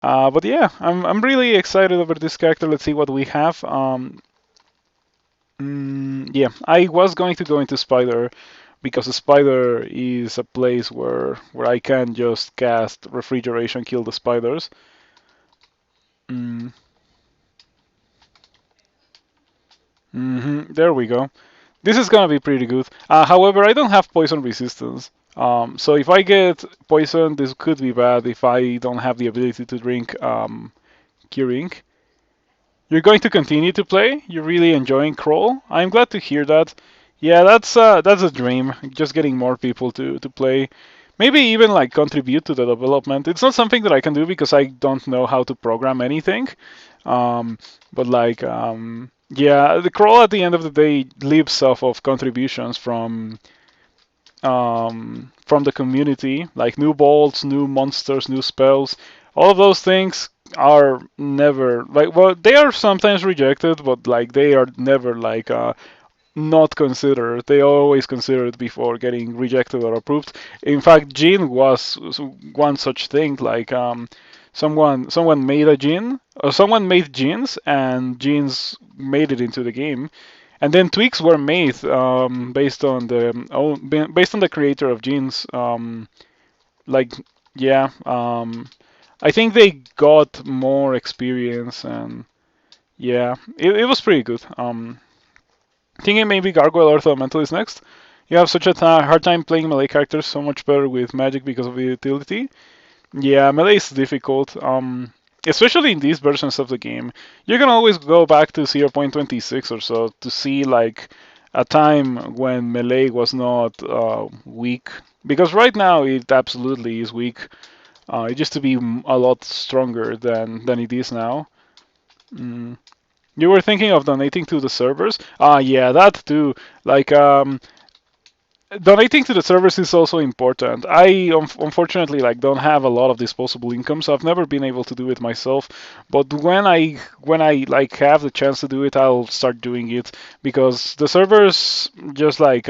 But yeah, I'm really excited over this character. Let's see what we have. Yeah, I was going to go into Spider because the Spider is a place where I can just cast Refrigeration, kill the spiders. Mm, there we go. This is gonna be pretty good. However, I don't have poison resistance. So if I get poison, this could be bad if I don't have the ability to drink curing. You're going to continue to play? You're really enjoying Crawl? I'm glad to hear that. Yeah, that's a dream. Just getting more people to play. Maybe even like contribute to the development. It's not something that I can do because I don't know how to program anything. But like yeah, the Crawl at the end of the day lives off of contributions from the community, like new bolts, new monsters, new spells. All of those things are never like, well, they are sometimes rejected, but like they are never like not considered. They are always considered before getting rejected or approved. In fact, Jin was one such thing. Like someone made a Jin, or someone made Jins, and Jins made it into the game. And then tweaks were made based on the creator of Genes. Like yeah, I think they got more experience and yeah, it was pretty good. Thinking maybe Gargoyle Earth Elemental is next. You have such a hard time playing melee characters, so much better with magic because of the utility. Yeah, melee is difficult. Especially in these versions of the game. You can always go back to 0.26 or so to see like a time when melee was not weak. Because right now it absolutely is weak. It used to be a lot stronger than it is now. Mm. You were thinking of donating to the servers? Yeah, that too. Like, donating to the servers is also important. I unfortunately like don't have a lot of disposable income, so I've never been able to do it myself. But when I like have the chance to do it, I'll start doing it because the servers just like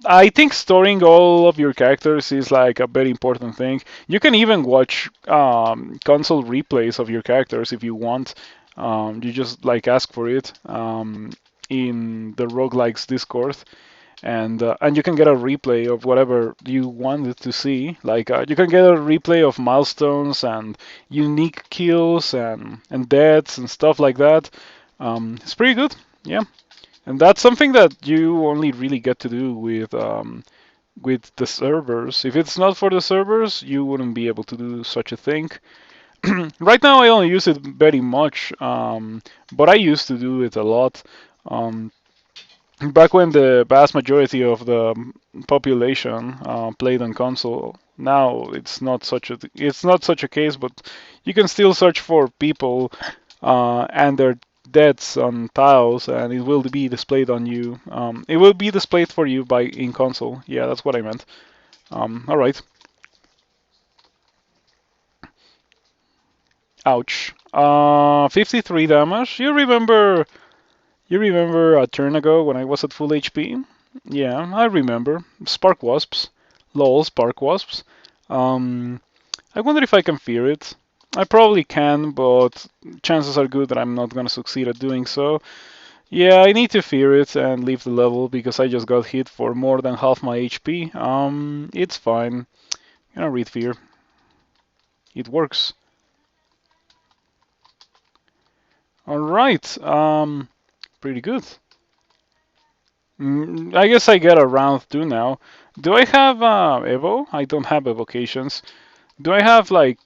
I think storing all of your characters is like a very important thing. You can even watch console replays of your characters if you want. You just like ask for it in the roguelikes Discord and you can get a replay of whatever you wanted to see. Like you can get a replay of milestones and unique kills and deaths and stuff like that. It's pretty good, yeah. And that's something that you only really get to do with the servers. If it's not for the servers, you wouldn't be able to do such a thing. Right now, I only use it very much, but I used to do it a lot. Um, Back when the vast majority of the population played on console. Now it's not such a case, but you can still search for people and their deaths on tiles, and it will be displayed on you. It will be displayed for you by in console. Yeah, that's what I meant. All right. Ouch. 53 damage. You remember a turn ago when I was at full HP? Yeah, I remember. Spark Wasps. Lol, Spark Wasps. Um, I wonder if I can fear it. I probably can, but chances are good that I'm not gonna succeed at doing so. Yeah, I need to fear it and leave the level because I just got hit for more than half my HP. It's fine. I'm gonna read fear. It works. Alright, pretty good. I guess I get a round 2 now. Do I have Evo? I don't have evocations. Do I have like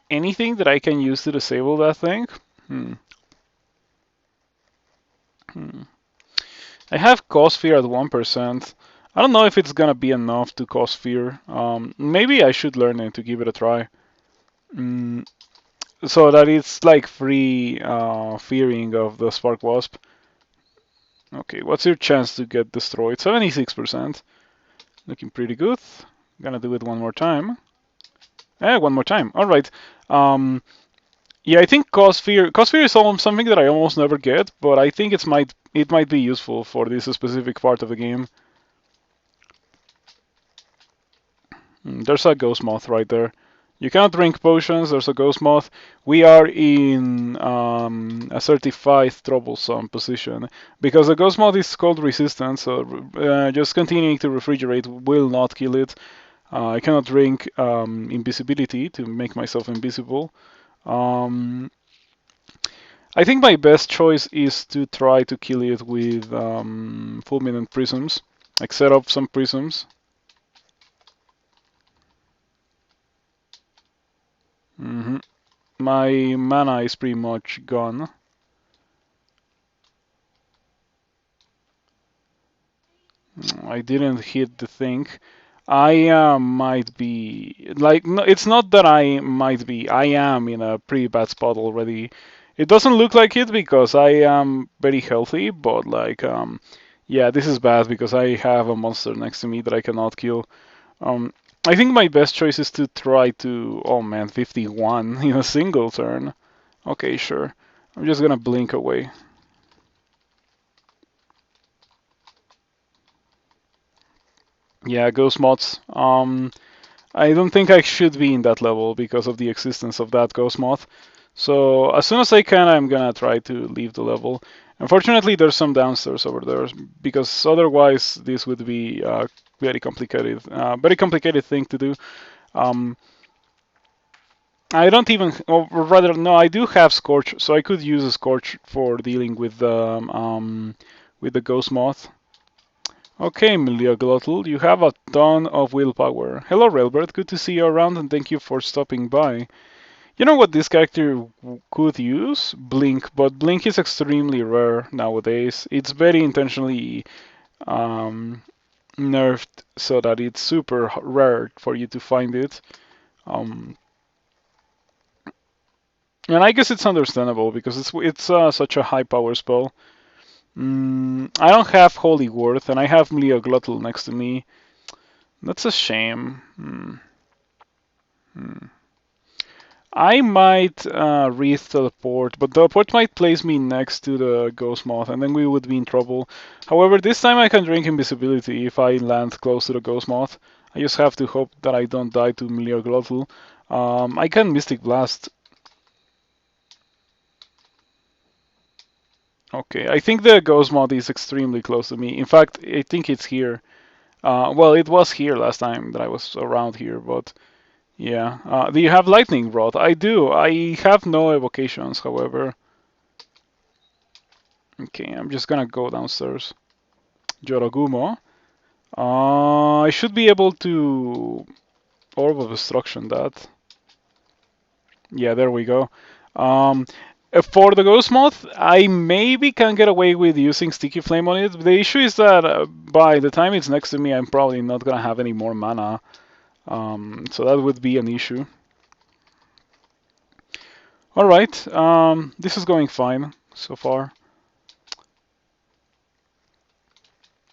anything that I can use to disable that thing? Hmm. Hmm. I have cause fear at 1%. I don't know if it's gonna be enough to cause fear. Maybe I should learn it to give it a try. Mm, so that it's like free fearing of the Spark Wasp. Okay, what's your chance to get destroyed? 76%. Looking pretty good. Gonna do it one more time. One more time. All right. Um, yeah, I think cause fear. Cause fear is something that I almost never get, but I think it might be useful for this specific part of the game. There's a ghost moth right there. You cannot drink potions. There's a ghost moth. We are in a certified troublesome position because the ghost moth is cold resistant. So just continuing to refrigerate will not kill it. I cannot drink invisibility to make myself invisible. Um, I think my best choice is to try to kill it with fulminant prisms. Like set up some prisms. hmm My mana is pretty much gone. I didn't hit the thing. I might be like no, it's not that I might be. I am in a pretty bad spot already. It doesn't look like it because I am very healthy, but like yeah, this is bad because I have a monster next to me that I cannot kill. Um, I think my best choice is to try to. Oh man, 51 in a single turn. Okay, sure. I'm just gonna blink away. Yeah, ghost mods. I don't think I should be in that level because of the existence of that ghost moth. So as soon as I can, I'm gonna try to leave the level. Unfortunately, there's some downstairs over there because otherwise this would be very complicated thing to do. Um, I don't even, or rather, no, I do have Scorch, so I could use a Scorch for dealing with the Ghost Moth. Okay, Glottal, you have a ton of willpower. Hello, Railbird, good to see you around and thank you for stopping by. You know what this character could use? Blink, but Blink is extremely rare nowadays. It's very intentionally um, nerfed so that it's super rare for you to find it. Um, And I guess it's understandable because it's such a high power spell. I don't have Holy Worth, and I have Glottal next to me. That's a shame. I might Wreath Teleport, but Teleport might place me next to the Ghost Moth, and then we would be in trouble. However, this time I can drink Invisibility if I land close to the Ghost Moth. I just have to hope that I don't die to Glottal. I can Mystic Blast. Okay, I think the ghost mod is extremely close to me. In fact, I think it's here. Well, it was here last time that I was around here, but yeah. Do you have lightning rod? I do. I have no evocations, however. Okay, I'm just gonna go downstairs. Jorogumo. I should be able to Orb of Destruction that. Yeah, there we go. Um, for the Ghost Moth, I maybe can get away with using Sticky Flame on it. The issue is that by the time it's next to me, I'm probably not gonna have any more mana. So that would be an issue. Alright, this is going fine so far.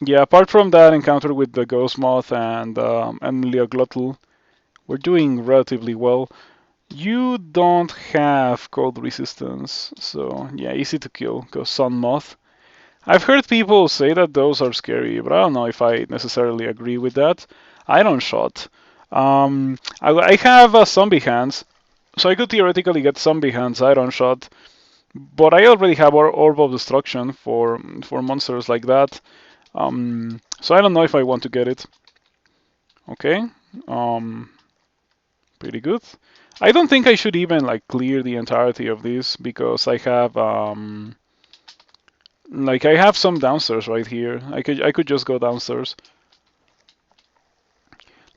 Yeah, apart from that encounter with the Ghost Moth and Leoglotl, we're doing relatively well. You don't have cold resistance, so yeah, easy to kill. Go Sun Moth. I've heard people say that those are scary, but I don't know if I necessarily agree with that. Iron Shot. I have zombie hands, so I could theoretically get zombie hands Iron Shot, but I already have Orb of Destruction for monsters like that. So I don't know if I want to get it. Okay. Um, Pretty good. I don't think I should even like clear the entirety of this because I have like I have some downstairs right here. I could just go downstairs.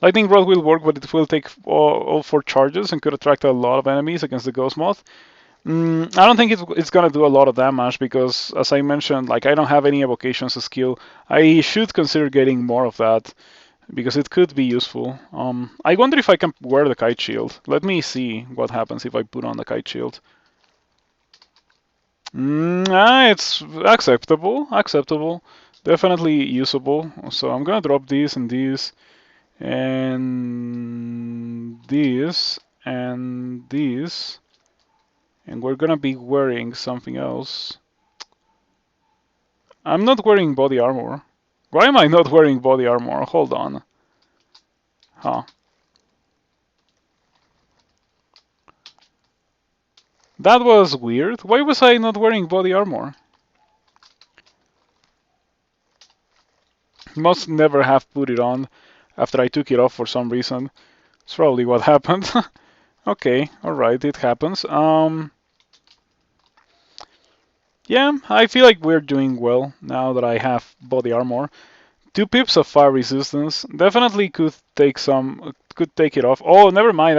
Lightning Rod will work, but it will take all 4 charges and could attract a lot of enemies against the Ghost Moth. I don't think it's gonna do a lot of damage because, as I mentioned, like I don't have any evocations skill. I should consider getting more of that because it could be useful. I wonder if I can wear the Kite Shield. Let me see what happens if I put on the Kite Shield. It's acceptable, acceptable, definitely usable. So I'm gonna drop these and these and these and these, and we're gonna be wearing something else. I'm not wearing body armor. Why am I not wearing body armor? Hold on. Huh. That was weird. Why was I not wearing body armor? Must never have put it on after I took it off for some reason. It's probably what happened. Okay, alright, it happens. Yeah, I feel like we're doing well now that I have body armor. 2 pips of fire resistance. Definitely could take it off. Oh, never mind.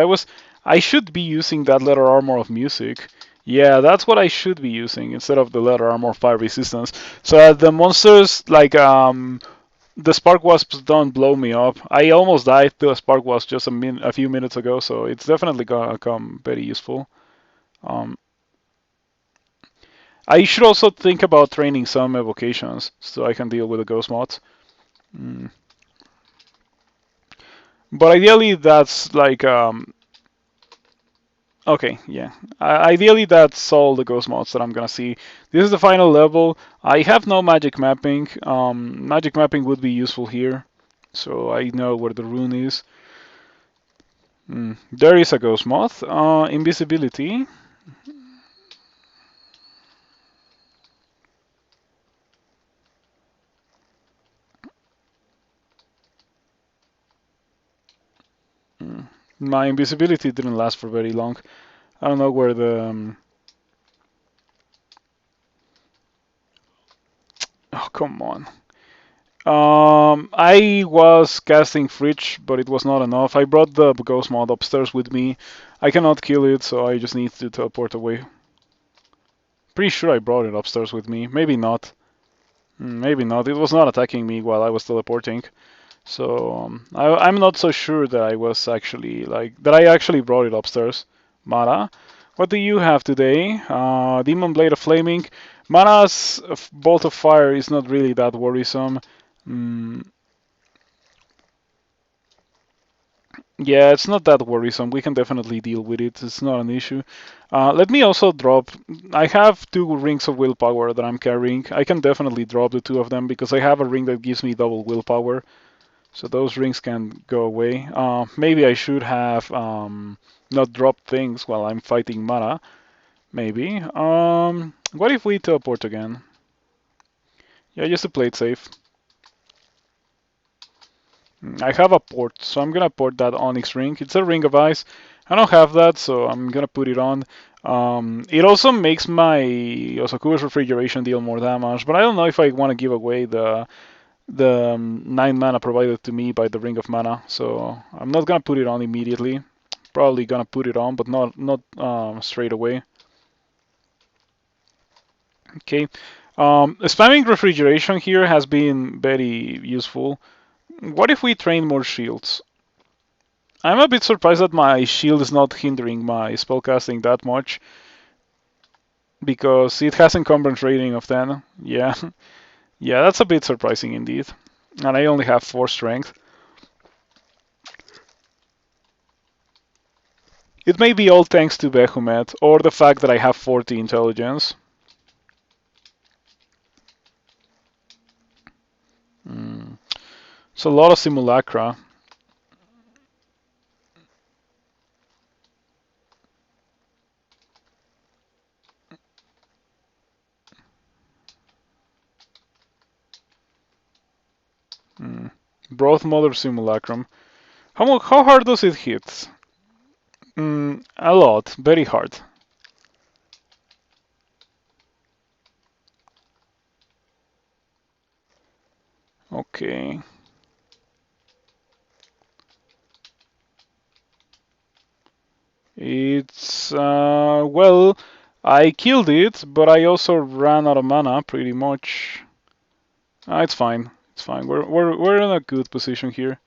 I should be using that leather armor of music. Yeah, that's what I should be using instead of the leather armor fire resistance. So that the monsters the spark wasps don't blow me up. I almost died to a spark wasp just a few minutes ago, so it's definitely gonna come very useful. Um, I should also think about training some evocations so I can deal with the ghost mods. Mm. But ideally, that's like okay, yeah. Ideally, that's all the ghost mods that I'm gonna see. This is the final level. I have no magic mapping. Magic mapping would be useful here, so I know where the rune is. There is a ghost moth. Invisibility. Mm. My invisibility didn't last for very long. I don't know where the. Oh, come on. I was casting Fridge, but it was not enough. I brought the ghost mod upstairs with me. I cannot kill it, so I just need to teleport away. Pretty sure I brought it upstairs with me. Maybe not. Maybe not. It was not attacking me while I was teleporting. So I'm not so sure that I was actually that I actually brought it upstairs. Mara, what do you have today? Demon Blade of Flaming. Mara's Bolt of Fire is not really that worrisome. Mm, yeah, it's not that worrisome. We can definitely deal with it. It's not an issue. Let me also drop. I have 2 rings of willpower that I'm carrying. I can definitely drop the 2 of them because I have a ring that gives me double willpower. So those rings can go away. Maybe I should have not dropped things while I'm fighting Mara. Maybe. What if we teleport again? Yeah, just to play it safe. I have a port, so I'm gonna port that Onyx ring. It's a ring of ice. I don't have that, so I'm gonna put it on. It also makes my Osaku's refrigeration deal more damage, but I don't know if I want to give away the 9 mana provided to me by the Ring of Mana, so I'm not gonna put it on immediately. Probably gonna put it on, but not straight away. Okay. Spamming refrigeration here has been very useful. What if we train more shields? I'm a bit surprised that my shield is not hindering my spellcasting that much because it has encumbrance rating of 10. Yeah, yeah, that's a bit surprising indeed. And I only have 4 strength. It may be all thanks to Behemoth or the fact that I have 40 intelligence. It's a lot of simulacra. Broth Mother Simulacrum. How hard does it hit? A lot. Very hard. Okay. It's well, I killed it, but I also ran out of mana pretty much. It's fine. It's fine. We're in a good position here.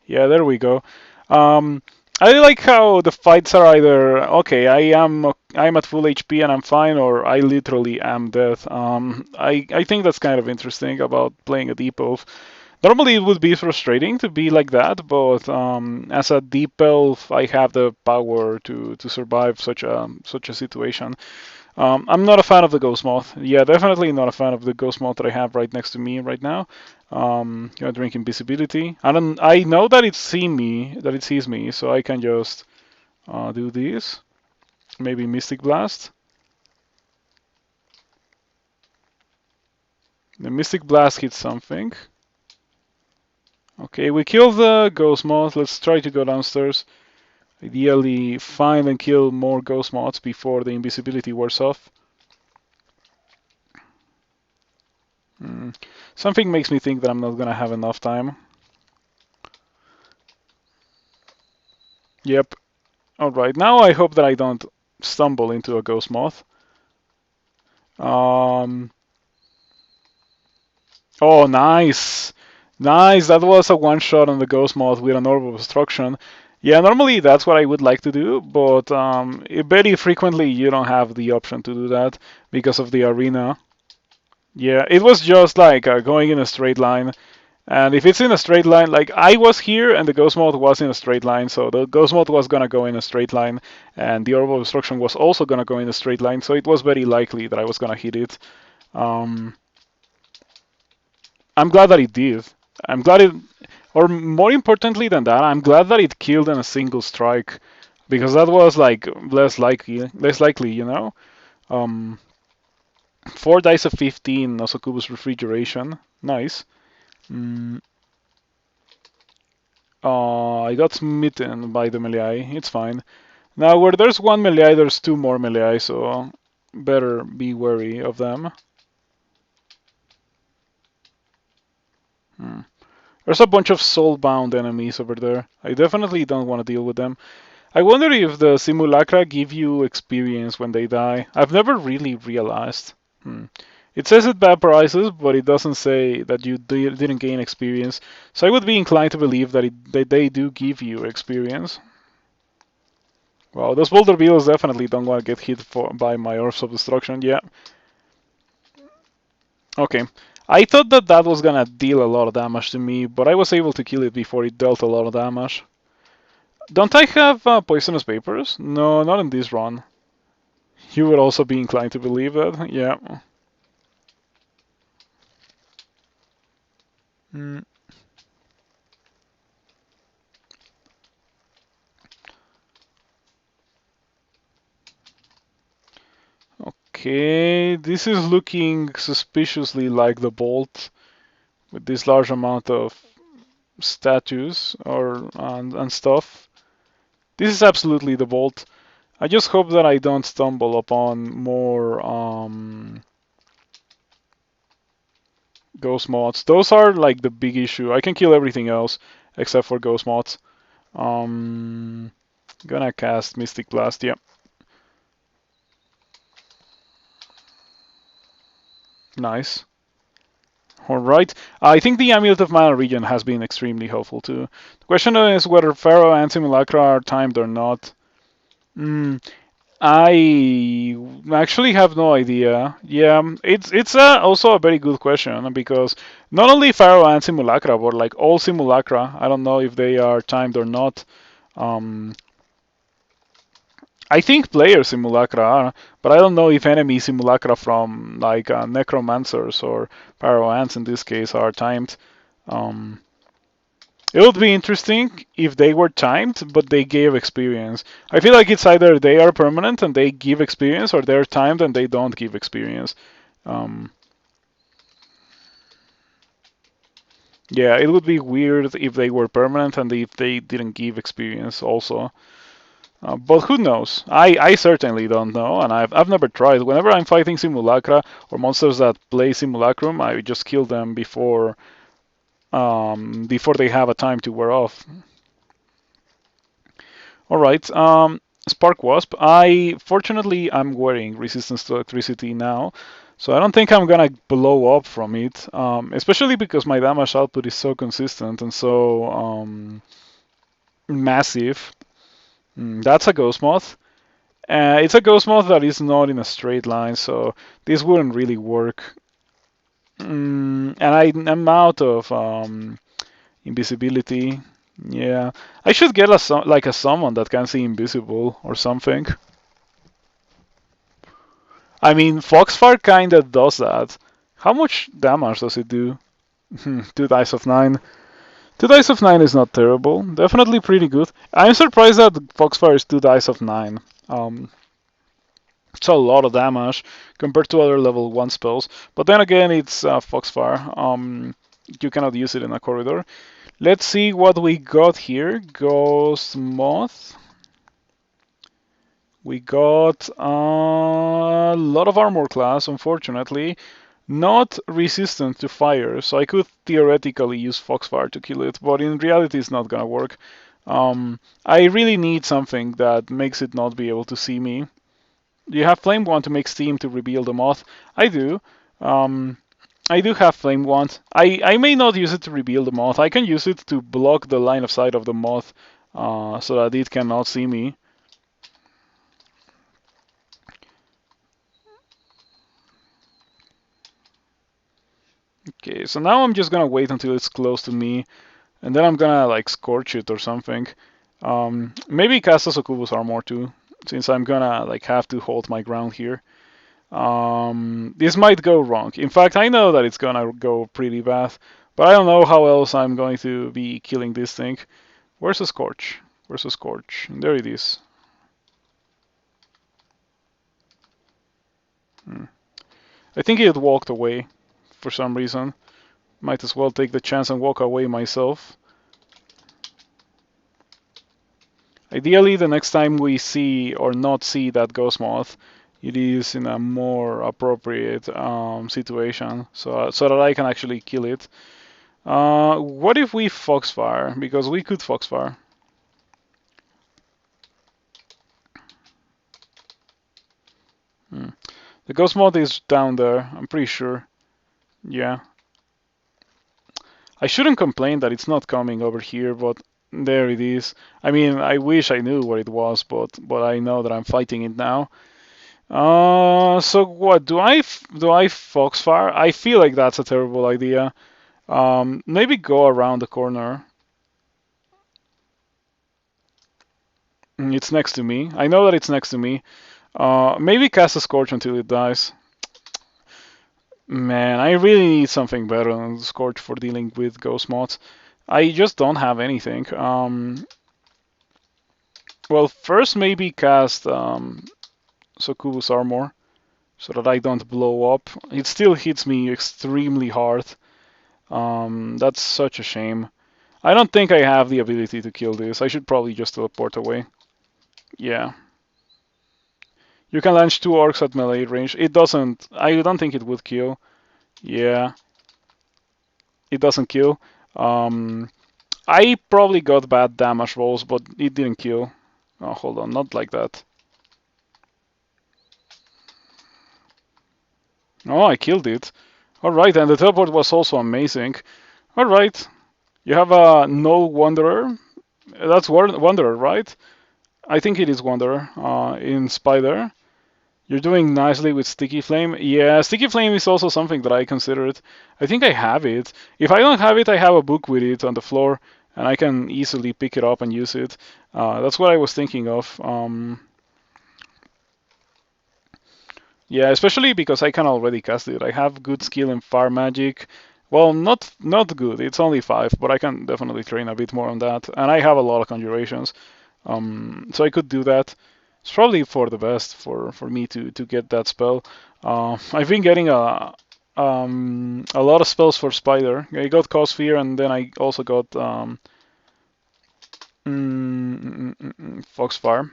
Yeah, there we go. I like how the fights are either okay, I'm at full HP and I'm fine, or I literally am dead. I think that's kind of interesting about playing a deep elf. Normally, it would be frustrating to be like that, but as a deep elf, I have the power to survive such a situation. I'm not a fan of the ghost moth. Yeah, definitely not a fan of the ghost moth that I have right next to me right now. Gonna drink invisibility. I know that it sees me, so I can just do this. Maybe Mystic Blast. The Mystic Blast hits something. Okay, we kill the Ghost Moth. Let's try to go downstairs. Ideally, find and kill more Ghost Moths before the invisibility wears off. Something makes me think that I'm not gonna have enough time. Yep. Alright, now I hope that I don't stumble into a Ghost Moth. Oh, nice! Nice! That was a one-shot on the Ghost Moth with an Orb of Destruction. Yeah, normally that's what I would like to do, but very frequently you don't have the option to do that because of the arena. Yeah, it was just like going in a straight line. And if it's in a straight line, like I was here and the Ghost Mode was in a straight line, so the Ghost Mode was gonna go in a straight line, and the Orb of Destruction was also gonna go in a straight line, so it was very likely that I was gonna hit it. Um, I'm glad that it did. I'm glad it, or more importantly than that, I'm glad that it killed in a single strike, because that was like less likely, you know. Um, 4 dice of 15, Nosokubo's Refrigeration, nice. Mm, I got smitten by the melee. It's fine. Now, where there's one melee, there's two more melee, so better be wary of them. There's a bunch of soul-bound enemies over there. I definitely don't want to deal with them. I wonder if the simulacra give you experience when they die. I've never really realized. It says it vaporizes, but it doesn't say that you didn't gain experience. So I would be inclined to believe that they do give you experience. Wow, those boulder beetles definitely don't want to get hit by my Orbs of Destruction. Yeah. Okay. I thought that that was gonna deal a lot of damage to me, but I was able to kill it before it dealt a lot of damage. Don't I have poisonous vapors? No, not in this run. You would also be inclined to believe that. Yeah. Mm. Okay, this is looking suspiciously like the bolt with this large amount of statues and stuff. This is absolutely the bolt. I just hope that I don't stumble upon more ghost mods. Those are like the big issue. I can kill everything else except for ghost mods. Gonna cast Mystic Blast, yeah. Nice. Alright. I think the Amulet of Mana Region has been extremely helpful too. The question is whether Pharaoh and Simulacra are timed or not. I actually have no idea. Yeah, it's also a very good question because not only Pharaoh and Simulacra, but like all Simulacra, I don't know if they are timed or not. I think player Simulacra are, but I don't know if enemy Simulacra from like Necromancers or Pharaoh Ants in this case are timed. It would be interesting if they were timed, but they gave experience. I feel like it's either they are permanent and they give experience, or they're timed and they don't give experience. Yeah, it would be weird if they were permanent and if they didn't give experience also. But who knows? I certainly don't know, and I've never tried. Whenever I'm fighting Simulacra or monsters that play Simulacrum, I just kill them before they have a time to wear off. All right. Spark Wasp. Fortunately I'm wearing resistance to electricity now, so I don't think I'm gonna blow up from it. Especially because my damage output is so consistent and so massive. That's a Ghost Moth. It's a Ghost Moth that is not in a straight line, so this wouldn't really work. And I'm out of invisibility. Yeah, I should get a summon that can see invisible or something. I mean, Foxfire kinda does that. How much damage does it do? 2 dice of 9. 2 dice of 9 is not terrible. Definitely pretty good. I'm surprised that Foxfire is 2 dice of 9. It's a lot of damage compared to other level 1 spells. But then again, it's Foxfire. You cannot use it in a corridor. Let's see what we got here. Ghost Moth. We got a lot of armor class, unfortunately. Not resistant to fire, so I could theoretically use Foxfire to kill it, but in reality it's not gonna work. I really need something that makes it not be able to see me. Do you have Flame Wand to make steam to reveal the moth? I do. I do have Flame Wand. I may not use it to reveal the moth. I can use it to block the line of sight of the moth so that it cannot see me. Okay, so now I'm just gonna wait until it's close to me, and then I'm gonna like scorch it or something. Maybe cast a Succubus Armor too, since I'm gonna like have to hold my ground here. This might go wrong. In fact, I know that it's gonna go pretty bad, but I don't know how else I'm going to be killing this thing. Where's the Scorch? Where's the Scorch? There it is. I think it walked away for some reason. Might as well take the chance and walk away myself. Ideally, the next time we see or not see that ghost moth, it is in a more appropriate situation, so that I can actually kill it. What if we Foxfire? Because we could Foxfire. The ghost moth is down there, I'm pretty sure. Yeah. I shouldn't complain that it's not coming over here, but there it is. I mean, I wish I knew where it was, but I know that I'm fighting it now. So what do I Foxfire? I feel like that's a terrible idea. Maybe go around the corner. It's next to me. I know that it's next to me. Maybe cast a Scorch until it dies. Man, I really need something better than Scorch for dealing with ghost moths. I just don't have anything. Well, first maybe cast Succubus Armor so that I don't blow up. It still hits me extremely hard. That's such a shame. I don't think I have the ability to kill this. I should probably just teleport away. Yeah. You can launch 2 orcs at melee range. It doesn't... I don't think it would kill. Yeah. It doesn't kill. I probably got bad damage rolls, but it didn't kill. Oh, hold on. Not like that. Oh, I killed it. Alright, and the teleport was also amazing. Alright. You have a Null Wanderer. That's Wanderer, right? I think it is Wanderer in Spider. You're doing nicely with Sticky Flame. Yeah, Sticky Flame is also something that I considered. I think I have it. If I don't have it, I have a book with it on the floor, and I can easily pick it up and use it. That's what I was thinking of. Yeah, especially because I can already cast it. I have good skill in Fire Magic. Well, not good. It's only 5, but I can definitely train a bit more on that. And I have a lot of conjurations, so I could do that. It's probably for the best for me to get that spell. I've been getting a lot of spells for Spider. I got Cause Fear, and then I also got Foxfire.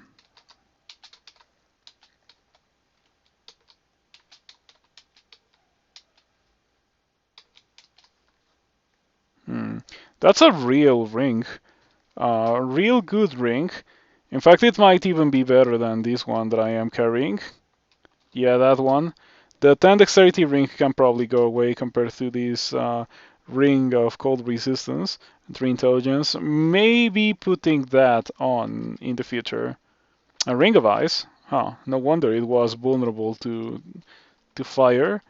That's a real ring. Real good ring. In fact, it might even be better than this one that I am carrying. Yeah, that one. The 10 dexterity ring can probably go away compared to this ring of cold resistance and 3 intelligence. Maybe putting that on in the future. A ring of ice? Huh, no wonder it was vulnerable to fire.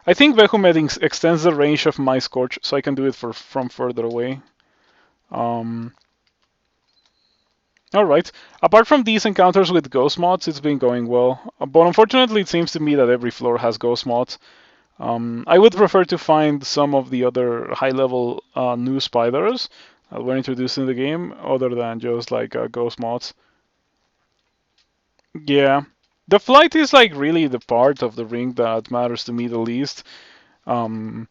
I think Vehumed extends the range of my Scorch, so I can do it from further away. Alright, apart from these encounters with ghost mods, it's been going well. But unfortunately, it seems to me that every floor has ghost mods. I would prefer to find some of the other high-level new spiders, we're introduced in the game, other than just like ghost mods. Yeah, the flight is like really the part of the ring that matters to me the least. Um,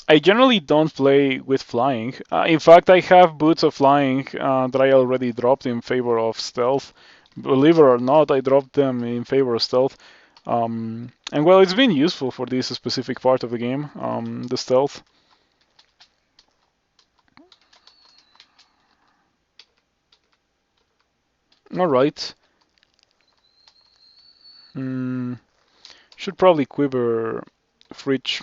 I generally don't play with flying. In fact, I have boots of flying that I already dropped in favor of stealth. Believe it or not, I dropped them in favor of stealth. And well, it's been useful for this specific part of the game, the stealth. All right. Mm, should probably quiver Fridge.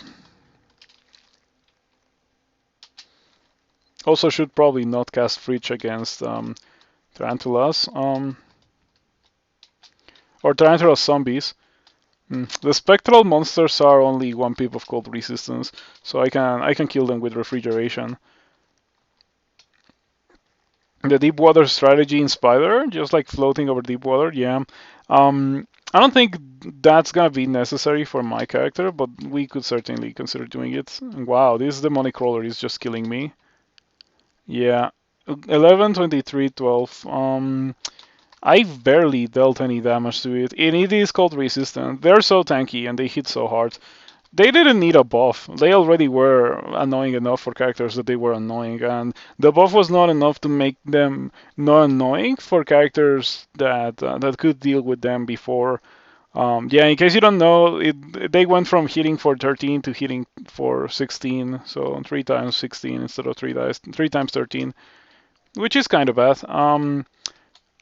Also, should probably not cast Fridge against Tarantulas or Tarantula zombies. The spectral monsters are only 1 pip of cold resistance, so I can kill them with refrigeration. The deep water strategy in Spider, just like floating over deep water, yeah. I don't think that's gonna be necessary for my character, but we could certainly consider doing it. Wow, this demonic crawler is just killing me. Yeah, 11, 23, 12. I've barely dealt any damage to it, and it is cold resistant. They're so tanky and they hit so hard. They didn't need a buff. They already were annoying enough for characters that they were annoying, and the buff was not enough to make them not annoying for characters that could deal with them before. Yeah, in case you don't know, they went from hitting for 13 to hitting for 16, so 3 times 16 instead of 3 times 13, which is kind of bad.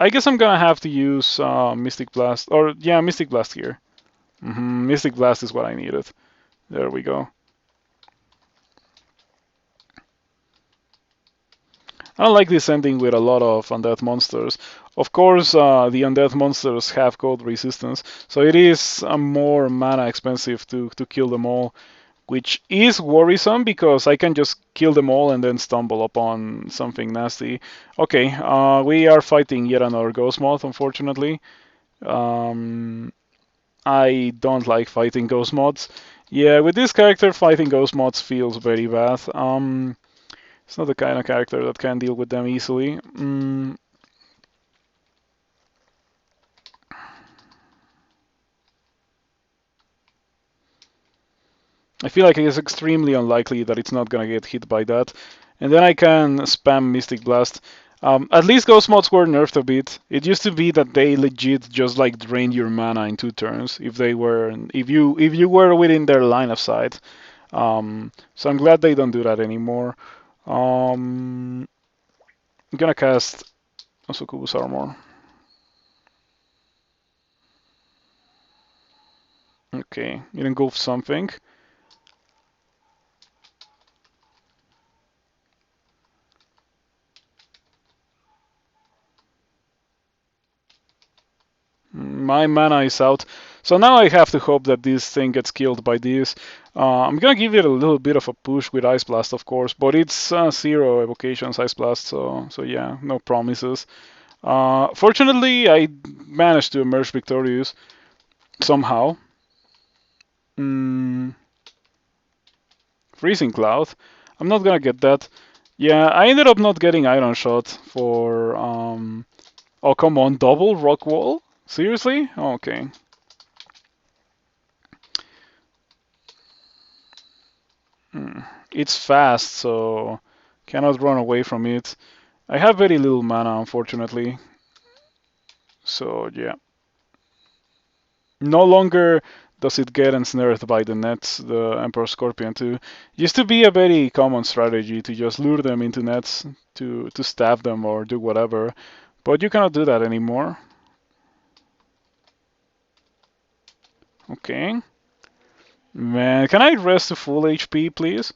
I guess I'm gonna have to use Mystic Blast, or yeah, Mystic Blast here. Mystic Blast is what I needed. There we go. I don't like this ending with a lot of undead monsters. Of course, the undead monsters have cold resistance, so it is more mana expensive to kill them all, which is worrisome because I can just kill them all and then stumble upon something nasty. Okay, we are fighting yet another ghost moth, unfortunately. I don't like fighting ghost mods. Yeah, with this character, fighting ghost mods feels very bad. It's not the kind of character that can deal with them easily. I feel like it is extremely unlikely that it's not gonna get hit by that. And then I can spam Mystic Blast. At least Ghost mods were nerfed a bit. It used to be that they legit just like drained your mana in 2 turns if you were within their line of sight. So I'm glad they don't do that anymore. I'm gonna cast Succubus Armor. Okay, it engulfs something. My mana is out. So now I have to hope that this thing gets killed by this. I'm gonna give it a little bit of a push with Ice Blast, of course, but it's 0 evocations Ice Blast, so yeah, no promises. Fortunately, I managed to emerge victorious somehow. Freezing Cloud. I'm not gonna get that. Yeah, I ended up not getting Iron Shot for. Oh, come on, double Rock Wall? Seriously? Okay. It's fast, so cannot run away from it. I have very little mana, unfortunately. So, yeah. No longer does it get ensnared by the nets, the Emperor Scorpion too. Used to be a very common strategy to just lure them into nets to stab them or do whatever, but you cannot do that anymore. Okay. Man, can I rest to full HP, please?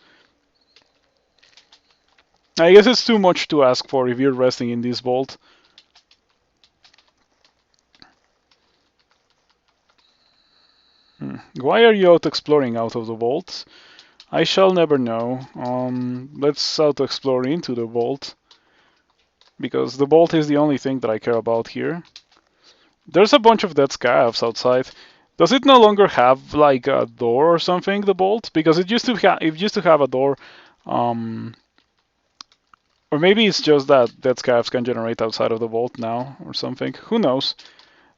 I guess it's too much to ask for if you're resting in this vault. Why are you out exploring out of the vault? I shall never know. Let's out explore into the vault, because the vault is the only thing that I care about here. There's a bunch of dead scavs outside. Does it no longer have like a door or something, the vault? Because it used to have a door. Or maybe it's just that dead scarabs can generate outside of the vault now or something. Who knows?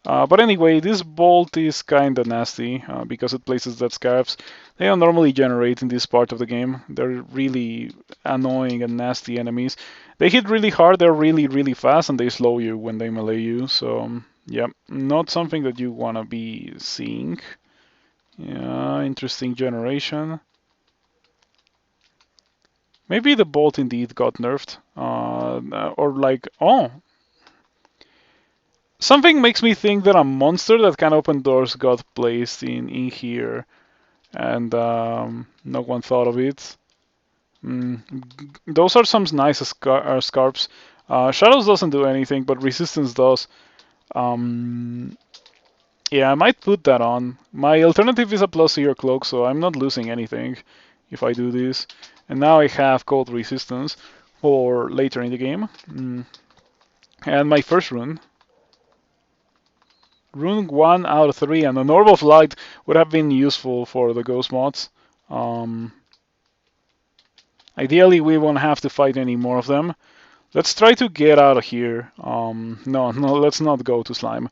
But anyway, this bolt is kinda nasty because it places dead scarabs. They don't normally generate in this part of the game. They're really annoying and nasty enemies. They hit really hard, they're really, really fast, and they slow you when they melee you. So, yeah, not something that you want to be seeing. Yeah, interesting generation. Maybe the bolt indeed got nerfed. Or like, oh, something makes me think that a monster that can open doors got placed in here, and no one thought of it. Those are some nice scarps. Shadows doesn't do anything, but resistance does. Um, yeah, I might put that on. My alternative is a plus ear cloak, so I'm not losing anything if I do this. And now I have cold resistance for later in the game. And my first rune. Rune 1 out of 3, and an Orb of Light would have been useful for the ghost mods. Ideally, we won't have to fight any more of them. Let's try to get out of here. No, let's not go to slime.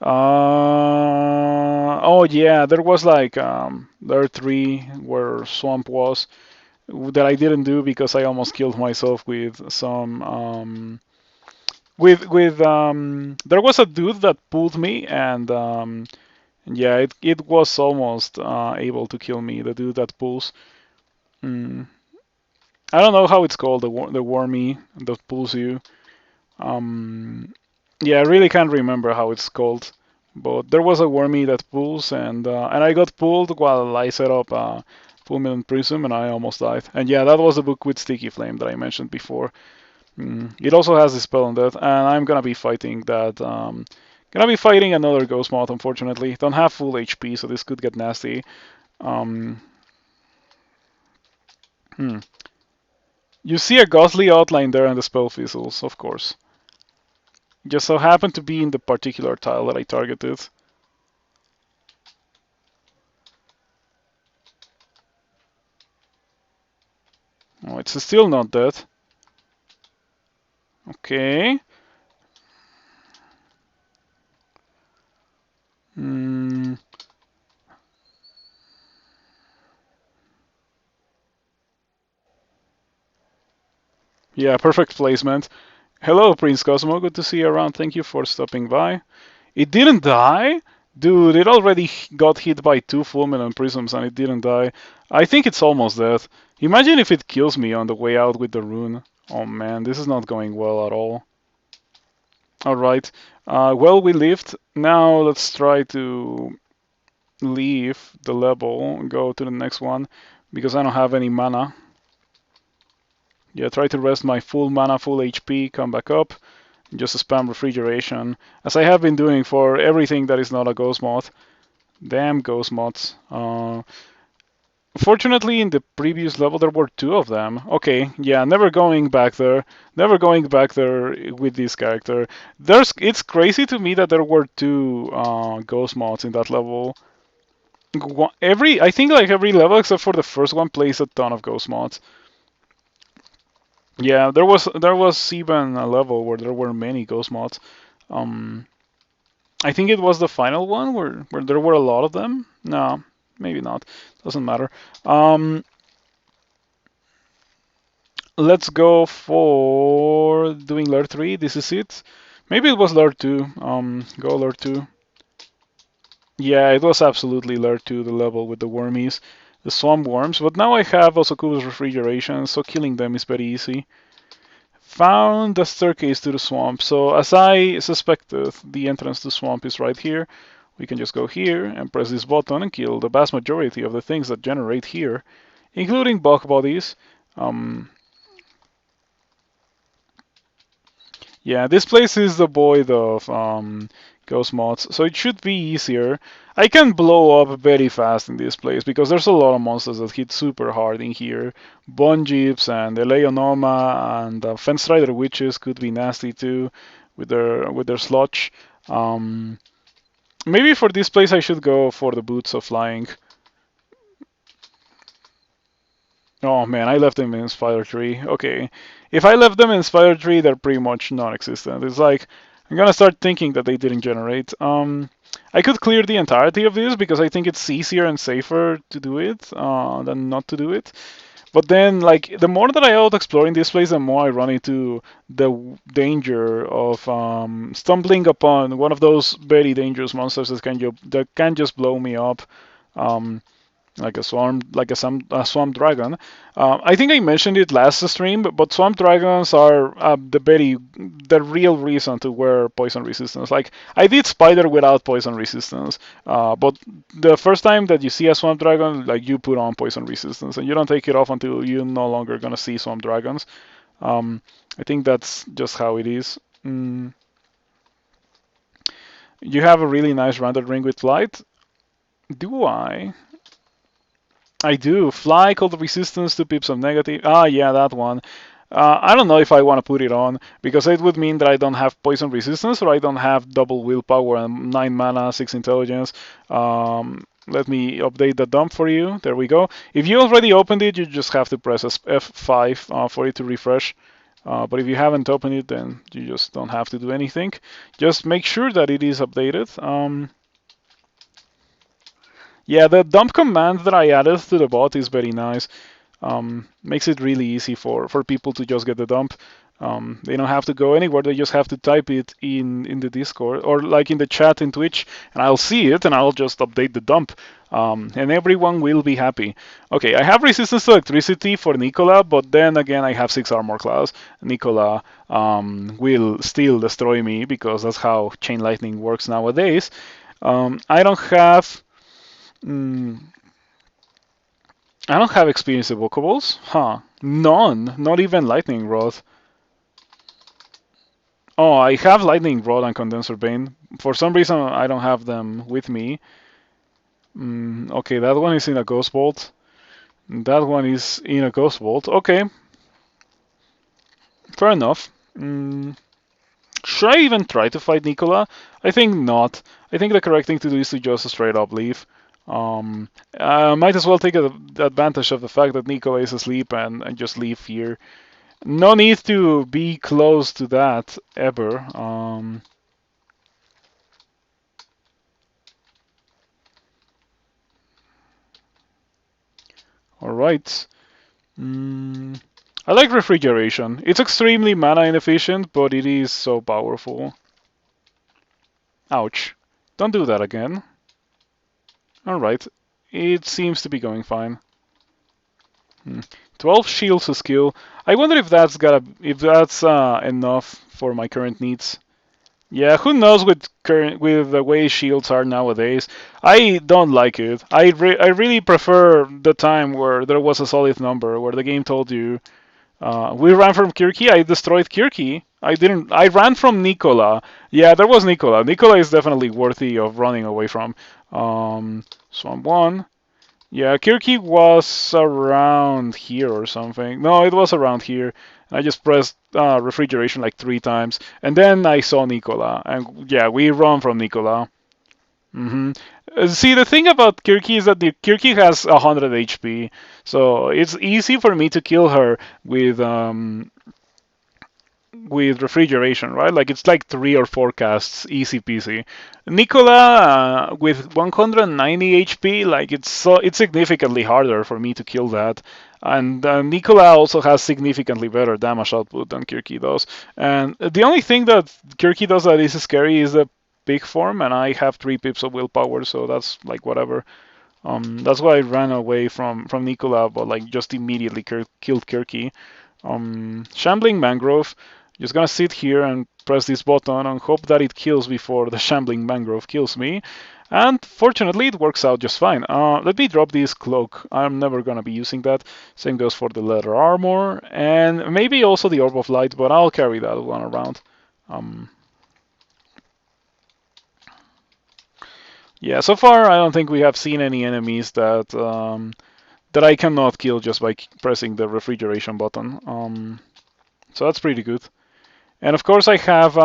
Oh yeah, there was like there 3 where swamp was that I didn't do because I almost killed myself with some there was a dude that pulled me and yeah, it was almost able to kill me, the dude that pulls. Mm. I don't know how it's called, the wormy that pulls you. Yeah, I really can't remember how it's called, but there was a wormy that pulls, and I got pulled while I set up a fulminant prism, and I almost died. And yeah, that was the book with sticky flame that I mentioned before. It also has this spell on that, and I'm gonna be fighting that. Gonna be fighting another ghost mod, unfortunately. Don't have full HP, so this could get nasty. Um, hmm. You see a ghostly outline there in the spell fizzles, of course. Just so happened to be in the particular tile that I targeted. Oh, it's still not dead. Okay. Hmm. Yeah, perfect placement. Hello, Prince Cosmo. Good to see you around. Thank you for stopping by. It didn't die? Dude, it already got hit by 2 fulminant prisms and it didn't die. I think it's almost dead. Imagine if it kills me on the way out with the rune. Oh man, this is not going well at all. Alright. Well, we lived. Now let's try to leave the level and go to the next one because I don't have any mana. Yeah, try to rest my full mana, full HP, come back up, just spam refrigeration, as I have been doing for everything that is not a ghost mod. Damn ghost mods. Fortunately, in the previous level there were 2 of them. Okay, yeah, never going back there. Never going back there with this character. It's crazy to me that there were 2 ghost mods in that level. I think like every level except for the first one plays a ton of ghost mods. Yeah, there was even a level where there were many ghost mods. I think it was the final one where there were a lot of them. No, maybe not. Doesn't matter. Let's go for doing Lair 3. This is it. Maybe it was Lair 2. Go Lair 2. Yeah, it was absolutely Lair 2, the level with the wormies, the swamp worms. But now I have also Kubo's refrigeration, so killing them is very easy. Found the staircase to the swamp. So as I suspected, the entrance to swamp is right here. We can just go here and press this button and kill the vast majority of the things that generate here, including bug bodies. Yeah, this place is devoid of ghost mods, so it should be easier. I can blow up very fast in this place because there's a lot of monsters that hit super hard in here. Bunjeeps and Eleonoma and Fence Rider Witches could be nasty too with their sludge. Maybe for this place I should go for the Boots of Flying. Oh man, I left them in Spider Tree. Okay. If I left them in Spider Tree, they're pretty much non-existent. It's like I'm gonna start thinking that they didn't generate. I could clear the entirety of this because I think it's easier and safer to do it than not to do it. But then, like, the more that I out exploring this place, the more I run into the danger of stumbling upon one of those very dangerous monsters that can just blow me up. Um, like a swamp dragon. I think I mentioned it last stream, but swamp dragons are the real reason to wear poison resistance. Like I did spider without poison resistance, but the first time that you see a swamp dragon, like you put on poison resistance, and you don't take it off until you're no longer gonna see swamp dragons. I think that's just how it is. You have a really nice rounded ring with flight. Do I? I do. Fly, called resistance, 2 pips of negative. Ah, yeah, that one. I don't know if I want to put it on, because it would mean that I don't have poison resistance, or I don't have double willpower and 9 mana, 6 intelligence. Let me update the dump for you. There we go. If you already opened it, you just have to press F5 for it to refresh. But if you haven't opened it, then you just don't have to do anything. Just make sure that it is updated. Yeah, the dump command that I added to the bot is very nice. Makes it really easy for people to just get the dump. They don't have to go anywhere. They just have to type it in the Discord or like in the chat in Twitch, and I'll see it and I'll just update the dump. And everyone will be happy. Okay, I have resistance to electricity for Nicola, but then again I have 6 armor class. Nicola will still destroy me because that's how chain lightning works nowadays. I don't have. Mm, I don't have experience evocables. Huh. None. Not even lightning rod. Oh, I have lightning rod and condenser bane. For some reason, I don't have them with me. Okay, that one is in a ghost bolt. That one is in a ghost bolt. Okay, fair enough. Should I even try to fight Nicola? I think not. I think the correct thing to do is to just straight up leave. Might as well take advantage of the fact that Nicola is asleep and just leave here. No need to be close to that ever. Alright. I like refrigeration. It's extremely mana inefficient, but it is so powerful. Ouch. Don't do that again. Alright. It seems to be going fine. 12 shields a skill. I wonder if that's enough for my current needs. Yeah, who knows with the way shields are nowadays. I don't like it. I really prefer the time where there was a solid number, where the game told you we ran from Kirky. I destroyed Kirky. I didn't. I ran from Nicola. Yeah, there was Nicola. Nicola is definitely worthy of running away from. Swamp 1. Yeah, Kirky was around here or something. No, it was around here. I just pressed refrigeration like 3 times, and then I saw Nicola, and yeah, we run from Nicola. See, the thing about Kirky is that the Kirky has 100 HP, so it's easy for me to kill her with refrigeration, right? Like it's like 3 or 4 casts, easy peasy. Nicola with 190 HP, like it's significantly harder for me to kill that. And Nicola also has significantly better damage output than Kirky does. And the only thing that Kirky does that is scary is the big form, and I have 3 pips of willpower, so that's like whatever. That's why I ran away from Nicola, but like just immediately killed Kirky. Shambling Mangrove. Just gonna sit here and press this button and hope that it kills before the Shambling Mangrove kills me. And fortunately, it works out just fine. Let me drop this cloak. I'm never gonna be using that. Same goes for the leather armor and maybe also the Orb of Light, but I'll carry that one around. Yeah, so far I don't think we have seen any enemies that I cannot kill just by pressing the refrigeration button. So that's pretty good. And of course I have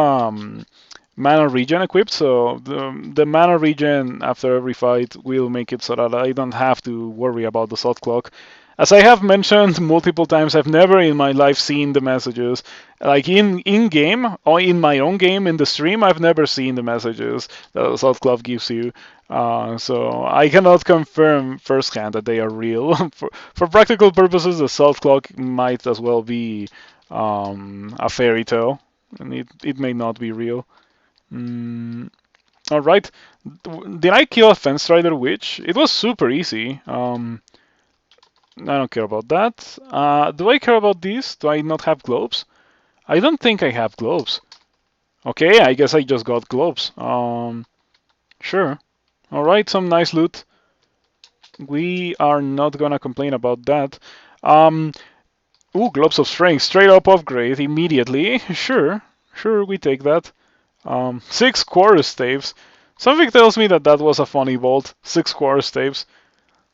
mana regen equipped, so the mana regen after every fight will make it so that I don't have to worry about the slot clock. as I have mentioned multiple times, I've never in my life seen the messages. Like in game or in my own game in the stream, I've never seen the messages that Assault Club gives you. So I cannot confirm firsthand that they are real. For practical purposes, the Salt Clock might as well be a fairy tale, and it may not be real. Mm, all right. Did I kill a Fence Strider Witch? It was super easy. I don't care about that. Do I care about these? Do I not have globes? I don't think I have globes. Okay, I guess I just got globes. Sure. All right, some nice loot. We are not gonna complain about that. Um, Globes of Strength, straight up upgrade immediately. Sure, sure, we take that. 6 quarter staves. Something tells me that that was a funny vault. 6 quarter staves.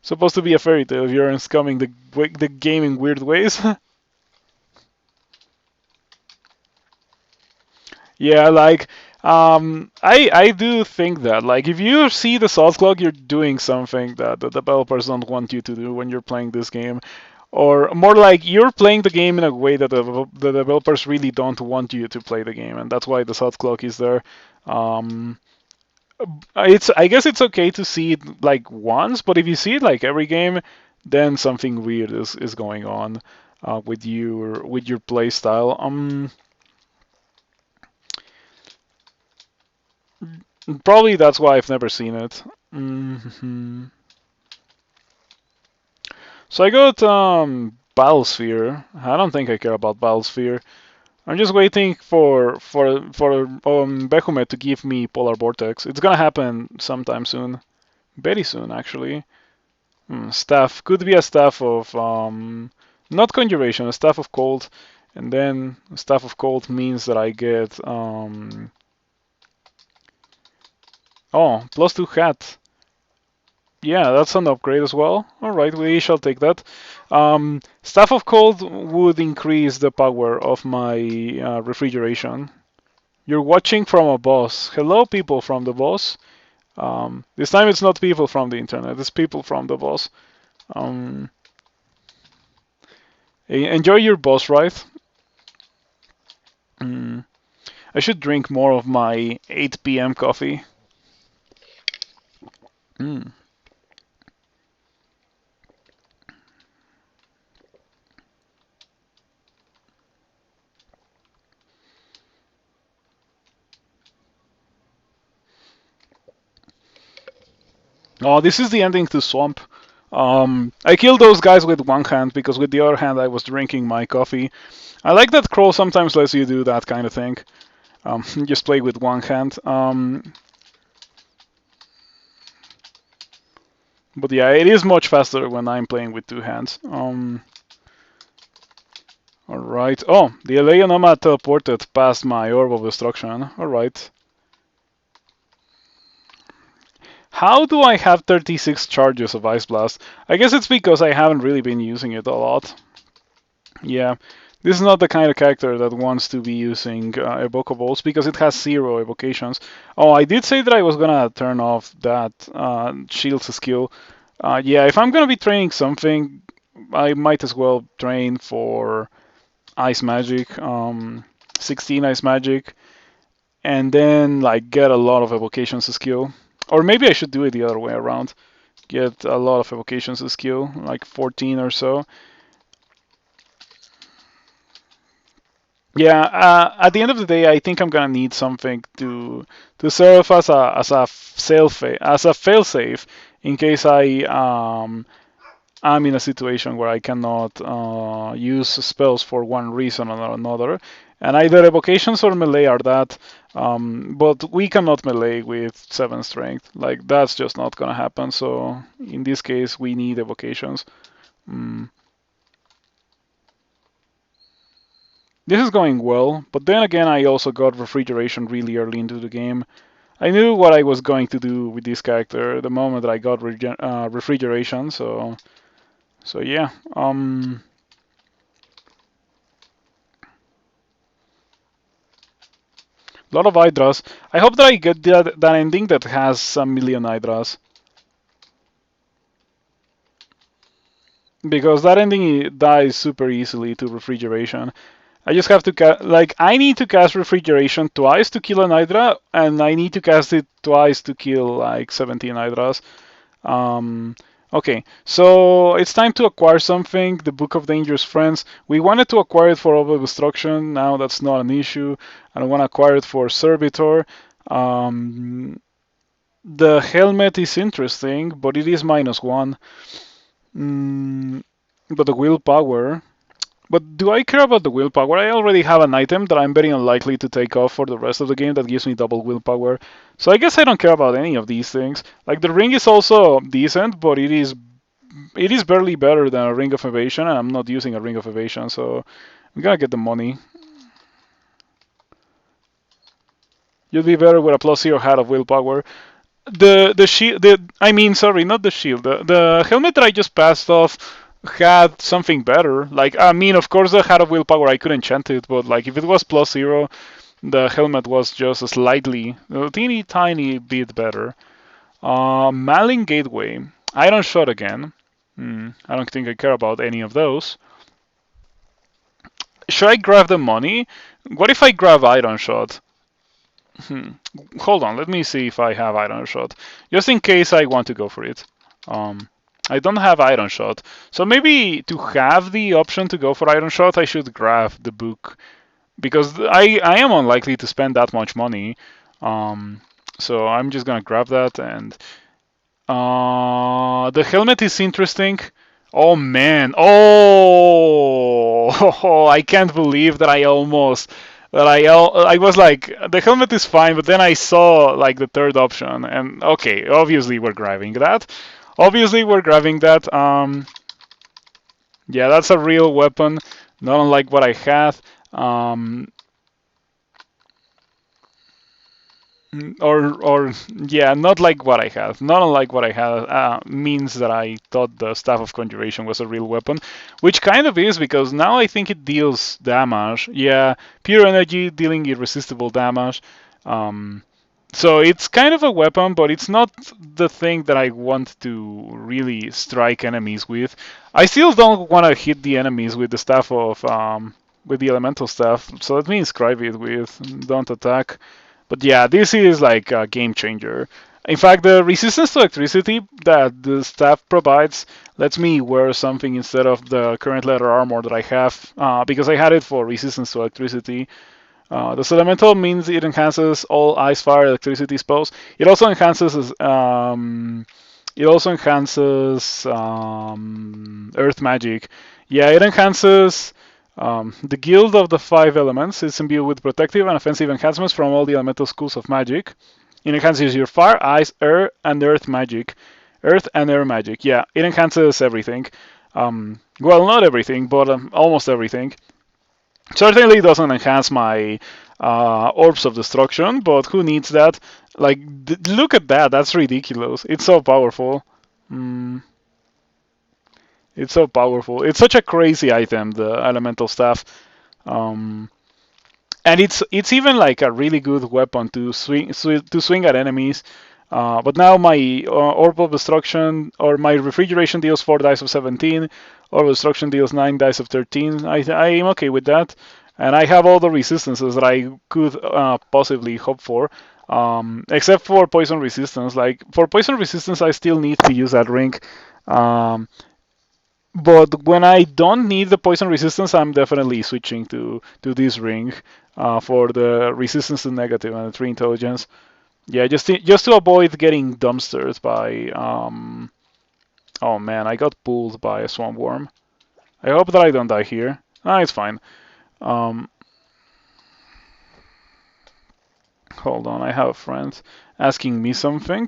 Supposed to be a fairy tale if you're scumming the game in weird ways. Yeah, like I do think that like if you see the soft clock, you're doing something that the developers don't want you to do when you're playing this game, or more like you're playing the game in a way that the developers really don't want you to play the game, and that's why the soft clock is there. Um, it's I guess it's okay to see it like once, but if you see it like every game, then something weird is going on with your play style. Probably that's why I've never seen it. So I got Battlesphere. I don't think I care about Battlesphere. I'm just waiting for Behemoth to give me Polar Vortex. It's gonna happen sometime soon, very soon actually. Staff could be a staff of not conjuration, a staff of cold, and then a staff of cold means that I get +2 hat. Yeah, that's an upgrade as well. Alright, we shall take that. Staff of Cold would increase the power of my refrigeration. You're watching from a boss. Hello, people from the boss. This time it's not people from the internet, it's people from the boss. Um, Enjoy your boss ride. Mm, I should drink more of my 8 p.m. coffee. Mm. Oh, this is the ending to Swamp. I killed those guys with one hand because with the other hand I was drinking my coffee. I like that Crow sometimes lets you do that kind of thing. Just play with one hand. But yeah, it is much faster when I'm playing with two hands. Alright. Oh, the Eleonoma teleported past my Orb of Destruction. Alright. How do I have 36 charges of Ice Blast? I guess it's because I haven't really been using it a lot. Yeah, this is not the kind of character that wants to be using evocables because it has 0 evocations. Oh, I did say that I was gonna turn off that shields skill. Yeah, if I'm gonna be training something, I might as well train for Ice Magic, 16 Ice Magic, and then like get a lot of evocations skill. Or maybe I should do it the other way around. Get a lot of evocations skill, like 14 or so. Yeah, at the end of the day, I think I'm gonna need something to serve as a failsafe in case I'm in a situation where I cannot use spells for one reason or another. And either evocations or melee are that, but we cannot melee with 7 strength. Like that's just not gonna happen. So in this case, we need evocations. Mm. This is going well, but then again I also got refrigeration really early into the game. I knew what I was going to do with this character the moment that I got refrigeration, so yeah. A lot of Hydras. I hope that I get that ending that has a million Hydras. because that ending dies super easily to refrigeration. I just have to like I need to cast refrigeration twice to kill an Hydra, and I need to cast it twice to kill like 17 Hydras. Um, okay, so it's time to acquire something. The Book of Dangerous Friends. We wanted to acquire it for Orb of Destruction. Now that's not an issue. I don't want to acquire it for Servitor. Um, the helmet is interesting, but it is -1. Mm, but the willpower. But do I care about the willpower? I already have an item that I'm very unlikely to take off for the rest of the game that gives me double willpower. So I guess I don't care about any of these things. Like the ring is also decent, but it is barely better than a ring of evasion, and I'm not using a ring of evasion, so I'm gonna get the money. You'd be better with a +0 hat of willpower. The shield, I mean, sorry, not the shield. The helmet that I just passed off had something better. Like, I mean, of course, the hat of willpower I could enchant it, but like if it was +0, the helmet was just slightly, a teeny tiny bit better. Malin Gateway, Iron Shot again. I don't think I care about any of those. Should I grab the money? What if I grab Iron Shot? Hmm. Hold on, let me see if I have Iron Shot. Just in case I want to go for it. Um, I don't have Iron Shot. So maybe to have the option to go for Iron Shot, I should grab the book. Because I am unlikely to spend that much money. So I'm just gonna grab that and the helmet is interesting. Oh man. Oh, I can't believe that I was like the helmet is fine, but then I saw like the third option and okay, obviously we're grabbing that. Obviously we're grabbing that. Yeah, that's a real weapon, not unlike what I had. Um, or yeah, not like what I had. Not unlike what I had means that I thought the Staff of Conjuration was a real weapon, which kind of is because now I think it deals damage. Yeah, pure energy dealing irresistible damage. Um, so it's kind of a weapon, but it's not the thing that I want to really strike enemies with. I still don't want to hit the enemies with the staff of with the elemental staff. So let me inscribe it with don't attack. But yeah, this is like a game changer. In fact, the resistance to electricity that the staff provides lets me wear something instead of the current leather armor that I have, because I had it for resistance to electricity. This elemental means it enhances all ice, fire, electricity spells. It also enhances earth magic. Yeah, it enhances the Guild of the Five Elements. It's imbued with protective and offensive enhancements from all the elemental schools of magic. It enhances your fire, ice, air, and earth magic. Earth and air magic. Yeah, it enhances everything. Well, not everything, but almost everything. Certainly doesn't enhance my Orbs of Destruction, but who needs that? Like, look at that. That's ridiculous. It's so powerful. Mm, it's so powerful. It's such a crazy item, the Elemental Staff. Um, and it's even like a really good weapon to swing at enemies. But now my Orb of Destruction or my Refrigeration deals 4 dice of 17, Orb of Destruction deals 9 dice of 13. I am okay with that, and I have all the resistances that I could possibly hope for, except for Poison Resistance. Like for Poison Resistance, I still need to use that ring. Um, but when I don't need the poison resistance, I'm definitely switching to this ring for the resistance to negative and the 3 intelligence. Yeah, just to avoid getting dumpstered by. Oh man, I got pulled by a swamp worm. I hope that I don't die here. Ah, it's fine. Um, Hold on, I have a friend asking me something.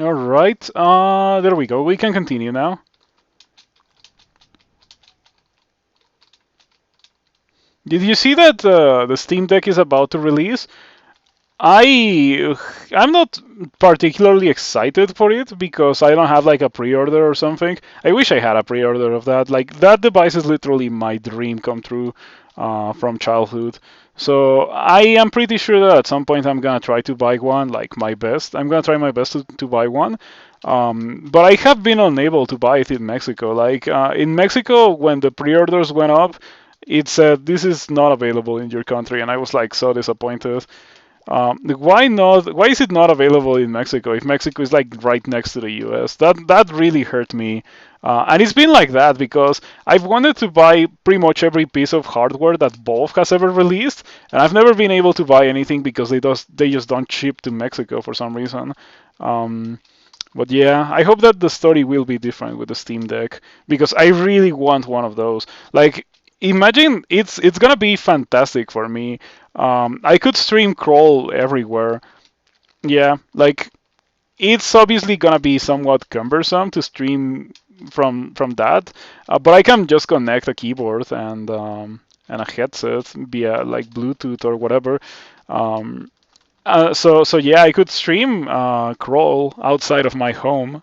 All right. There we go. We can continue now. Did you see that the Steam Deck is about to release? I I'm not particularly excited for it because I don't have like a pre-order or something. I wish I had a pre-order of that. Like that device is literally my dream come true from childhood. So I am pretty sure that at some point I'm gonna try to buy one, like my best. I'm gonna try my best to buy one. But I have been unable to buy it in Mexico. Like in Mexico, when the pre-orders went up, it said this is not available in your country, and I was like so disappointed. Why not? Why is it not available in Mexico if Mexico is like right next to the U.S.? That really hurt me, and it's been like that because I've wanted to buy pretty much every piece of hardware that Valve has ever released, and I've never been able to buy anything because they just don't ship to Mexico for some reason. Um, but yeah, I hope that the story will be different with the Steam Deck because I really want one of those. Like, imagine it's gonna be fantastic for me. I could stream crawl everywhere. Yeah, like it's obviously gonna be somewhat cumbersome to stream from that, but I can just connect a keyboard and a headset via like Bluetooth or whatever. Um, so yeah, I could stream crawl outside of my home.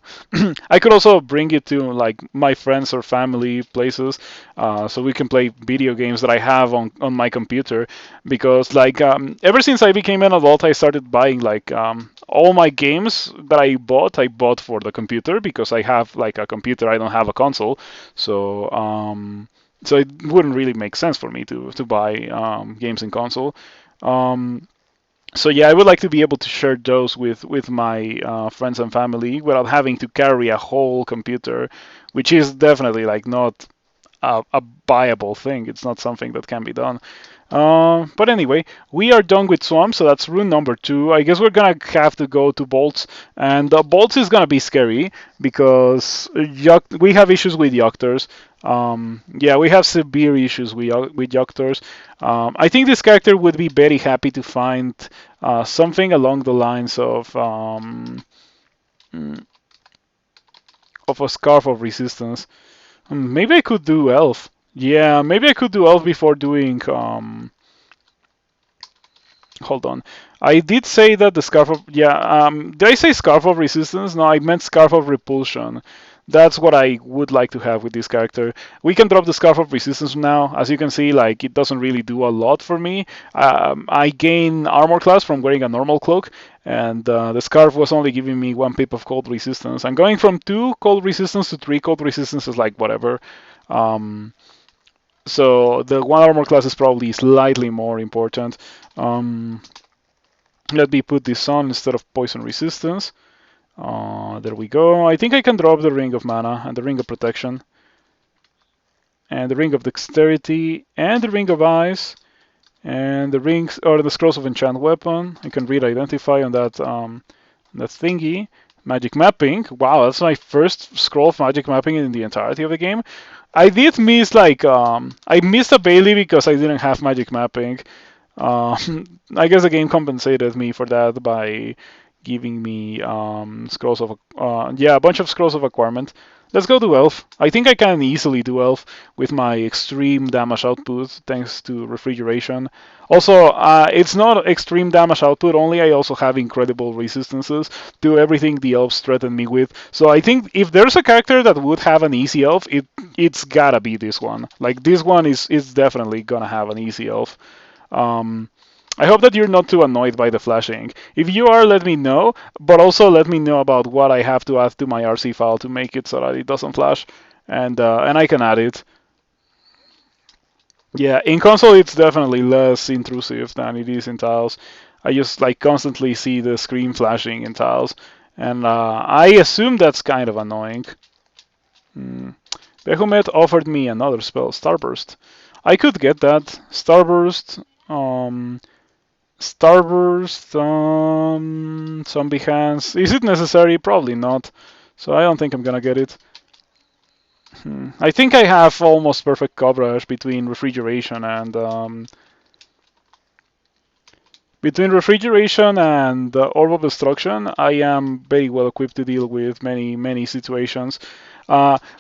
I could also bring it to like my friends or family places, so we can play video games that I have on my computer. Because like ever since I became an adult, I started buying like all my games that I bought for the computer because I have like a computer. I don't have a console, so so it wouldn't really make sense for me to buy games in console. Um, so yeah, I would like to be able to share those with my friends and family without having to carry a whole computer, which is definitely like not a buyable thing. It's not something that can be done. But anyway, we are done with Swamp, so that's rune number 2. I guess we're gonna have to go to Bolts, and Bolts is gonna be scary because we have issues with Yoctors. Yeah, we have severe issues with Yoctors. I think this character would be very happy to find something along the lines mm, of a Scarf of Resistance. Maybe I could do Elf. Yeah, maybe I could do Elf before doing hold on. I did say that the Scarf of yeah. Did I say Scarf of Resistance? No, I meant Scarf of Repulsion. That's what I would like to have with this character. We can drop the Scarf of Resistance now. As you can see, like it doesn't really do a lot for me. I gain armor class from wearing a normal cloak, and the Scarf was only giving me 1 pip of cold resistance. I'm going from 2 cold resistance to 3 cold resistance is like whatever. Um, so the 1 armor class is probably slightly more important. Um, Let me put this on instead of poison resistance. There we go. I think I can drop the Ring of Mana and the Ring of Protection and the Ring of Dexterity and the Ring of Ice and the rings or the Scrolls of Enchant Weapon. I can read Identify on that thingy. Magic Mapping. Wow, that's my first scroll of Magic Mapping in the entirety of the game. I did miss like I missed a Bailey because I didn't have Magic Mapping. I guess the game compensated me for that by giving me scrolls of yeah, a bunch of scrolls of acquirement. Let's go to Elf. I think I can easily do Elf with my extreme damage output thanks to refrigeration. Also, it's not extreme damage output only. I also have incredible resistances to everything the elves threaten me with. So I think if there's a character that would have an easy elf, it's gotta be this one. Like this one is definitely gonna have an easy elf. Um, I hope that you're not too annoyed by the flashing. If you are, let me know, but also let me know about what I have to add to my RC file to make it so that it doesn't flash, and I can add it. Yeah, in console it's definitely less intrusive than it is in tiles. I just like constantly see the screen flashing in tiles, and I assume that's kind of annoying. Hmm. Behemoth offered me another spell, Starburst. I could get that. Starburst. Starburst, Zombie Hands. Is it necessary? Probably not. So I don't think I'm gonna get it. I think I have almost perfect coverage between refrigeration Between refrigeration and the Orb of Destruction, I am very well equipped to deal with many situations.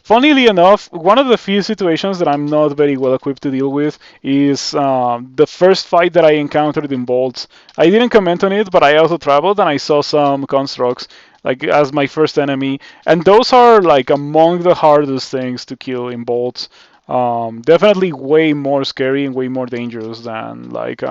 Funnily enough, one of the few situations that I'm not very well equipped to deal with is the first fight that I encountered in Bolts. I didn't comment on it, but I also traveled and I saw some constructs like as my first enemy, and those are like among the hardest things to kill in Bolts. Definitely way more scary and way more dangerous than like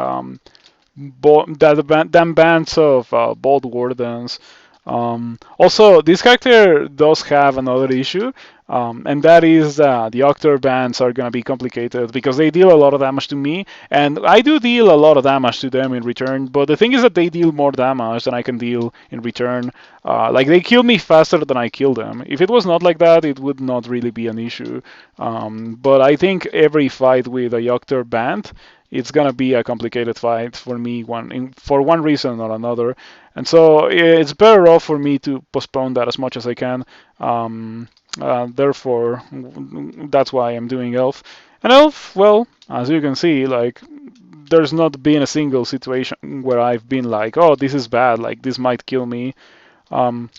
than bands of bold wardens. Also, this character does have another issue, and that is the Octor bands are going to be complicated because they deal a lot of damage to me, and I do deal a lot of damage to them in return. But the thing is that they deal more damage than I can deal in return. Like they kill me faster than I kill them. If it was not like that, it would not really be an issue. But I think every fight with a Yoctor band, it's gonna be a complicated fight for me for one reason or another, and so it's better off for me to postpone that as much as I can. Therefore, that's why I'm doing Elf. And Elf, well, as you can see, like there's not been a single situation where I've been like, oh, this is bad, like this might kill me. Um,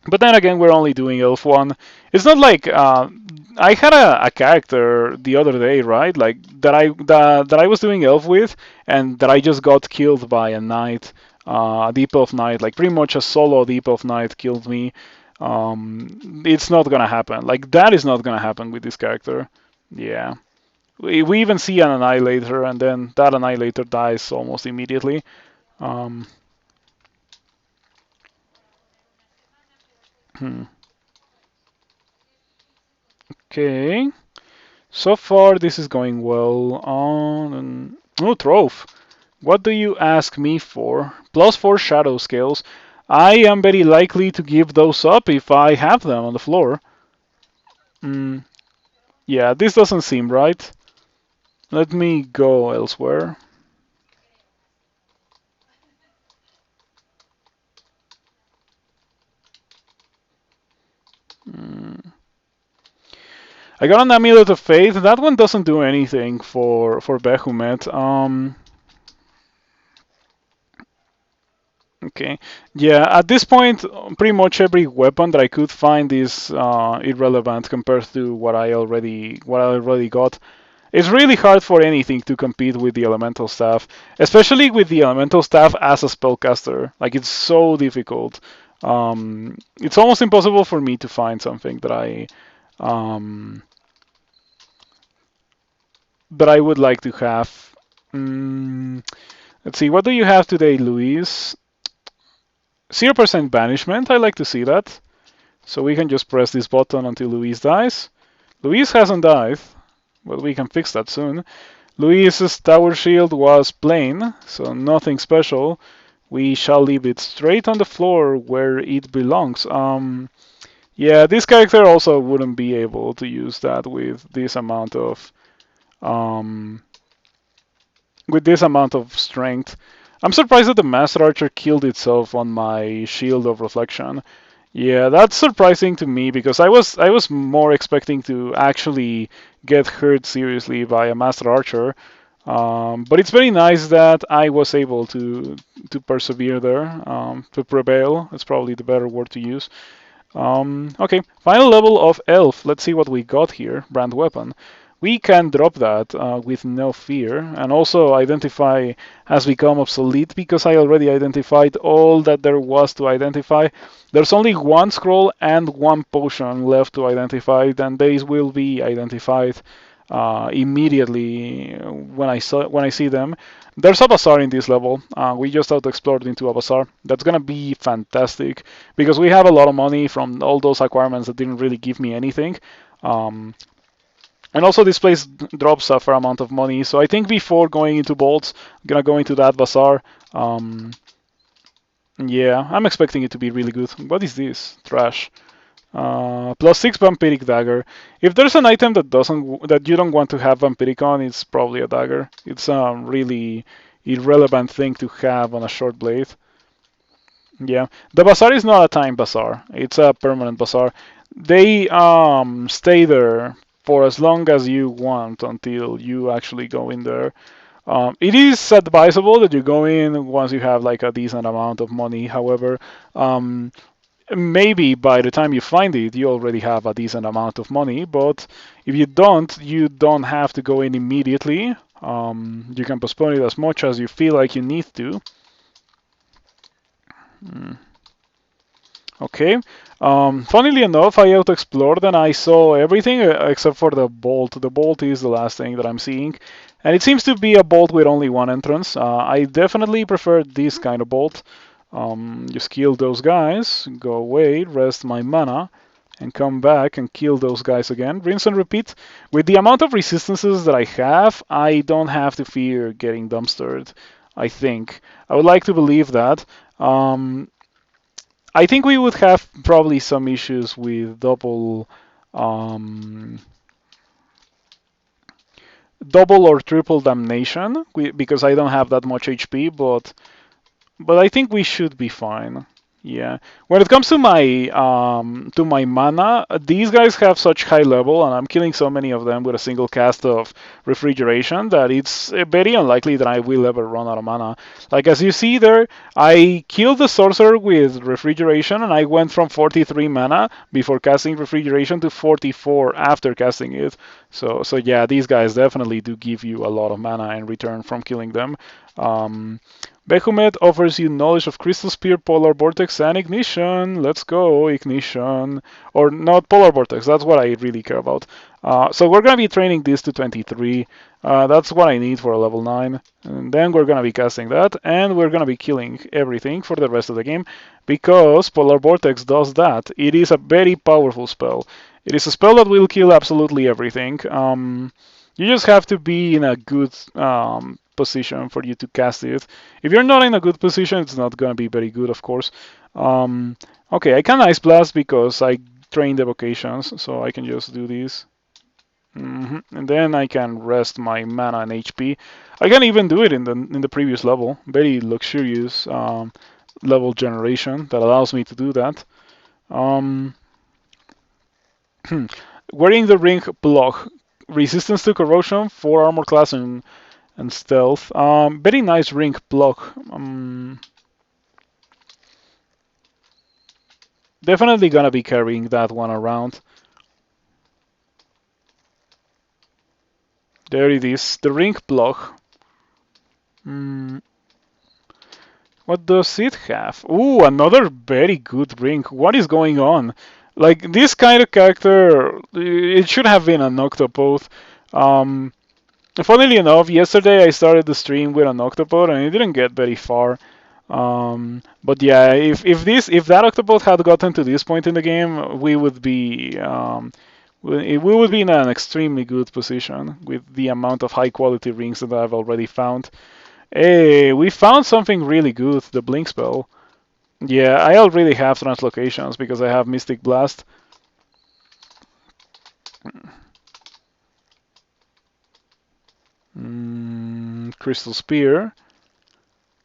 but then again, we're only doing Elf 1. It's not like I had a character the other day, right? Like that I was doing Elf with, and that I just got killed by a knight, a Deep Elf Knight. Like pretty much a solo Deep Elf Knight killed me. It's not gonna happen. Like that is not gonna happen with this character. Yeah. We even see an Annihilator, and then that Annihilator dies almost immediately. Um, hmm. Okay. So far, this is going well. On oh, Trove. What do you ask me for? +4 shadow scales. I am very likely to give those up if I have them on the floor. Mm, yeah, this doesn't seem right. Let me go elsewhere. Mm. I got an Amulet of Faith. That one doesn't do anything for Behemoth. Okay. Yeah, at this point, pretty much every weapon that I could find is irrelevant compared to what I already got. It's really hard for anything to compete with the elemental staff, especially with the elemental staff as a spellcaster. Like it's so difficult. It's almost impossible for me to find something um, that I would like to have. Mm, let's see, what do you have today, Luis? 0% banishment. I like to see that. So we can just press this button until Luis dies. Luis hasn't died, but we can fix that soon. Luis's tower shield was plain, so nothing special. We shall leave it straight on the floor where it belongs. Yeah, this character also wouldn't be able to use that um, with this amount of strength. I'm surprised that the Master Archer killed itself on my Shield of Reflection. Yeah, that's surprising to me because I was more expecting to actually get hurt seriously by a Master Archer. But it's very nice that I was able to persevere there, to prevail. That's probably the better word to use. Okay, final level of Elf. Let's see what we got here. Brand weapon. We can drop that with no fear. And also identify has become obsolete because I already identified all that there was to identify. There's only one scroll and one potion left to identify, and these will be identified immediately when I see them. There's a bazaar in this level. We just out-explored into a bazaar. That's gonna be fantastic because we have a lot of money from all those acquirements that didn't really give me anything. Um, and also this place drops a fair amount of money. So I think before going into bolts, I'm gonna go into that bazaar. Yeah, I'm expecting it to be really good. What is this? Trash. +6 vampiric dagger. If there's an item that you don't want to have vampiric on, it's probably a dagger. It's a really irrelevant thing to have on a short blade. Yeah, the bazaar is not a time bazaar. It's a permanent bazaar. They stay there for as long as you want until you actually go in there. It is advisable that you go in once you have like a decent amount of money. However, um, maybe by the time you find it, you already have a decent amount of money. But if you don't have to go in immediately. You can postpone it as much as you feel like you need to. Mm. Okay. Funnily enough, I auto-explored and I saw everything except for the bolt. The bolt is the last thing that I'm seeing. And it seems to be a bolt with only one entrance. I definitely prefer this kind of bolt. Just kill those guys, go away, rest my mana, and come back and kill those guys again. Rinse and repeat. With the amount of resistances that I have, I don't have to fear getting dumpstered, I think. I would like to believe that. I think we would have probably some issues with um, double or triple damnation because I don't have that much HP, but I think we should be fine. Yeah. When it comes to my mana, these guys have such high level, and I'm killing so many of them with a single cast of refrigeration that it's very unlikely that I will ever run out of mana. Like as you see there, I killed the sorcerer with refrigeration, and I went from 43 mana before casting refrigeration to 44 after casting it. So yeah, these guys definitely do give you a lot of mana in return from killing them. Um, Behumet offers you knowledge of Crystal Spear, Polar Vortex, and Ignition. Let's go, Ignition. Or not Polar Vortex, that's what I really care about. So we're going to be training this to 23. That's what I need for a level 9. And then we're going to be casting that, and we're going to be killing everything for the rest of the game, because Polar Vortex does that. It is a very powerful spell. It is a spell that will kill absolutely everything. You just have to be in a good position for you to cast it. If you're not in a good position, it's not going to be very good, of course. Okay, I can Ice Blast because I trained evocations, so I can just do this. And then I can rest my mana and HP. I can even do it in the previous level. Very luxurious level generation that allows me to do that. Um, Wearing the ring block, resistance to corrosion, 4 armor class, and stealth. Very nice ring block. Definitely gonna be carrying that one around. There it is, the ring block. What does it have? Ooh, another very good ring. What is going on? Like, this kind of character, it should have been an Octopoth. Funnily enough, yesterday I started the stream with an Octopod and it didn't get very far. But yeah, if that Octopod had gotten to this point in the game, we would be in an extremely good position with the amount of high quality rings that I've already found. Hey, we found something really good, the Blink spell. Yeah, I already have translocations because I have Mystic Blast. Crystal Spear.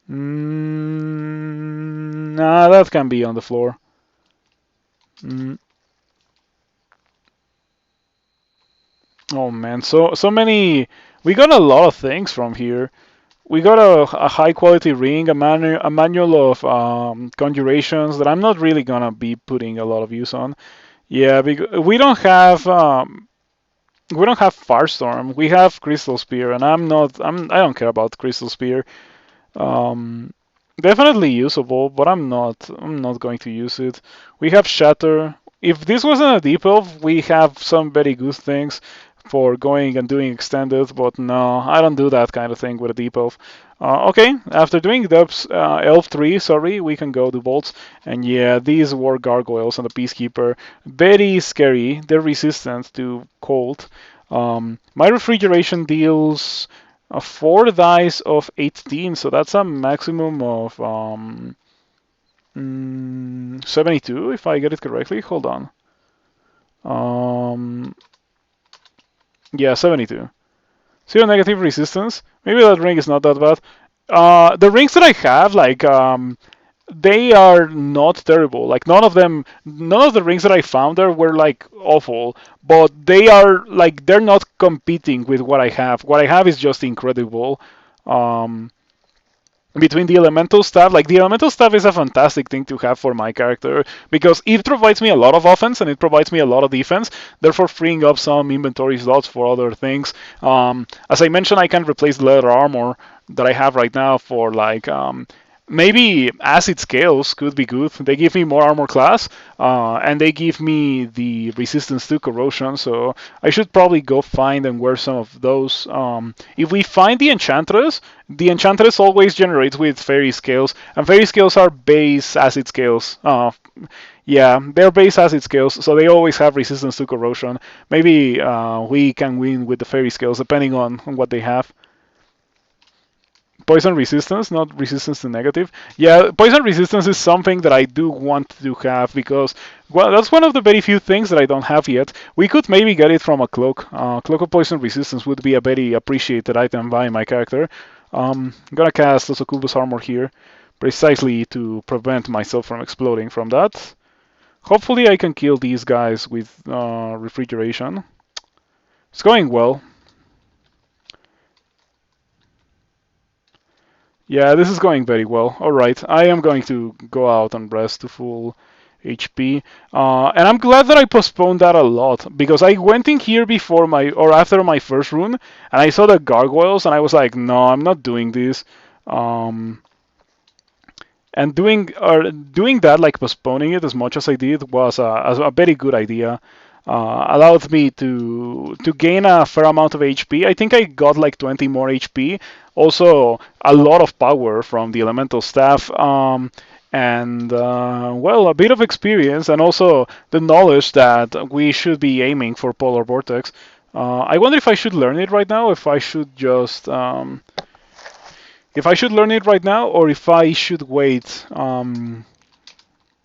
Nah, that can be on the floor. Oh man, so many. We got a lot of things from here. We got a high quality ring, a manual of conjurations that I'm not really gonna be putting a lot of use on. Yeah, because we don't have Firestorm. We have Crystal Spear, and I don't care about Crystal Spear. Um, Definitely usable, but I'm not going to use it. We have Shatter. If this wasn't a deep elf, we have some very good things for going and doing extended, but no, I don't do that kind of thing with a deep elf. Okay, after doing depths, elf 3, sorry, we can go to bolts. And yeah, these war gargoyles and the peacekeeper, very scary. They're resistant to cold. My refrigeration deals 4 dice of 18, so that's a maximum of 72, if I get it correctly. Hold on. Yeah, 72. Zero negative resistance. Maybe that ring is not that bad. The rings that I have, like, they are not terrible. Like, none of the rings that I found there were, like, awful. But they are, like, they're not competing with what I have. What I have is just incredible. Um, between the elemental staff, like the elemental staff is a fantastic thing to have for my character because it provides me a lot of offense and it provides me a lot of defense, therefore freeing up some inventory slots for other things. As I mentioned, I can replace the leather armor that I have right now for like maybe acid scales could be good. They give me more armor class, and they give me the resistance to corrosion. So I should probably go find and wear some of those. If we find the Enchantress always generates with fairy scales, and fairy scales are base acid scales. Yeah, they're base acid scales, so they always have resistance to corrosion. Maybe we can win with the fairy scales depending on what they have. Poison resistance, not resistance to negative. Yeah, poison resistance is something that I do want to have because, well, that's one of the very few things that I don't have yet. We could maybe get it from a cloak. Cloak of poison resistance would be a very appreciated item by my character. I'm gonna cast also Oculus Armor here, precisely to prevent myself from exploding from that. Hopefully I can kill these guys with refrigeration. It's going well. Yeah, this is going very well. All right, I am going to go out and rest to full HP. And I'm glad that I postponed that a lot because I went in here before my or after my first rune and I saw the gargoyles and I was like, no, I'm not doing this. Um, and doing that, like postponing it as much as I did, was a very good idea. Allowed me to gain a fair amount of HP. I think I got like 20 more HP. Also, a lot of power from the elemental staff. And well, a bit of experience, and also the knowledge that we should be aiming for polar vortex. I wonder if I should learn it right now, if I should learn it right now, or if I should wait.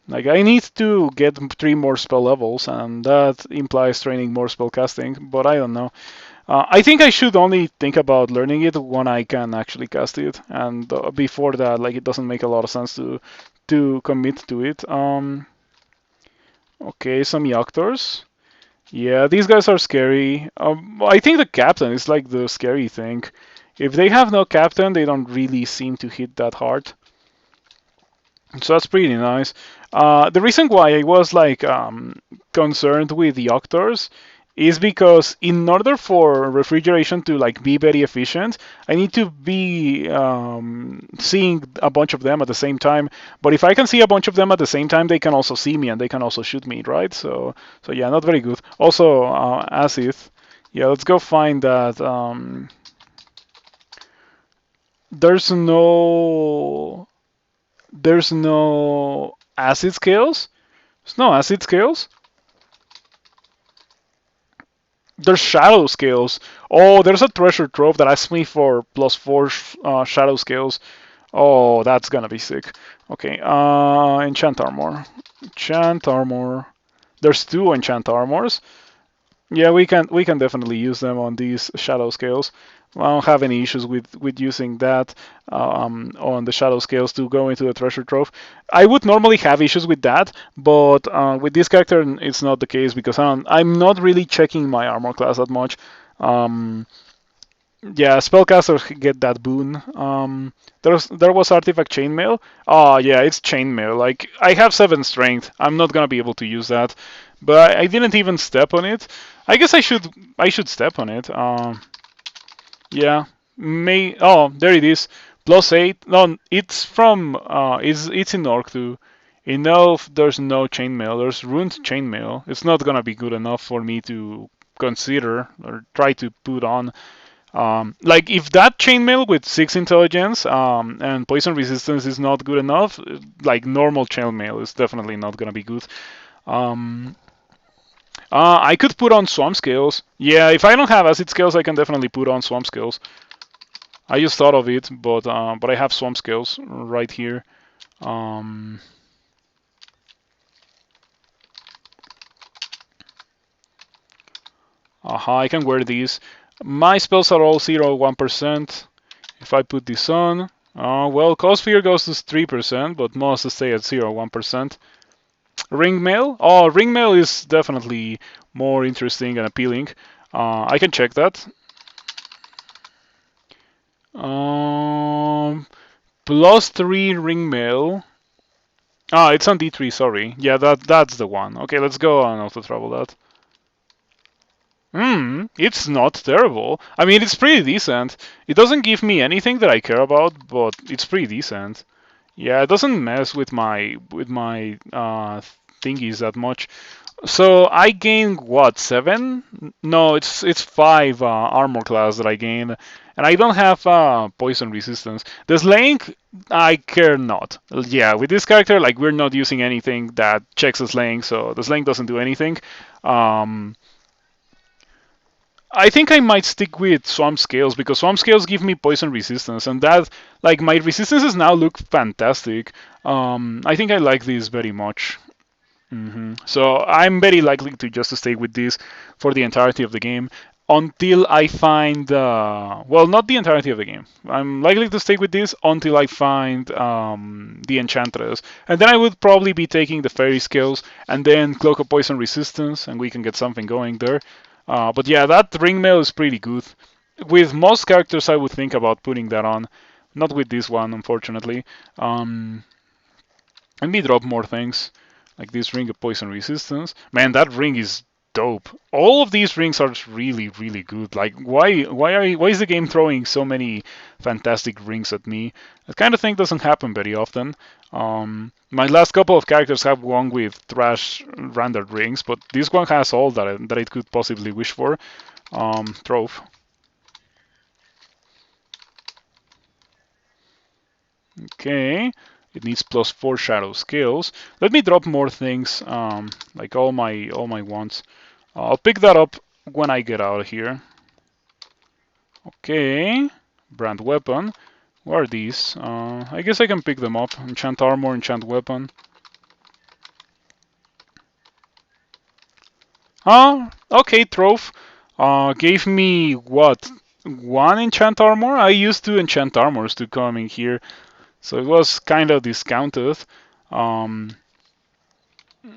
Like I need to get 3 more spell levels, and that implies training more spell casting. But I don't know. I think I should only think about learning it when I can actually cast it, and before that, like it doesn't make a lot of sense to commit to it. Okay, some Yoctors. Yeah, these guys are scary. I think the captain is like the scary thing. If they have no captain, they don't really seem to hit that hard. So that's pretty nice. The reason why I was like concerned with the Octors is because in order for refrigeration to like be very efficient, I need to be seeing a bunch of them at the same time. But if I can see a bunch of them at the same time, they can also see me and they can also shoot me, right? So yeah, not very good. Also, acid. Yeah, let's go find that. There's no there's no acid scales. There's no acid scales. There's shadow scales. Oh, there's a treasure trove that asks me for +4 shadow scales. Oh, that's gonna be sick. Okay, enchant armor. Enchant armor. There's 2 enchant armors. Yeah, we can definitely use them on these shadow scales. I don't have any issues with using that on the shadow scales to go into the treasure trove. I would normally have issues with that, but with this character it's not the case because I'm not really checking my armor class that much. Um, yeah, spellcasters get that boon. There was artifact chainmail. Oh yeah, it's chainmail. Like I have 7 strength. I'm not gonna be able to use that, but I didn't even step on it. I guess I should step on it. Yeah, may. Oh, there it is. +8. No, it's from. It's in Orc too. In Elf, there's no chainmail. There's ruined chainmail. It's not gonna be good enough for me to consider or try to put on. Like if that chainmail with 6 intelligence and poison resistance is not good enough, like normal chainmail is definitely not gonna be good. Um, I could put on swamp scales. Yeah, if I don't have acid scales, I can definitely put on swamp scales. I just thought of it, but I have swamp scales right here. Um, I can wear these. My spells are all 0 1%. If I put this on, well, Cause Fear goes to 3%, but most stay at 0 1%. Ring mail? Oh, ring mail is definitely more interesting and appealing. I can check that. Um, +3 ring mail. Ah, it's on D3. Sorry. Yeah, that's the one. Okay, let's go on auto travel that. It's not terrible. I mean, it's pretty decent. It doesn't give me anything that I care about, but it's pretty decent. Yeah, it doesn't mess with my thingies that much. So I gain what, 7? No, it's 5 armor class that I gain, and I don't have poison resistance. The slaying, I care not. Yeah, with this character, like we're not using anything that checks the slaying, so the slaying doesn't do anything. Um, I think I might stick with Swamp Scales because Swamp Scales give me poison resistance, and that, like, my resistances now look fantastic. I think I like this very much. So I'm very likely to just stay with this for the entirety of the game until I find, well, not the entirety of the game. I'm likely to stay with this until I find the Enchantress, and then I would probably be taking the fairy skills and then Cloak of Poison Resistance, and we can get something going there. But yeah, that ring mail is pretty good. With most characters, I would think about putting that on. Not with this one, unfortunately. Um, Let me drop more things, like this ring of poison resistance. Man, that ring is dope. All of these rings are really, really good. Like, why is the game throwing so many fantastic rings at me? That kind of thing doesn't happen very often. My last couple of characters have one with trash rendered rings, but this one has all that it could possibly wish for. Trove. Okay. It needs +4 shadow skills. Let me drop more things, like all my wants. I'll pick that up when I get out of here. Okay. Brand weapon. What are these? I guess I can pick them up. Enchant armor, enchant weapon. Okay, Trove. Gave me what? 1 enchant armor? I used 2 enchant armors to come in here, so it was kind of discounted. Um,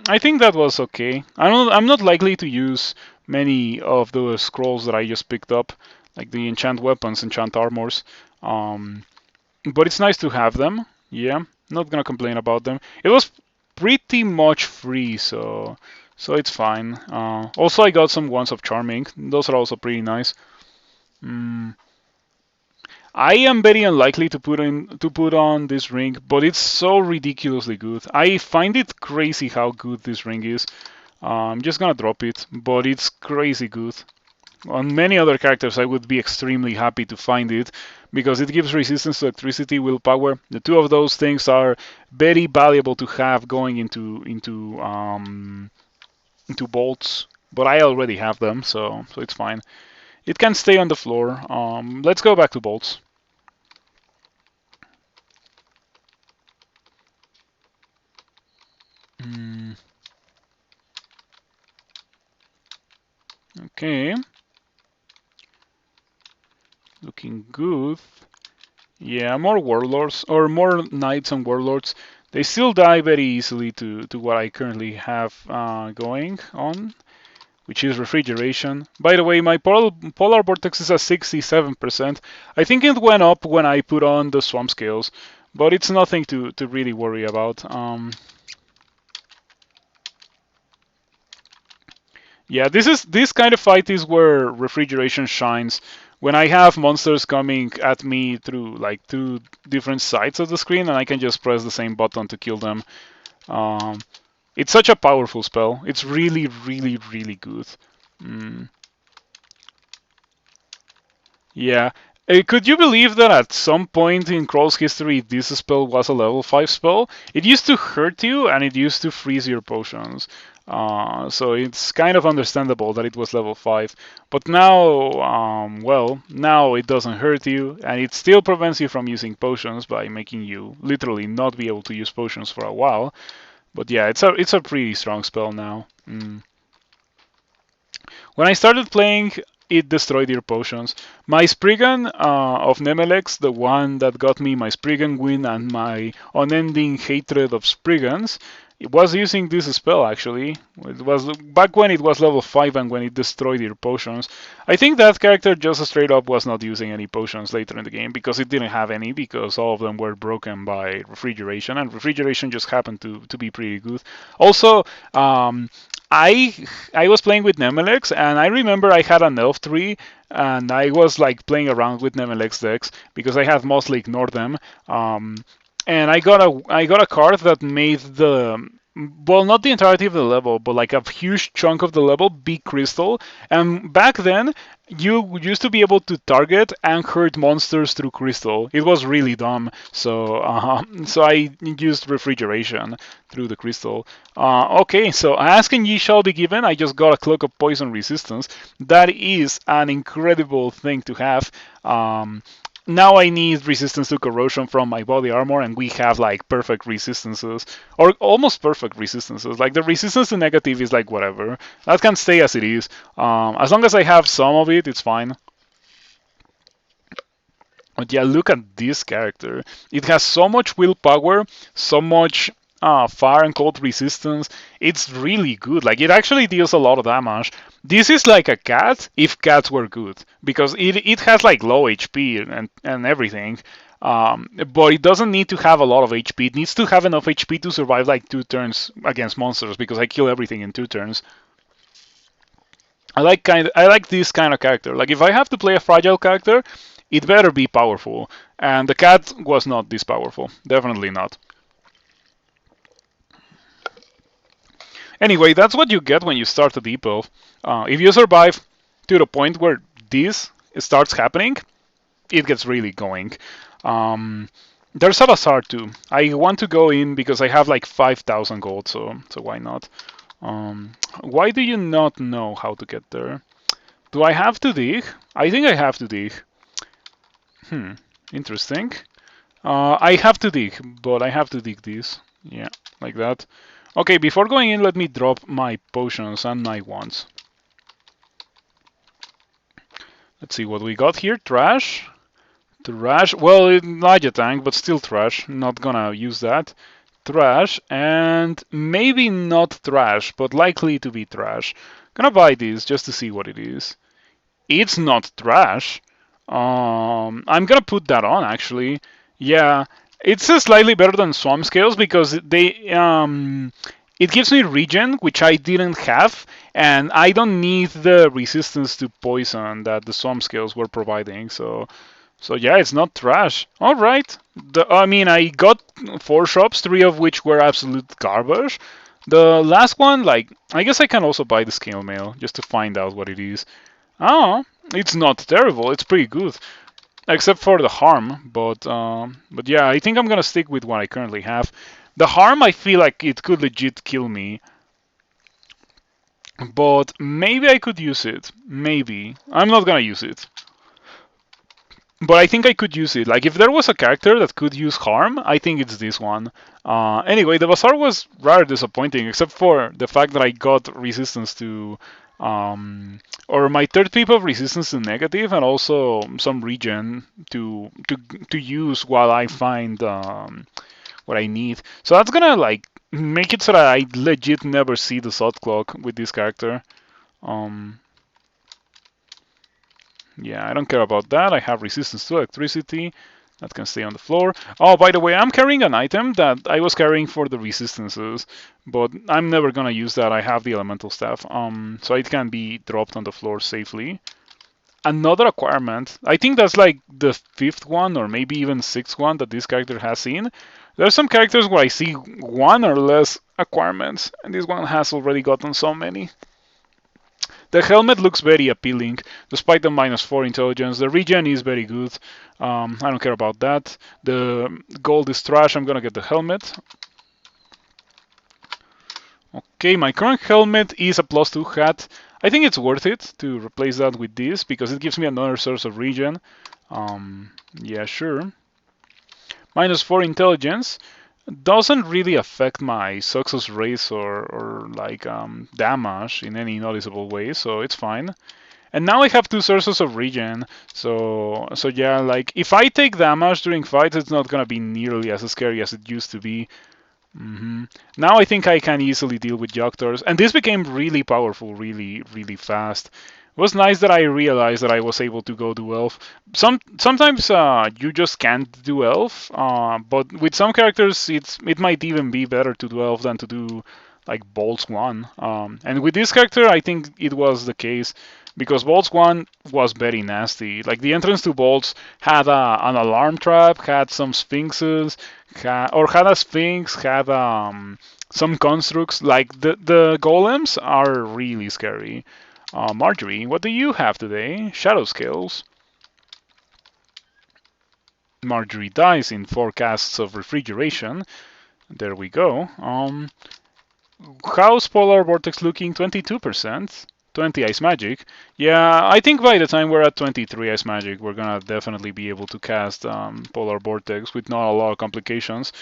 I think that was okay. I'm not likely to use many of the scrolls that I just picked up, like the enchant weapons, enchant armors. Um, but it's nice to have them. Yeah, not gonna complain about them. It was pretty much free, so it's fine. Also, I got some ones of charming. Those are also pretty nice. Mm, I am very unlikely to put on this ring, but it's so ridiculously good. I find it crazy how good this ring is. I'm just gonna drop it, but it's crazy good. On many other characters, I would be extremely happy to find it because it gives resistance to electricity, willpower. The two of those things are very valuable to have going into bolts. But I already have them, so it's fine. It can stay on the floor. Let's go back to bolts. Mm, okay, looking good. Yeah, more warlords or more knights and warlords. They still die very easily to what I currently have going on, which is refrigeration. By the way, my polar vortex is at 67%. I think it went up when I put on the swamp scales, but it's nothing to really worry about. Yeah, this kind of fight is where refrigeration shines. When I have monsters coming at me through like 2 different sides of the screen, and I can just press the same button to kill them. Um, it's such a powerful spell. It's really, really, really good. Mm. Yeah. Could you believe that at some point in Crawl's history this spell was a level 5 spell? It used to hurt you and it used to freeze your potions. So it's kind of understandable that it was level 5. But now, well, now it doesn't hurt you and it still prevents you from using potions by making you literally not be able to use potions for a while. But yeah, it's a pretty strong spell now. When I started playing, it destroyed your potions. My Spriggan of Nemelex, the one that got me my Spriggan win and my unending hatred of Spriggans, it was using this spell actually. It was back when it was level 5 and when it destroyed your potions. I think that character just straight up was not using any potions later in the game because it didn't have any because all of them were broken by refrigeration and refrigeration just happened to be pretty good. Also, I I was playing with Nemelex and I remember I had an elf tree and I was like playing around with Nemelex decks because I had mostly ignored them. And I got a card that made the well, not the entirety of the level, but like a huge chunk of the level be crystal. And back then, you used to be able to target and hurt monsters through crystal. It was really dumb. So I used refrigeration through the crystal. Okay, so ask and ye shall be given. I just got a cloak of poison resistance. That is an incredible thing to have. Now I need resistance to corrosion from my body armor, and we have like perfect resistances, or almost perfect resistances. Like the resistance to negative is like whatever. That can stay as it is. As long as I have some of it, it's fine. But yeah, look at this character. It has so much willpower, so much fire and cold resistance. It's really good. Like it actually deals a lot of damage. This is like a cat if cats were good because it has like low HP and everything. But it doesn't need to have a lot of HP. It needs to have enough HP to survive like 2 turns against monsters because I kill everything in 2 turns. I like this kind of character. Like if I have to play a fragile character, it better be powerful. And the cat was not this powerful. Definitely not. Anyway, that's what you get when you start a deep elf. If you survive to the point where this starts happening, it gets really going. There's a bazaar too. I want to go in because I have like 5,000 gold, so why not? Why do you not know how to get there? Do I have to dig? I think I have to dig. Interesting. I have to dig, but I have to dig this. Yeah, like that. Okay, before going in, let me drop my potions and my wands. Let's see what we got here. Trash. Trash. Well, not a tank, but still trash. Not gonna use that. Trash. And maybe not trash, but likely to be trash. Gonna buy this just to see what it is. It's not trash. I'm gonna put that on actually. Yeah, it's slightly better than Swamp Scales because it gives me regen, which I didn't have, and I don't need the resistance to poison that the Swamp Scales were providing. So yeah, it's not trash. All right. I mean, I got 4 shops, 3 of which were absolute garbage. The last one, like, I guess I can also buy the scale mail just to find out what it is. Oh, it's not terrible. It's pretty good, except for the harm. But yeah, I think I'm gonna stick with what I currently have. The harm, I feel like it could legit kill me, but maybe I could use it. Maybe I'm not gonna use it, but I think I could use it. Like if there was a character that could use harm, I think it's this one. Anyway, the bazaar was rather disappointing, except for the fact that I got resistance to or my third tip of resistance to negative, and also some regen to use while I find what I need. So that's gonna like make it so that I legit never see the sod clock with this character. Yeah, I don't care about that. I have resistance to electricity. That can stay on the floor. Oh, by the way, I'm carrying an item that I was carrying for the resistances, but I'm never gonna use that. I have the elemental staff, so it can be dropped on the floor safely. Another acquirement. I think that's like the 5th one, or maybe even 6th one that this character has seen. There's some characters where I see 1 or less acquirements, and this one has already gotten so many. The helmet looks very appealing, despite the -4 intelligence. The regen is very good. I don't care about that. The gold is trash. I'm gonna get the helmet. Okay, my current helmet is a +2 hat. I think it's worth it to replace that with this because it gives me another source of regen. Yeah, sure. -4 intelligence doesn't really affect my success rates or like damage in any noticeable way, so it's fine. And now I have two sources of regen. So yeah, like if I take damage during fights, it's not gonna be nearly as scary as it used to be. Now I think I can easily deal with Yoctors, and this became really powerful, really fast. It was nice that I realized that I was able to go do Elf. Sometimes you just can't do Elf, but with some characters it might even be better to do Elf than to do like Bolts 1. And with this character, I think it was the case because Bolts 1 was very nasty. Like the entrance to Bolts had an alarm trap, had some sphinxes, had a sphinx, had some constructs. Like the golems are really scary. Marjorie, what do you have today? Shadow Scales. Marjorie dies in 4 casts of refrigeration. There we go. How's Polar Vortex looking? 22%. 20 Ice Magic. Yeah, I think by the time we're at 23 Ice Magic, we're gonna definitely be able to cast Polar Vortex with not a lot of complications.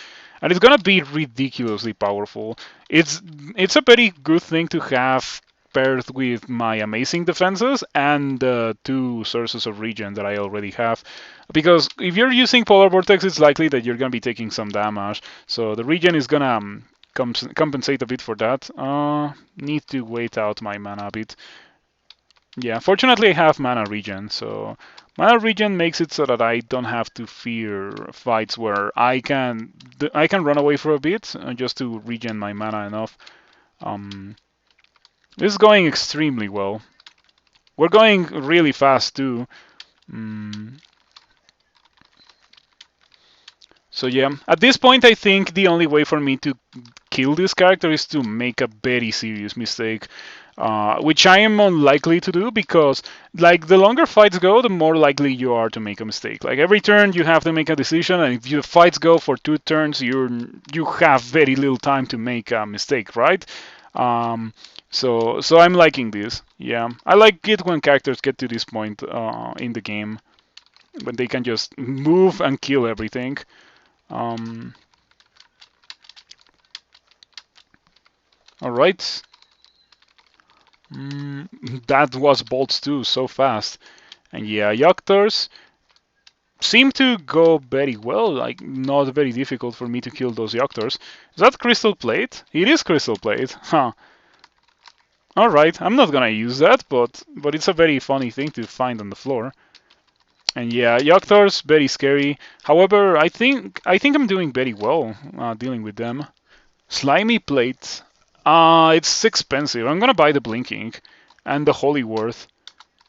And it's gonna be ridiculously powerful. It's a very good thing to have paired with my amazing defenses and the 2 sources of regen that I already have. Because if you're using Polar Vortex, it's likely that you're gonna be taking some damage. So the regen is gonna compensate a bit for that. Need to wait out my mana a bit. Yeah, fortunately I have mana regen, so mana regen makes it so that I don't have to fear fights where I can run away for a bit just to regen my mana enough. This is going extremely well. We're going really fast too. So yeah, at this point I think the only way for me to kill this character is to make a very serious mistake, which I am unlikely to do because like the longer fights go, the more likely you are to make a mistake. Like every turn you have to make a decision, and if your fights go for 2 turns, you have very little time to make a mistake, right? So I'm liking this. Yeah, I like it when characters get to this point in the game when they can just move and kill everything. All right. That was bolts too, so fast. And yeah, Yoctors seem to go very well, like not very difficult for me to kill those Yoctors. Is that Crystal Plate? It is Crystal Plate, huh. Alright, I'm not gonna use that, but it's a very funny thing to find on the floor. And yeah, Yoctors, very scary. However, I think I'm doing very well dealing with them. Slimy Plate. It's expensive. I'm gonna buy the Blinking and the Holy Word.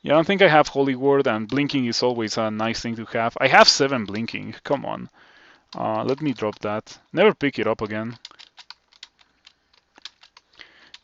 Yeah, I don't think I have Holy Word, and Blinking is always a nice thing to have. I have 7 Blinking. Come on. Let me drop that. Never pick it up again.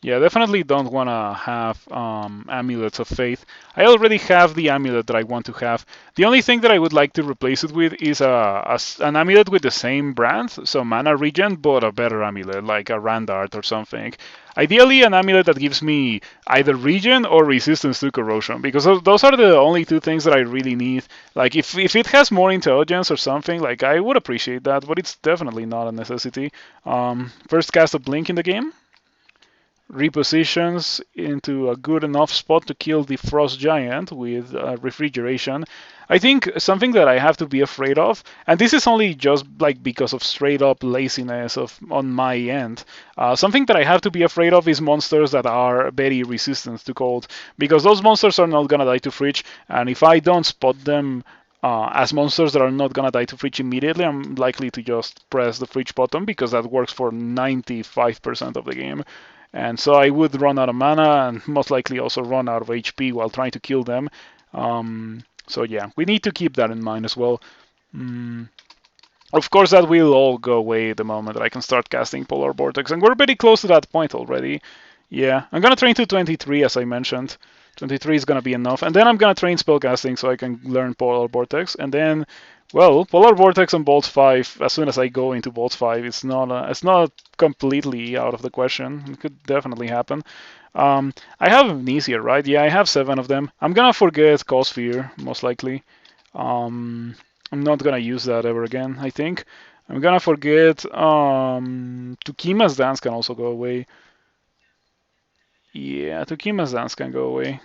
Yeah, definitely don't want to have Amulets of Faith. I already have the amulet that I want to have. The only thing that I would like to replace it with is an amulet with the same brand, so mana regen, but a better amulet, like a Randart or something. Ideally, an amulet that gives me either regen or resistance to corrosion, because those are the only 2 things that I really need. Like, if it has more intelligence or something, like, I would appreciate that, but it's definitely not a necessity. First cast a Blink in the game. Repositions into a good enough spot to kill the Frost Giant with refrigeration. I think something that I have to be afraid of, and this is only just like because of straight up laziness on my end, something that I have to be afraid of is monsters that are very resistant to cold, because those monsters are not gonna die to fridge, and if I don't spot them as monsters that are not gonna die to fridge immediately, I'm likely to just press the fridge button because that works for 95% of the game. And so I would run out of mana and most likely also run out of HP while trying to kill them. So yeah, we need to keep that in mind as well. Of course, that will all go away the moment that I can start casting Polar Vortex, and we're very close to that point already. Yeah, I'm gonna train to 23 as I mentioned. 23 is gonna be enough, and then I'm gonna train spellcasting so I can learn Polar Vortex, and then, well, Polar Vortex on Bolts 5. As soon as I go into Bolts 5, it's not completely out of the question. It could definitely happen. I have Amnesia, right? Yeah, I have 7 of them. I'm gonna forget Cause Fear most likely. I'm not gonna use that ever again, I think. I'm gonna forget Tukima's Dance can also go away. Yeah, Tukima's Dance can go away.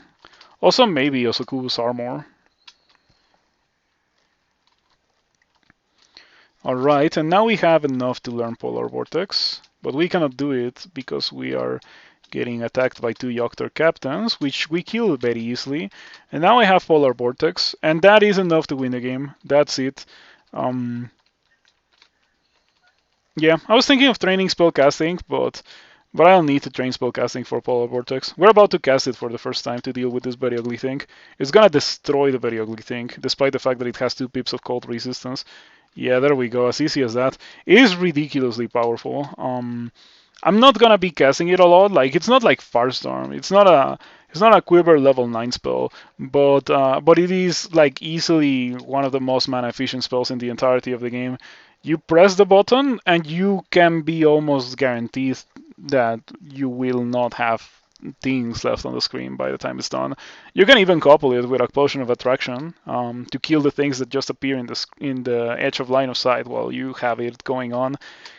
Also, maybe Osokubu's armor. Alright, and now we have enough to learn Polar Vortex, but we cannot do it because we are getting attacked by two Yoctor captains, which we kill very easily. And now I have Polar Vortex, and that is enough to win the game. That's it. Um, yeah, I was thinking of training spellcasting, but I don't need to train spellcasting for Polar Vortex. We're about to cast it for the first time to deal with this very ugly thing. It's gonna destroy the very ugly thing, despite the fact that it has 2 pips of cold resistance. Yeah, there we go, as easy as that. It is ridiculously powerful. I'm not gonna be casting it a lot. Like it's not like Farstorm. It's not a Quiver level 9 spell, but it is like easily one of the most mana efficient spells in the entirety of the game. You press the button and you can be almost guaranteed that you will not have things left on the screen by the time it's done. You can even couple it with a potion of attraction to kill the things that just appear in the edge of line of sight while you have it going on.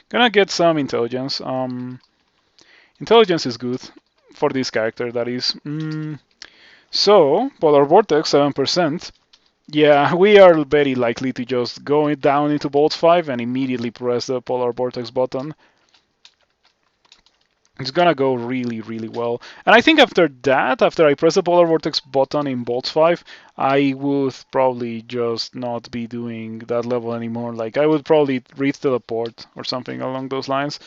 Gonna get some intelligence. Intelligence is good for this character, that is. So, Polar Vortex, 7%. Yeah, we are very likely to just go down into Bolt 5 and immediately press the Polar Vortex button. It's gonna go really, really well. And I think after that, after I press the Polar Vortex button in Bolts 5, I would probably just not be doing that level anymore. Like, I would probably read teleport or something along those lines.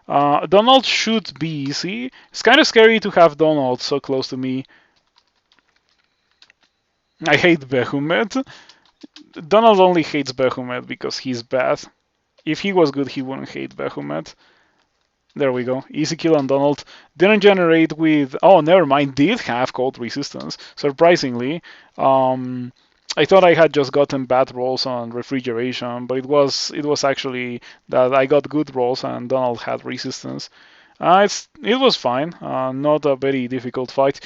Donald should be easy. It's kind of scary to have Donald so close to me. I hate Behemoth. Donald only hates Behemoth because he's bad. If he was good, he wouldn't hate Behemoth. There we go. Easy kill on Donald. Didn't generate with... Oh, never mind. Did have cold resistance. Surprisingly. I thought I had just gotten bad rolls on refrigeration, but it was actually that I got good rolls and Donald had resistance. It was fine. Not a very difficult fight.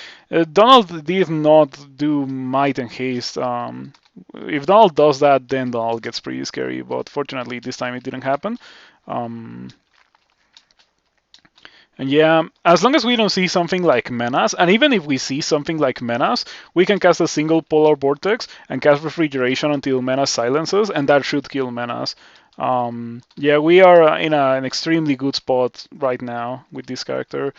Donald did not do might and haste. If Donald does that, then Donald gets pretty scary. But fortunately, this time it didn't happen. Um, and yeah, as long as we don't see something like Menace, and even if we see something like Menace, we can cast a single Polar Vortex and cast Refrigeration until Menace silences, and that should kill Menace. Yeah, we are in an extremely good spot right now with this character.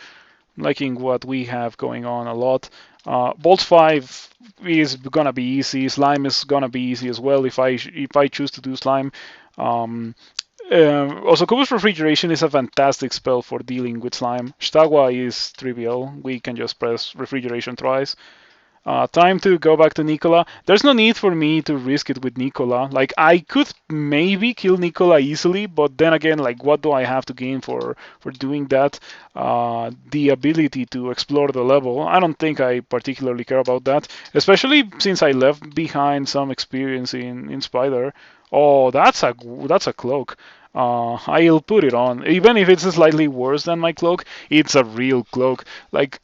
Liking what we have going on a lot. Bolt 5 is gonna be easy. Slime is gonna be easy as well if I choose to do Slime. Also, Kubus Refrigeration is a fantastic spell for dealing with slime. Shtagwa is trivial. We can just press Refrigeration twice. Time to go back to Nicola. There's no need for me to risk it with Nicola. Like, I could maybe kill Nicola easily, but then again, like, what do I have to gain for doing that? The ability to explore the level. I don't think I particularly care about that, especially since I left behind some experience in Spider. Oh, that's a cloak. I'll put it on. Even if it's slightly worse than my cloak, it's a real cloak. Like,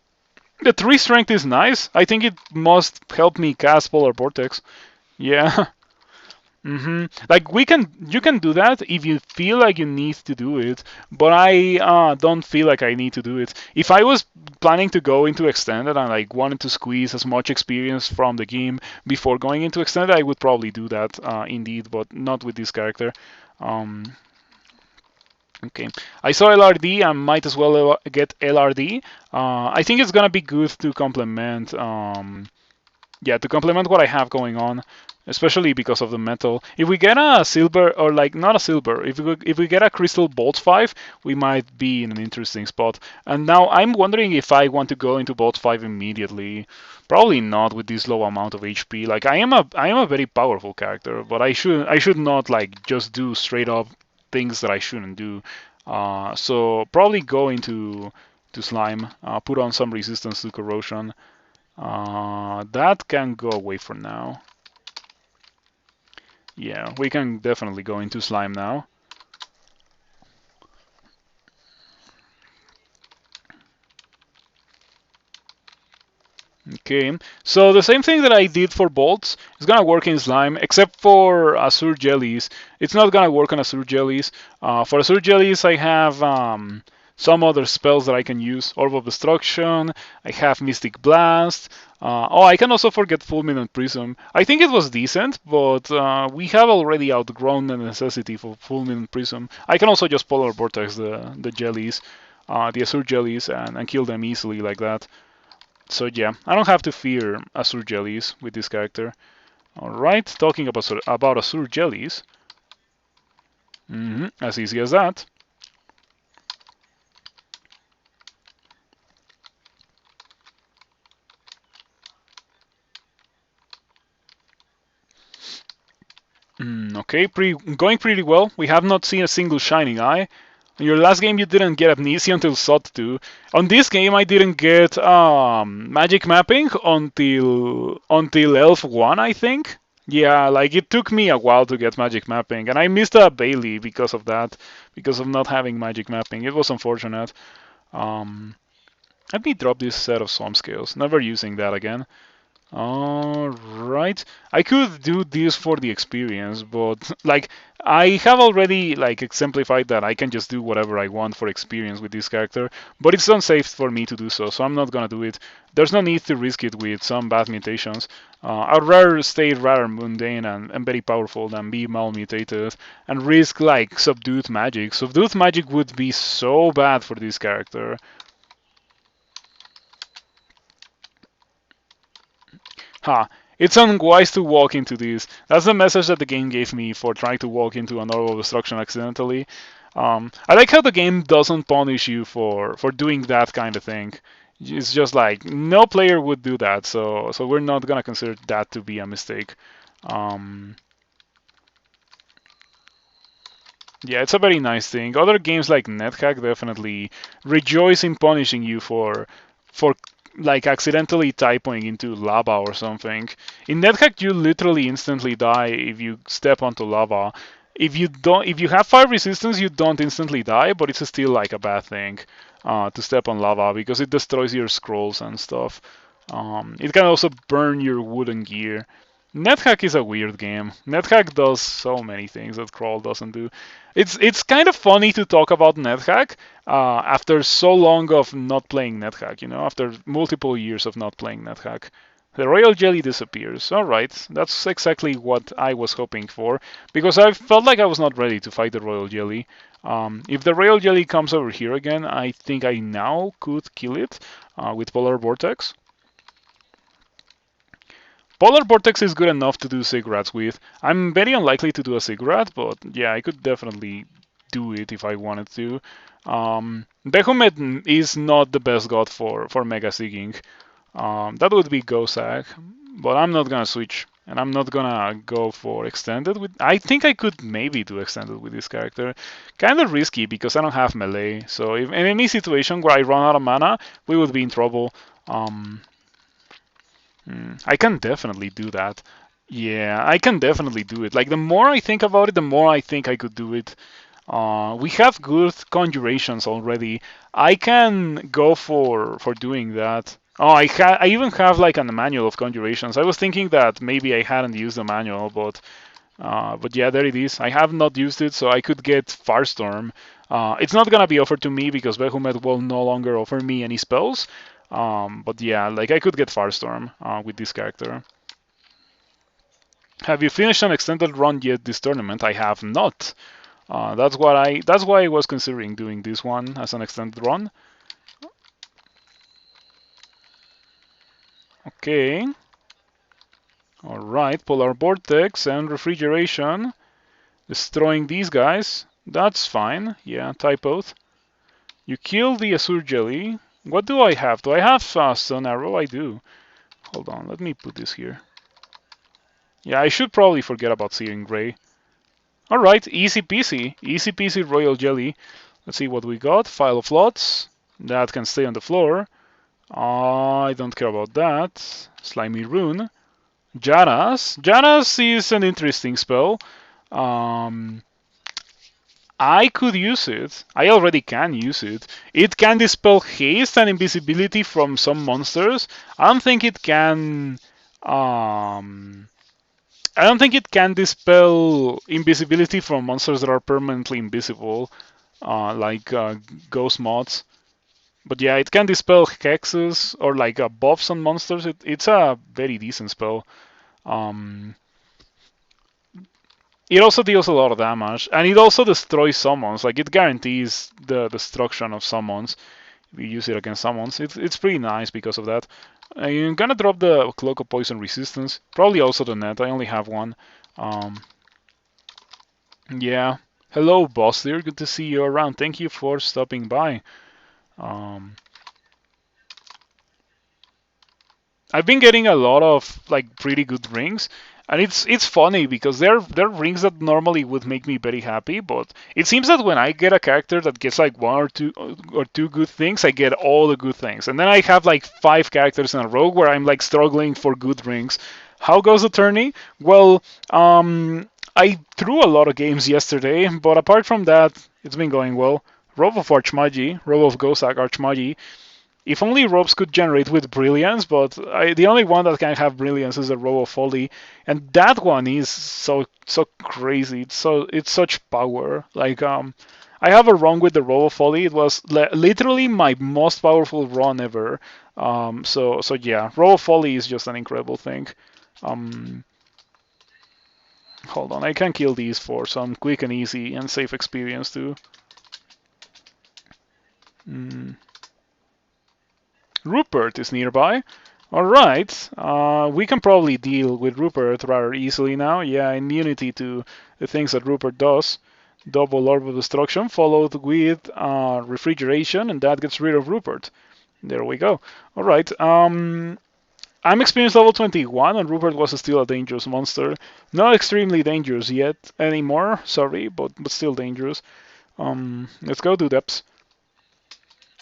the 3 strength is nice. I think it must help me cast Polar Vortex. Yeah. Like you can do that if you feel like you need to do it, but I don't feel like I need to do it. If I was planning to go into extended and like wanted to squeeze as much experience from the game before going into extended, I would probably do that indeed, but not with this character. Um, Okay, I saw LRD. I might as well get LRD. I think it's gonna be good to complement, yeah, to complement what I have going on, especially because of the metal. If we get a silver, or like not a silver, if we get a crystal bolt 5, we might be in an interesting spot. And now I'm wondering if I want to go into bolt 5 immediately. Probably not with this low amount of HP. Like I am a very powerful character, but I should not like just do straight up things that I shouldn't do. So probably go into to slime, put on some resistance to corrosion. That can go away for now. Yeah, we can definitely go into slime now. Okay, so the same thing that I did for bolts is gonna work in slime, except for azure jellies. It's not gonna work on azure jellies. For azure jellies, I have some other spells that I can use. Orb of Destruction, I have Mystic Blast. I can also forget Fulminant Prism. I think it was decent, but we have already outgrown the necessity for Fulminant Prism. I can also just Polar Vortex the jellies, the Azure jellies, and kill them easily like that. So yeah, I don't have to fear Azure jellies with this character. Alright, talking about Azure jellies. As easy as that. Okay, going pretty well. We have not seen a single shining eye. In your last game, you didn't get Amnesia until SOT 2. On this game, I didn't get Magic Mapping until Elf 1, I think. Yeah, like it took me a while to get Magic Mapping, and I missed a Bailey because of that, because of not having Magic Mapping. It was unfortunate. Um, Let me drop this set of Swamp Scales. Never using that again. Alright. I could do this for the experience, but like I have already like exemplified that I can just do whatever I want for experience with this character, but it's unsafe for me to do so, so I'm not gonna do it. There's no need to risk it with some bad mutations. I'd rather stay rather mundane and very powerful than be malmutated and risk like subdued magic. Subdued magic would be so bad for this character. Ha! It's unwise to walk into this. That's the message that the game gave me for trying to walk into an Orb of Destruction accidentally. I like how the game doesn't punish you for doing that kind of thing. It's just like no player would do that, so we're not gonna consider that to be a mistake. Um, yeah, it's a very nice thing. Other games like NetHack definitely rejoice in punishing you for like accidentally typing into lava or something. In NetHack, you literally instantly die if you step onto lava. If you have fire resistance, you don't instantly die, but it's still like a bad thing to step on lava because it destroys your scrolls and stuff. It can also burn your wooden gear. NetHack is a weird game. NetHack does so many things that Crawl doesn't do. It's kind of funny to talk about NetHack after so long of not playing NetHack. You know, after multiple years of not playing NetHack. The Royal Jelly disappears. Alright, that's exactly what I was hoping for, because I felt like I was not ready to fight the Royal Jelly. If the Royal Jelly comes over here again, I think I now could kill it with Polar Vortex. Polar Vortex is good enough to do Sigrats with. I'm very unlikely to do a Sigrat, but yeah, I could definitely do it if I wanted to. Behemoth is not the best god for Mega Sigging. That would be Gosag, but I'm not gonna switch, and I'm not gonna go for Extended with. I think I could maybe do Extended with this character. Kind of risky because I don't have melee, so if in any situation where I run out of mana, we would be in trouble. I can definitely do that. Yeah, I can definitely do it. Like the more I think about it, the more I think I could do it. We have good conjurations already. I can go for doing that. I even have like a manual of conjurations. I was thinking that maybe I hadn't used the manual, but yeah, there it is. I have not used it, so I could get Firestorm. It's not gonna be offered to me because Behemoth will no longer offer me any spells. But yeah, like I could get Firestorm with this character. Have you finished an extended run yet this tournament? I have not. That's why I was considering doing this one as an extended run. Okay. Alright, Polar Vortex and Refrigeration. Destroying these guys. That's fine. Yeah, typoed. You kill the Azure Jelly. What do I have? Do I have Stone Arrow? I do. Hold on, let me put this here. Yeah, I should probably forget about Searing Ray. Alright, easy peasy. Easy peasy Royal Jelly. Let's see what we got. File of Lots. That can stay on the floor. I don't care about that. Slimy Rune. Janas. Janas is an interesting spell. I could use it. I already can use it. It can dispel haste and invisibility from some monsters. I don't think it can. I don't think it can dispel invisibility from monsters that are permanently invisible. like ghost mods. But yeah, it can dispel hexes or like buffs on monsters. It's a very decent spell. Um, it also deals a lot of damage, and it also destroys summons. Like it guarantees the destruction of summons. If you use it against summons, it's pretty nice because of that. I'm gonna drop the Cloak of Poison Resistance. Probably also the net. I only have one. Um, yeah. Hello, boss dear. Good to see you around. Thank you for stopping by. Um, I've been getting a lot of like pretty good rings, and it's funny because they're rings that normally would make me very happy, but it seems that when I get a character that gets like one or two good things, I get all the good things, and then I have like 5 characters in a row where I'm like struggling for good rings. How goes the tourney? Well, I threw a lot of games yesterday, but apart from that, it's been going well. Robe of Archmagi, Robe of Ghosak Archmagi. If only robes could generate with brilliance, but the only one that can have brilliance is a robe of folly, and that one is so crazy. It's such power. Like I have a run with the robe of folly. It was literally my most powerful run ever. So yeah, robe of folly is just an incredible thing. Um, Hold on, I can kill these for some quick and easy and safe experience too. Mm. Rupert is nearby. Alright, we can probably deal with Rupert rather easily now. Yeah, immunity to the things that Rupert does. Double Orb of Destruction followed with Refrigeration, and that gets rid of Rupert. There we go. Alright, I'm experienced level 21, and Rupert was still a dangerous monster. Not extremely dangerous yet anymore, sorry, but still dangerous. Let's go do depths.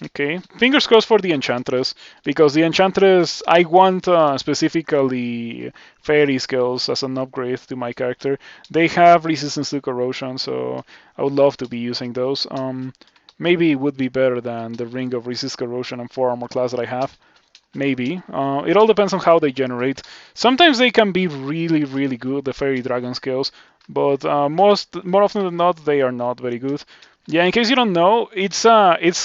Okay, fingers crossed for the Enchantress, because the Enchantress, I want specifically Fairy skills as an upgrade to my character. They have resistance to corrosion, so I would love to be using those. Maybe it would be better than the Ring of Resist Corrosion and 4 armor class that I have. Maybe. It all depends on how they generate. Sometimes they can be really, really good, the Fairy Dragon skills, but more often than not, they are not very good. Yeah, in case you don't know, it's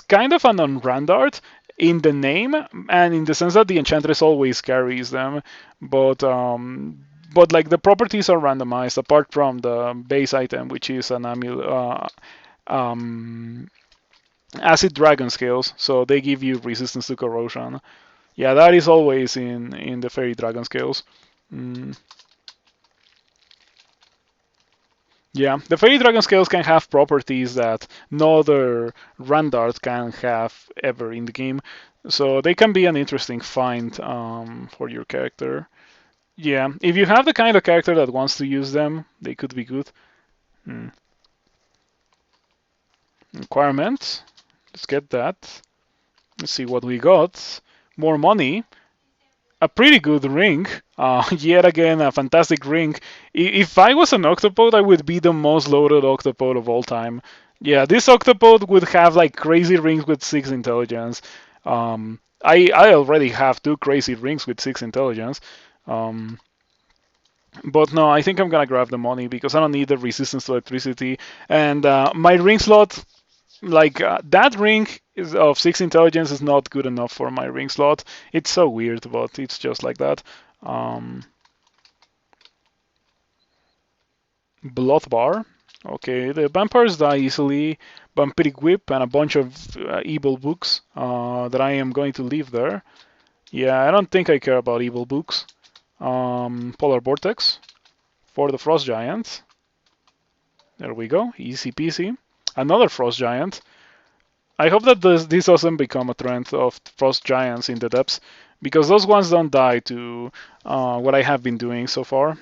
kind of an on-brand art in the name and in the sense that the Enchantress always carries them, but like the properties are randomized apart from the base item, which is an acid dragon scales, so they give you resistance to corrosion. Yeah, that is always in the fairy dragon scales. Mm. Yeah, the fairy dragon scales can have properties that no other Randart can have ever in the game, so they can be an interesting find for your character. Yeah, if you have the kind of character that wants to use them, they could be good. Mm. Requirement. Let's get that. Let's see what we got. More money. A pretty good ring. Yet again, a fantastic ring. If I was an octopod, I would be the most loaded octopod of all time. Yeah, this octopod would have like crazy rings with 6 intelligence. I already have 2 crazy rings with 6 intelligence. Um, but no, I think I'm gonna grab the money because I don't need the resistance to electricity. And my ring slot, like that ring is of 6 intelligence is not good enough for my ring slot. It's so weird, but it's just like that. Um, Blood bar. Okay, the vampires die easily. Vampiric whip and a bunch of evil books that I am going to leave there. Yeah, I don't think I care about evil books. Polar vortex for the frost giant. There we go, easy peasy. Another frost giant. I hope that this doesn't become a trend of frost giants in the depths, because those ones don't die to what I have been doing so far.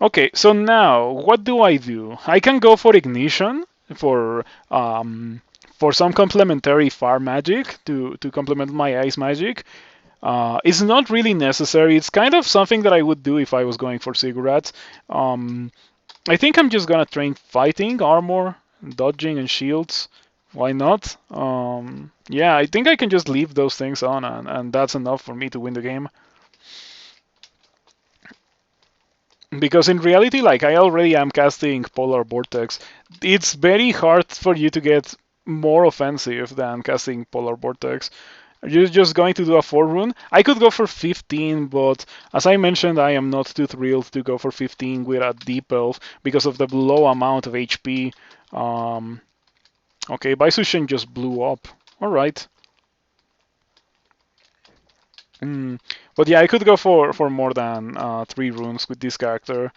Okay, so now what do? I can go for ignition for some complementary fire magic to complement my ice magic. It's not really necessary. It's kind of something that I would do if I was going for cigarettes. I think I'm just gonna train fighting, armor, dodging, and shields. Why not? Yeah, I think I can just leave those things on, and that's enough for me to win the game. Because in reality, like I already am casting Polar Vortex, it's very hard for you to get more offensive than casting Polar Vortex. You're just going to do a 4 rune. I could go for 15, but as I mentioned, I am not too thrilled to go for 15 with a Deep Elf because of the low amount of HP. Okay, Baisushin just blew up. Alright. But yeah, I could go for more than 3 runes with this character.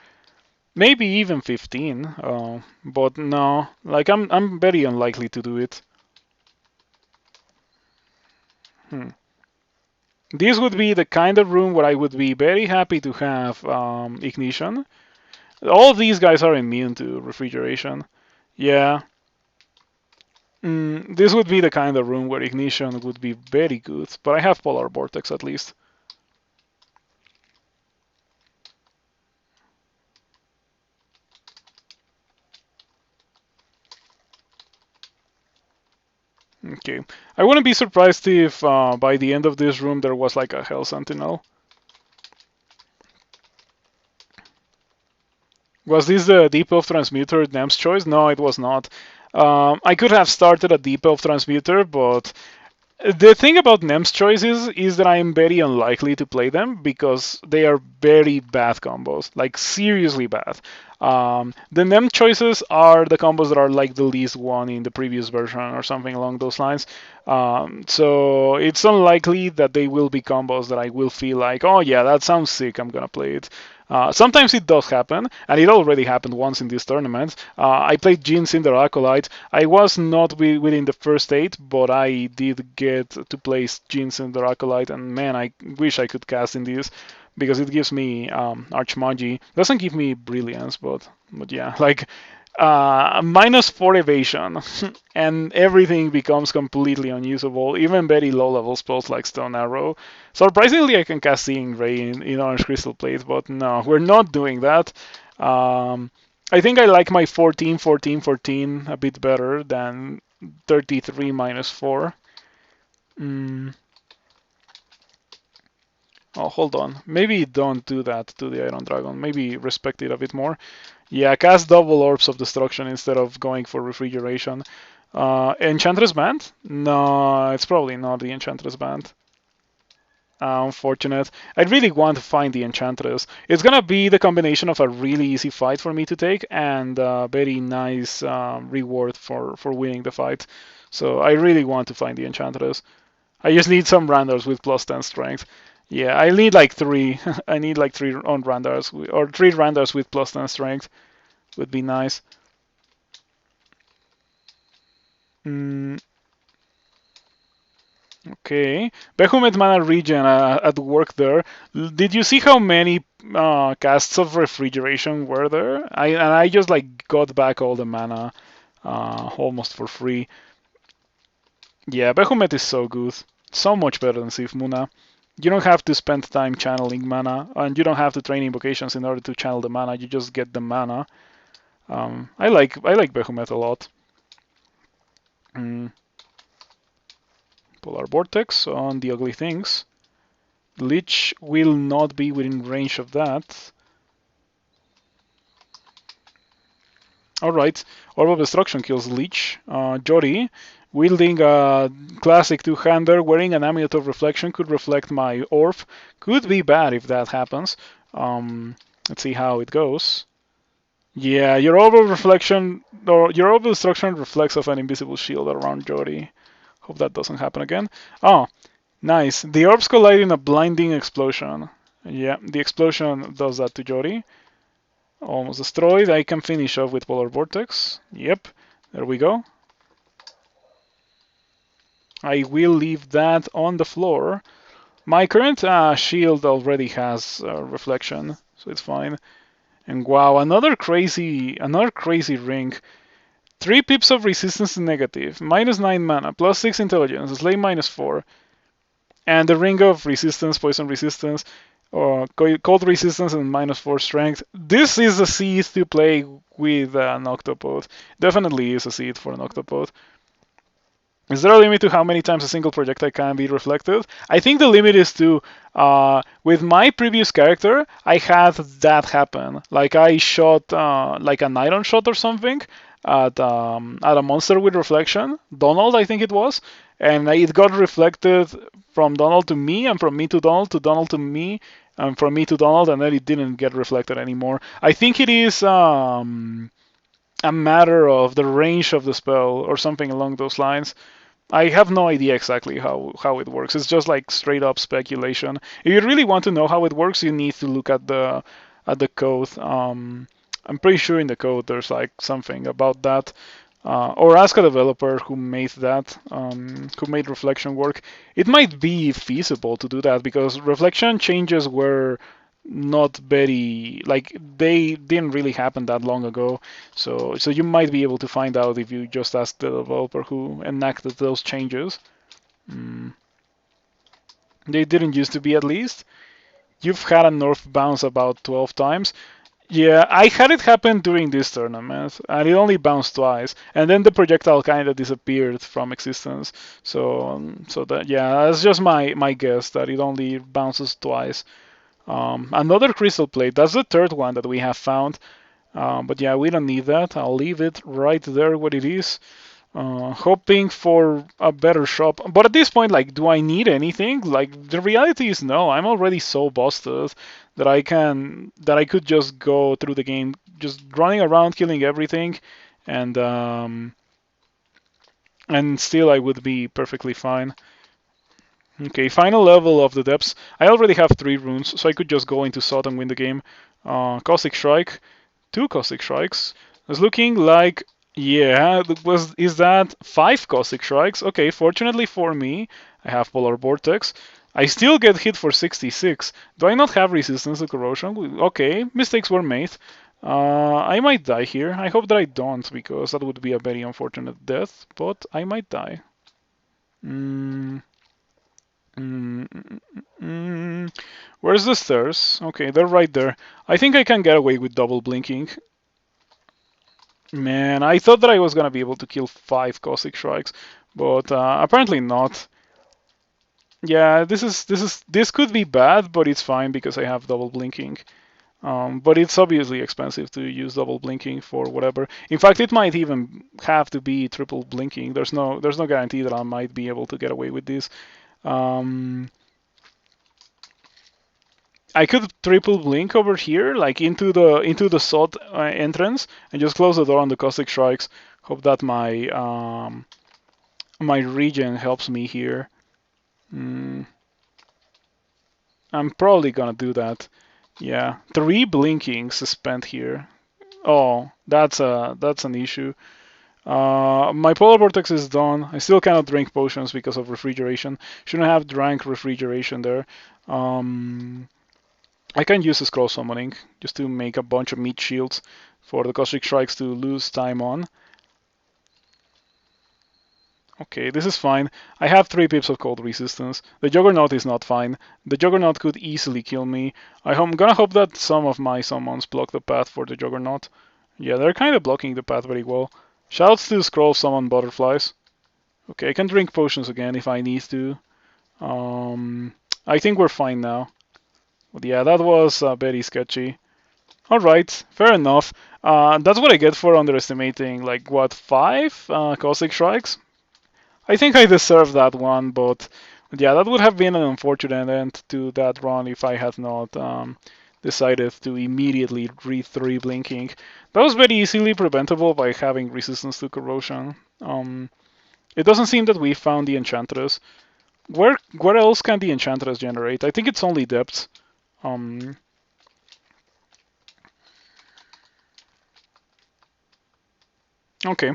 Maybe even 15. But no, like I'm very unlikely to do it. Hmm. This would be the kind of room where I would be very happy to have ignition. All of these guys are immune to refrigeration. Yeah. This would be the kind of room where ignition would be very good, but I have polar vortex at least. Okay. I wouldn't be surprised if by the end of this room there was like a Hell Sentinel. Was this the Deep Elf Transmuter Nem's choice? No, it was not. I could have started a Deep Elf Transmuter, but the thing about Nem's choices is that I am very unlikely to play them because they are very bad combos, like seriously bad. The Nem choices are the combos that are like the least one in the previous version or something along those lines. So it's unlikely that they will be combos that I will feel like, oh yeah, that sounds sick, I'm gonna play it. Sometimes it does happen, and it already happened once in this tournament. I played Jin Cinder Acolyte. I was not within the first 8, but I did get to play Jin Cinder Acolyte, and man, I wish I could cast in this because it gives me Archmagi. Doesn't give me Brilliance, but yeah, like -4 evasion, and everything becomes completely unusable, even very low level spells like Stone Arrow. Surprisingly, I can cast Seeing Ray in Orange Crystal Plate, but no, we're not doing that. I think I like my 14, 14, 14 a bit better than 33 -4. Mm. Oh, hold on. Maybe don't do that to the Iron Dragon. Maybe respect it a bit more. Yeah, cast double Orbs of Destruction instead of going for Refrigeration. Enchantress Band? No, it's probably not the Enchantress Band. Unfortunate. I really want to find the Enchantress. It's gonna be the combination of a really easy fight for me to take and a very nice reward for winning the fight. So I really want to find the Enchantress. I just need some Randars with +10 strength. Yeah, I need like 3. I need like 3 on Randars, or 3 Randars with +10 strength would be nice. Mm, okay. Behemoth Mana Regen at work there. Did you see how many casts of refrigeration were there? I just like got back all the mana almost for free. Yeah, Behemoth is so good. So much better than Sif Muna. You don't have to spend time channeling mana, and you don't have to train invocations in order to channel the mana. You just get the mana. I like Behemoth a lot. Mm. Polar Vortex on the Ugly Things. Lich will not be within range of that. Alright, Orb of Destruction kills Lich. Jori, wielding a classic two-hander, wearing an Amulet of Reflection, could reflect my Orb. Could be bad if that happens. Let's see how it goes. Yeah, your Orb of Reflection, or your Orb of Destruction reflects off an invisible shield around Jori. Hope that doesn't happen again. Oh, nice. The orbs collide in a blinding explosion. Yeah, the explosion does that to Jori. Almost destroyed. I can finish off with Polar Vortex. Yep, there we go. I will leave that on the floor. My current shield already has reflection, so it's fine. And wow, another crazy ring. 3 pips of resistance negative, -9 mana, +6 intelligence, slay -4. And the ring of resistance, poison resistance, or cold resistance, and -4 strength. This is a seed to play with an octopod. Definitely is a seed for an octopod. Is there a limit to how many times a single projectile can be reflected? I think the limit is to, with my previous character, I had that happen. Like I shot like an iron shot or something at a monster with reflection, Donald, I think it was, and it got reflected from Donald to me, and from me to Donald to me, and from me to Donald, and then it didn't get reflected anymore. I think it is a matter of the range of the spell or something along those lines. I have no idea exactly how it works. It's just like straight up speculation. If you really want to know how it works, you need to look at the code. I'm pretty sure in the code there's like something about that. Or ask a developer who made that, who made reflection work. It might be feasible to do that because reflection changes were not very like they didn't really happen that long ago. So you might be able to find out if you just ask the developer who enacted those changes. Mm. They didn't used to be, at least. You've had a north bounce about 12 times. Yeah, I had it happen during this tournament, and it only bounced twice, and then the projectile kind of disappeared from existence. So that, yeah, that's just my guess that it only bounces twice. Another crystal plate. That's the third one that we have found. But yeah, we don't need that. I'll leave it right there where it is. Hoping for a better shop. But at this point, like, do I need anything? Like, the reality is no. I'm already so busted that I could just go through the game, just running around, killing everything, and um, and still I would be perfectly fine. Okay, final level of the depths. I already have 3 runes, so I could just go into Sot and win the game. Caustic Strike, 2 Caustic Strikes. It's looking like, yeah, is that 5 Caustic Strikes? Okay, fortunately for me, I have Polar Vortex. I still get hit for 66. Do I not have resistance to corrosion? Okay, mistakes were made. I might die here. I hope that I don't, because that would be a very unfortunate death, but I might die. Mm. Mm, mm, Where's the stairs? Okay, they're right there. I think I can get away with double blinking. Man, I thought that I was gonna be able to kill 5 Caustic Strikes, but apparently not. Yeah, this could be bad, but it's fine because I have double blinking. But it's obviously expensive to use double blinking for whatever. In fact, it might even have to be triple blinking. There's no guarantee that I might be able to get away with this. Um, I could triple blink over here, like into the Sod entrance, and just close the door on the Caustic Strikes. Hope that my regen helps me here. Mm, I'm probably gonna do that. Yeah, 3 blinkings spent here. Oh, that's an issue. My polar vortex is done. I still cannot drink potions because of refrigeration. Shouldn't have drank refrigeration there. Um, I can use a scroll summoning just to make a bunch of meat shields for the Caustic Strikes to lose time on. Okay, this is fine. I have 3 pips of cold resistance. The Juggernaut is not fine. The Juggernaut could easily kill me. I'm gonna hope that some of my summons block the path for the Juggernaut. Yeah, they're kind of blocking the path very well. Shouts to scroll summon butterflies. Okay, I can drink potions again if I need to. I think we're fine now. But yeah, that was very sketchy. All right, fair enough. That's what I get for underestimating, like, what, 5 Caustic Strikes? I think I deserve that one, but yeah, that would have been an unfortunate end to that run if I had not decided to immediately read 3 blinking. That was very easily preventable by having resistance to corrosion. It doesn't seem that we found the Enchantress. Where else can the Enchantress generate? I think it's only depths. Um, okay.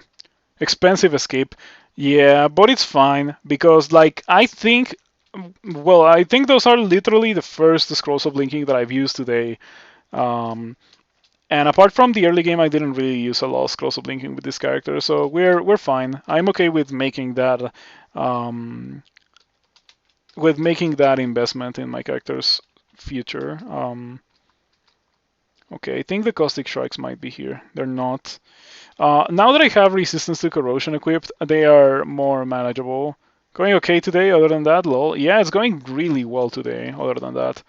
Expensive escape. Yeah, but it's fine because, like, I think those are literally the first scrolls of linking that I've used today. Um, and apart from the early game, I didn't really use a lot of scrolls of linking with this character, so we're fine. I'm okay um, with making that investment in my character's future. Okay, I think the Caustic Strikes might be here. They're not. Now that I have Resistance to Corrosion equipped, they are more manageable. Going okay today, other than that, lol. Yeah, it's going really well today, other than that.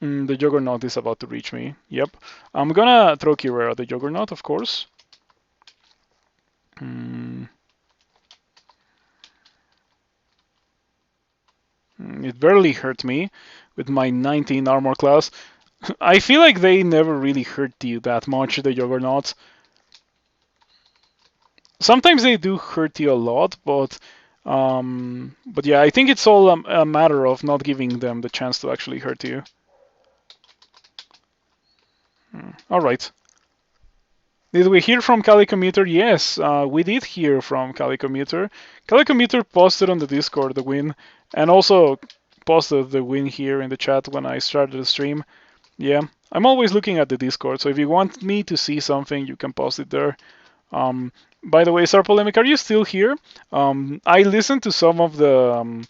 The Juggernaut is about to reach me. Yep. I'm gonna throw Kira at the Juggernaut, of course. It barely hurt me with my 19 armor class. I feel like they never really hurt you that much, the Juggernauts. Sometimes they do hurt you a lot, but yeah, I think it's all a matter of not giving them the chance to actually hurt you. All right. Did we hear from Calicommuter? Yes, we did hear from Calicommuter. Calicommuter posted on the Discord the win, and also posted the win here in the chat when I started the stream. Yeah, I'm always looking at the Discord, so if you want me to see something, you can post it there. By the way, Star Polemic, are you still here? I listened to some of the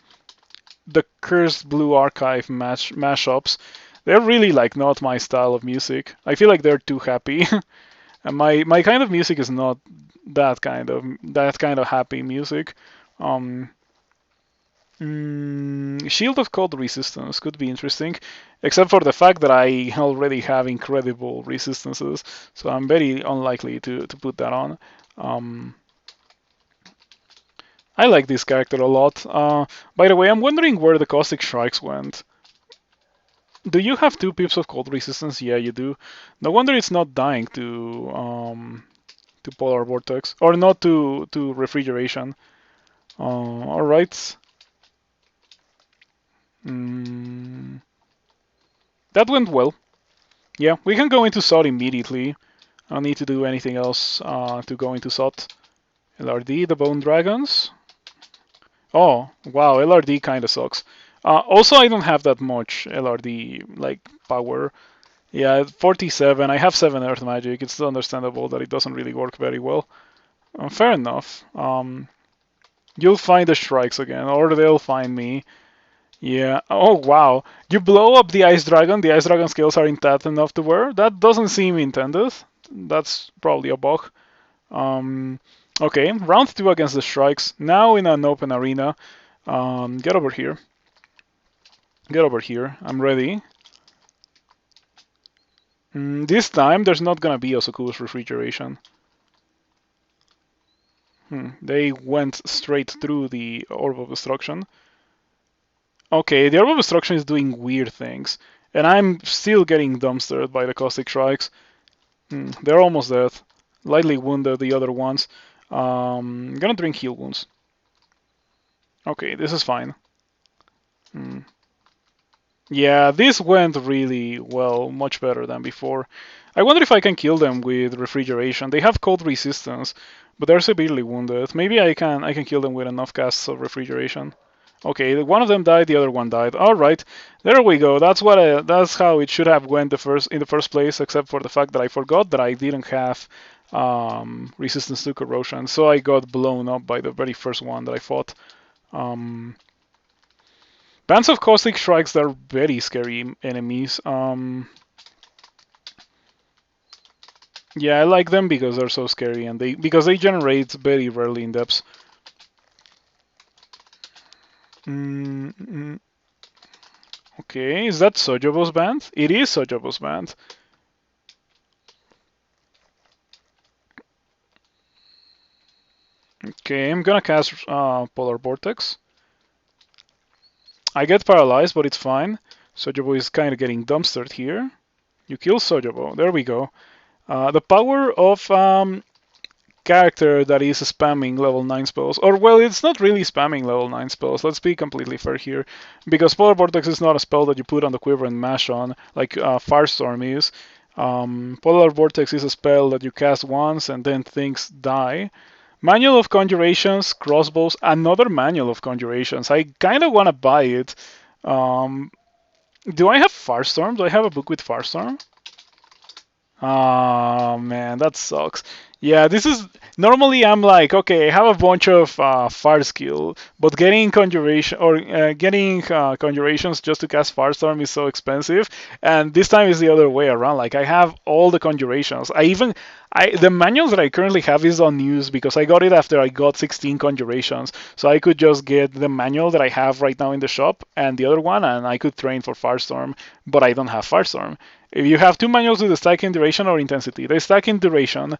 Cursed Blue Archive mashups. They're really like not my style of music. I feel like they're too happy. And my kind of music is not that kind of happy music. Shield of Cold Resistance could be interesting, except for the fact that I already have incredible resistances, so I'm very unlikely to put that on. I like this character a lot. By the way, I'm wondering where the Caustic Strikes went. Do you have 2 pips of cold resistance? Yeah, you do. No wonder it's not dying to polar vortex, or not to refrigeration. All right. That went well. Yeah, we can go into SOT immediately. I don't need to do anything else to go into SOT. LRD, the Bone Dragons. Oh, wow, LRD kind of sucks. Also, I don't have that much LRD like power. Yeah, 47. I have 7 Earth Magic. It's understandable that it doesn't really work very well. Fair enough. You'll find the strikes again, or they'll find me. Yeah. Oh, wow. You blow up the Ice Dragon. The Ice Dragon skills aren't that enough to wear. That doesn't seem intended. That's probably a bug. Okay, round 2 against the strikes. Now in an open arena. Get over here. Get over here. I'm ready. This time there's not gonna be Osoku's refrigeration. They went straight through the Orb of Destruction. Okay, the Orb of Destruction is doing weird things. And I'm still getting dumpstered by the Caustic Strikes. They're almost dead. Lightly wounded, the other ones. Gonna drink heal wounds. Okay, this is fine. Yeah, this went really well, much better than before. I wonder if I can kill them with refrigeration. They have cold resistance, but they're severely wounded. Maybe I can kill them with enough casts of refrigeration. Okay, one of them died, the other one died. All right, there we go. That's how it should have went in the first place, except for the fact that I forgot that I didn't have resistance to corrosion, so I got blown up by the very first one that I fought. Bands of Caustic Strikes are very scary enemies. Yeah, I like them because they're so scary and because they generate very rarely in depths. Okay, is that Sojobo's band? It is Sojobo's band. Okay, I'm gonna cast Polar Vortex. I get paralyzed, but it's fine. Sojobo is kind of getting dumpstered here. You kill Sojobo. There we go. The power of character that is spamming level 9 spells. Or, well, it's not really spamming level 9 spells. Let's be completely fair here. Because Polar Vortex is not a spell that you put on the quiver and mash on, like Firestorm is. Polar Vortex is a spell that you cast once and then things die. Manual of Conjurations, Crossbows, another Manual of Conjurations. I kind of want to buy it. Do I have Firestorm? Do I have a book with Firestorm? Oh man, that sucks. Yeah, this is normally I'm like, okay, I have a bunch of fire skill, but getting conjuration or getting conjurations just to cast firestorm is so expensive, and this time is the other way around. Like I have all the conjurations. I the manuals that I currently have is unused because I got it after I got 16 conjurations, so I could just get the manual that I have right now in the shop and the other one, and I could train for firestorm, but I don't have firestorm. If you have two manuals with the stack in duration or intensity, they stack in duration.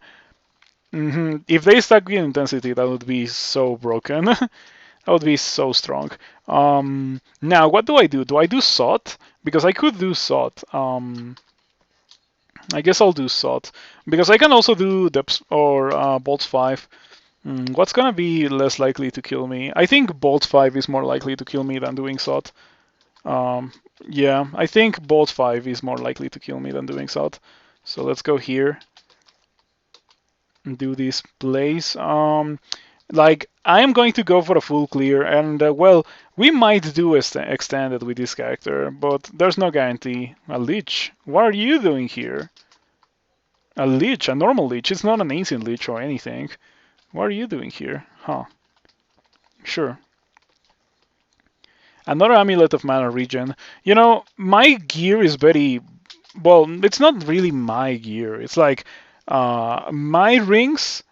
If they stack in intensity, that would be so broken. That would be so strong. Now, what do I do? Do I do SOT? Because I could do SOT. I guess I'll do SOT. Because I can also do Depths or Bolts 5. What's gonna be less likely to kill me? I think Bolt 5 is more likely to kill me than doing SOT. Um, yeah, I think Bolt 5 is more likely to kill me than doing SOT. So let's go here and do this place. Like I am going to go for a full clear, and well, we might do extended with this character, but there's no guarantee. A lich? What are you doing here? A lich, a normal lich. It's not an ancient lich or anything. What are you doing here? Huh? Sure. Another amulet of mana regen. You know, my gear is very well. It's not really my gear. It's like my rings,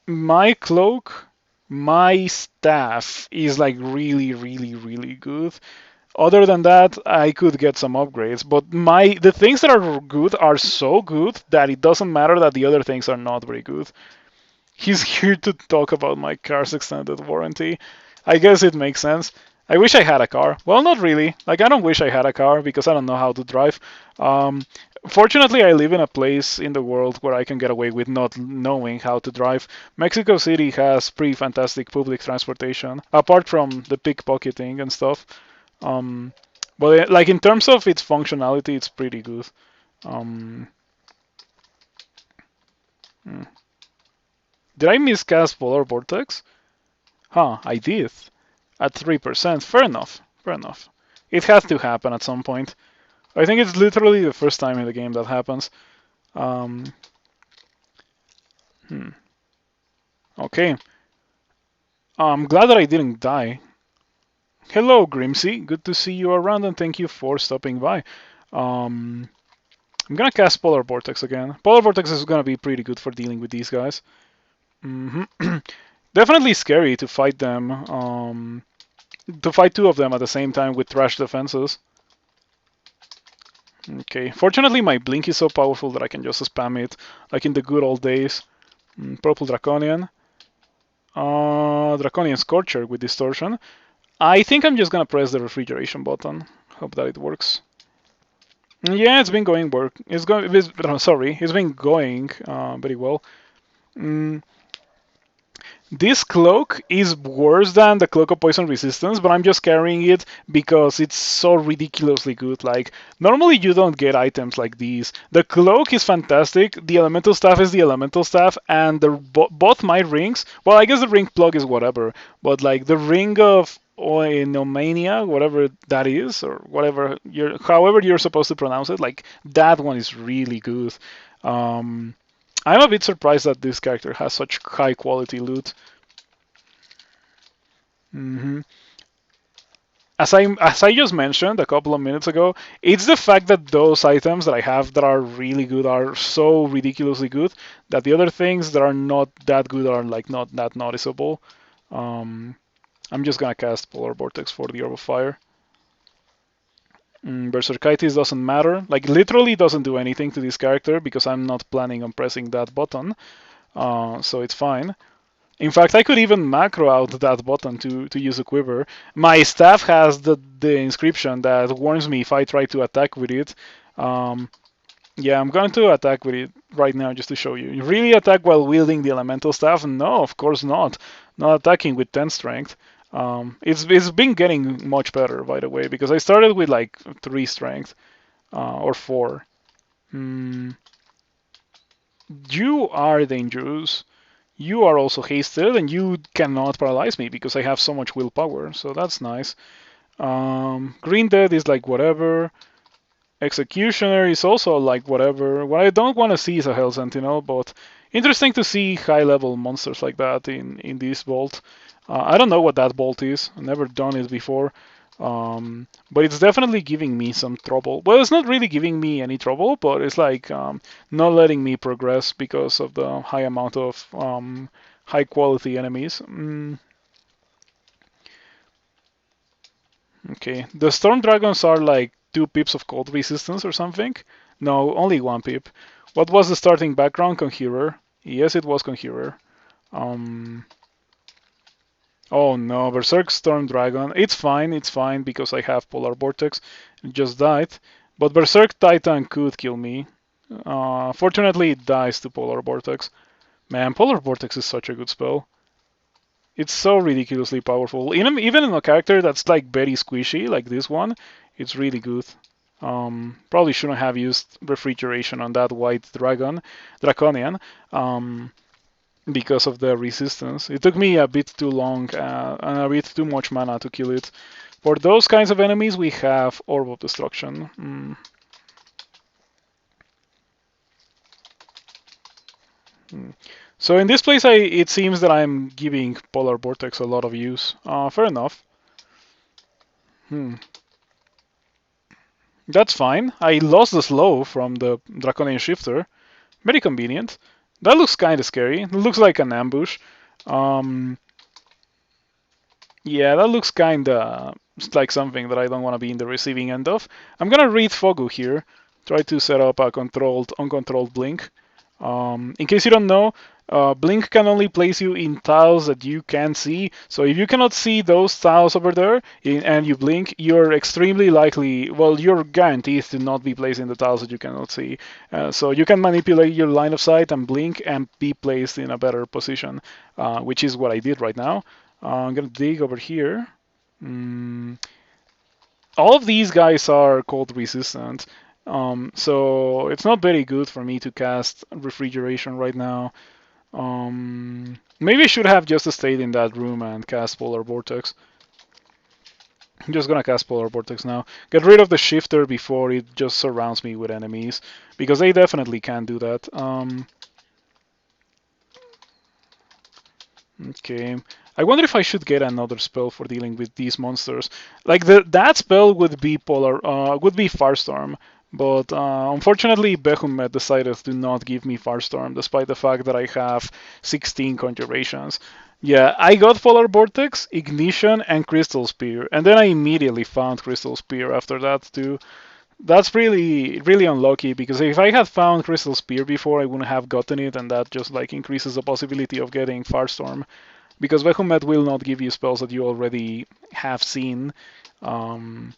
my cloak, my staff is like really, really, really good. Other than that, I could get some upgrades, but the things that are good are so good that it doesn't matter that the other things are not very good. He's here to talk about my car's extended warranty. I guess it makes sense. I wish I had a car. Well, not really. Like, I don't wish I had a car because I don't know how to drive. Um, Fortunately, I live in a place in the world where I can get away with not knowing how to drive. Mexico City has pretty fantastic public transportation, apart from the pickpocketing and stuff. Um, but like in terms of its functionality, it's pretty good. Um, hmm. Did I miscast Polar Vortex? Huh, I did. At 3%. Fair enough. Fair enough. It has to happen at some point. I think it's literally the first time in the game that happens. Um, hmm. Okay. I'm glad that I didn't die. Hello, Grimsy. Good to see you around and thank you for stopping by. Um, I'm gonna cast Polar Vortex again. Polar Vortex is gonna be pretty good for dealing with these guys. Definitely scary to fight them. To fight two of them at the same time with trash defenses. Okay, fortunately my blink is so powerful that I can just spam it, like in the good old days. Purple Draconian. Draconian Scorcher with Distortion. I think I'm just gonna press the refrigeration button. Hope that it works. Yeah, it's been going work. It's been going very well. Mm, This cloak is worse than the cloak of poison resistance, but I'm just carrying it because it's so ridiculously good. Like, normally you don't get items like these. The cloak is fantastic, the elemental staff is the elemental staff, and both my rings, well, I guess the ring plug is whatever, but like the ring of Oinomania, whatever that is, or however you're supposed to pronounce it, like that one is really good. Um, I'm a bit surprised that this character has such high quality loot. hmm as I just mentioned a couple of minutes ago, it's the fact that those items that I have that are really good are so ridiculously good that the other things that are not that good are like not that noticeable. Um, I'm just gonna cast Polar Vortex for the Orb of Fire. Berserkitis doesn't matter. Like literally doesn't do anything to this character because I'm not planning on pressing that button. So it's fine. In fact, I could even macro out that button to use a quiver. My staff has the inscription that warns me if I try to attack with it. Um, yeah, I'm going to attack with it right now just to show you. You really attack while wielding the elemental staff? No, of course not. Not attacking with 10 strength. It's been getting much better, by the way, because I started with like 3 strength or 4. Mm, you are dangerous. You are also hasted, and you cannot paralyze me because I have so much willpower, so that's nice. Green Dead is like whatever. Executioner is also like whatever. What I don't want to see is a Hell Sentinel, but Interesting to see high-level monsters like that in this vault. I don't know what that vault is. I've never done it before. But it's definitely giving me some trouble. Well, it's not really giving me any trouble, but it's like not letting me progress because of the high amount of high quality enemies. Okay, the storm dragons are like 2 pips of cold resistance or something. No, only 1 pip. What was the starting background? Conjurer. Yes, it was Conjurer. Um, oh no, Berserk Storm Dragon. It's fine because I have Polar Vortex. It just died. But Berserk Titan could kill me. Fortunately, it dies to Polar Vortex. Man, Polar Vortex is such a good spell. It's so ridiculously powerful. Even in a character that's like very squishy, like this one, it's really good. Probably shouldn't have used refrigeration on that white draconian, because of the resistance. It took me a bit too long and a bit too much mana to kill it. For those kinds of enemies, we have Orb of Destruction. So in this place, it seems that I'm giving Polar Vortex a lot of use. Fair enough. That's fine. I lost the slow from the Draconian Shifter. Very convenient. That looks kind of scary. It looks like an ambush. Yeah, that looks kind of like something that I don't want to be in the receiving end of. I'm gonna read Fogu here. Try to set up a uncontrolled blink. In case you don't know, blink can only place you in tiles that you can see. So if you cannot see those tiles over there and you blink, you're extremely likely, well, you're guaranteed to not be placed in the tiles that you cannot see. So you can manipulate your line of sight and blink and be placed in a better position, which is what I did right now. I'm gonna dig over here. All of these guys are cold resistant. So it's not very good for me to cast refrigeration right now. Maybe I should have just stayed in that room and cast Polar Vortex. I'm just gonna cast Polar Vortex now. Get rid of the shifter before it just surrounds me with enemies, because they definitely can do that. Okay. I wonder if I should get another spell for dealing with these monsters. Like that spell would be Firestorm, but unfortunately Behemoth decided to not give me Firestorm, despite the fact that I have 16 conjurations. Yeah, I got Polar Vortex, Ignition, and Crystal Spear, and then I immediately found Crystal Spear after that too. That's really, really unlucky, because if I had found Crystal Spear before, I wouldn't have gotten it, and that just like increases the possibility of getting Firestorm, because Behemoth will not give you spells that you already have seen. And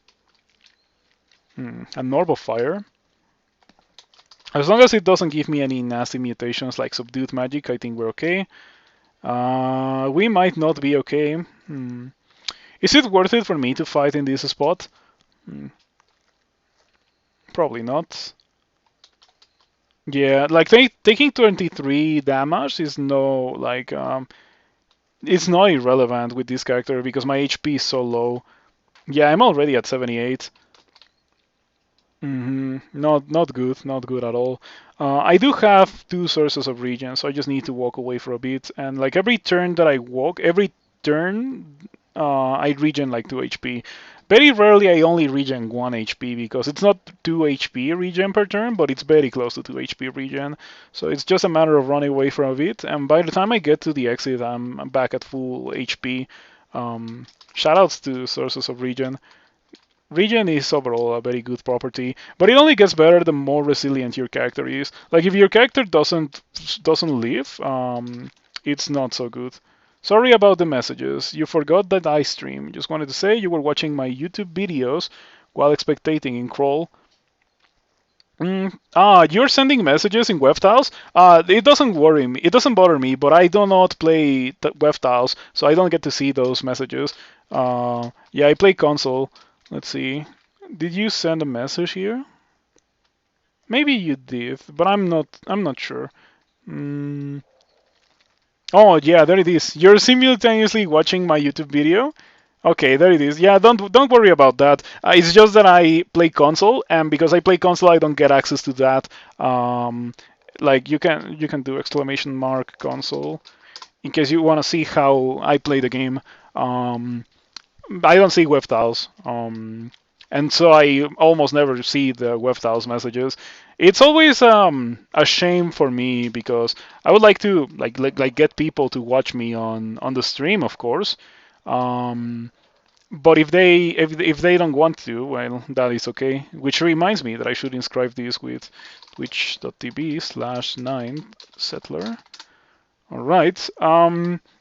Orb of Fire. As long as it doesn't give me any nasty mutations like Subdued Magic, I think we're okay. We might not be okay. Is it worth it for me to fight in this spot? Probably not. Yeah, like taking 23 damage is no, like, it's not irrelevant with this character because my HP is so low. Yeah, I'm already at 78. Not good, not good at all. I do have 2 sources of regen, so I just need to walk away for a bit. And like every turn that I walk, every turn, I regen like 2 HP. Very rarely I only regen 1 HP because it's not 2 HP regen per turn, but it's very close to 2 HP regen. So it's just a matter of running away for a bit, and by the time I get to the exit, I'm back at full HP. Shoutouts to sources of regen. Regen is overall a very good property, but it only gets better the more resilient your character is. Like if your character doesn't live, it's not so good. Sorry about the messages. You forgot that I stream. Just wanted to say you were watching my YouTube videos while spectating in Crawl. You're sending messages in web tiles? It doesn't worry me. It doesn't bother me, but I do not play web tiles, so I don't get to see those messages. Yeah, I play console. Let's see. Did you send a message here? Maybe you did, but I'm not sure. Oh yeah, there it is. You're simultaneously watching my YouTube video. Okay, there it is. Yeah, don't worry about that. It's just that I play console, and because I play console, I don't get access to that like you can do exclamation mark console in case you want to see how I play the game. Um, I don't see web tiles. And so I almost never see the web tiles messages. It's always a shame for me because I would like to like get people to watch me on the stream, of course. Um, but if they don't want to, well, that is okay. Which reminds me that I should inscribe this with twitch.tv/9settler. All right.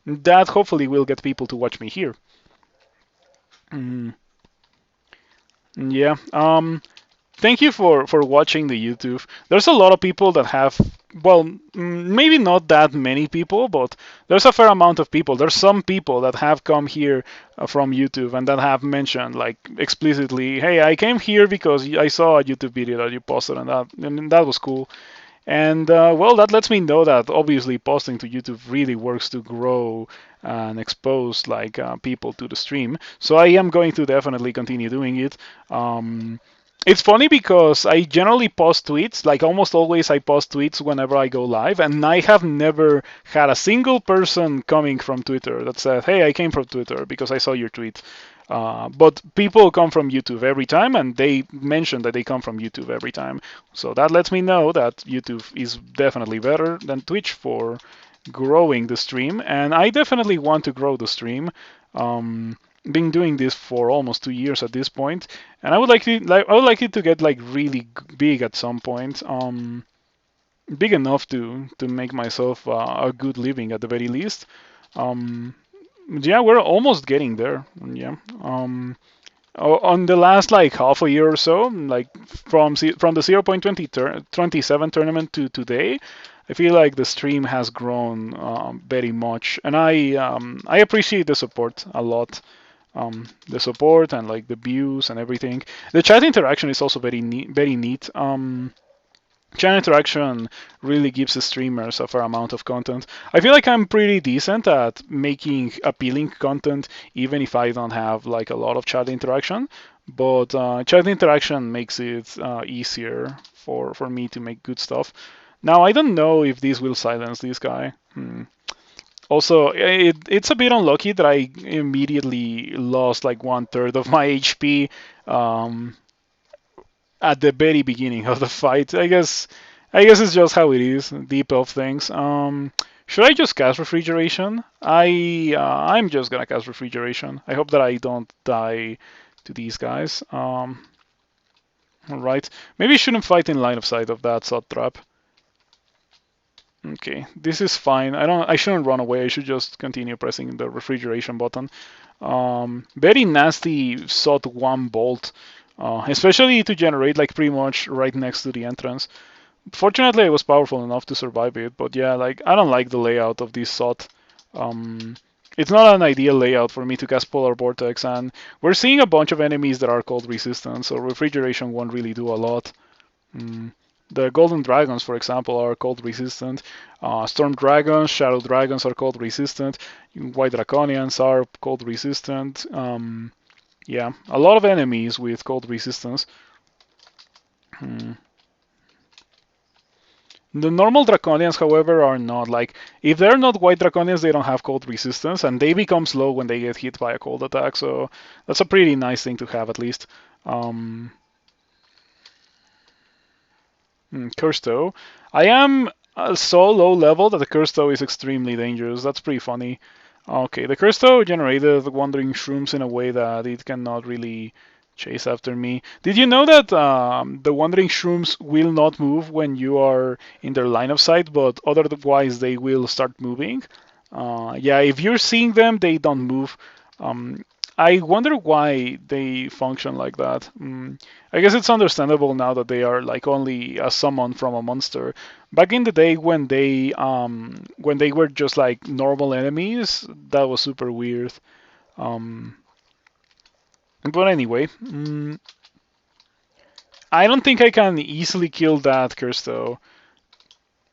That hopefully will get people to watch me here. Mm, yeah. Thank you for watching the YouTube. There's a lot of people that have, well, maybe not that many people, but there's a fair amount of people. There's some people that have come here from YouTube and that have mentioned like explicitly, hey, I came here because I saw a YouTube video that you posted and that was cool. And well, that lets me know that obviously posting to YouTube really works to grow and expose like people to the stream. So I am going to definitely continue doing it. It's funny because I generally post tweets, like almost always I post tweets whenever I go live, and I have never had a single person coming from Twitter that said, hey, I came from Twitter because I saw your tweet. But people come from YouTube every time, and they mention that they come from YouTube every time. So that lets me know that YouTube is definitely better than Twitch for growing the stream, and I definitely want to grow the stream. Been doing this for almost 2 years at this point, and I would like it to get like really big at some point. Big enough to make myself a good living at the very least. Yeah, we're almost getting there. Yeah. On the last like half a year or so, like from the 0.27 tournament to today, I feel like the stream has grown very much, and I appreciate the support a lot. The support and like the views and everything. The chat interaction is also very neat. Very neat. Chat interaction really gives the streamers a fair amount of content. I feel like I'm pretty decent at making appealing content, even if I don't have like a lot of chat interaction. But chat interaction makes it easier for me to make good stuff. Now I don't know if this will silence this guy. Also, it's a bit unlucky that I immediately lost like 1/3 of my HP at the very beginning of the fight. I guess it's just how it is. Deep of things. Should I just cast refrigeration? I'm just gonna cast refrigeration. I hope that I don't die to these guys. All right. Maybe I shouldn't fight in line of sight of that sod trap. Okay, this is fine. I shouldn't run away. I should just continue pressing the refrigeration button. Very nasty sod 1 bolt, especially to generate like pretty much right next to the entrance. Fortunately, I was powerful enough to survive it, but yeah, like I don't like the layout of this sod. It's not an ideal layout for me to cast Polar Vortex, and we're seeing a bunch of enemies that are cold resistant, so refrigeration won't really do a lot. The golden dragons, for example, are cold resistant. Storm dragons, shadow dragons are cold resistant. White draconians are cold resistant. Yeah, a lot of enemies with cold resistance. The normal draconians, however, are not. Like, if they're not white draconians, they don't have cold resistance, and they become slow when they get hit by a cold attack. So that's a pretty nice thing to have, at least. Cursto. I am so low level that the Cursto is extremely dangerous. That's pretty funny. Okay, the Cursto generated wandering shrooms in a way that it cannot really chase after me. Did you know that the wandering shrooms will not move when you are in their line of sight, but otherwise they will start moving? Yeah, if you're seeing them, they don't move. I wonder why they function like that. I guess it's understandable now that they are like only a summon from a monster. Back in the day when they were just like normal enemies, that was super weird. But anyway, I don't think I can easily kill that curse though.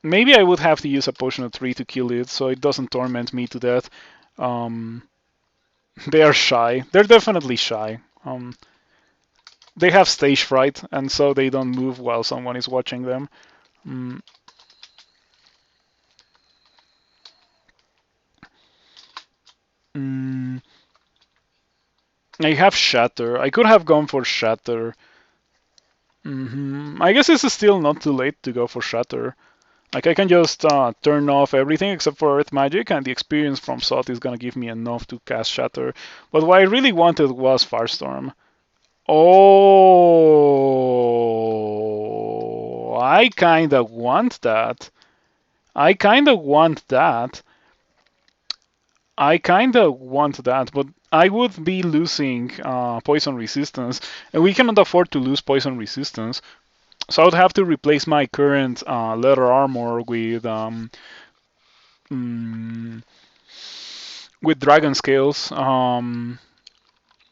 Maybe I would have to use a potion of 3 to kill it, so it doesn't torment me to death. They are shy. They're definitely shy. They have stage fright, and so they don't move while someone is watching them. I have Shatter. I could have gone for Shatter. I guess it's still not too late to go for Shatter. Like I can just turn off everything except for Earth Magic, and the experience from Sot is gonna give me enough to cast Shatter. But what I really wanted was Firestorm. Oh, I kinda want that. I kinda want that. I kinda want that, but I would be losing poison resistance, and we cannot afford to lose poison resistance. So I would have to replace my current leather armor mm, with dragon scales.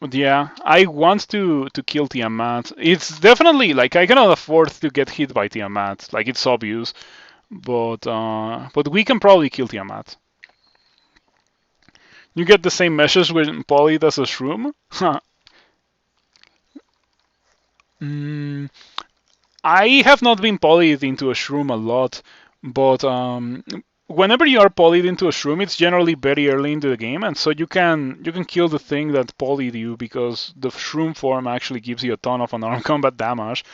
But yeah, I want to kill Tiamat. It's definitely like I cannot afford to get hit by Tiamat. Like it's obvious, but we can probably kill Tiamat. You get the same message when Polyed as a shroom. mm, I have not been polyed into a shroom a lot, but whenever you are polyed into a shroom, it's generally very early into the game, and so you can kill the thing that polyed you because the shroom form actually gives you a ton of unarmed combat damage.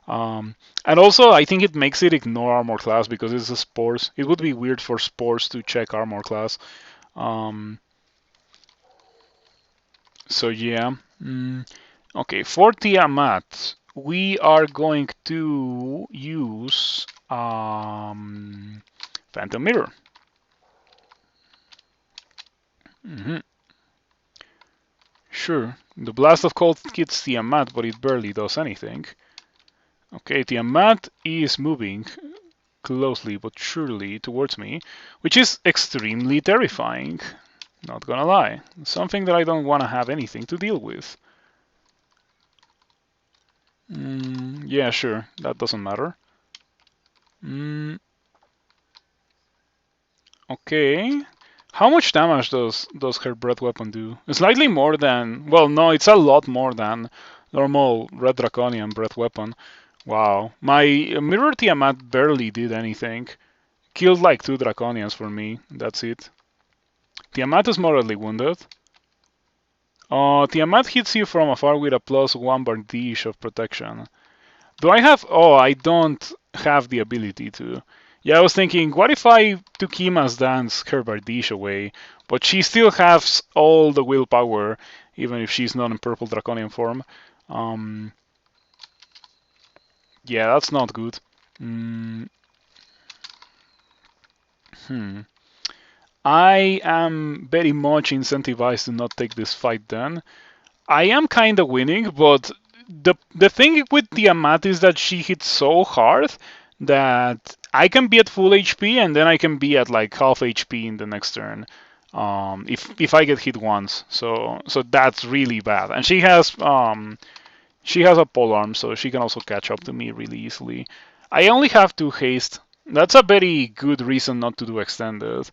And also, I think it makes it ignore armor class because it's a spores. It would be weird for spores to check armor class. Um, so yeah. Okay, for Tiamat, we are going to use Phantom Mirror. Sure, the Blast of Cold hits Tiamat, but it barely does anything. Okay, Tiamat is moving closely but surely towards me, which is extremely terrifying. Not gonna lie. Something that I don't want to have anything to deal with. Yeah, sure, that doesn't matter. Okay. How much damage does her breath weapon do? Slightly more than, well, no, it's a lot more than normal red draconian breath weapon. Wow. My mirror Tiamat barely did anything. Killed like 2 draconians for me. That's it. Tiamat is moderately wounded. Tiamat hits you from afar with a +1 bardiche of protection. Do I have? Oh, I don't have the ability to. Yeah, I was thinking, what if I took Ima's dance her bardiche away, but she still has all the willpower, even if she's not in purple draconian form. Yeah, that's not good. I am very much incentivized to not take this fight then. I am kind of winning, but the thing with Tiamat is that she hits so hard that I can be at full HP and then I can be at like half HP in the next turn. If I get hit once, so that's really bad. And she has a polearm, so she can also catch up to me really easily. I only have 2 haste. That's a very good reason not to do extended.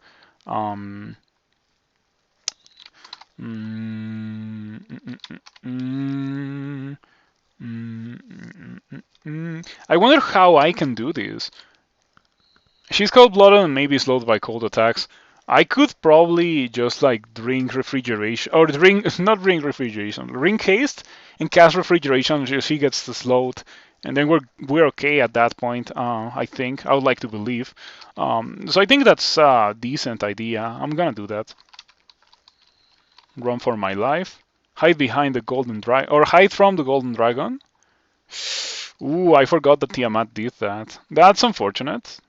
Um, mm, mm, mm, I wonder how I can do this. She's cold-blooded and maybe slowed by cold attacks. I could probably just like drink refrigeration or drink not drink refrigeration, drink haste and cast refrigeration until she gets slowed, and then we're okay at that point. I think I would like to believe. So I think that's a decent idea. I'm gonna do that. Run for my life. Hide behind the golden dragon or hide from the golden dragon. Ooh, I forgot that Tiamat did that. That's unfortunate.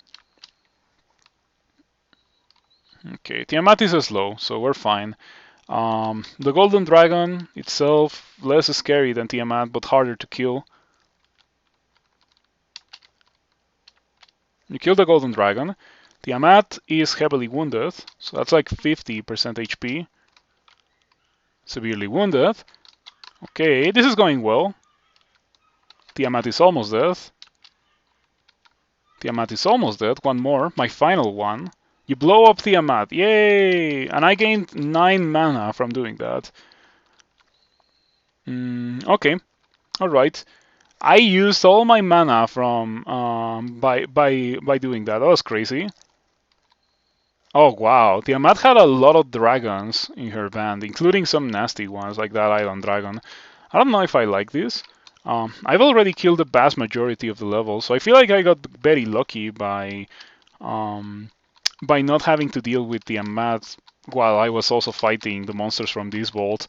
Okay, Tiamat is slow, so we're fine. The Golden Dragon itself, less scary than Tiamat, but harder to kill. You kill the Golden Dragon. Tiamat is heavily wounded, so that's like 50% HP. Severely wounded. Okay, this is going well. Tiamat is almost dead. Tiamat is almost dead. One more, my final one. You blow up Tiamat, yay! And I gained 9 mana from doing that. Okay, alright. I used all my mana from by doing that. That was crazy. Oh wow, Tiamat had a lot of dragons in her band, including some nasty ones like that island dragon. I don't know if I like this. I've already killed the vast majority of the levels, so I feel like I got very lucky um, by not having to deal with Tiamat while I was also fighting the monsters from this vault.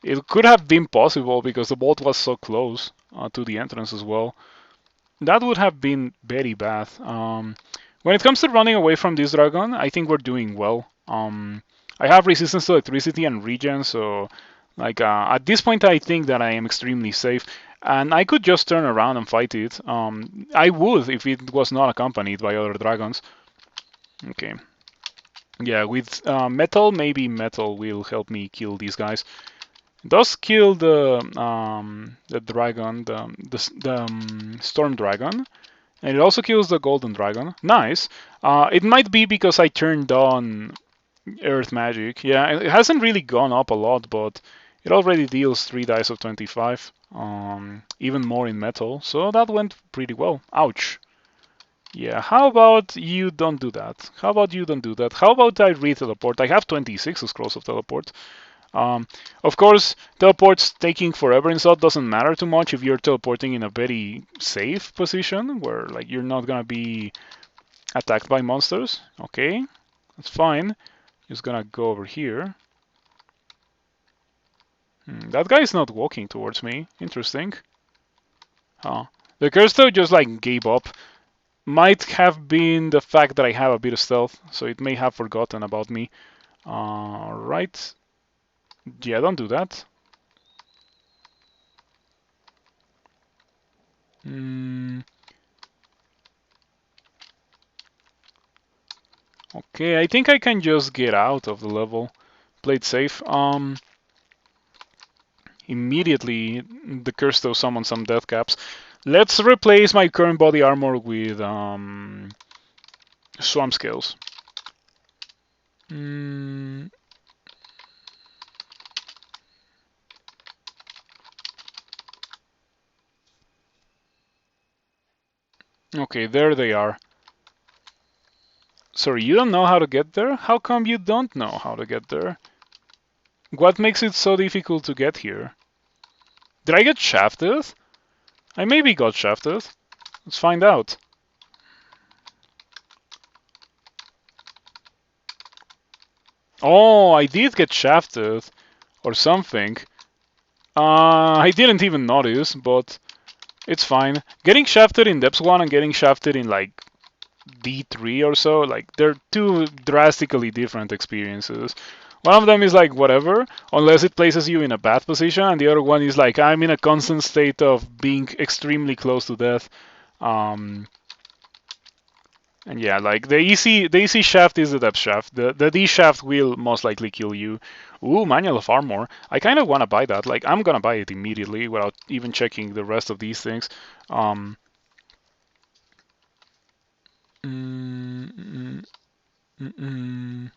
It could have been possible because the vault was so close to the entrance as well. That would have been very bad. When it comes to running away from this dragon, I think we're doing well. I have resistance to electricity and regen, so like at this point, I think that I am extremely safe, and I could just turn around and fight it. I would if it was not accompanied by other dragons. Okay. Yeah, with metal, maybe metal will help me kill these guys. It does kill the dragon, the storm dragon, and it also kills the golden dragon. Nice. It might be because I turned on earth magic. Yeah, it hasn't really gone up a lot, but it already deals 3 dice of 25. Even more in metal, so that went pretty well. Ouch. Yeah, how about you don't do that? How about you don't do that? How about I re-teleport? I have 26 scrolls of teleport. Um, of course, teleports taking forever in slot doesn't matter too much if you're teleporting in a very safe position where like you're not gonna be attacked by monsters. Okay, that's fine. Just gonna go over here. That guy is not walking towards me. Interesting. Huh. The curse though just like gave up. Might have been the fact that I have a bit of stealth, so it may have forgotten about me. Right. Yeah, don't do that. Mm, okay, I think I can just get out of the level. Play it safe. Immediately the curse though summons some death caps. Let's replace my current body armor with swamp scales. Mm, okay, there they are. Sorry, you don't know how to get there? How come you don't know how to get there? What makes it so difficult to get here? Did I get shafted? I maybe got shafted. Let's find out. Oh, I did get shafted. Or something. I didn't even notice, but it's fine. Getting shafted in Depths 1 and getting shafted in like D3 or so, like they're two drastically different experiences. One of them is like whatever, unless it places you in a bad position, and the other one is like I'm in a constant state of being extremely close to death. Um, and yeah, like the easy shaft is the depth shaft. The D shaft will most likely kill you. Ooh, manual of armor. I kind of want to buy that. Like I'm gonna buy it immediately without even checking the rest of these things. Um, mm, mm, mm, mm.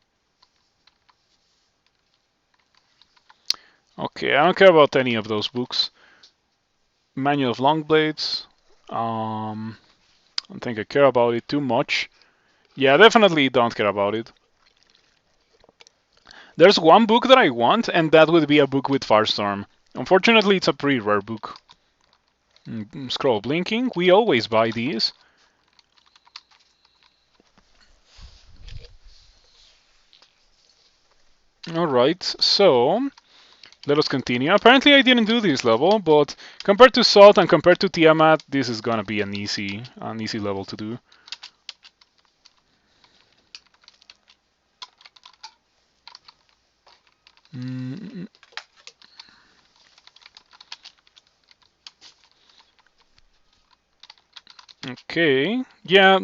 Okay, I don't care about any of those books. Manual of Long Blades. I don't think I care about it too much. Yeah, definitely don't care about it. There's one book that I want, and that would be a book with Firestorm. Unfortunately, it's a pretty rare book. Scroll blinking. We always buy these. Alright, so let us continue. Apparently I didn't do this level, but compared to Salt and compared to Tiamat, this is gonna be an easy level to do. Okay, yeah,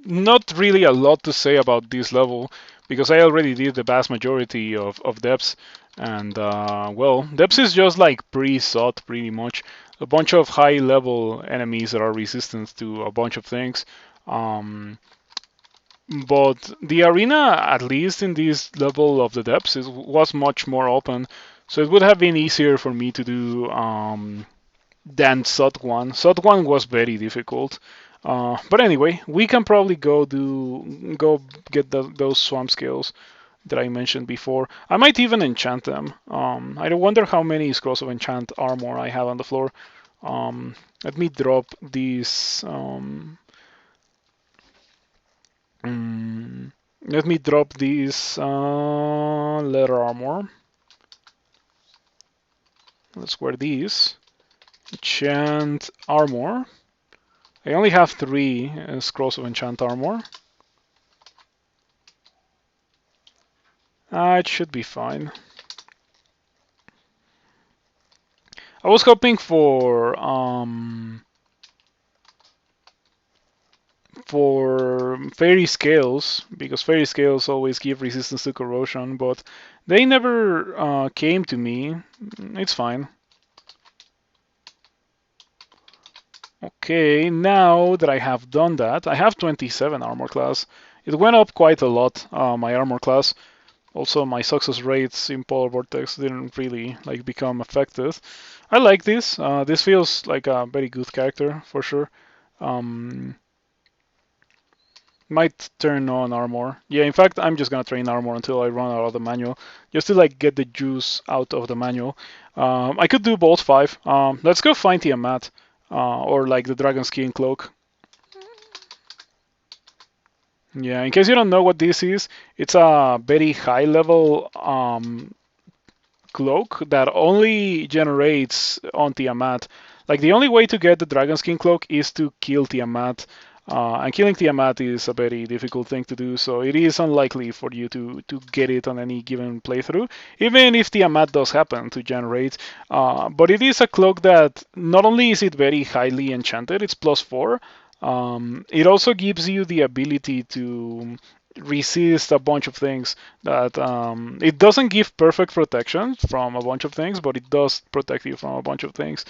not really a lot to say about this level because I already did the vast majority of depths, and well, depths is just like pre-sought pretty much. A bunch of high level enemies that are resistant to a bunch of things. Um, but the arena, at least in this level of the depths, was much more open, so it would have been easier for me to do than SOT 1. SOT 1 was very difficult. But anyway, we can probably go get those swamp skills that I mentioned before. I might even enchant them. I wonder how many scrolls of enchant armor I have on the floor. Let me drop these. Let me drop these leather armor. Let's wear these. Enchant armor. I only have 3 scrolls of enchant armor. It should be fine. I was hoping for fairy scales, because fairy scales always give resistance to corrosion, but they never came to me. It's fine. Okay, now that I have done that, I have 27 armor class. It went up quite a lot, my armor class. Also, my success rates in Polar Vortex didn't really become affected. I like this. This feels like a very good character for sure. Might turn on armor. Yeah, in fact, I'm just gonna train armor until I run out of the manual, just to get the juice out of the manual. I could do both 5. Let's go find Tiamat, or the dragon skin cloak. Yeah, in case you don't know what this is, it's a very high level cloak that only generates on Tiamat. The only way to get the dragon skin cloak is to kill Tiamat. And killing Tiamat is a very difficult thing to do, so it is unlikely for you to get it on any given playthrough, even if Tiamat does happen to generate. But it is a cloak that not only is it very highly enchanted, it's +4. It also gives you the ability to resist a bunch of things that it doesn't give perfect protection from a bunch of things, but it does protect you from a bunch of things.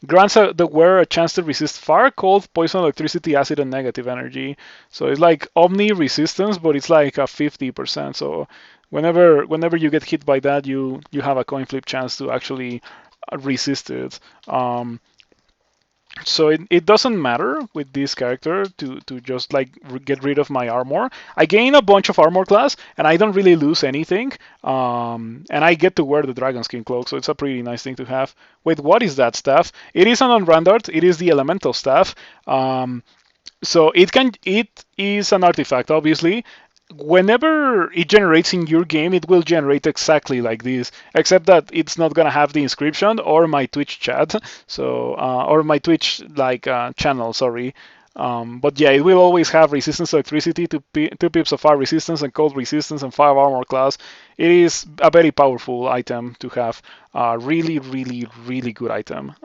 Grants the wearer a chance to resist fire, cold, poison, electricity, acid, and negative energy. So it's like omni resistance, but it's like a 50%. So whenever you get hit by that, you have a coin flip chance to actually resist it. So it doesn't matter with this character to just get rid of my armor. I gain a bunch of armor class and I don't really lose anything. And I get to wear the dragon skin cloak, so it's a pretty nice thing to have. Wait, what is that staff? It is an unrendered. It is the elemental staff. So it is an artifact, obviously. Whenever it generates in your game, it will generate exactly like this, except that it's not gonna have the inscription or my Twitch chat, so or my Twitch channel, sorry. But yeah, it will always have resistance to electricity, 2 pips of fire resistance, and cold resistance, and 5 armor class. It is a very powerful item to have. Really, really, really good item.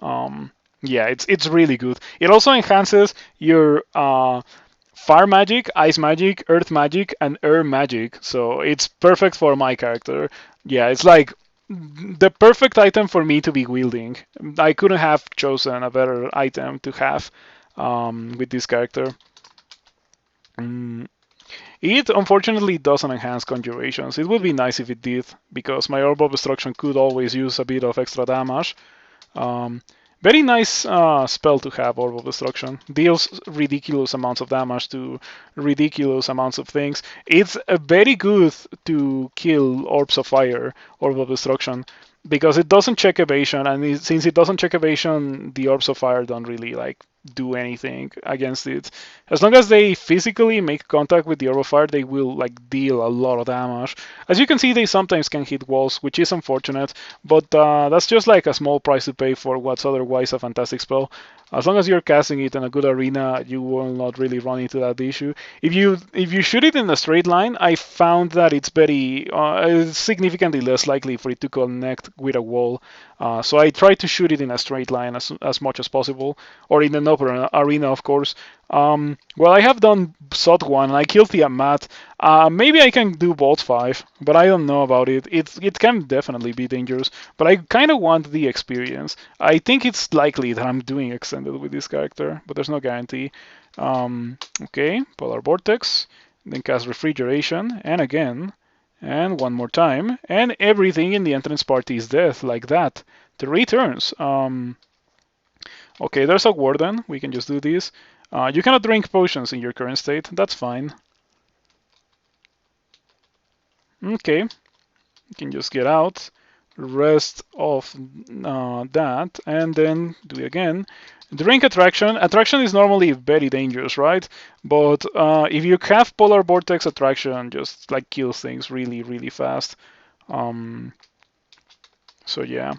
Yeah, it's really good. It also enhances your fire magic, ice magic, earth magic, and air magic. So it's perfect for my character. Yeah, it's like the perfect item for me to be wielding. I couldn't have chosen a better item to have with this character. It unfortunately doesn't enhance conjurations. It would be nice if it did, because my Orb of Destruction could always use a bit of extra damage. Very nice spell to have, Orb of Destruction. Deals ridiculous amounts of damage to ridiculous amounts of things. It's very good to kill Orbs of Fire, Orb of Destruction, because it doesn't check evasion, and since it doesn't check evasion, the Orbs of Fire don't really do anything against it. As long as they physically make contact with the Orb of Fire, they will deal a lot of damage. As you can see, they sometimes can hit walls, which is unfortunate, but that's just a small price to pay for what's otherwise a fantastic spell. As long as you're casting it in a good arena, you will not really run into that issue. If you shoot it in a straight line, I found that it's very significantly less likely for it to connect with a wall. So I try to shoot it in a straight line as much as possible, or in an open arena, of course. Well, I have done Sot 1, and I killed Tiamat. Maybe I can do Bolt 5, but I don't know about it. It can definitely be dangerous, but I kind of want the experience. I think it's likely that I'm doing Extended with this character, but there's no guarantee. Okay, Polar Vortex, then cast Refrigeration, and again, and one more time, and everything in the entrance party is death, like that. 3 turns. Okay, there's a warden. We can just do this. You cannot drink potions in your current state. That's fine. Okay, you can just get out, rest of that, and then do it again. Drink attraction. Attraction is normally very dangerous, right? But if you have polar vortex attraction, just like kills things really, really fast. Um, so yeah.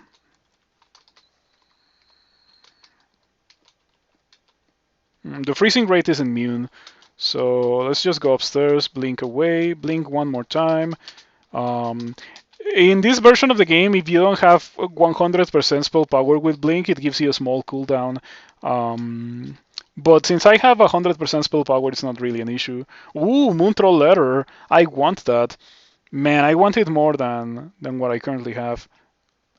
The freezing rate is immune. So let's just go upstairs, blink away, blink one more time. Um, in this version of the game, if you don't have 100% spell power with blink, it gives you a small cooldown. But since I have 100% spell power, it's not really an issue. Ooh, Moontroll Letter. I want that. Man, I want it more than what I currently have.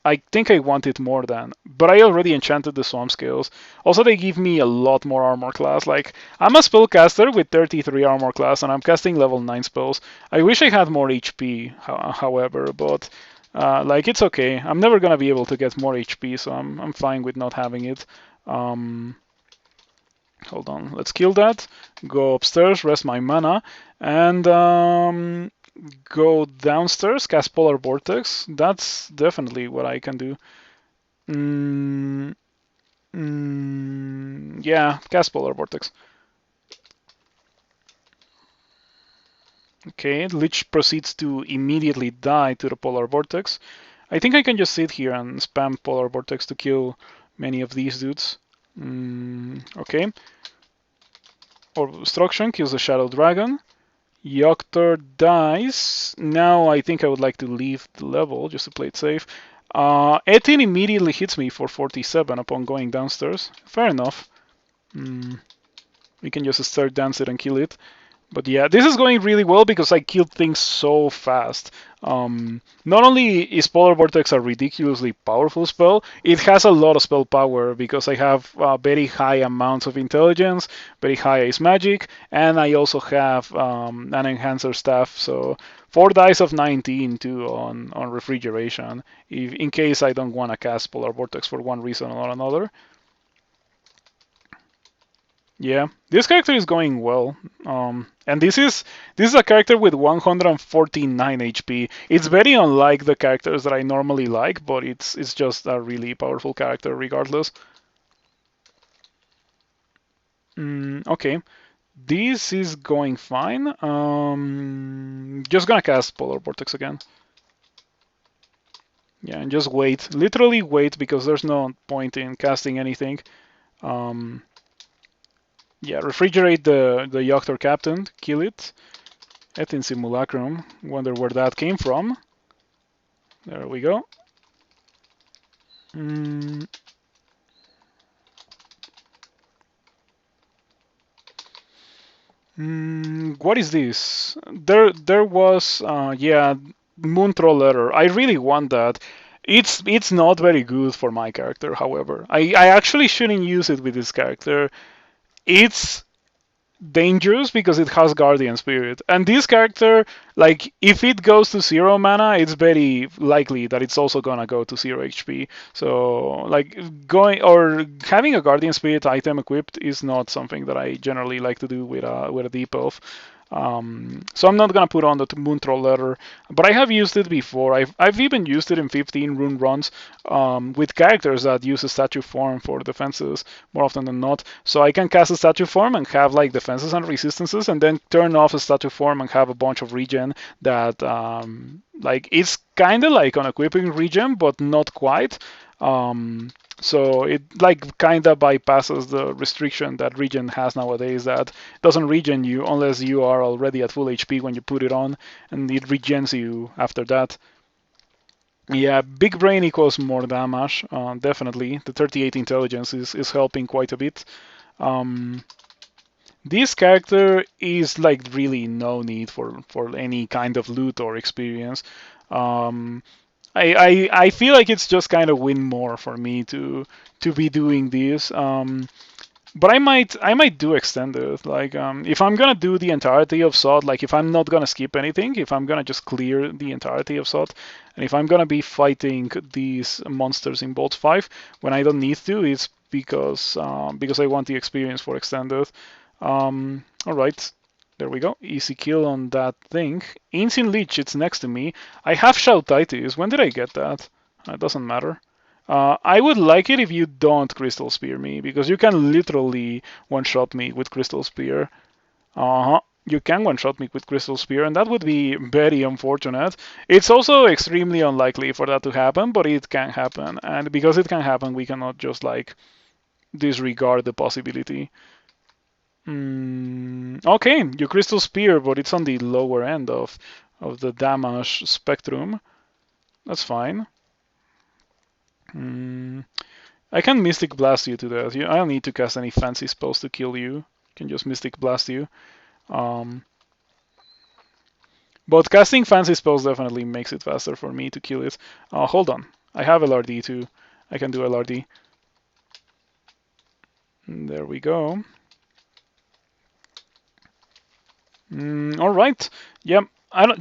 I think I want it more than, but I already enchanted the Swamp Scales. Also, they give me a lot more armor class. Like, I'm a spellcaster with 33 armor class, and I'm casting level 9 spells. I wish I had more HP, however, but like it's okay. I'm never gonna be able to get more HP, so I'm fine with not having it. Um, Hold on, let's kill that. Go upstairs, rest my mana, and go downstairs, cast Polar Vortex. That's definitely what I can do. Yeah, cast Polar Vortex. Okay, Lich proceeds to immediately die to the Polar Vortex. I think I can just sit here and spam Polar Vortex to kill many of these dudes. Okay. Orb of Destruction kills the Shadow Dragon. Yoctor dies. Now I think I would like to leave the level just to play it safe. 18 immediately hits me for 47 upon going downstairs. Fair enough. We can just start dancing and kill it. But yeah, this is going really well because I killed things so fast. Not only is Polar Vortex a ridiculously powerful spell, it has a lot of spell power because I have very high amounts of intelligence, very high ace magic, and I also have an enhancer staff. So 4 dice of 19 too on refrigeration, in case I don't want to cast Polar Vortex for one reason or another. Yeah, this character is going well. And this is a character with 149 HP. It's very unlike the characters that I normally like, but it's just a really powerful character regardless. Okay, this is going fine. Just gonna cast Polar Vortex again. Yeah, and just wait. Literally wait because there's no point in casting anything. Yeah, refrigerate the Yoctor Captain, kill it. Etin Simulacrum, wonder where that came from. There we go. What is this? There was yeah, Moontroll Letter. I really want that. It's not very good for my character, however. I actually shouldn't use it with this character. It's dangerous because it has Guardian Spirit. And this character, like, if it goes to 0 mana, it's very likely that it's also gonna go to 0 HP. So, like, going or having a Guardian Spirit item equipped is not something that I generally like to do with a deep elf. So I'm not gonna put on the Moontroll Letter, but I have used it before. I've even used it in 15 rune runs with characters that use a statue form for defenses more often than not. So I can cast a statue form and have like defenses and resistances, and then turn off a statue form and have a bunch of regen that like it's kind of like on equipping regen, but not quite. So it like kind of bypasses the restriction that regen has nowadays that doesn't regen you unless you are already at full HP when you put it on, and it regens you after that. Yeah, big brain equals more damage, definitely. The 38 intelligence is helping quite a bit. This character is like really no need for any kind of loot or experience. I feel like it's just kind of win more for me to be doing this. But I might do extended. Like if I'm gonna do the entirety of SOT, like if I'm not gonna skip anything, if I'm gonna just clear the entirety of SOT, and if I'm gonna be fighting these monsters in Bolt 5 when I don't need to, it's because I want the experience for extended. All right. There we go. Easy kill on that thing. Ancient Leech, it's next to me. I have Shoutitis. When did I get that? It doesn't matter. I would like it if you don't Crystal Spear me, because you can literally one-shot me with Crystal Spear. Uh-huh. You can one-shot me with Crystal Spear, and that would be very unfortunate. It's also extremely unlikely for that to happen, but it can happen. And because it can happen, we cannot just, like, disregard the possibility. Okay, you Crystal Spear, but it's on the lower end of the damage spectrum. That's fine. I can Mystic Blast you to death. I don't need to cast any fancy spells to kill you. I can just Mystic Blast you. But casting fancy spells definitely makes it faster for me to kill it. Hold on. I have LRD too. I can do LRD. There we go. Alright. Yep.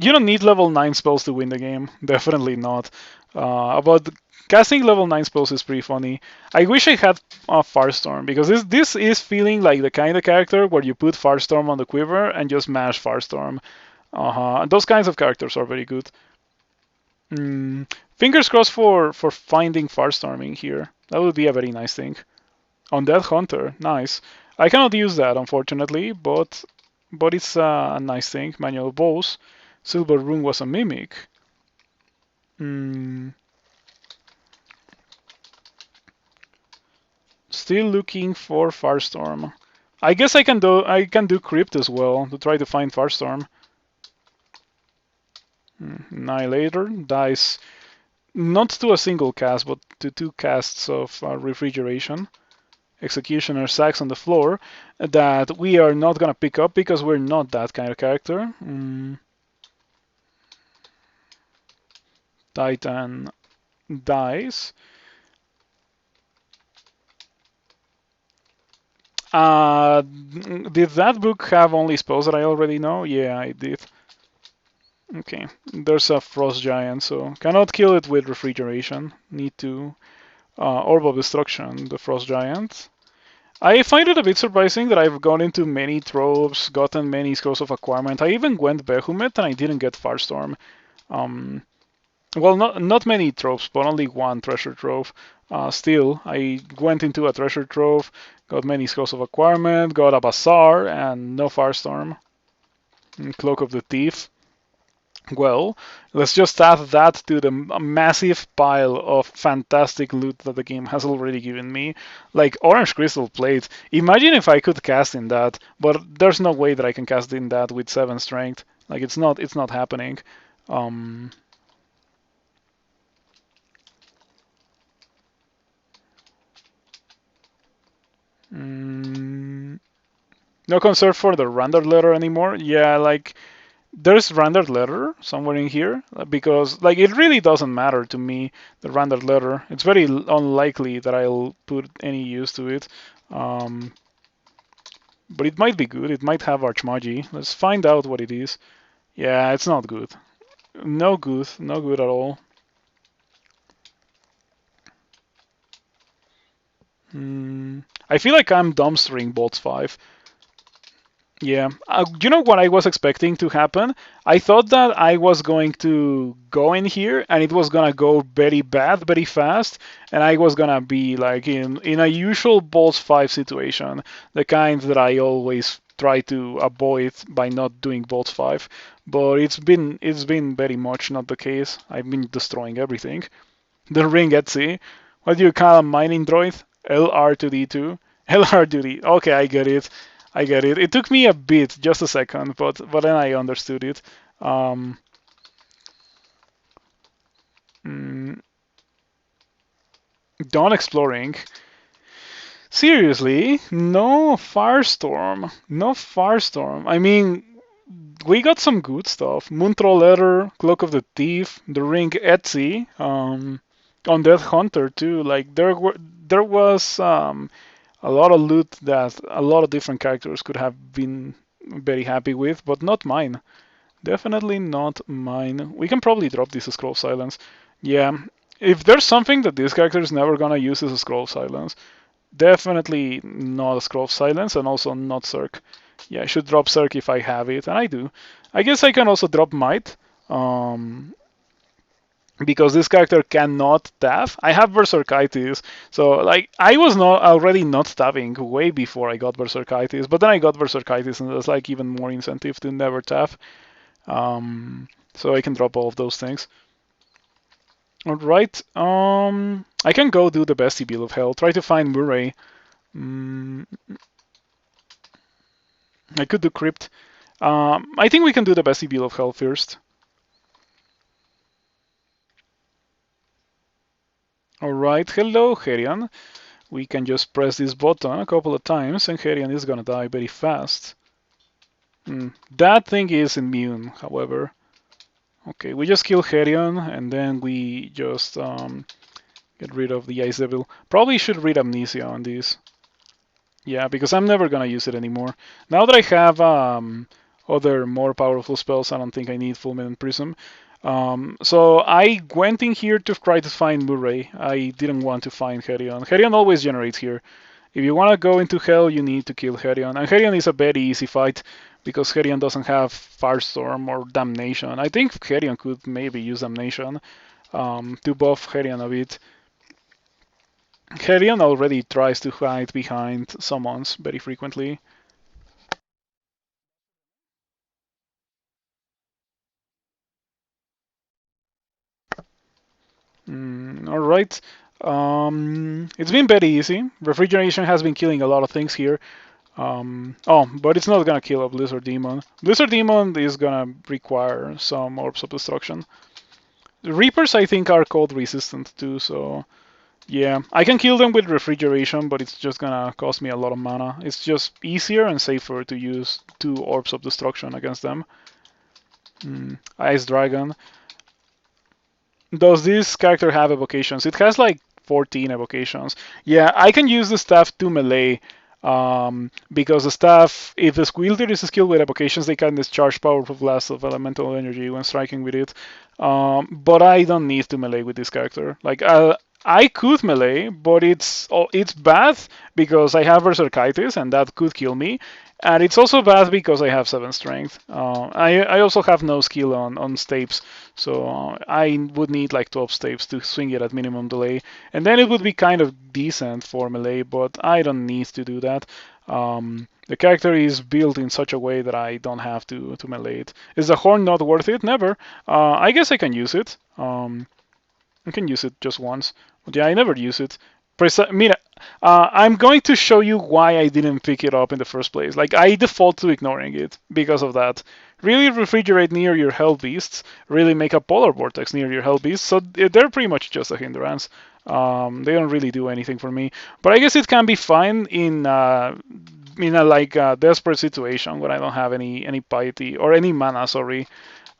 You don't need level 9 spells to win the game. Definitely not. But casting level 9 spells is pretty funny. I wish I had Firestorm, because this is feeling like the kind of character where you put Firestorm on the quiver and just mash Firestorm. Those kinds of characters are very good. Fingers crossed for finding Firestorming here. That would be a very nice thing. Undead Hunter, nice. I cannot use that, unfortunately, but it's a nice thing. Manual Bows. Silver Rune was a mimic. Still looking for Firestorm. I guess I can do Crypt as well to try to find Firestorm. Annihilator dies not to a single cast, but to 2 casts of Refrigeration. Executioner sacks on the floor that we are not gonna pick up because we're not that kind of character. Titan dies. Did that book have only spells that I already know? Yeah, I did. Okay, there's a Frost Giant, so cannot kill it with Refrigeration. Need to Orb of Destruction, the Frost Giant. I find it a bit surprising that I've gone into many tropes, gotten many Scrolls of Acquirement. I even went Behemoth and I didn't get Firestorm. Well, not many tropes, but only one treasure trove. Still, I went into a treasure trove, got many Scrolls of Acquirement, got a Bazaar, and no Firestorm. Cloak of the Thief. Well, let's just add that to the massive pile of fantastic loot that the game has already given me. Like Orange Crystal Plate. Imagine if I could cast in that, but there's no way that I can cast in that with 7 strength. Like it's not happening. No concern for the rendered letter anymore. Yeah, like there's rendered letter somewhere in here because like it really doesn't matter to me, the rendered letter. It's very unlikely that I'll put any use to it. But it might be good. It might have Archmagi. Let's find out what it is. Yeah, it's not good. No good. No good at all. I feel like I'm dumpstering Bolts 5. Yeah. You know what I was expecting to happen? I thought that I was going to go in here and it was gonna go very bad, very fast, and I was gonna be like in a usual Bolts 5 situation, the kind that I always try to avoid by not doing Bolts 5. But it's been very much not the case. I've been destroying everything. The ring Etsy. What do you call a mining droid? LR2D2. LR2D. Okay, I get it. I get it. It took me a bit, just a second, but then I understood it. Done exploring. Seriously, no Firestorm. No Firestorm. I mean, we got some good stuff. Moontroll Letter, Cloak of the Thief, the Ring Etsy, Undead Hunter too. Like there was a lot of loot that a lot of different characters could have been very happy with, but not mine. Definitely not mine. We can probably drop this Scroll of Silence. Yeah, if there's something that this character is never gonna use is a Scroll of Silence. Definitely not a Scroll of Silence, and also not Cirque. Yeah, I should drop Cirque if I have it, and I do. I guess I can also drop Might, because this character cannot tap. I have Berserkitis, so like I was not already not tapping way before I got Berserkitis, but then I got Berserkitis, and there's like even more incentive to never tap. So I can drop all of those things. All right. I can go do the Vestibule of Hell. Try to find Murray. Mm, I could do Crypt. I think we can do the Vestibule of Hell first. All right. Hello, Herion. We can just press this button a couple of times, and Herion is gonna die very fast. That thing is immune, however. Okay, we just kill Herion, and then we just get rid of the Ice Devil. Probably should read Amnesia on this. Yeah, because I'm never gonna use it anymore. Now that I have other more powerful spells, I don't think I need Fulminant Prism. So I went in here to try to find Murray. I didn't want to find Herion. Herion always generates here. If you want to go into hell, you need to kill Herion. And Herion is a very easy fight because Herion doesn't have Firestorm or Damnation. I think Herion could maybe use Damnation to buff Herion a bit. Herion already tries to hide behind summons very frequently. Alright. It's been very easy. Refrigeration has been killing a lot of things here. But it's not gonna kill a Blizzard Demon. Blizzard Demon is gonna require some Orbs of Destruction. The Reapers, I think, are cold resistant too, so yeah. I can kill them with Refrigeration, but it's just gonna cost me a lot of mana. It's just easier and safer to use 2 Orbs of Destruction against them. Ice Dragon. Does this character have evocations? It has like 14 evocations. Yeah, I can use the staff to melee. Because the staff, if the wielder is a skill with evocations, they can discharge powerful blasts of elemental energy when striking with it. But I don't need to melee with this character. Like I could melee, but it's bad because I have Berserkitis and that could kill me. And it's also bad because I have 7 strength. I also have no skill on stapes, so I would need like 12 stapes to swing it at minimum delay. And then it would be kind of decent for melee, but I don't need to do that. The character is built in such a way that I don't have to melee it. Is the horn not worth it? Never. I guess I can use it. I can use it just once. But yeah, I never use it. Mira, I'm going to show you why I didn't pick it up in the first place. Like, I default to ignoring it because of that. Really refrigerate near your hell beasts. Really make a polar vortex near your hell beasts. So they're pretty much just a hindrance. They don't really do anything for me. But I guess it can be fine in a desperate situation when I don't have any piety or any mana. Sorry.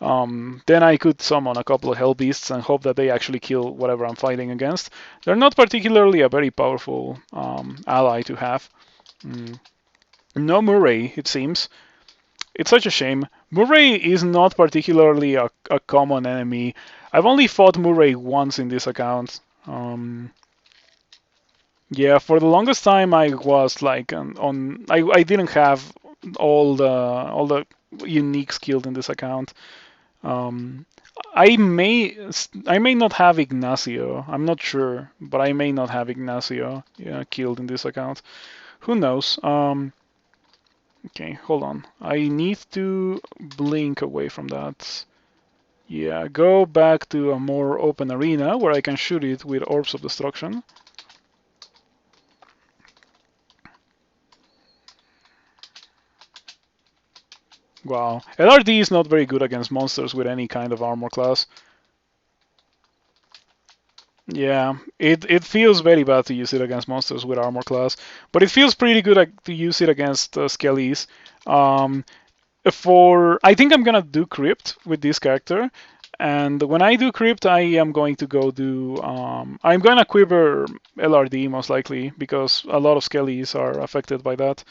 Then I could summon a couple of hell beasts and hope that they actually kill whatever I'm fighting against. They're not particularly a very powerful ally to have. No Murray, it seems. It's such a shame. Murray is not particularly a common enemy. I've only fought Murray once in this account. Yeah, for the longest time I was like I didn't have all the unique skills in this account. I may not have Ignacio. I'm not sure, but I may not have Ignacio killed in this account. Who knows? Okay, hold on. I need to blink away from that. Yeah, go back to a more open arena where I can shoot it with Orbs of Destruction. Wow. LRD is not very good against monsters with any kind of armor class. Yeah, it feels very bad to use it against monsters with armor class, but it feels pretty good to use it against Skellies. I think I'm gonna do Crypt with this character. And when I do crypt, I am going to go do. I'm going to quiver LRD most likely because a lot of skellies are affected by that.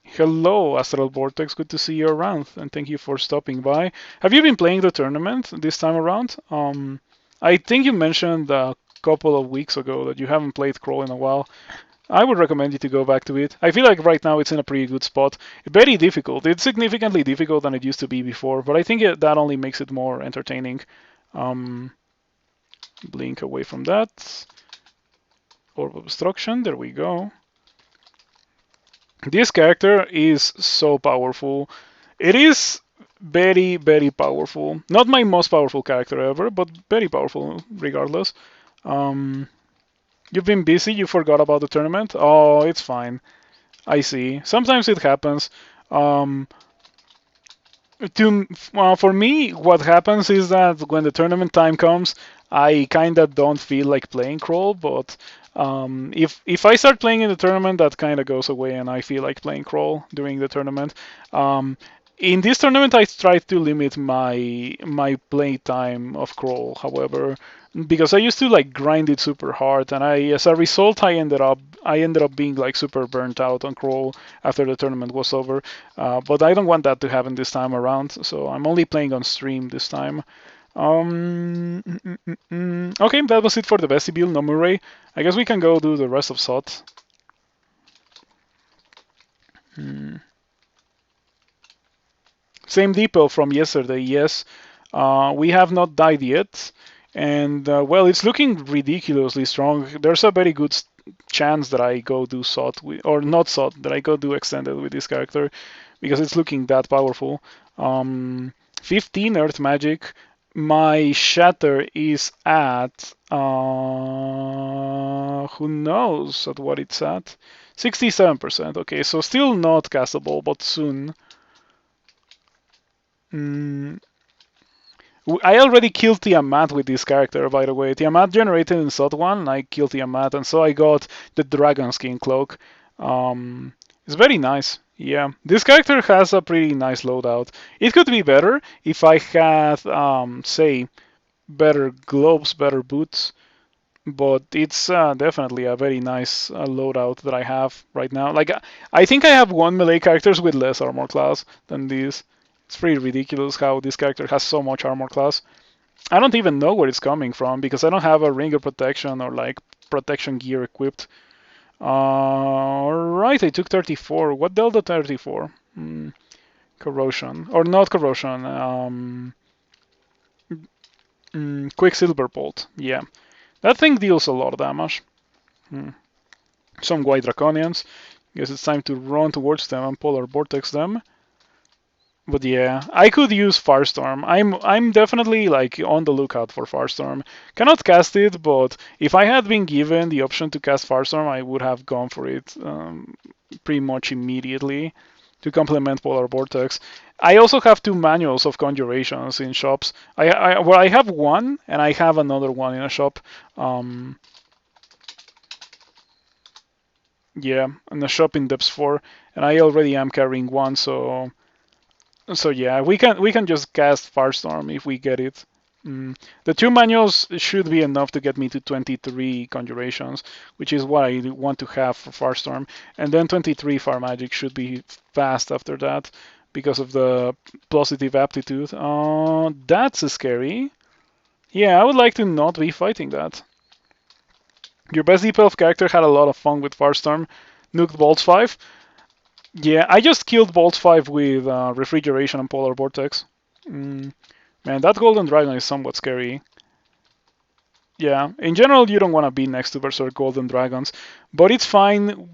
Hello, Astral Vortex. Good to see you around, and thank you for stopping by. Have you been playing the tournament this time around? I think you mentioned a couple of weeks ago that you haven't played Crawl in a while. I would recommend you to go back to it. I feel like right now it's in a pretty good spot. Very difficult. It's significantly difficult than it used to be before, but I think that only makes it more entertaining. Blink away from that. Orb of Destruction. There we go. This character is so powerful. It is very, very powerful. Not my most powerful character ever, but very powerful regardless. You've been busy, you forgot about the tournament? Oh, it's fine. I see. Sometimes it happens. Um, for me, what happens is that when the tournament time comes, I kind of don't feel like playing Crawl, but if I start playing in the tournament, that kind of goes away, and I feel like playing Crawl during the tournament. In this tournament, I tried to limit my play time of Crawl, however, because I used to like grind it super hard, and as a result, I ended up being like super burnt out on Crawl after the tournament was over. But I don't want that to happen this time around, so I'm only playing on stream this time. Okay, that was it for the vestibule, no Murray. I guess we can go do the rest of SOT. Same depot from yesterday, yes. We have not died yet. And, well, it's looking ridiculously strong. There's a very good chance that I go do SOT, or not SOT, that I go do extended with this character, because it's looking that powerful. 15 Earth Magic. My Shatter is at, who knows at what it's at? 67%. Okay, so still not castable, but soon. I already killed Tiamat with this character, by the way. Tiamat generated in SOT 1, and I killed Tiamat, and so I got the Dragon Skin Cloak. It's very nice. Yeah, this character has a pretty nice loadout. It could be better if I had, say, better gloves, better boots, but it's definitely a very nice loadout that I have right now. Like, I think I have one melee characters with less armor class than this. It's pretty ridiculous how this character has so much armor class. I don't even know where it's coming from because I don't have a ring of protection or like protection gear equipped. Alright, I took 34. What dealt the 34? Corrosion. Or not corrosion. Quicksilver Bolt. Yeah. That thing deals a lot of damage. Some white draconians. Guess it's time to run towards them and polar vortex them. But yeah, I could use Firestorm. I'm definitely like on the lookout for Firestorm. Cannot cast it, but if I had been given the option to cast Firestorm, I would have gone for it pretty much immediately to complement Polar Vortex. I also have 2 manuals of conjurations in shops. I have one, and I have another one in a shop. Yeah, in a shop in Depths 4, and I already am carrying one, so yeah, we can just cast Firestorm if we get it. The 2 manuals should be enough to get me to 23 conjurations, which is what I want to have for Firestorm. And then 23 Fire Magic should be fast after that because of the positive aptitude. That's scary. Yeah, I would like to not be fighting that. Your best Deep Elf character had a lot of fun with Firestorm. Nuked Bolts 5. Yeah, I just killed Bolt 5 with Refrigeration and Polar Vortex. Man, that Golden Dragon is somewhat scary. Yeah, in general, you don't want to be next to Berserk Golden Dragons, but it's fine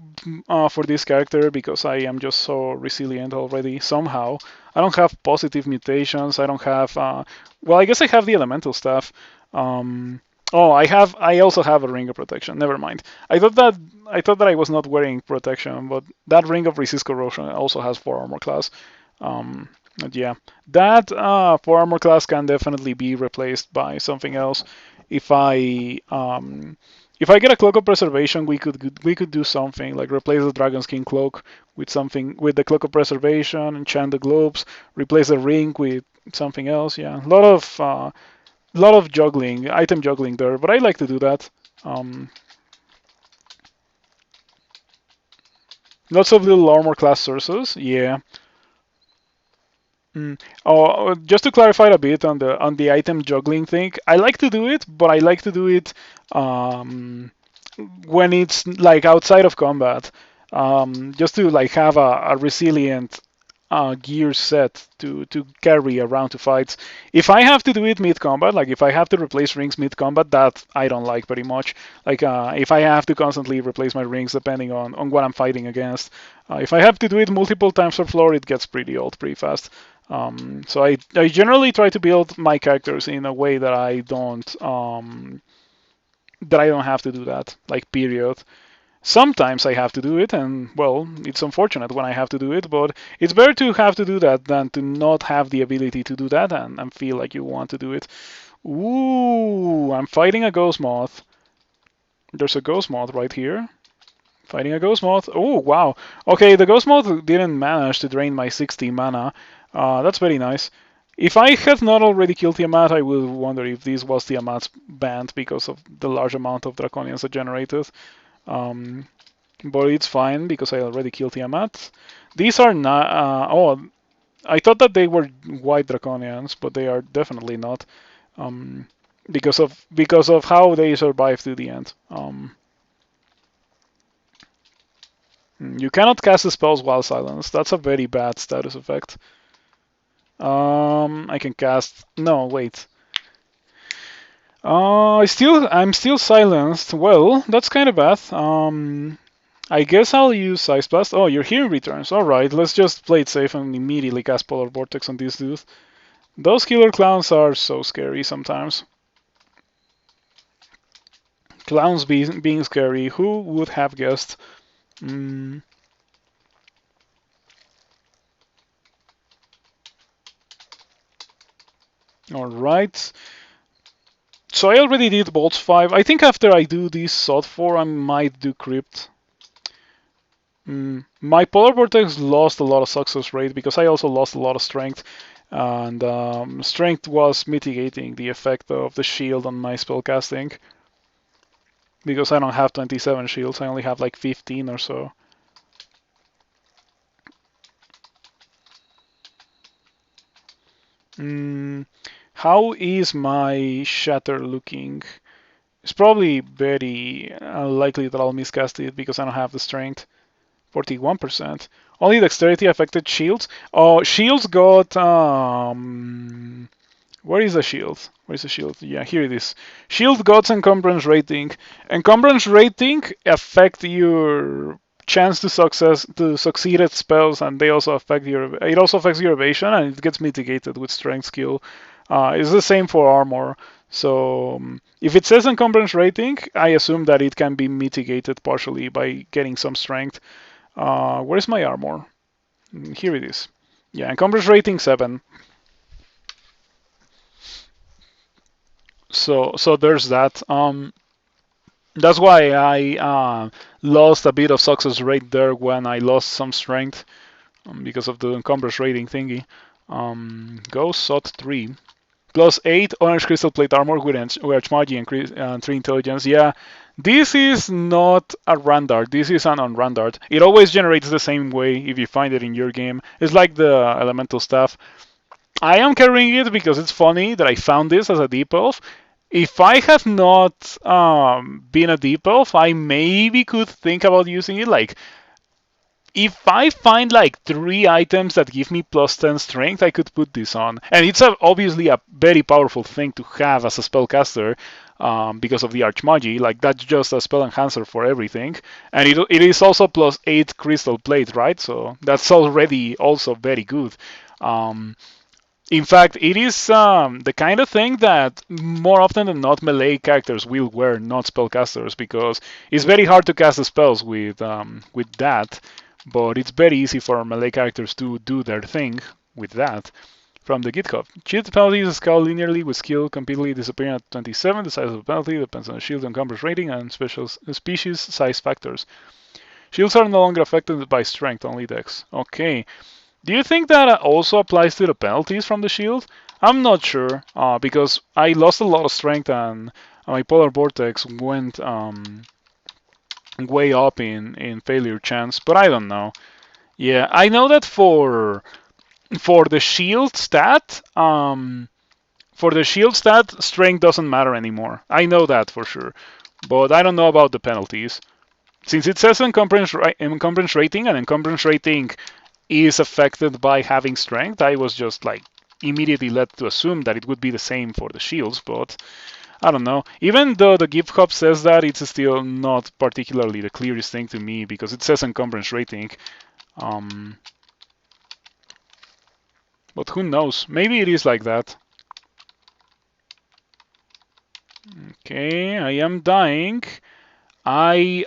for this character because I am just so resilient already, somehow. I don't have positive mutations, I don't have... well, I guess I have the Elemental Staff. I also have a Ring of Protection. Never mind. I thought that I was not wearing protection, but that Ring of Resist Corrosion also has 4 armor class. But yeah, that 4 armor class can definitely be replaced by something else if I if I get a Cloak of Preservation, we could do something like replace the Dragon Skin Cloak with something with the Cloak of Preservation, enchant the globes, replace the ring with something else. Yeah, a lot of juggling, item juggling there, but I like to do that. Um, Lots of little armor class sources. Yeah. Oh, just to clarify a bit on the item juggling thing, I like to do it, but I like to do it um, when it's like outside of combat, just to like have a resilient gear set to carry around to fights. If I have to do it mid combat, like if I have to replace rings mid combat, that I don't like very much. Like if I have to constantly replace my rings depending on what I'm fighting against. If I have to do it multiple times per floor, it gets pretty old pretty fast. So I generally try to build my characters in a way that I don't have to do that, like period. Sometimes I have to do it, and well, it's unfortunate when I have to do it, but it's better to have to do that than to not have the ability to do that and feel like you want to do it. Ooh, I'm fighting a ghost moth. There's a ghost moth right here. Fighting a ghost moth. Oh, wow. Okay, the ghost moth didn't manage to drain my 60 mana. That's very nice. If I had not already killed Tiamat, I would wonder if this was Tiamat's band because of the large amount of Draconians it generated. Um, but it's fine because I already killed Tiamat. These are not. I thought that they were white Draconians, but they are definitely not. Um, because of how they survived to the end. You cannot cast the spells while silenced. That's a very bad status effect. I can cast. No, wait. I'm still silenced. Well, that's kind of bad. I guess I'll use Ice Blast. Oh, your hearing returns. All right, let's just play it safe and immediately cast Polar Vortex on this dude. Those killer clowns are so scary sometimes. Clowns being scary. Who would have guessed? All right. So I already did Bolts 5. I think after I do this Sod 4, I might do Crypt. My Polar Vortex lost a lot of success rate because I also lost a lot of strength. And strength was mitigating the effect of the shield on my spellcasting. Because I don't have 27 shields, I only have like 15 or so. How is my Shatter looking? It's probably very unlikely that I'll miscast it because I don't have the strength. 41%. Only dexterity affected shields. Oh, shields got where is the shield? Where is the shield? Yeah, here it is. Shield got encumbrance rating. Encumbrance rating affect your chance to succeed at spells, and they also affect your. It also affects your evasion, and it gets mitigated with strength skill. It's the same for armor. So if it says encumbrance rating, I assume that it can be mitigated partially by getting some strength. Where's my armor? Here it is. Yeah, encumbrance rating 7. So there's that. That's why I lost a bit of success rate there when I lost some strength because of the encumbrance rating thingy. Go SOT 3. Plus 8 orange crystal plate armor with Archmagi and 3 intelligence. Yeah, this is not a Randart. This is an on-Randart. It always generates the same way if you find it in your game. It's like the elemental staff. I am carrying it because it's funny that I found this as a deep elf. If I had not been a deep elf, I maybe could think about using it. Like, if I find like 3 items that give me plus 10 strength, I could put this on. And it's obviously a very powerful thing to have as a spellcaster because of the Archmagi. Like, that's just a spell enhancer for everything. And it is also plus 8 crystal plate, right? So that's already also very good. In fact, it is the kind of thing that more often than not melee characters will wear, not spellcasters, because it's very hard to cast the spells with that, but it's very easy for melee characters to do their thing with that. from the GitHub. Cheat penalties scale linearly with skill completely disappearing at 27. The size of the penalty depends on the shield encumbrance rating and special species size factors. Shields are no longer affected by strength, only dex. Okay. Do you think that also applies to the penalties from the shield? I'm not sure, because I lost a lot of strength and my polar vortex went way up in failure chance, but I don't know. Yeah, I know that for the shield stat, strength doesn't matter anymore. I know that for sure, but I don't know about the penalties. Since it says encumbrance rating, and encumbrance rating is affected by having strength, I was just like immediately led to assume that it would be the same for the shields, but I don't know. Even though the GitHub says that, it's still not particularly the clearest thing to me because it says encumbrance rating. But who knows? Maybe it is like that. Okay, I am dying. I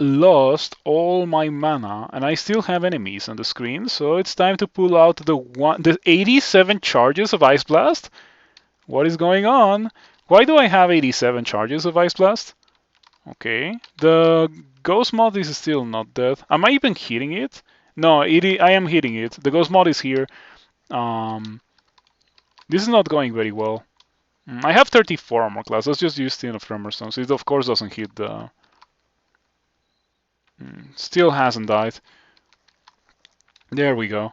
lost all my mana and I still have enemies on the screen, so it's time to pull out the 87 charges of Ice Blast. What is going on? Why do I have 87 charges of Ice Blast? Okay, the Ghost Mod is still not dead. Am I even hitting it? No, I am hitting it. The Ghost Mod is here. This is not going very well. I have 34 armor class. Let's just use 10 of Tremor Stones. It of course doesn't hit the... Still hasn't died. There we go.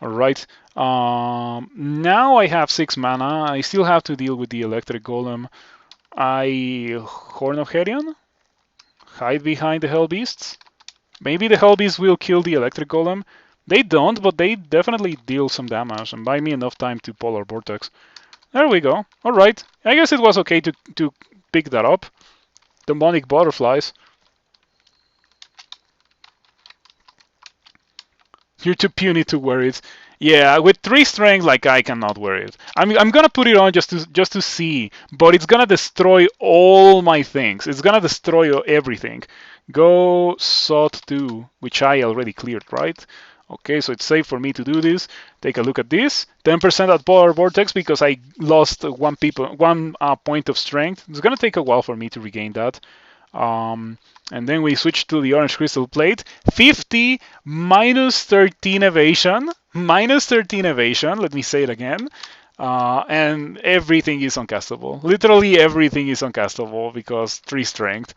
Alright. Now I have 6 mana. I still have to deal with the Electric Golem. Horn of Herion? Hide behind the Hell Beasts? Maybe the Hell Beasts will kill the Electric Golem. They don't, but they definitely deal some damage and buy me enough time to Polar Vortex. There we go. Alright. I guess it was okay to pick that up. Demonic Butterflies. You're too puny to wear it. Yeah, with 3 strength, like I cannot wear it. I'm gonna put it on just to see, but it's gonna destroy all my things. It's gonna destroy everything. Go Sot 2, which I already cleared, right? Okay, so it's safe for me to do this. Take a look at this. 10% at Polar Vortex because I lost one point of strength. It's gonna take a while for me to regain that. And then we switch to the Orange Crystal Plate. 50 minus 13 evasion. Minus 13 evasion. Let me say it again. And everything is uncastable. Literally everything is uncastable because 3 strength.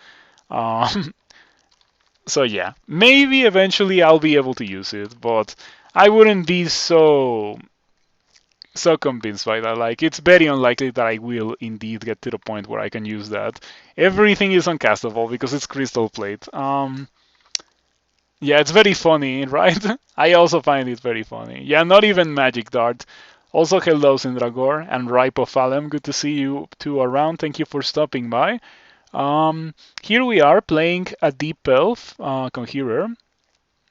So yeah, maybe eventually I'll be able to use it, but I wouldn't be so convinced by that. Like, it's very unlikely that I will indeed get to the point where I can use that. Everything is uncastable because it's Crystal Plate. Yeah, it's very funny, right? I also find it very funny. Yeah, not even Magic Dart. Also, hello, Sindragor and Ripe of Alem. Good to see you two around. Thank you for stopping by. Here we are playing a Deep Elf Conjurer.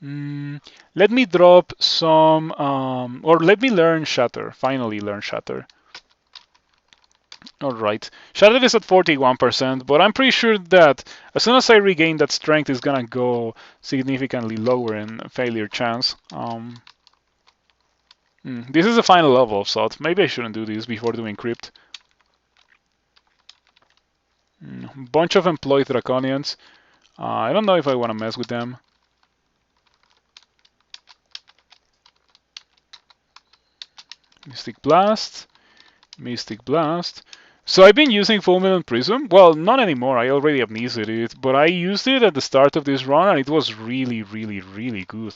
Let me drop some, or let me learn Shatter. Finally learn Shatter. Alright, Shatter is at 41%, but I'm pretty sure that as soon as I regain that strength, it's gonna go significantly lower in failure chance. This is the final level of Sot. Maybe I shouldn't do this before doing Crypt. Bunch of employed Draconians. I don't know if I want to mess with them. Mystic Blast. Mystic Blast. So I've been using Fulminant Prism. Well, not anymore. I already amnesiated it, but I used it at the start of this run, and it was really, really, really good.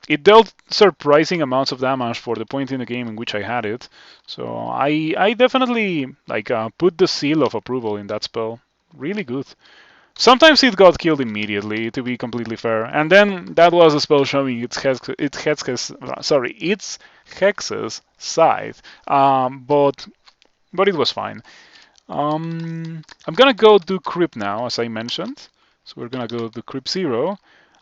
It dealt surprising amounts of damage for the point in the game in which I had it. So I definitely put the seal of approval in that spell. Really good. Sometimes it got killed immediately, to be completely fair, and then that was a spell showing its Hex's scythe, but it was fine. I'm gonna go do Crypt now, as I mentioned. So we're gonna go do Crypt 0.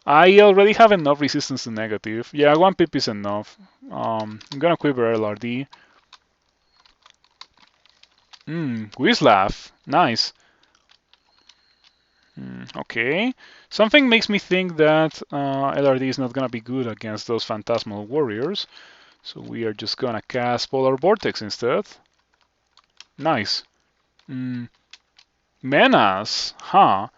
I already have enough resistance to negative. Yeah, 1 pip is enough. I'm gonna quiver LRD. Whizlaff. Nice. Okay. Something makes me think that LRD is not gonna be good against those Phantasmal Warriors. So we are just gonna cast Polar Vortex instead. Nice. Menace, huh?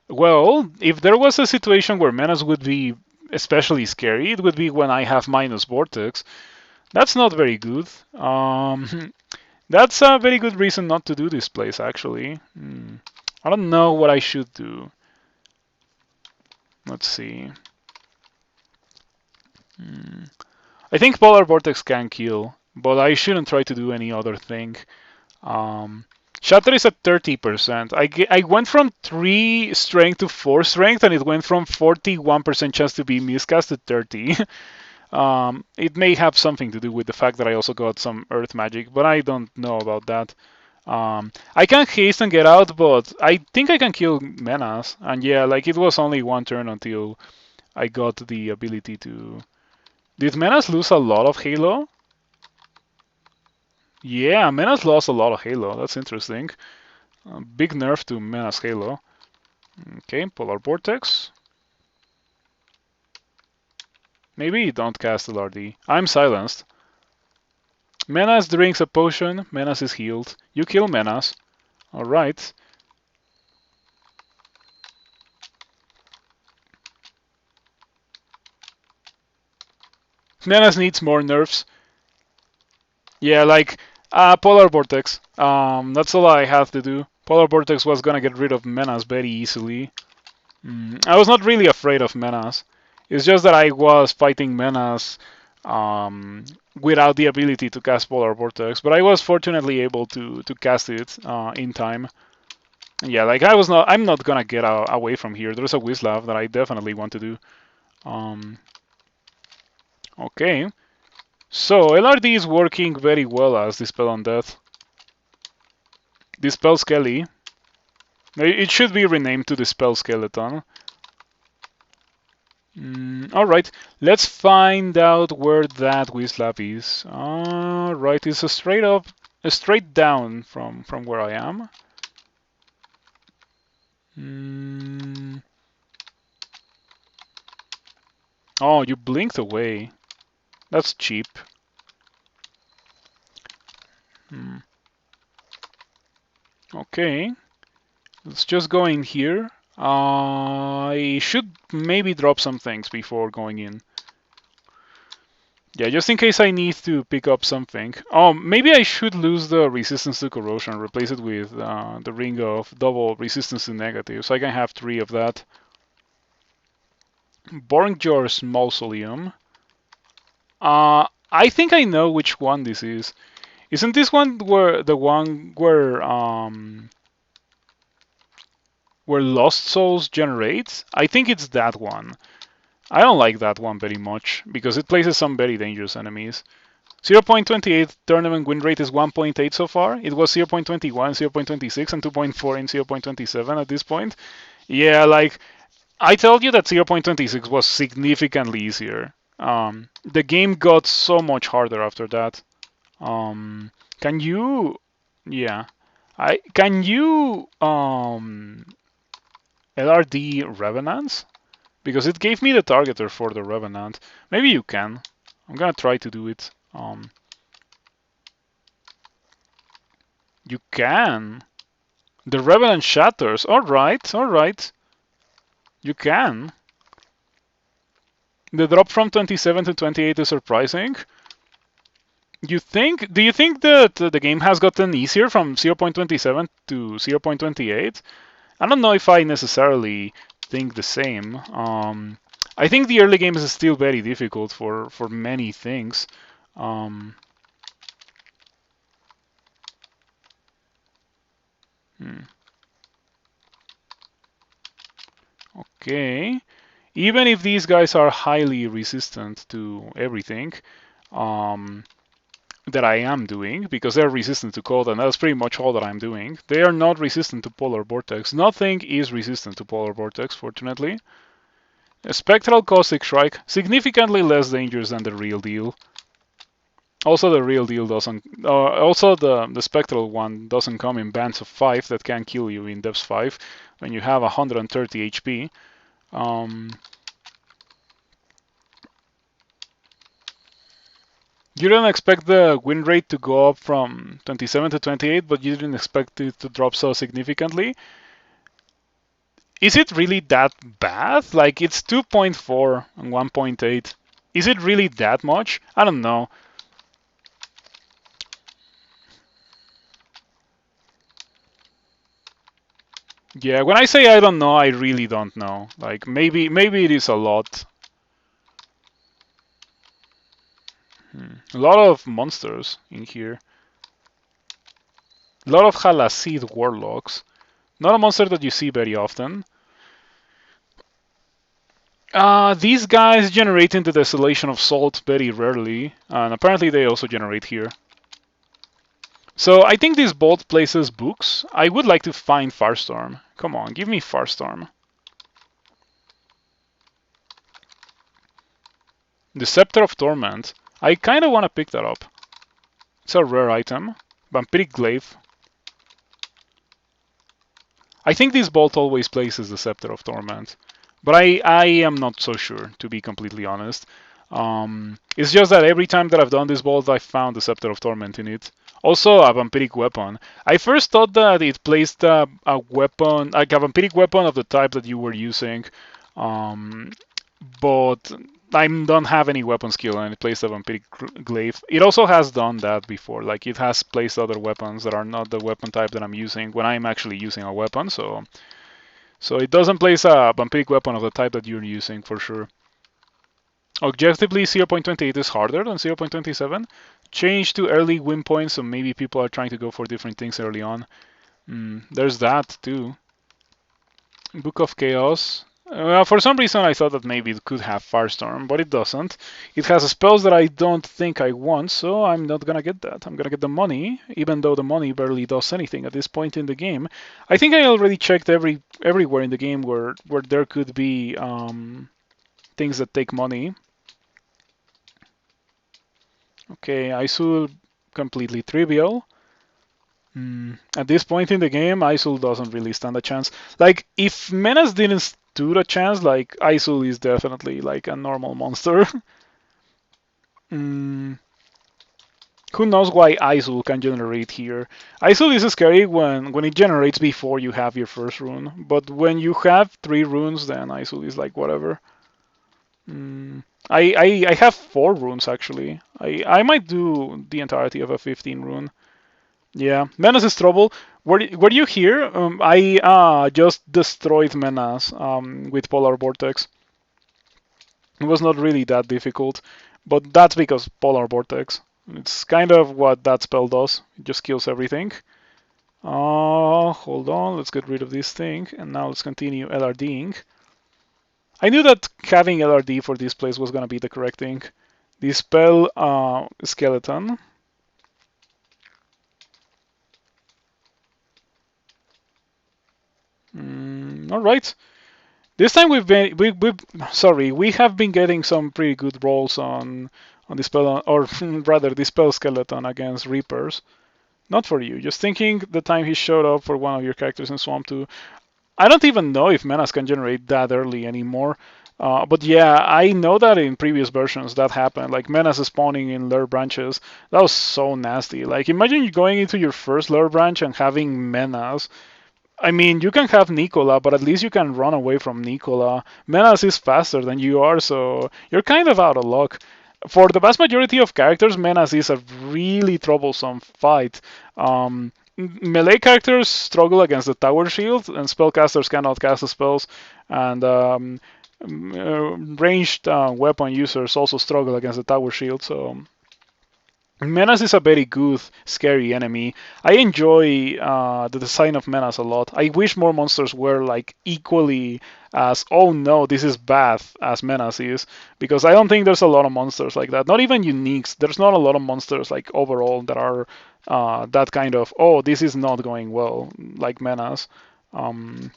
Well, if there was a situation where Menace would be especially scary, it would be when I have minus Vortex. That's not very good. That's a very good reason not to do this place, actually. I don't know what I should do. Let's see. I think Polar Vortex can kill, but I shouldn't try to do any other thing. Shatter is at 30%. I went from 3 strength to 4 strength, and it went from 41% chance to be miscast to 30. It may have something to do with the fact that I also got some earth magic, but I don't know about that. I can haste and get out, but I think I can kill Menace. And yeah, like it was only one turn until I got the ability to. Did Menace lose a lot of Halo? Yeah, Menace lost a lot of Halo. That's interesting. Big nerf to Menace Halo. Okay, Polar Vortex. Maybe don't cast LRD. I'm silenced. Menace drinks a potion. Menace is healed. You kill Menace. Alright. Menace needs more nerfs. Yeah, like Polar Vortex. That's all I have to do. Polar Vortex was gonna get rid of Menace very easily. I was not really afraid of Menace. It's just that I was fighting Menace without the ability to cast Polar Vortex, but I was fortunately able to cast it in time. Yeah, like I'm not gonna get away from here. There's a Wizlav that I definitely want to do. Okay. So LRD is working very well as Dispel on Death. Dispel Skelly. It should be renamed to Dispel Skeleton. Alright, let's find out where that Wizlab is. Alright, it's a straight down from where I am. Oh, you blinked away. That's cheap. Okay, let's just go in here. I should maybe drop some things before going in. Yeah, just in case I need to pick up something. Oh, maybe I should lose the resistance to corrosion, replace it with the ring of double resistance to negative, so I can have 3 of that. Borngjor's Mausoleum. I think I know which one this is. Isn't this one where where Lost Souls generates? I think it's that one. I don't like that one very much because it places some very dangerous enemies. 0.28 tournament win rate is 1.8 so far. It was 0.21, 0.26, and 2.4 in 0.27 at this point. Yeah, like I told you that 0.26 was significantly easier. The game got so much harder after that. Can you? Yeah, can you LRD Revenants? Because it gave me the targeter for the Revenant. Maybe you can. I'm gonna try to do it. You can. The Revenant shatters. Alright, alright. You can. The drop from 27 to 28 is surprising. Do you think that the game has gotten easier from 0.27 to 0.28? I don't know if I necessarily think the same. I think the early game is still very difficult for many things. Okay. Even if these guys are highly resistant to everything that I am doing, because they're resistant to cold, and that's pretty much all that I'm doing, they are not resistant to Polar Vortex. Nothing is resistant to Polar Vortex, fortunately. A Spectral Caustic Strike, significantly less dangerous than the real deal. Also, the real deal doesn't. Also, the spectral one doesn't come in bands of 5 that can kill you in depth 5 when you have 130 HP. You don't expect the win rate to go up from 27 to 28, but you didn't expect it to drop so significantly. Is it really that bad? Like, it's 2.4 and 1.8. Is it really that much? I don't know. Yeah, when I say I don't know, I really don't know. Like, maybe it is a lot. A lot of monsters in here. A lot of Halasid warlocks. Not a monster that you see very often. These guys generate in the Desolation of Salt very rarely, and apparently they also generate here. So I think this both places books. I would like to find Farstorm. Come on, give me Farstorm. The Scepter of Torment. I kind of want to pick that up. It's a rare item. Vampiric Glaive. I think this bolt always places the Scepter of Torment. But I am not so sure, to be completely honest. It's just that every time that I've done this bolt, I've found the Scepter of Torment in it. Also, a vampiric weapon. I first thought that it placed a weapon, like a vampiric weapon of the type that you were using, um, but I don't have any weapon skill and it placed a vampiric glaive. It also has done that before, like it has placed other weapons that are not the weapon type that I'm using when I'm actually using a weapon, so it doesn't place a vampiric weapon of the type that you're using for sure. Objectively, 0.28 is harder than 0.27. Change to early win points, so maybe people are trying to go for different things early on. There's that too. Book of Chaos. For some reason, I thought that maybe it could have Firestorm, but it doesn't. It has spells that I don't think I want, so I'm not gonna get that. I'm gonna get the money, even though the money barely does anything at this point in the game. I think I already checked everywhere in the game where there could be things that take money. Okay, Isul completely trivial. At this point in the game, Isul doesn't really stand a chance. Like, if Menace didn't stood a chance, like, Isul is definitely like a normal monster. mm, who knows why Isul can generate here? Isul is scary when it generates before you have your first rune, but when you have 3 runes, then Isul is like whatever. I have 4 runes actually. I might do the entirety of a 15 rune. Yeah, Menace is trouble. Were you here? I just destroyed Menace with Polar Vortex. It was not really that difficult, but that's because Polar Vortex. It's kind of what that spell does. It just kills everything. Hold on. Let's get rid of this thing, and now let's continue LRDing. I knew that having LRD for this place was gonna be the correct thing. Dispel Skeleton. All right. This time we have been getting some pretty good rolls on Dispel, or rather Dispel Skeleton against Reapers. Not for you. Just thinking the time he showed up for one of your characters in Swamp 2. I don't even know if Menace can generate that early anymore. But yeah, I know that in previous versions that happened. Like Menace spawning in Lure branches. That was so nasty. Like imagine you going into your first Lure branch and having Menace. I mean, you can have Nicola, but at least you can run away from Nicola. Menace is faster than you are, so you're kind of out of luck. For the vast majority of characters, Menace is a really troublesome fight. Melee characters struggle against the tower shield, and spellcasters cannot cast spells, and ranged weapon users also struggle against the tower shield. So Menace is a very good, scary enemy. I enjoy the design of Menace a lot. I wish more monsters were like equally as oh no, this is bad as Menace is, because I don't think there's a lot of monsters like that. Not even uniques. There's not a lot of monsters like overall that are that kind of oh this is not going well like Menace. Um,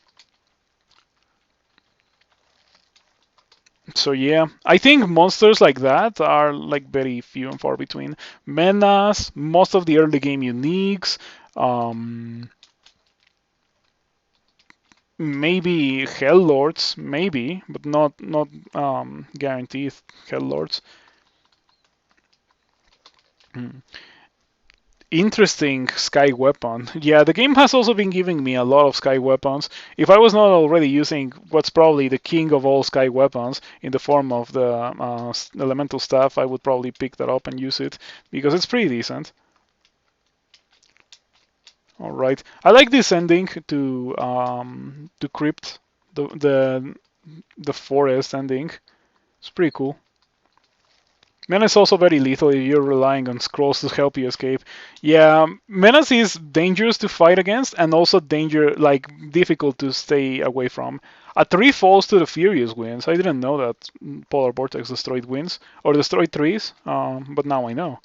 So yeah, I think monsters like that are like very few and far between. Menace, most of the early game uniques, um, maybe Hell Lords, maybe, but not guaranteed Hell Lords. Hmm. Interesting sky weapon. Yeah, the game has also been giving me a lot of sky weapons. If I was not already using what's probably the king of all sky weapons in the form of the elemental staff, I would probably pick that up and use it because it's pretty decent. All right, I like this ending to Crypt, the forest ending. It's pretty cool. Menace is also very lethal if you're relying on scrolls to help you escape. Yeah, Menace is dangerous to fight against and also difficult to stay away from. A 3 falls to the Furious wins. I didn't know that Polar Vortex destroyed wins or destroyed 3s, but now I know.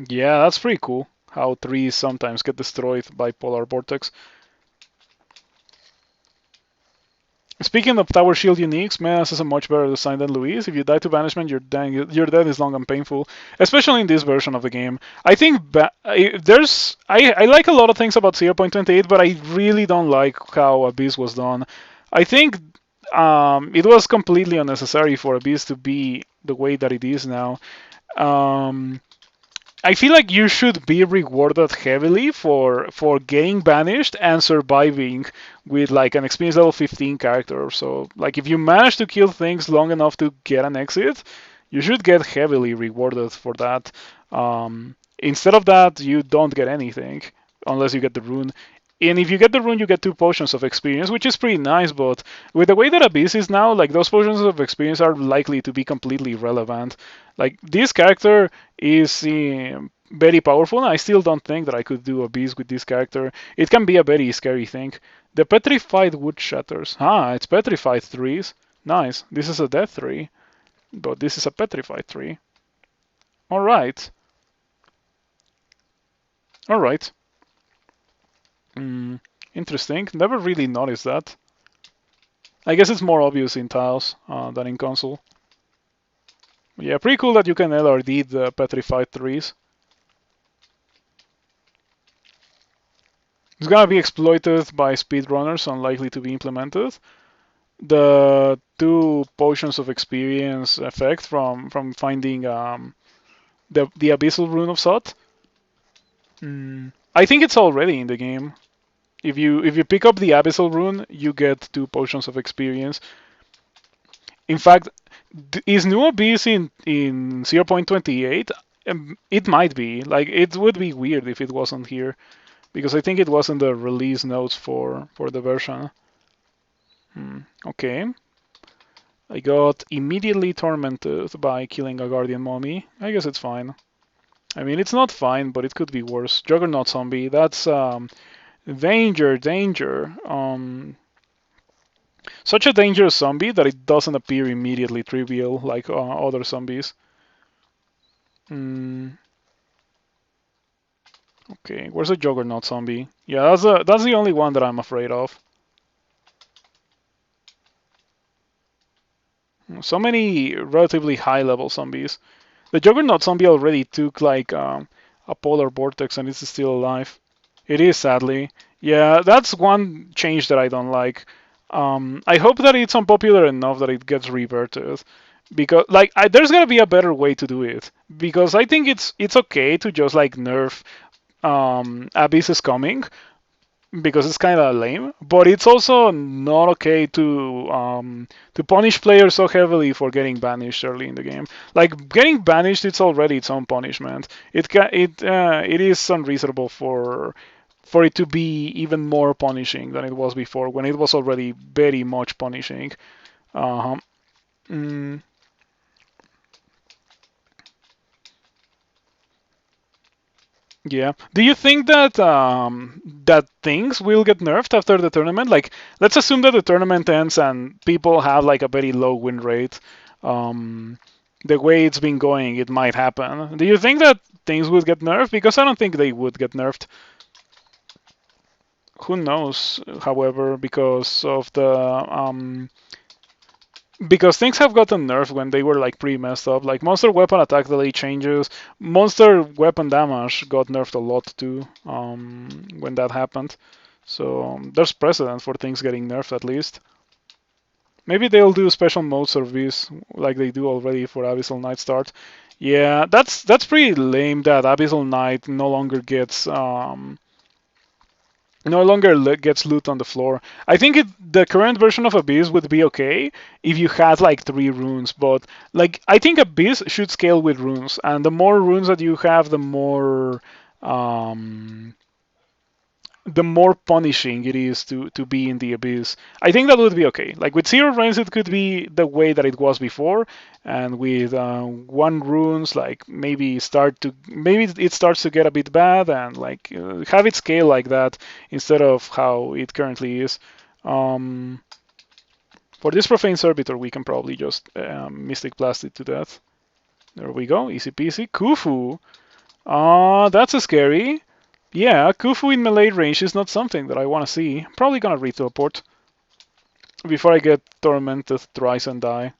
Yeah, that's pretty cool. How 3s sometimes get destroyed by Polar Vortex. Speaking of Tower Shield uniques, Menace has a much better design than Louise. If you die to Banishment, your death is long and painful, especially in this version of the game. I think I like a lot of things about 0.28, but I really don't like how Abyss was done. I think it was completely unnecessary for Abyss to be the way that it is now. Um, I feel like you should be rewarded heavily for getting banished and surviving with like an experience level 15 character or so. Like if you manage to kill things long enough to get an exit, you should get heavily rewarded for that. Instead of that, you don't get anything unless you get the rune. And if you get the rune, you get 2 potions of experience, which is pretty nice. But with the way that Abyss is now, like those potions of experience are likely to be completely irrelevant. Like this character is very powerful, and I still don't think that I could do Abyss with this character. It can be a very scary thing. The petrified wood shatters. Ah, it's petrified threes. Nice. This is a death 3, but this is a petrified 3. All right. All right. Mm, interesting. Never really noticed that. I guess it's more obvious in tiles than in console. Yeah, pretty cool that you can LRD the petrified threes. It's gonna be exploited by speedrunners, unlikely to be implemented. The 2 potions of experience effect from finding the abyssal rune of Sot. I think it's already in the game. If you pick up the abyssal rune, you get 2 potions of experience. In fact, is new abyss in 0.28? It might be. Like it would be weird if it wasn't here because I think it was in the release notes for the version. Okay. I got immediately tormented by killing a guardian mummy. I guess it's fine. I mean, it's not fine, but it could be worse. Juggernaut zombie. That's danger, danger. Such a dangerous zombie that it doesn't appear immediately trivial like other zombies. Mm, okay, where's the Juggernaut zombie? Yeah, that's the only one that I'm afraid of. So many relatively high level zombies. The Juggernaut zombie already took like a polar vortex and it's still alive. It is sadly. Yeah, that's one change that I don't like. I hope that it's unpopular enough that it gets reverted, because there's gotta be a better way to do it. Because I think it's okay to just like nerf Abyss is coming, because it's kind of lame. But it's also not okay to punish players so heavily for getting banished early in the game. Like getting banished, it's already its own punishment. It is unreasonable for it to be even more punishing than it was before, when it was already very much punishing. Uh-huh. Mm, yeah. Do you think that things will get nerfed after the tournament? Like, let's assume that the tournament ends and people have like a very low win rate. Um, the way it's been going, it might happen. Do you think that things would get nerfed? Because I don't think they would get nerfed. Who knows? However, because things have gotten nerfed when they were like pretty messed up. Like monster weapon attack delay changes, monster weapon damage got nerfed a lot too when that happened. So there's precedent for things getting nerfed at least. Maybe they'll do special mode service like they do already for Abyssal Knight start. Yeah, that's pretty lame that Abyssal Knight no longer gets loot on the floor. I think the current version of Abyss would be okay if you had like 3 runes, but like I think Abyss should scale with runes, and the more runes that you have, um, the more punishing it is to be in the abyss. I think that would be okay. Like with 0 runes, it could be the way that it was before, and with 1 runes, like maybe it starts to get a bit bad, and like have it scale like that instead of how it currently is. Um, for this profane servitor, we can probably just Mystic Blast it to death. There we go, easy peasy. Khufu. That's a scary. Yeah, Khufu in melee range is not something that I want to see. Probably gonna re-teleport before I get tormented thrice and die.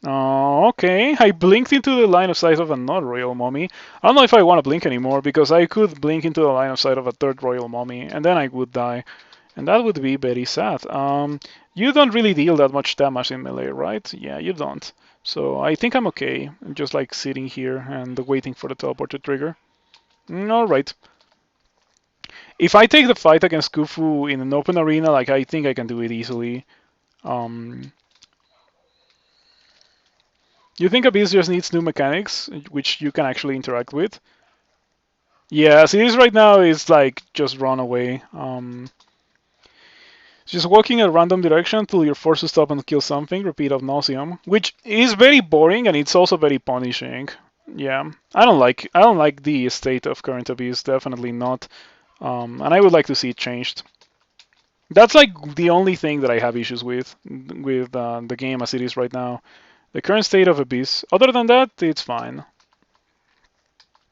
Oh, okay. I blinked into the line of sight of another royal mummy. I don't know if I want to blink anymore because I could blink into the line of sight of a third royal mummy and then I would die. And that would be very sad. You don't really deal that much damage in melee, right? Yeah, you don't. So I think I'm okay. I'm just like sitting here and waiting for the teleport to trigger. Alright. If I take the fight against Khufu in an open arena, like I think I can do it easily. Um, you think Abyss just needs new mechanics, which you can actually interact with? Yeah, as it is right now, it's like just run away. Just walking a random direction until you're forced to stop and kill something, repeat ad nauseam, which is very boring and it's also very punishing. Yeah, I don't like the state of current Abyss, definitely not. And I would like to see it changed. That's like the only thing that I have issues with the game as it is right now. The current state of Abyss. Other than that, it's fine.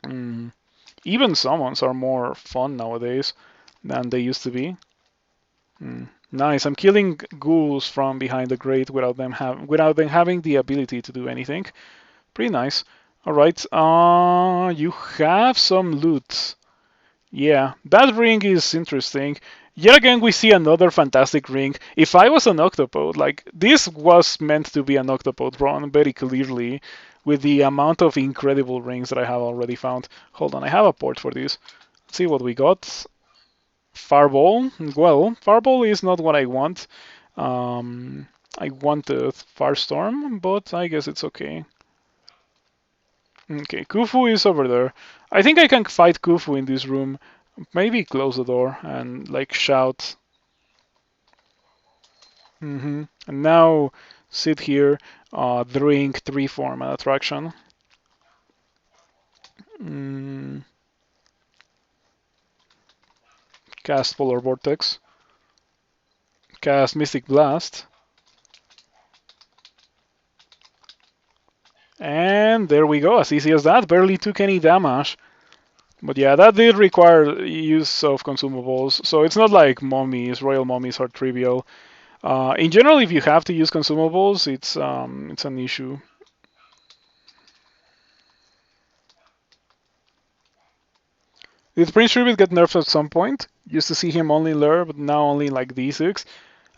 Mm. Even summons are more fun nowadays than they used to be. Nice. I'm killing ghouls from behind the grate without them having the ability to do anything. Pretty nice. All right. You have some loot. Yeah, that ring is interesting. Yet again, we see another fantastic ring. If I was an octopode, like this was meant to be an octopode run very clearly, with the amount of incredible rings that I have already found. Hold on, I have a port for this. Let's see what we got. Fireball. Well, Fireball is not what I want. I wanted Firestorm, but I guess it's okay. Okay, Khufu is over there. I think I can fight Khufu in this room. Maybe close the door and like shout. And now sit here, drink 3 form an attraction. Cast Polar Vortex. Cast Mystic Blast. And there we go, as easy as that. Barely took any damage. But yeah, that did require use of consumables. So it's not like royal mummies are trivial. In general, if you have to use consumables, it's an issue. Did Prince Ribbit get nerfed at some point? Used to see him only lure, but now only like D6.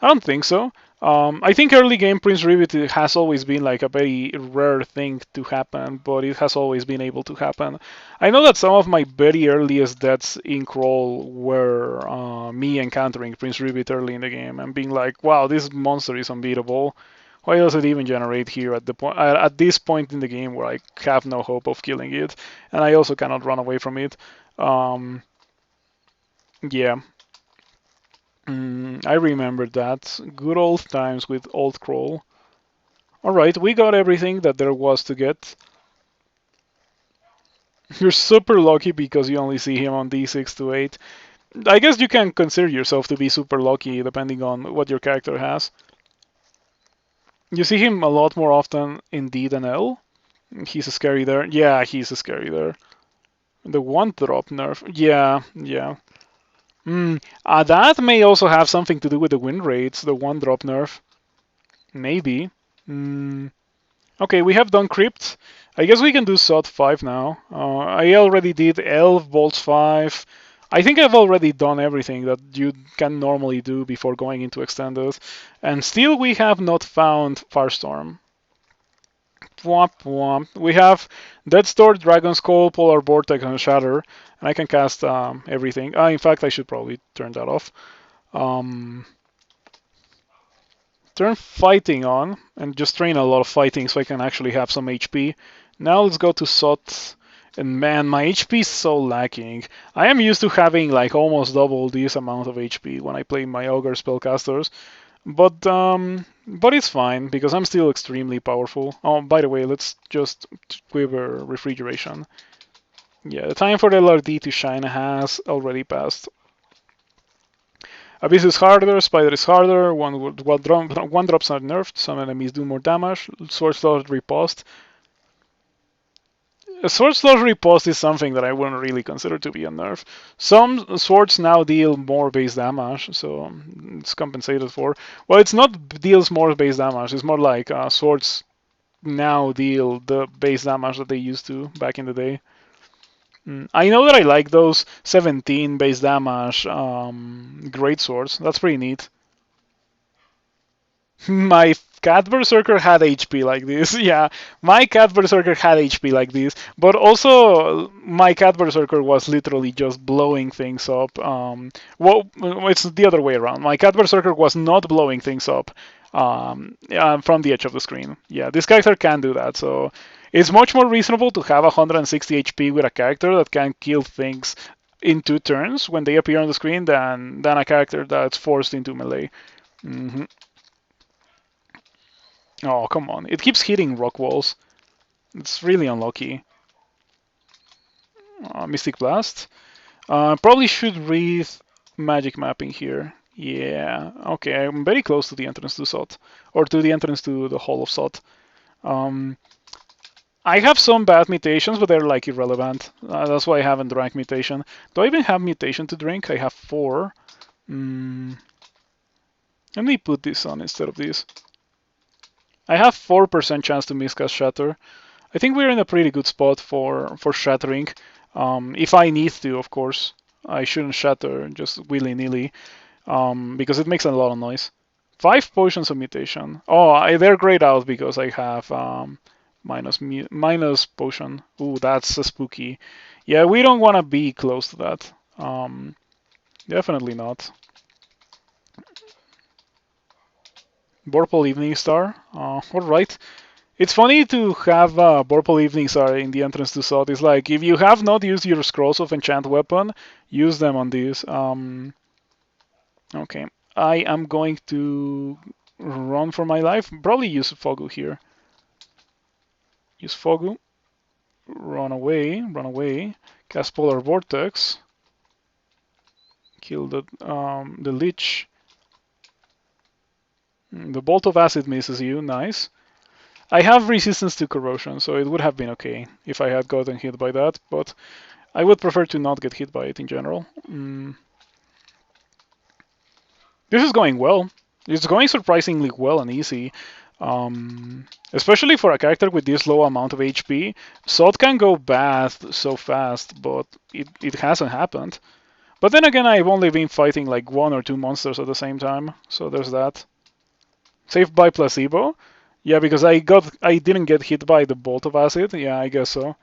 I don't think so. I think early game Prince Ribbit has always been like a very rare thing to happen, but it has always been able to happen. I know that some of my very earliest deaths in Crawl were me encountering Prince Ribbit early in the game and being like, wow, this monster is unbeatable. Why does it even generate here at this point in the game where I have no hope of killing it, and I also cannot run away from it? Yeah. I remember that. Good old times with Old Crawl. Alright, we got everything that there was to get. You're super lucky because you only see him on D6 to 8. I guess you can consider yourself to be super lucky depending on what your character has. You see him a lot more often in D than L. He's a scary there. Yeah, he's a scary there. The 1-drop nerf. Yeah. That may also have something to do with the win rates, the 1-drop nerf. Maybe. Okay, we have done Crypt. I guess we can do Sod 5 now. I already did Elf, Bolts 5. I think I've already done everything that you can normally do before going into extended, and still we have not found Firestorm. Womp womp. We have Dead Store, Dragon's Call, Polar Vortex, and Shatter, and I can cast everything. In fact, I should probably turn that off. Um, Turn fighting on, and just train a lot of fighting so I can actually have some HP. Now let's go to Sot. And man, my HP is so lacking. I am used to having like almost double this amount of HP when I play my Ogre spellcasters. But it's fine because I'm still extremely powerful. Oh, by the way, let's just quiver refrigeration. Yeah, the time for the LRD to shine has already passed. Abyss is harder, Spider is harder, one drops are nerfed, some enemies do more damage, Sword Slot Riposte. A Sword Slot Riposte is something that I wouldn't really consider to be a nerf. Some swords now deal more base damage, so it's compensated for. Well, it's not deals more base damage, it's more like swords now deal the base damage that they used to back in the day. I know that I like those 17 base damage great swords. That's pretty neat. My cat berserker had HP like this. Yeah, my cat berserker had HP like this. But also, my cat berserker was literally just blowing things up. Well, it's the other way around. My cat berserker was not blowing things up from the edge of the screen. Yeah, this character can do that. So it's much more reasonable to have 160 HP with a character that can kill things in 2 turns when they appear on the screen than a character that's forced into melee. Mm-hmm. Oh, come on. It keeps hitting rock walls. It's really unlucky. Mystic Blast. Probably should read Magic Mapping here. Yeah, okay, I'm very close to the entrance to Sot. Or to the entrance to the Hall of Sot. I have some bad mutations, but they're like irrelevant. That's why I haven't drank mutation. Do I even have mutation to drink? I have 4. Let me put this on instead of this. I have 4% chance to miscast Shatter. I think we're in a pretty good spot for shattering. If I need to, of course. I shouldn't shatter just willy-nilly because it makes a lot of noise. 5 potions of mutation. Oh, they're grayed out because I have minus potion. Ooh, that's spooky. Yeah, we don't want to be close to that. Definitely not. Vorpal Evening Star. Alright. It's funny to have Vorpal Evening Star in the entrance to Sot. It's like, if you have not used your Scrolls of Enchant Weapon, use them on this. Okay. I am going to run for my life. Probably use Fogu here. Use Fogu. Run away. Cast Polar Vortex. Kill the Lich. The Bolt of Acid misses you. Nice. I have resistance to corrosion, so it would have been okay if I had gotten hit by that, but I would prefer to not get hit by it in general. This is going well. It's going surprisingly well and easy. Especially for a character with this low amount of HP. Sot can go bad so fast, but it hasn't happened. But then again, I've only been fighting like 1 or 2 monsters at the same time, so there's that. Saved by placebo? Yeah, because I didn't get hit by the bolt of acid. Yeah, I guess so.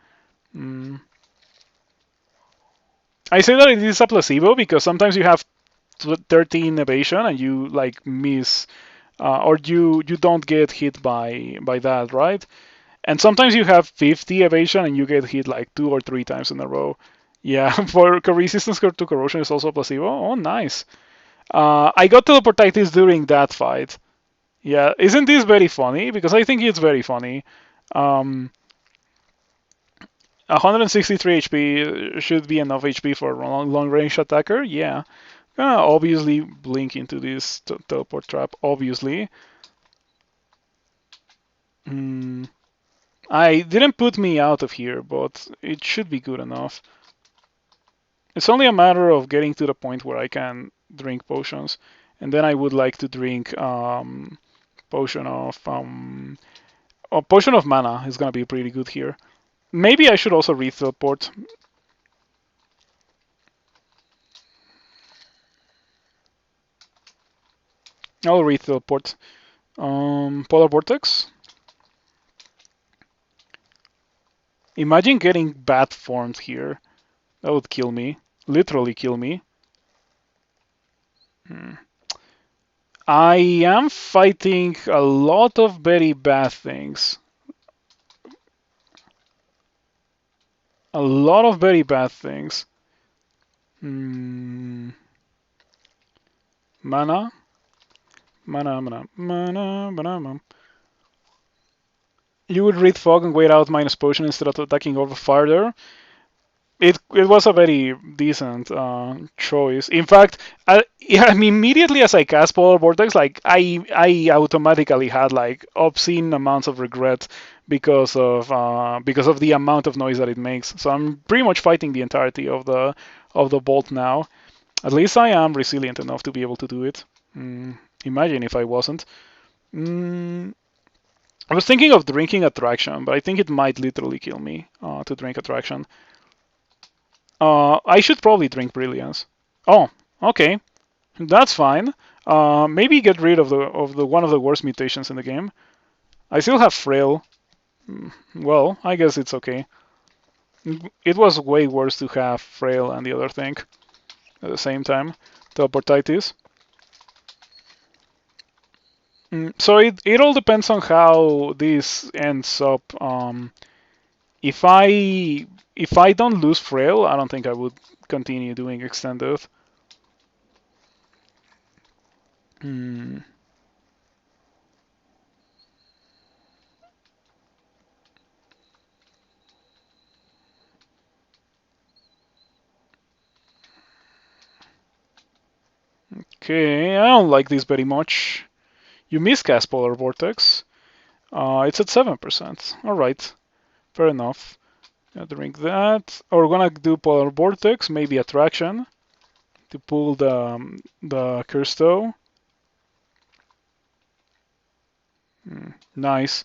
I say that it is a placebo because sometimes you have 13 evasion and you like miss, or you don't get hit by that, right? And sometimes you have 50 evasion and you get hit like 2 or 3 times in a row. Yeah, for resistance to corrosion is also a placebo. Oh, nice. I got teleportitis during that fight. Yeah, isn't this very funny? Because I think it's very funny. 163 HP should be enough HP for a long-range attacker. Yeah. Obviously blink into this teleport trap. Obviously. I didn't put me out of here, but it should be good enough. It's only a matter of getting to the point where I can drink potions, and then I would like to drink potion of potion of mana is gonna be pretty good here. Maybe I should also re-teleport. I'll read teleport. Polar vortex. Imagine getting bat formed here. That would kill me. Literally kill me. Hmm. I am fighting a lot of very bad things. A lot of very bad things. Hmm. Mana. Mana, mana, mana, mana, mana. You would read fog and wait out minus potion instead of attacking over farther. It was a very decent choice. In fact, yeah, I mean, immediately as I cast Polar Vortex, like I automatically had like obscene amounts of regret because of the amount of noise that it makes. So I'm pretty much fighting the entirety of the bolt now. At least I am resilient enough to be able to do it. Imagine if I wasn't. Mm, I was thinking of drinking Attraction, but I think it might literally kill me to drink Attraction. I should probably drink Brilliance. Oh, okay, that's fine. Maybe get rid of the one of the worst mutations in the game. I still have Frail. Well, I guess it's okay. It was way worse to have Frail and the other thing at the same time. Teleportitis. So it all depends on how this ends up. If I don't lose Frail, I don't think I would continue doing extended. Hmm. Okay, I don't like this very much. You miscast Polar Vortex. It's at 7%. Alright, fair enough. Gonna drink that. Or we're gonna do Polar Vortex, maybe Attraction to pull the Cursto. Nice.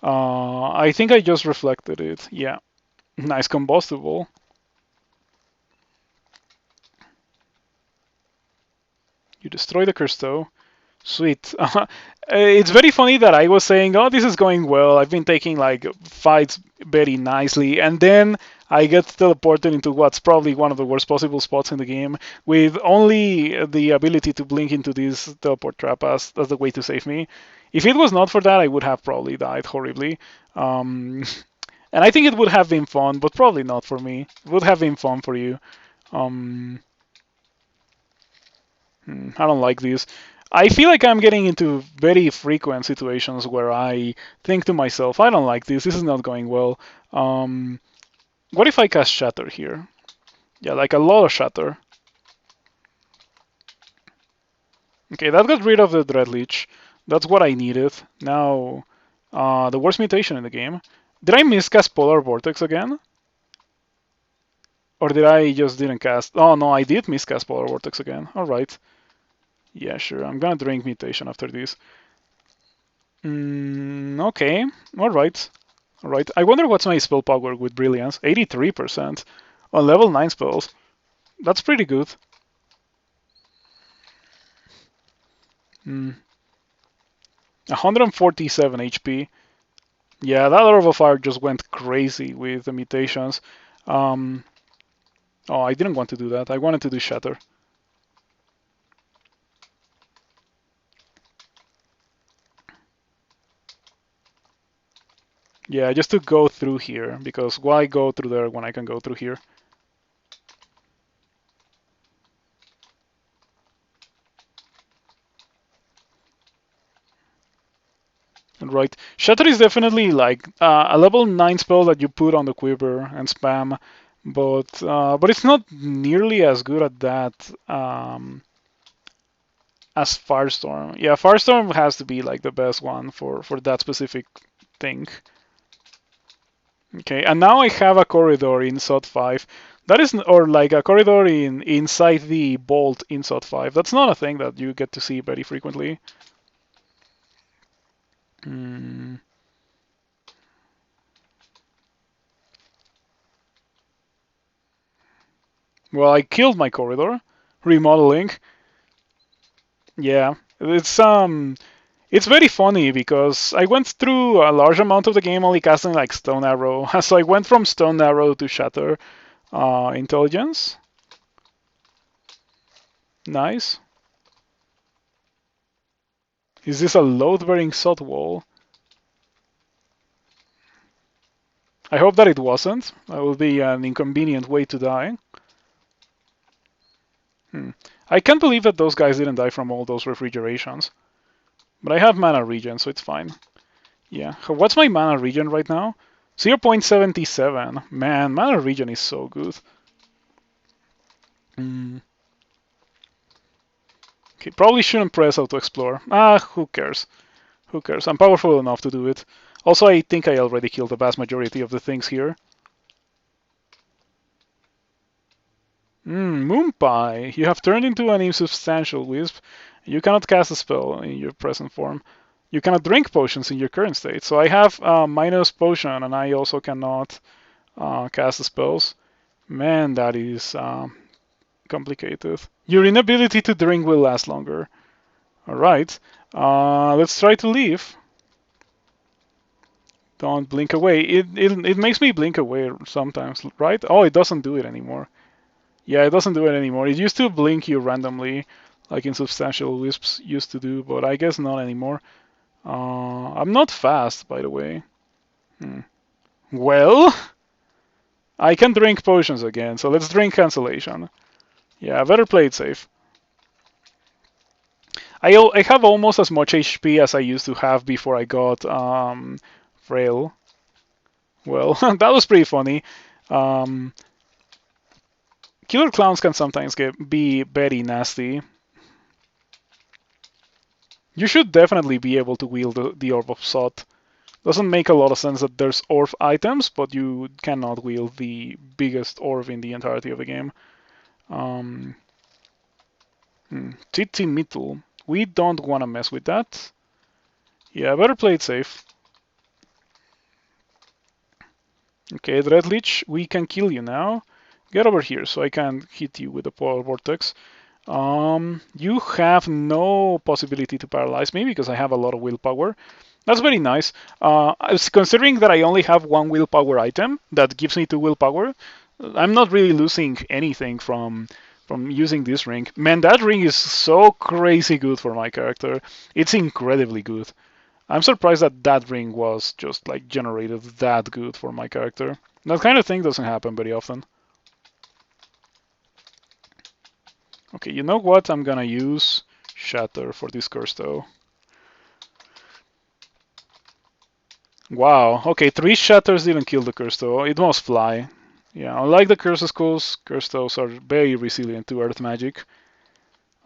I think I just reflected it. Yeah. Nice combustible. You destroy the Cursto. Sweet. It's very funny that I was saying, "Oh, this is going well. I've been taking like fights very nicely," and then I get teleported into what's probably one of the worst possible spots in the game, with only the ability to blink into this teleport trap as the way to save me. If it was not for that, I would have probably died horribly. Um, and I think it would have been fun, but probably not for me. It would have been fun for you. Um, I don't like this. I feel like I'm getting into very frequent situations where I think to myself, I don't like this. This is not going well. Um, what if I cast Shatter here? Yeah, like a lot of Shatter. Okay, that got rid of the Dreadlich. That's what I needed. Now, the worst mutation in the game. Did I miscast Polar Vortex again? Or did I just didn't cast? Oh no, I did miscast Polar Vortex again. Alright. Yeah, sure. I'm gonna drink mutation after this. Okay. Alright. Alright. I wonder what's my spell power with Brilliance. 83% on level 9 spells. That's pretty good. 147 HP. Yeah, that Orb of Fire just went crazy with the mutations. Um, oh, I didn't want to do that. I wanted to do Shatter. Yeah, just to go through here, because why go through there when I can go through here? Right. Shatter is definitely like a level 9 spell that you put on the quiver and spam, but it's not nearly as good at that as Firestorm. Yeah, Firestorm has to be like the best one for that specific thing. Okay, and now I have a corridor in SOT 5. That is, or like a corridor inside the bolt in SOT 5. That's not a thing that you get to see very frequently. Hmm. Well, I killed my corridor, remodeling. Yeah. It's very funny because I went through a large amount of the game only casting like Stone Arrow. So I went from Stone Arrow to Shatter Intelligence. Nice. Is this a load-bearing sod wall? I hope that it wasn't. That would be an inconvenient way to die. I can't believe that those guys didn't die from all those refrigerations. But I have mana regen, so it's fine. Yeah. What's my mana regen right now? 0.77. Man, mana regen is so good. Okay, probably shouldn't press out to explore. Who cares? Who cares? I'm powerful enough to do it. Also, I think I already killed the vast majority of the things here. Moon Pie. You have turned into an insubstantial wisp. You cannot cast a spell in your present form. You cannot drink potions in your current state. So I have minus potion, and I also cannot cast the spells. Man, that is complicated. Your inability to drink will last longer. All right. Let's try to leave. Don't blink away. It makes me blink away sometimes, right? Oh, it doesn't do it anymore. Yeah, it doesn't do it anymore. It used to blink you randomly, like Insubstantial Wisps used to do, but I guess not anymore. I'm not fast, by the way. Well, I can drink potions again, so let's drink Cancellation. Yeah, better play it safe. I have almost as much HP as I used to have before I got Frail. Well, that was pretty funny. Killer clowns can sometimes be very nasty. You should definitely be able to wield the Orb of Sod. Doesn't make a lot of sense that there's Orb items, but you cannot wield the biggest Orb in the entirety of the game. Titty Mittel. We don't want to mess with that. Yeah, better play it safe. Okay, Dreadlich, we can kill you now. Get over here so I can hit you with the Polar Vortex. You have no possibility to paralyze me because I have a lot of willpower. That's very nice. I was considering that I only have one willpower item that gives me 2 willpower. I'm not really losing anything from using this ring. Man, that ring is so crazy good for my character. It's incredibly good. I'm surprised that that ring was just like generated that good for my character. That kind of thing doesn't happen very often. Okay, you know what? I'm gonna use Shatter for this curse though. Wow, okay, 3 Shatters didn't kill the curse though. It must fly. Yeah, unlike the curse skulls, curse toes are very resilient to earth magic.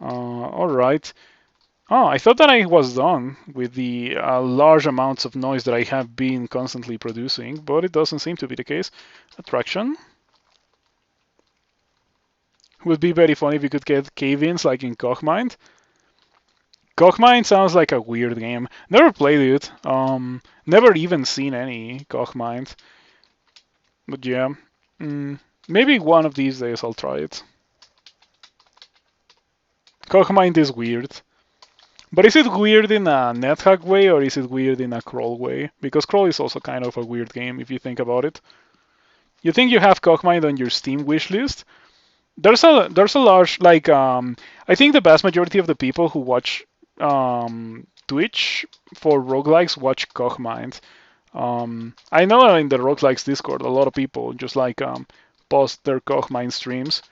Alright. Oh, I thought that I was done with the large amounts of noise that I have been constantly producing, but it doesn't seem to be the case. Attraction. Would be very funny if you could get cave-ins like in Kochmind. Kochmind sounds like a weird game. Never played it. Never even seen any Kochmind. But yeah, maybe one of these days I'll try it. Kochmind is weird. But is it weird in a NetHack way or is it weird in a crawl way? Because crawl is also kind of a weird game if you think about it. You think you have Kochmind on your Steam wishlist? There's a large I think the vast majority of the people who watch Twitch for roguelikes watch Kochmind. I know in the roguelikes Discord a lot of people just post their Kochmind streams.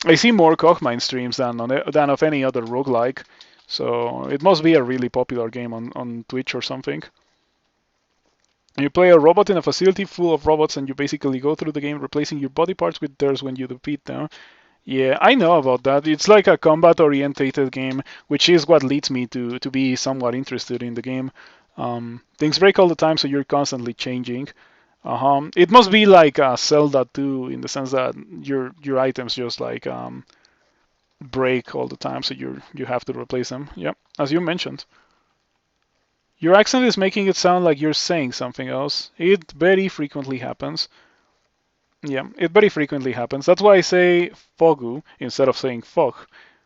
I see more Kochmind streams than of any other roguelike, so it must be a really popular game on Twitch or something. You play a robot in a facility full of robots, and you basically go through the game replacing your body parts with theirs when you defeat them. Yeah, I know about that. It's like a combat-orientated game, which is what leads me to be somewhat interested in the game. Things break all the time, so you're constantly changing. It must be like Zelda 2 in the sense that your items just break all the time, so you have to replace them. Yep, as you mentioned. Your accent is making it sound like you're saying something else. It very frequently happens. Yeah, it very frequently happens. That's why I say fogu instead of saying fog,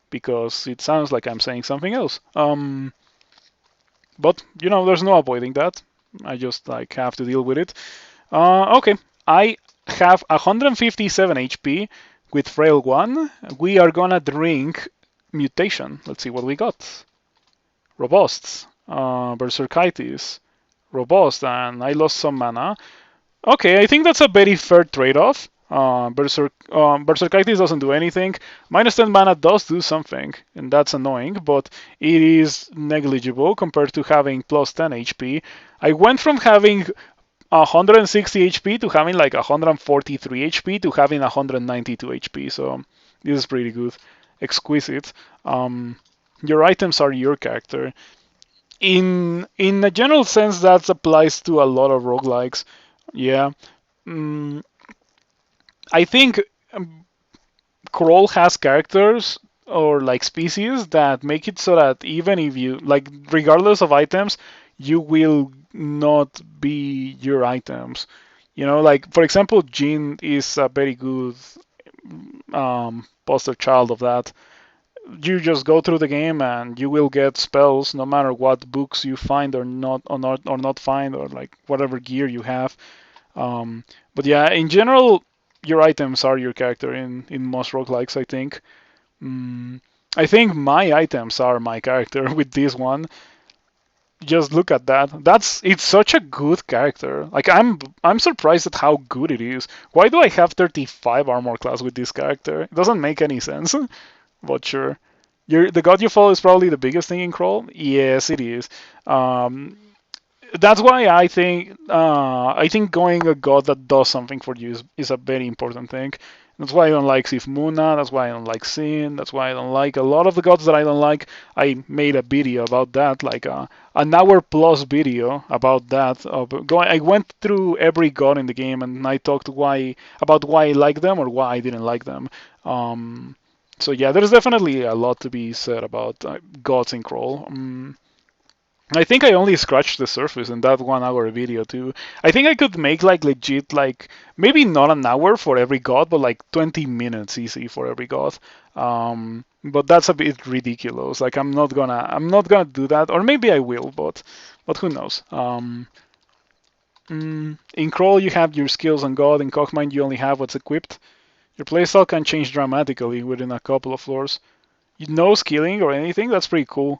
because it sounds like I'm saying something else. But there's no avoiding that. I just like have to deal with it. Okay, I have 157 HP with Frail 1. We are gonna drink Mutation. Let's see what we got. Robust, Berserkitis, Robust, and I lost some mana. Okay, I think that's a very fair trade-off. Berserkitis doesn't do anything. Minus 10 mana does do something, and that's annoying, but it is negligible compared to having plus 10 HP. I went from having 160 HP to having like 143 HP to having 192 HP, so this is pretty good. Exquisite. Your items are your character. In a general sense, that applies to a lot of roguelikes. Yeah. Mm, I think Crawl has characters or like species that make it so that even if you like, regardless of items, you will not be your items. Like for example, Jin is a very good poster child of that. You just go through the game and you will get spells no matter what books you find or not find, or like whatever gear you have. But yeah, in general, your items are your character in most roguelikes, I think. Mm, I think my items are my character with this one. Just look at that. It's such a good character. Like I'm surprised at how good it is. Why do I have 35 armor class with this character? It doesn't make any sense. But sure. The god you follow is probably the biggest thing in Crawl. Yes, it is. That's why I think going a god that does something for you is a very important thing. That's why I don't like Sif Muna. That's why I don't like Sin. That's why I don't like a lot of the gods that I don't like. I made a video about that, like an hour plus video about that. I went through every god in the game and I talked about why I like them or why I didn't like them. So yeah, there's definitely a lot to be said about gods in Crawl. I think I only scratched the surface in that 1 hour video too. I think I could make like legit like maybe not an hour for every god, but like 20 minutes easy for every god. But that's a bit ridiculous. Like I'm not gonna do that, or maybe I will, but who knows? In Crawl you have your skills on god. In Cogmind you only have what's equipped. Your playstyle can change dramatically within a couple of floors. No skilling or anything. That's pretty cool.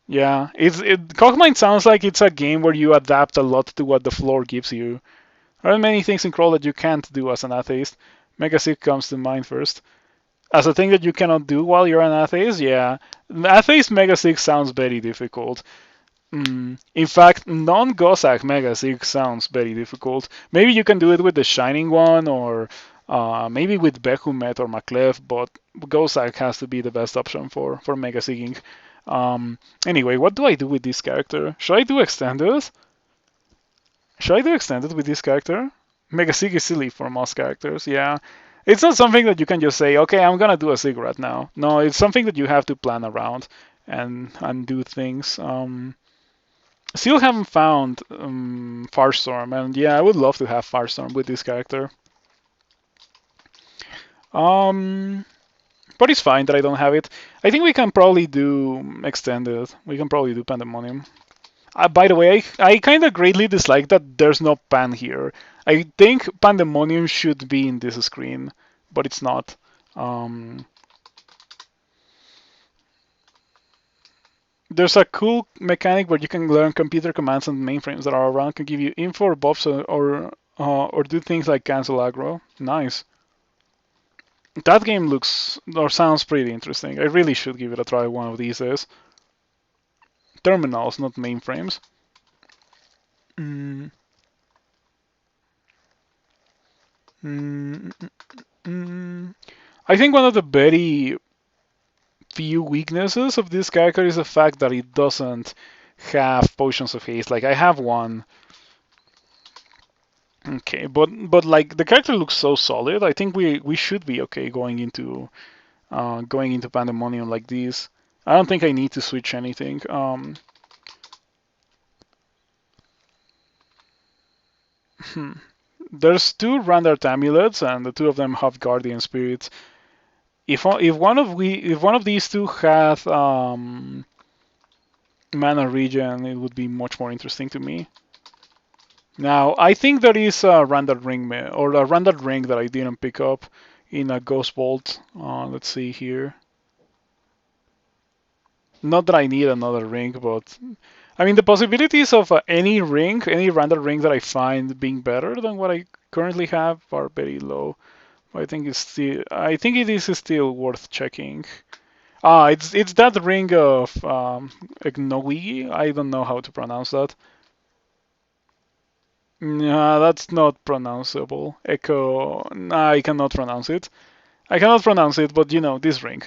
Yeah, Cogmind sounds like it's a game where you adapt a lot to what the floor gives you. There are many things in Crawl that you can't do as an atheist. Mega Sick comes to mind first. As a thing that you cannot do while you're an atheist, yeah. Atheist Mega Sick sounds very difficult. In fact, non-Gossack Mega Sick sounds very difficult. Maybe you can do it with the Shining one, or maybe with Behumet or Maclef, but Gossack has to be the best option for Mega Sicking. Anyway, what do I do with this character? Should I do extended? Should I do extended with this character? Mega Sig is silly for most characters, yeah. It's not something that you can just say, okay, I'm gonna do a Sig right now. No, it's something that you have to plan around and do things. Still haven't found Firestorm, and yeah, I would love to have Firestorm with this character. But it's fine that I don't have it. I think we can probably do extended. We can probably do Pandemonium. By the way, I kind of greatly dislike that there's no pan here. I think Pandemonium should be in this screen, but it's not. There's a cool mechanic where you can learn computer commands and mainframes that are around, can give you info or buffs or do things like cancel aggro. Nice. That game looks or sounds pretty interesting. I really should give it a try one of these days. Terminals, not mainframes. Mm. Mm, mm, mm. I think one of the very few weaknesses of this character is the fact that it doesn't have potions of haste. Like I have one. Okay, but like the character looks so solid. I think we should be okay going into Pandemonium like this. I don't think I need to switch anything. There's two Randart amulets, and the two of them have Guardian Spirits. If one of these two had mana regen, it would be much more interesting to me. Now, I think there is a Randall Ring or a Randall Ring that I didn't pick up in a Ghost Bolt. Let's see here. Not that I need another ring, but I mean the possibilities of any ring, any Randall Ring that I find being better than what I currently have are very low. I think it is still worth checking. It's that ring of Egnogi. I don't know how to pronounce that. Nah, that's not pronounceable. Echo. Nah, I cannot pronounce it. I cannot pronounce it, but you know, this ring.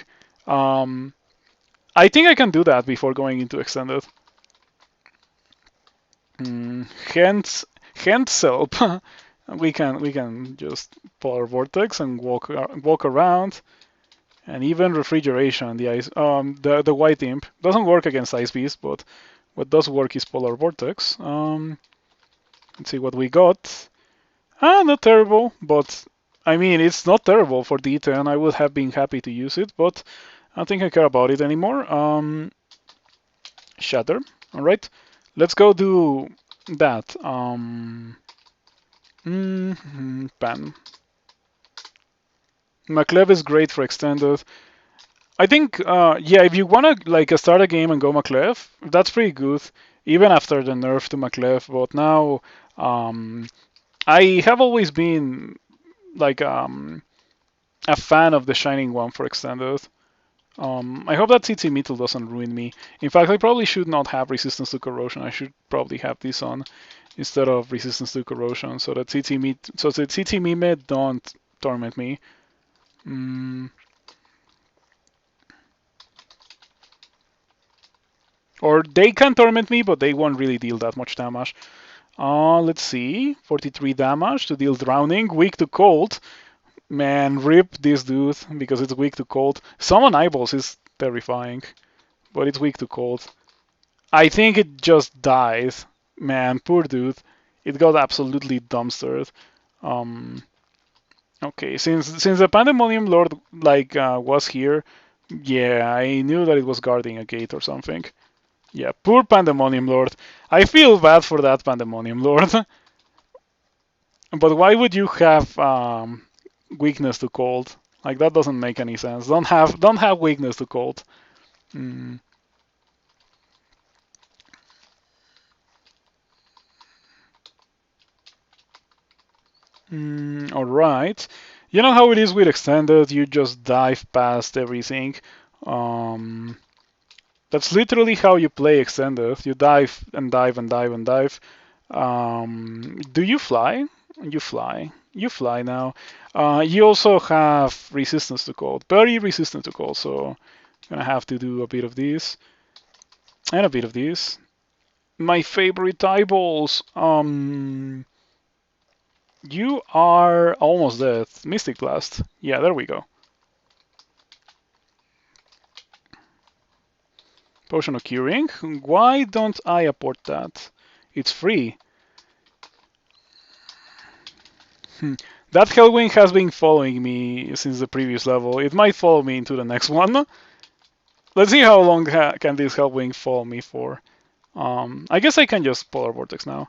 Um, I think I can do that before going into extended. Hence help. we can just polar vortex and walk around, and even refrigeration. The ice the white imp doesn't work against ice beast, but what does work is polar vortex. Let's see what we got. Not terrible, but I mean, it's not terrible for D10. I would have been happy to use it, but I don't think I care about it anymore. Shatter. All right, let's go do that. Pan. Maclev is great for extended. I think, yeah, if you wanna like start a game and go Maclev, that's pretty good, even after the nerf to Maclev. But now, I have always been like a fan of the Shining One for extended. I hope that CC Metal doesn't ruin me. In fact, I probably should not have resistance to corrosion. I should probably have this on instead of resistance to corrosion, so that CC Mime don't torment me. Or they can torment me, but they won't really deal that much damage. Let's see. 43 damage to deal drowning. Weak to cold. Man, rip this dude because it's weak to cold. Summon eyeballs is terrifying, but it's weak to cold. I think it just died. Man, poor dude. It got absolutely dumpstered. Okay, since the Pandemonium Lord was here, yeah, I knew that it was guarding a gate or something. Yeah, poor Pandemonium Lord. I feel bad for that Pandemonium Lord. But why would you have weakness to cold? Like that doesn't make any sense. Don't have weakness to cold. Mm. All right. You know how it is with extended. You just dive past everything. Um, that's literally how you play extended. You dive and dive and dive and dive. Do you fly? You fly. You fly now. You also have resistance to cold. Very resistant to cold, so I'm gonna have to do a bit of this and a bit of this. My favorite eyeballs. You are almost dead. Mystic Blast. Yeah, there we go. Potion of Curing. Why don't I apport that? It's free. That Hellwing has been following me since the previous level. It might follow me into the next one. Let's see how long can this Hellwing follow me for. I guess I can just Polar Vortex now.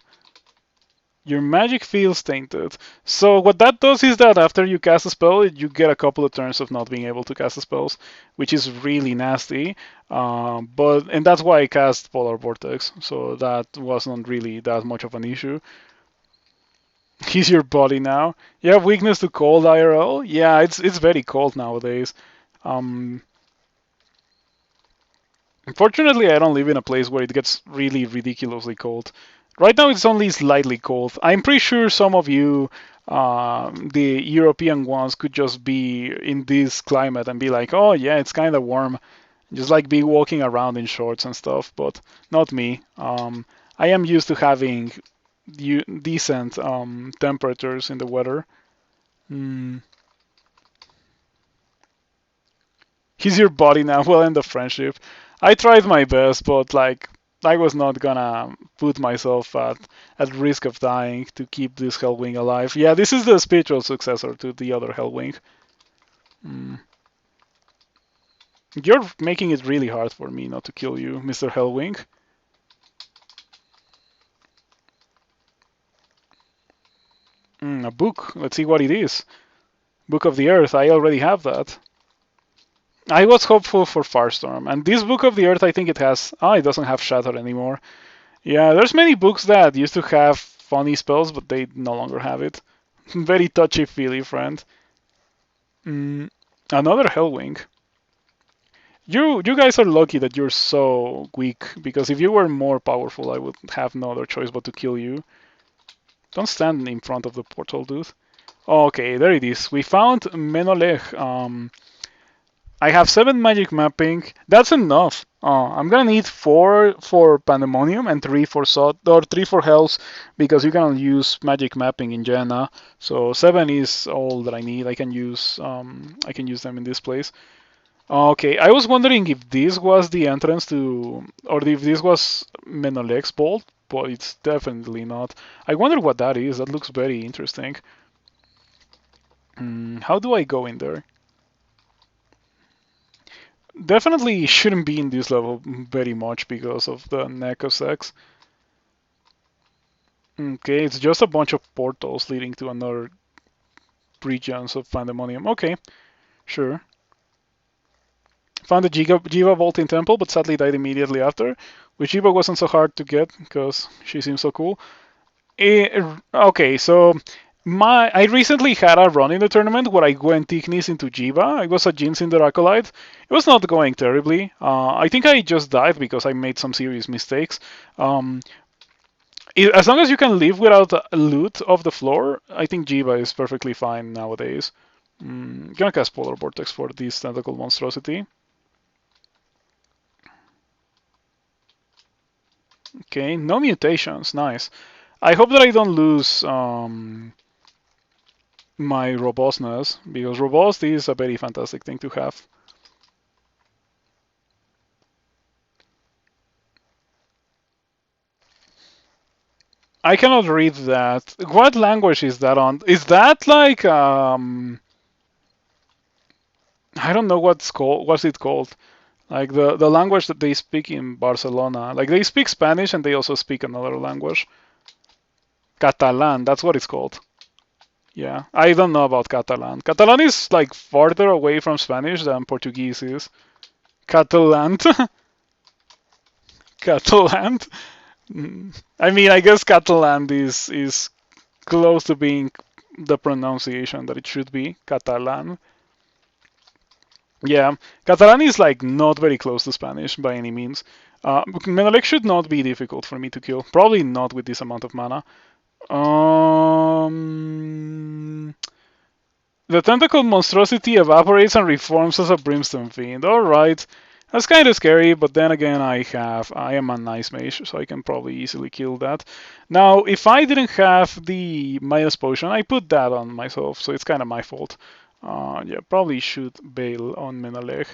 Your magic feels tainted. So what that does is that after you cast a spell, you get a couple of turns of not being able to cast the spells, which is really nasty. And that's why I cast Polar Vortex. So that wasn't really that much of an issue. He's your body now. You have weakness to cold IRL. Yeah, it's very cold nowadays. Unfortunately, I don't live in a place where it gets really ridiculously cold. Right now, it's only slightly cold. I'm pretty sure some of you, the European ones, could just be in this climate and be like, oh, yeah, it's kind of warm. Just like be walking around in shorts and stuff, but not me. I am used to having decent temperatures in the weather. He's your body now. We'll end the friendship. I tried my best, but like I was not gonna put myself at risk of dying to keep this Hellwing alive. Yeah, this is the spiritual successor to the other Hellwing. You're making it really hard for me not to kill you, Mr. Hellwing. A book. Let's see what it is. Book of the Earth. I already have that. I was hopeful for Farstorm, and this Book of the Earth, I think it has. Oh, it doesn't have Shatter anymore. Yeah, there's many books that used to have funny spells, but they no longer have it. Very touchy-feely, friend. Mm, Another Hellwing. You guys are lucky that you're so weak, because if you were more powerful, I would have no other choice but to kill you. Don't stand in front of the portal, dude. Okay, there it is. We found Menolech. I have 7 magic mapping. That's enough. I'm gonna need 4 for Pandemonium and 3 for Sod, or 3 for Hells, because you can use magic mapping in Jaina. So 7 is all that I need. I can use them in this place. Okay, I was wondering if this was the entrance to, or if this was Menolech's Bolt, but it's definitely not. I wonder what that is. That looks very interesting. How do I go in there? Definitely shouldn't be in this level very much because of the neck of sex. Okay, it's just a bunch of portals leading to another regions of Pandemonium. Okay, sure. Found the Jiva Vaulting Temple, but sadly died immediately after. Which Jiva wasn't so hard to get because she seems so cool. Okay, so I recently had a run in the tournament where I went Ignis into Jiva. I was a Jin Cinder Acolyte. It was not going terribly. I think I just died because I made some serious mistakes. As long as you can live without loot off the floor, I think Jiva is perfectly fine nowadays. Gonna cast Polar Vortex for this tentacle monstrosity. Okay, no mutations, nice. I hope that I don't lose my robustness, because robust is a very fantastic thing to have. I cannot read that. What language is that on? Is that like I don't know what's it called? Like the language that they speak in Barcelona. Like they speak Spanish and they also speak another language. Catalan, that's what it's called. Yeah, I don't know about Catalan. Catalan is like farther away from Spanish than Portuguese is. Catalan. Catalan. I mean, I guess Catalan is close to being the pronunciation that it should be. Catalan. Yeah, Catalan is like not very close to Spanish by any means. Menelek should not be difficult for me to kill. Probably not with this amount of mana. The tentacle monstrosity evaporates and reforms as a brimstone fiend. Alright. That's kind of scary, but then again, I am a nice mage, so I can probably easily kill that. Now, if I didn't have the Midas Potion, I put that on myself, so it's kind of my fault. Yeah, probably should bail on Menelek.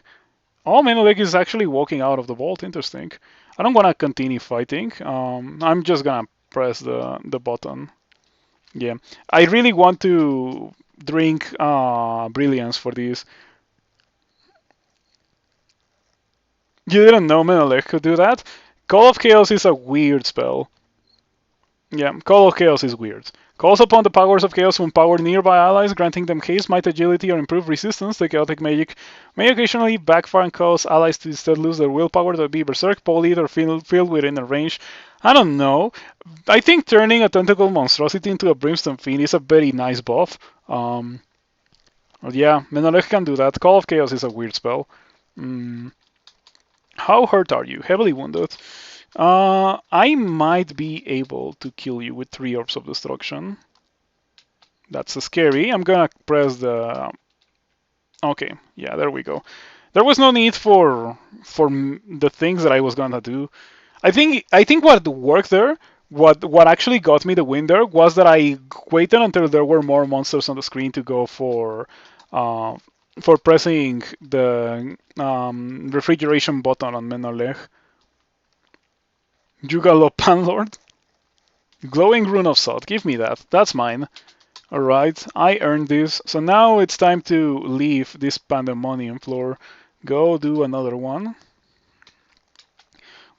Oh, Menelek is actually walking out of the vault. Interesting. I don't want to continue fighting. I'm just gonna press the button. Yeah, I really want to drink Brilliance for this. You didn't know Menelek could do that? Call of Chaos is a weird spell. Yeah, Call of Chaos is weird. Calls upon the powers of Chaos to empower nearby allies, granting them haste, might, agility, or improved resistance. The chaotic magic may occasionally backfire and cause allies to instead lose their willpower to be berserk, polite, or filled within a range. I don't know. I think turning a tentacle monstrosity into a brimstone fiend is a very nice buff. Yeah, Menelek can do that. Call of Chaos is a weird spell. How hurt are you? Heavily wounded. I might be able to kill you with 3 Orbs of Destruction. That's scary. I'm gonna press the... Okay, yeah, there we go. There was no need for the things that I was gonna do. I think what worked there, what actually got me the win there, was that I waited until there were more monsters on the screen to go for pressing the refrigeration button on Menolech. Jugalo Panlord? Glowing Rune of Sod. Give me that. That's mine. Alright, I earned this. So now it's time to leave this Pandemonium floor. Go do another one.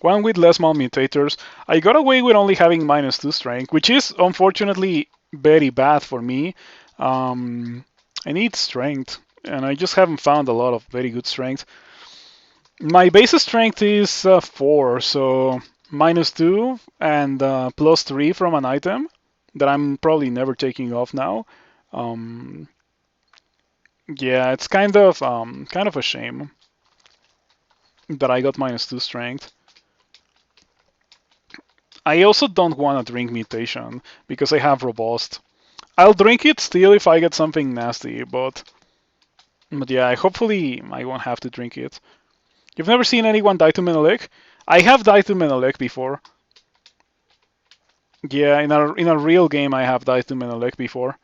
One with less mutators. I got away with only having -2 strength, which is unfortunately very bad for me. I need strength, and I just haven't found a lot of very good strength. My base strength is 4, so -2 and +3 from an item that I'm probably never taking off now. Um, yeah, it's kind of a shame that I got -2 strength. I also don't want to drink mutation because I have robust. I'll drink it still if I get something nasty, but yeah, hopefully I won't have to drink it. You've never seen anyone die to Menelik? I have died to Menelik before. Yeah, in a real game I have died to Menelik before.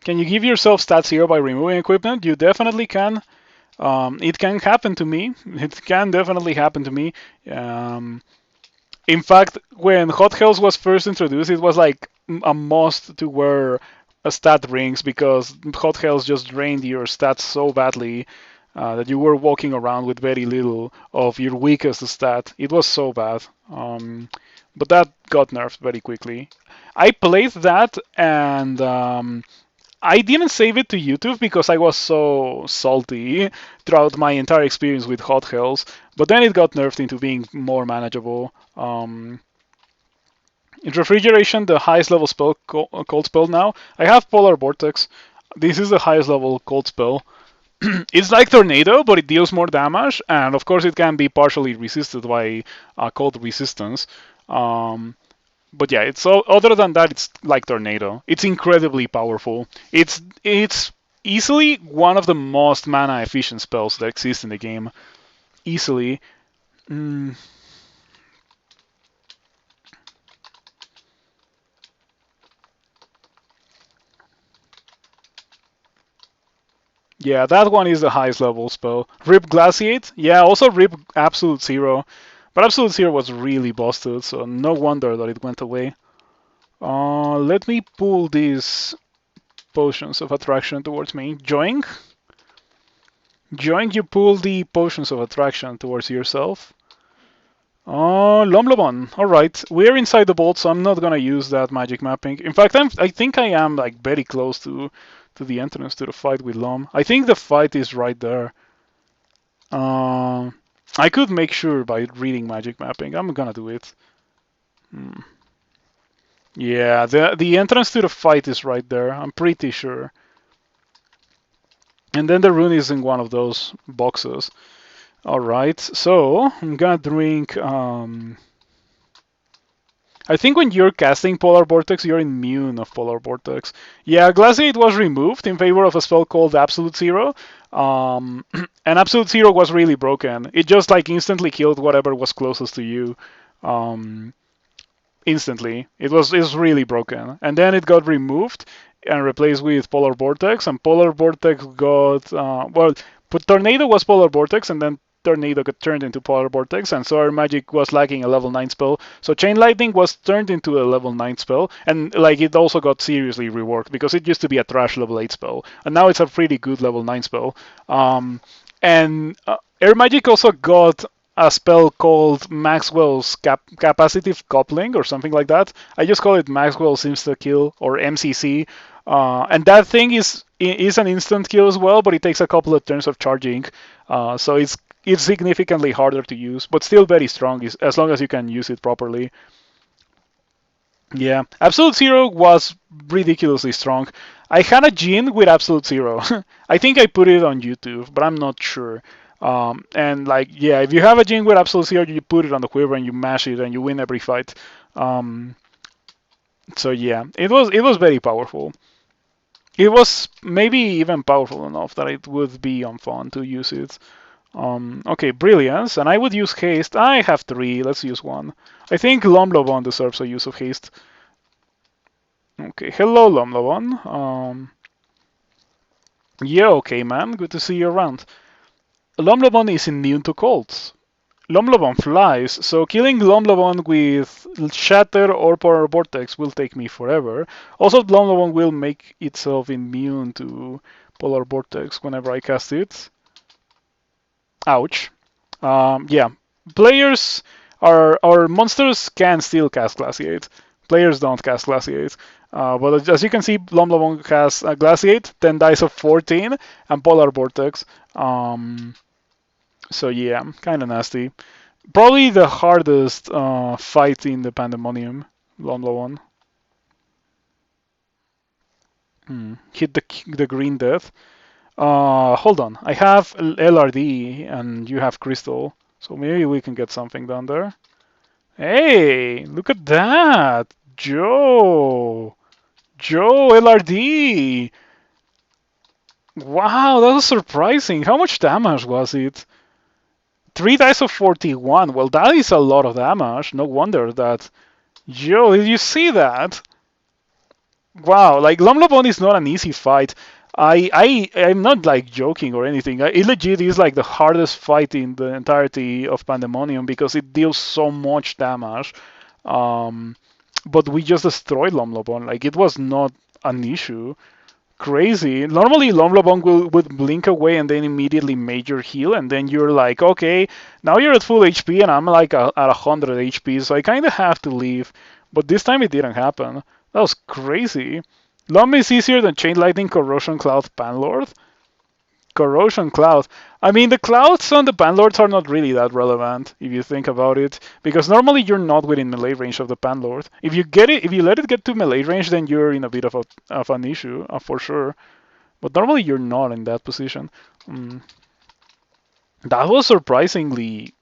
Can you give yourself stats here by removing equipment? You definitely can. It can happen to me. It can definitely happen to me. In fact, when Hot Hells was first introduced, it was like a must to wear a stat rings because Hot Hells just drained your stats so badly that you were walking around with very little of your weakest stat. It was so bad. But that got nerfed very quickly. I played that and I didn't save it to YouTube because I was so salty throughout my entire experience with Hot Hells, but then it got nerfed into being more manageable. In Refrigeration, the highest level spell, cold spell now, I have Polar Vortex. This is the highest level cold spell. It's like Tornado, but it deals more damage, and of course it can be partially resisted by cold resistance. But yeah, it's other than that, it's like Tornado. It's incredibly powerful. It's easily one of the most mana efficient spells that exist in the game. Easily. Mm, yeah, that one is the highest level spell. Rip Glaciate. Yeah, also Rip Absolute Zero. But Absolute Zero was really busted, so no wonder that it went away. Let me pull these potions of attraction towards me. Join. Join, you pull the potions of attraction towards yourself. Oh, Lomlobon. All right, we're inside the vault, so I'm not gonna use that magic mapping. In fact, I think I am like very close to the entrance to the fight with Lom. I think the fight is right there. Uh, I could make sure by reading magic mapping. I'm gonna do it. Hmm. Yeah, the entrance to the fight is right there. I'm pretty sure. And then the rune is in one of those boxes. All right, so I'm gonna drink. I think when you're casting Polar Vortex, you're immune of Polar Vortex. Yeah, Glaciate was removed in favor of a spell called Absolute Zero. And Absolute Zero was really broken. It just like instantly killed whatever was closest to you. Um, Instantly. It's really broken. And then it got removed and replaced with Polar Vortex. And Polar Vortex got Tornado was Polar Vortex, and then Tornado got turned into Polar Vortex, and Solar Magic was lacking a level 9 spell. So Chain Lightning was turned into a level 9 spell, and like it also got seriously reworked because it used to be a trash level 8 spell, and now it's a pretty good level 9 spell. And Air Magic also got a spell called Maxwell's Capacitive Coupling or something like that. I just call it Maxwell's Insta Kill or MCC. And that thing is an instant kill as well, but it takes a couple of turns of charging. So it's significantly harder to use, but still very strong as long as you can use it properly. Yeah, Absolute Zero was ridiculously strong. I had a Jin with Absolute Zero. I think I put it on YouTube, but I'm not sure. And like, yeah, if you have a Jin with Absolute Zero, you put it on the quiver and you mash it and you win every fight. So yeah, it was very powerful. It was maybe even powerful enough that it would be on fun to use it. Okay, Brilliance, and I would use Haste. I have 3, let's use 1. I think Lomlobon deserves a use of Haste. Okay, hello Lomlobon. Yeah, okay man, good to see you around. Lomlobon is immune to colds. Lomlobon flies, so killing Lomlobon with Shatter or Polar Vortex will take me forever. Also, Lomlobon will make itself immune to Polar Vortex whenever I cast it. Ouch. Yeah, players are or monsters can still cast Glaciate. Players don't cast Glaciate. But as you can see, Lomlobong has Glaciate, 10 dice of 14, and Polar Vortex. So yeah, kind of nasty. Probably the hardest fight in the Pandemonium, Lomlobong. Hit the green death. Hold on. I have LRD and you have Crystal, so maybe we can get something done there. Hey, look at that, Joe LRD. Wow, that was surprising. How much damage was it? 3 dice of 41. Well, that is a lot of damage. No wonder that. Joe, did you see that? Wow, like Lomlobon is not an easy fight. I'm not like joking or anything. It legit is like the hardest fight in the entirety of Pandemonium because it deals so much damage. Um, but we just destroyed Lomlobon. Like it was not an issue. Crazy. Normally Lomlobon would blink away and then immediately major heal, and then you're like, okay, now you're at full HP and I'm like at 100 HP, so I kind of have to leave. But this time it didn't happen. That was crazy. Lom is easier than Chain Lightning, Corrosion Cloud, Panlord. Corrosion Cloud. I mean, the clouds on the Panlords are not really that relevant if you think about it, because normally you're not within melee range of the Panlord. If you let it get to melee range, then you're in a bit of an issue for sure. But normally you're not in that position. Mm. That was surprisingly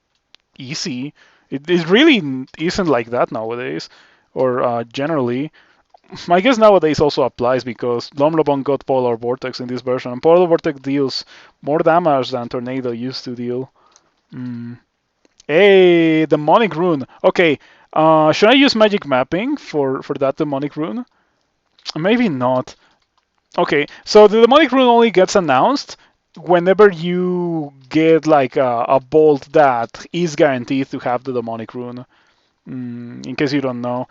easy. It really isn't like that nowadays, or generally. I guess nowadays also applies because Lomlobon got Polar Vortex in this version, and Polar Vortex deals more damage than Tornado used to deal. Mm. Hey, Demonic Rune. Okay, should I use Magic Mapping for that Demonic Rune? Maybe not. Okay, so the Demonic Rune only gets announced whenever you get like a bolt that is guaranteed to have the Demonic Rune. In case you don't know.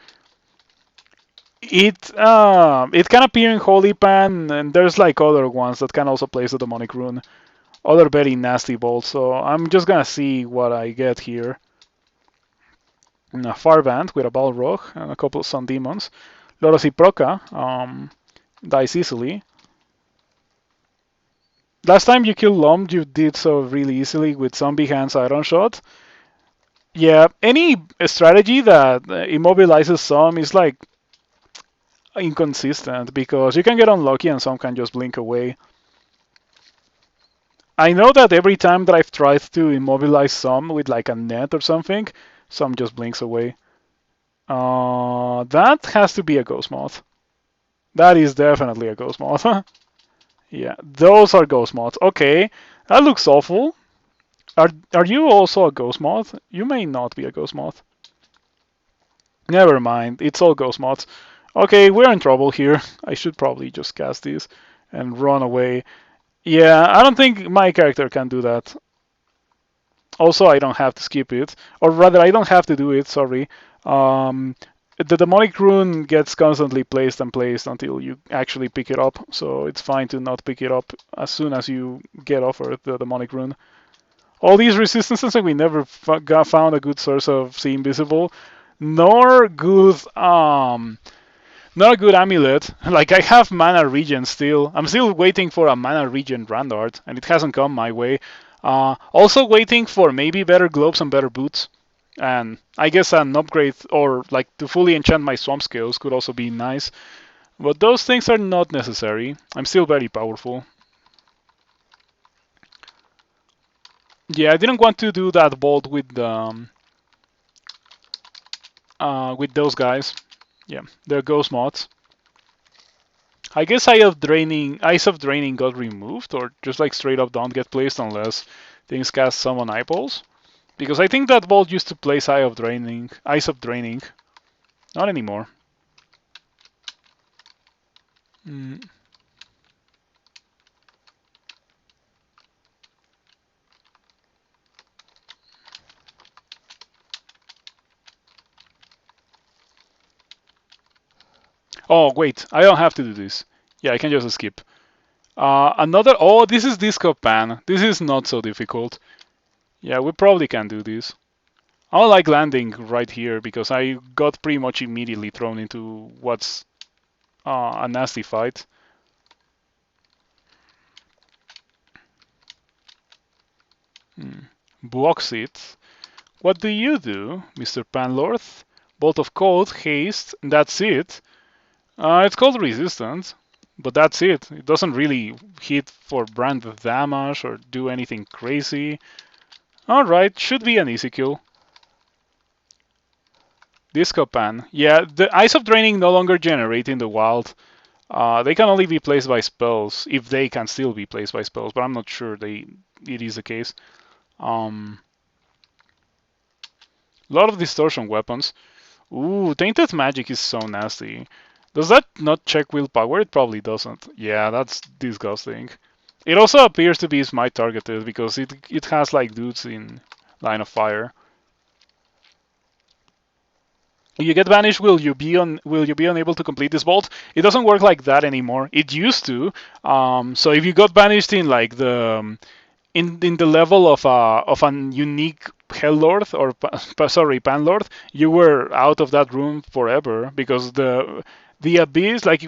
It can appear in Holy Pan, and there's like other ones that can also place the Demonic Rune. Other very nasty bolts, so I'm just gonna see what I get here. A Farband with a Balrog and a couple of Sun Demons. Lorosiproca dies easily. Last time you killed Lom, you did so really easily with Zombie Hands Iron Shot. Yeah, any strategy that immobilizes some is like inconsistent because you can get unlucky and some can just blink away. I know that every time that I've tried to immobilize some with like a net or something, some just blinks away. That has to be a ghost moth. That is definitely a ghost moth. Yeah, those are ghost moths. Okay, that looks awful. Are you also a ghost moth? You may not be a ghost moth. Never mind, it's all ghost moths. Okay, we're in trouble here. I should probably just cast this and run away. Yeah, I don't think my character can do that. Also, I don't have to skip it, or rather, I don't have to do it. Sorry. The demonic rune gets constantly placed and placed until you actually pick it up, so it's fine to not pick it up as soon as you get offered the demonic rune. All these resistances, and we never found a good source of See Invisible, nor good not a good amulet. Like I have mana regen still. I'm still waiting for a mana regen Randart, and it hasn't come my way. Also waiting for maybe better gloves and better boots. And I guess an upgrade or like to fully enchant my swamp skills could also be nice. But those things are not necessary. I'm still very powerful. Yeah, I didn't want to do that bolt with those guys. Yeah, they're ghost mods. I guess Ice of Draining got removed, or just like straight up don't get placed unless things cast summon eyeballs. Because I think that bolt used to place Ice of Draining. Not anymore. Mm. Oh, wait, I don't have to do this. Yeah, I can just skip. This is Disco Pan. This is not so difficult. Yeah, we probably can do this. I don't like landing right here because I got pretty much immediately thrown into what's a nasty fight. Blocks it. What do you do, Mr. Panlord? Bolt of Cold, Haste, that's it. It's called Resistance, but that's it. It doesn't really hit for brand damage or do anything crazy. Alright, should be an easy kill. Disco Pan. Yeah, the Eyes of Draining no longer generate in the wild. They can only be placed by spells, if they can still be placed by spells, but I'm not sure it is the case. A lot of distortion weapons. Ooh, Tainted Magic is so nasty. Does that not check willpower? It probably doesn't. Yeah, that's disgusting. It also appears to be smite targeted because it has like dudes in line of fire. You get banished, will you be unable to complete this bolt? It doesn't work like that anymore. It used to. So if you got banished in like the in the level of an unique Hell Lord or sorry Pan Lord, you were out of that room forever because the abyss like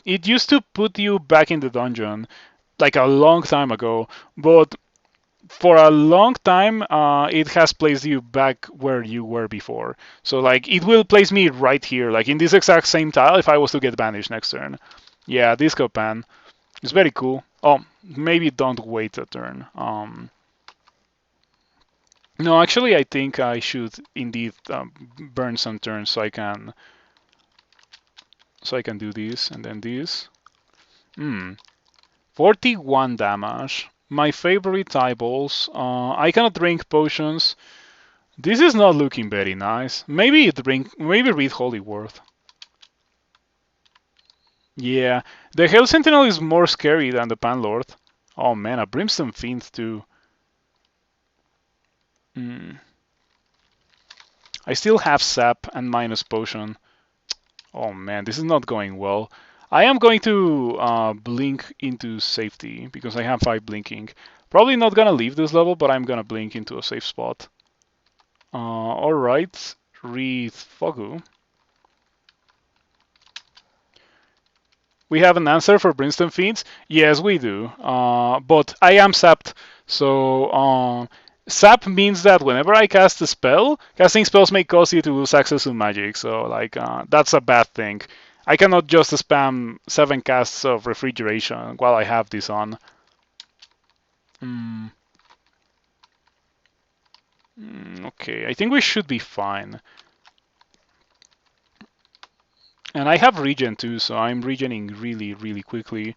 it used to put you back in the dungeon like a long time ago, but for a long time it has placed you back where you were before. So like it will place me right here, like in this exact same tile if I was to get banished next turn. Yeah, Disco Pan. It's very cool. Oh, maybe don't wait a turn. No, actually, I think I should indeed burn some turns so I can do this and then this. 41 damage. My favorite eyeballs. I cannot drink potions. This is not looking very nice. Maybe read Holy Word. Yeah, the Hell Sentinel is more scary than the Panlord. Oh man, a Brimstone Fiend too. I still have sap and minus potion. Oh man, this is not going well. I am going to blink into safety because I have 5 blinking. Probably not gonna leave this level, but I'm gonna blink into a safe spot. Alright, read Fogu. We have an answer for Brimstone Fiends? Yes, we do. But I am sapped, so sap means that whenever I cast a spell, casting spells may cause you to lose access to magic. So like that's a bad thing. I cannot just spam 7 casts of refrigeration while I have this on. Okay, I think we should be fine. And I have regen too, so I'm regening really, really quickly.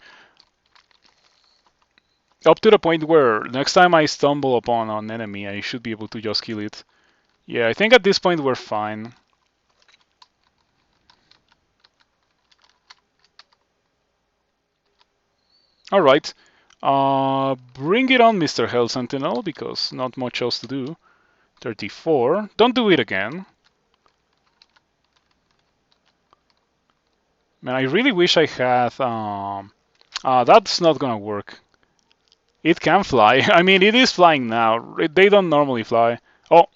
Up to the point where next time I stumble upon an enemy, I should be able to just kill it. Yeah, I think at this point we're fine. Alright. Bring it on, Mr. Hell Sentinel, because not much else to do. 34. Don't do it again. Man, I really wish I had... that's not gonna work. It can fly. I mean, it is flying now. They don't normally fly. Oh,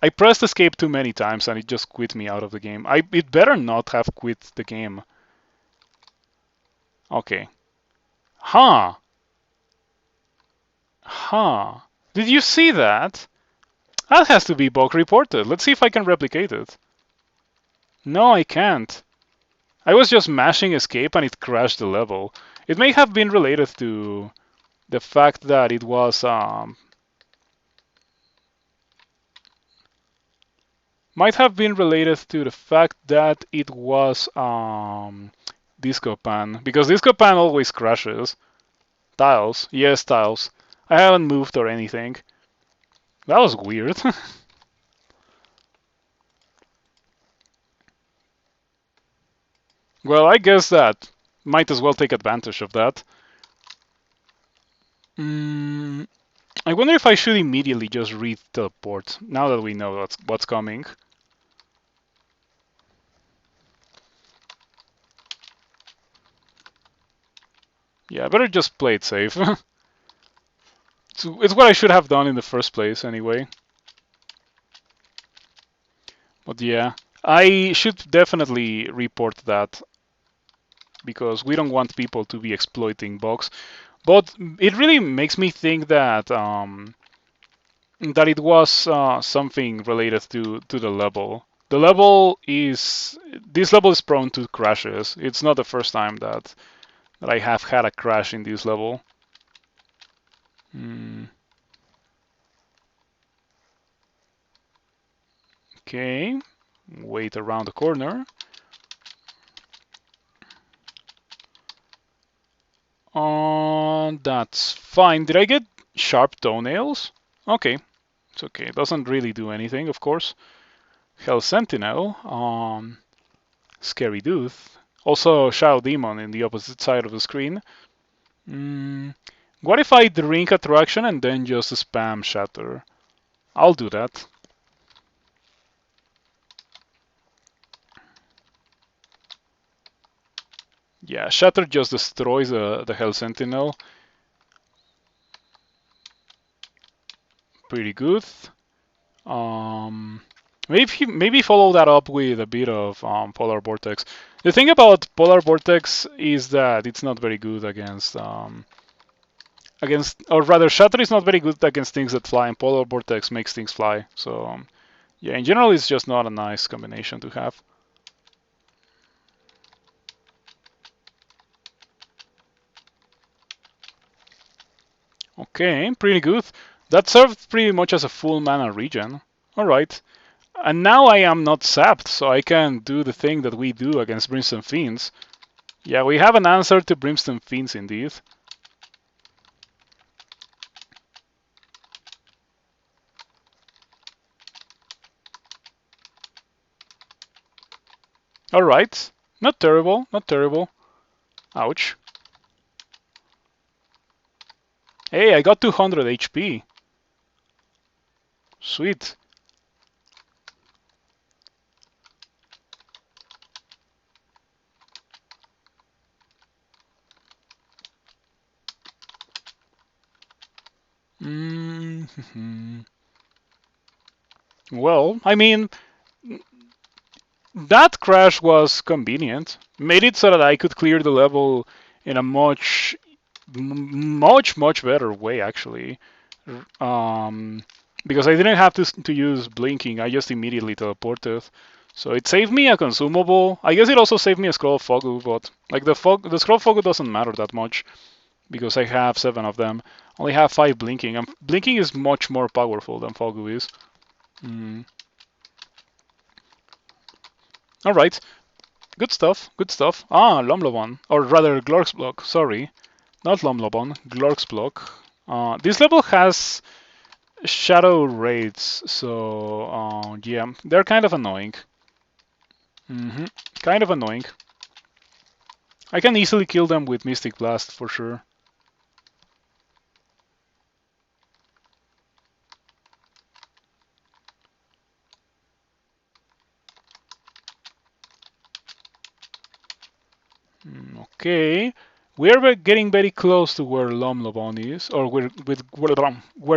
I pressed escape too many times and it just quit me out of the game. It better not have quit the game. Okay. Huh. Huh. Did you see that? That has to be bug reported. Let's see if I can replicate it. No, I can't. I was just mashing escape and it crashed the level. It may have been related to the fact that it was might have been related to the fact that it was Disco Pan, because Disco Pan always crashes. Tiles, yes, tiles. I haven't moved or anything. That was weird. Well, I guess that might as well take advantage of that. I wonder if I should immediately just read teleport now that we know what's coming. Yeah, I better just play it safe. It's what I should have done in the first place anyway. But yeah, I should definitely report that because we don't want people to be exploiting bugs. But it really makes me think that that it was something related to the level. The level is this level is prone to crashes. It's not the first time that I have had a crash in this level. Okay, wait around the corner. That's fine. Did I get sharp toenails? Okay, it's okay. It doesn't really do anything, of course. Hell Sentinel. Scary Dude. Also Shadow Demon in the opposite side of the screen. What if I drink Attraction and then just spam Shatter? I'll do that. Yeah, Shatter just destroys the Hell Sentinel. Pretty good. Maybe follow that up with a bit of Polar Vortex. The thing about Polar Vortex is that it's not very good against, or rather, Shatter is not very good against things that fly, and Polar Vortex makes things fly. So yeah, in general, it's just not a nice combination to have. Okay, pretty good. That served pretty much as a full mana regen. Alright. And now I am not sapped, so I can do the thing that we do against Brimstone Fiends. Yeah, we have an answer to Brimstone Fiends indeed. Alright. Not terrible, not terrible. Ouch. Hey, I got 200 HP. Sweet. Well, I mean, that crash was convenient. Made it so that I could clear the level in a much better way, actually. Because I didn't have to use blinking. I just immediately teleported. So it saved me a consumable. I guess it also saved me a scroll of Fogu, but like the scroll of Fogu doesn't matter that much because I have 7 of them. Only have 5 blinking, and blinking is much more powerful than Fogu is. All right, good stuff, good stuff. Ah, Lomlobon, or rather Glork's block. Sorry, not Lomlobon, Glork's block. This level has shadow raids, so yeah, they're kind of annoying. Kind of annoying. I can easily kill them with Mystic Blast for sure. Okay, we're getting very close to where Lomlobon is, or where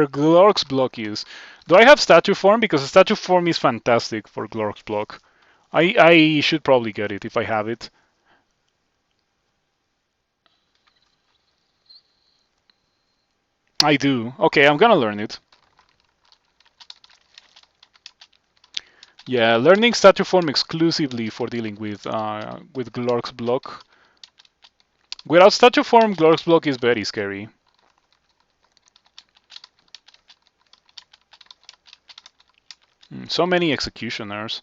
Glork's block is. Do I have statue form? Because statue form is fantastic for Glork's block. I should probably get it if I have it. I do. Okay, I'm gonna learn it. Yeah, learning statue form exclusively for dealing with Glork's block. Without statue form, Glork's block is very scary. So many executioners.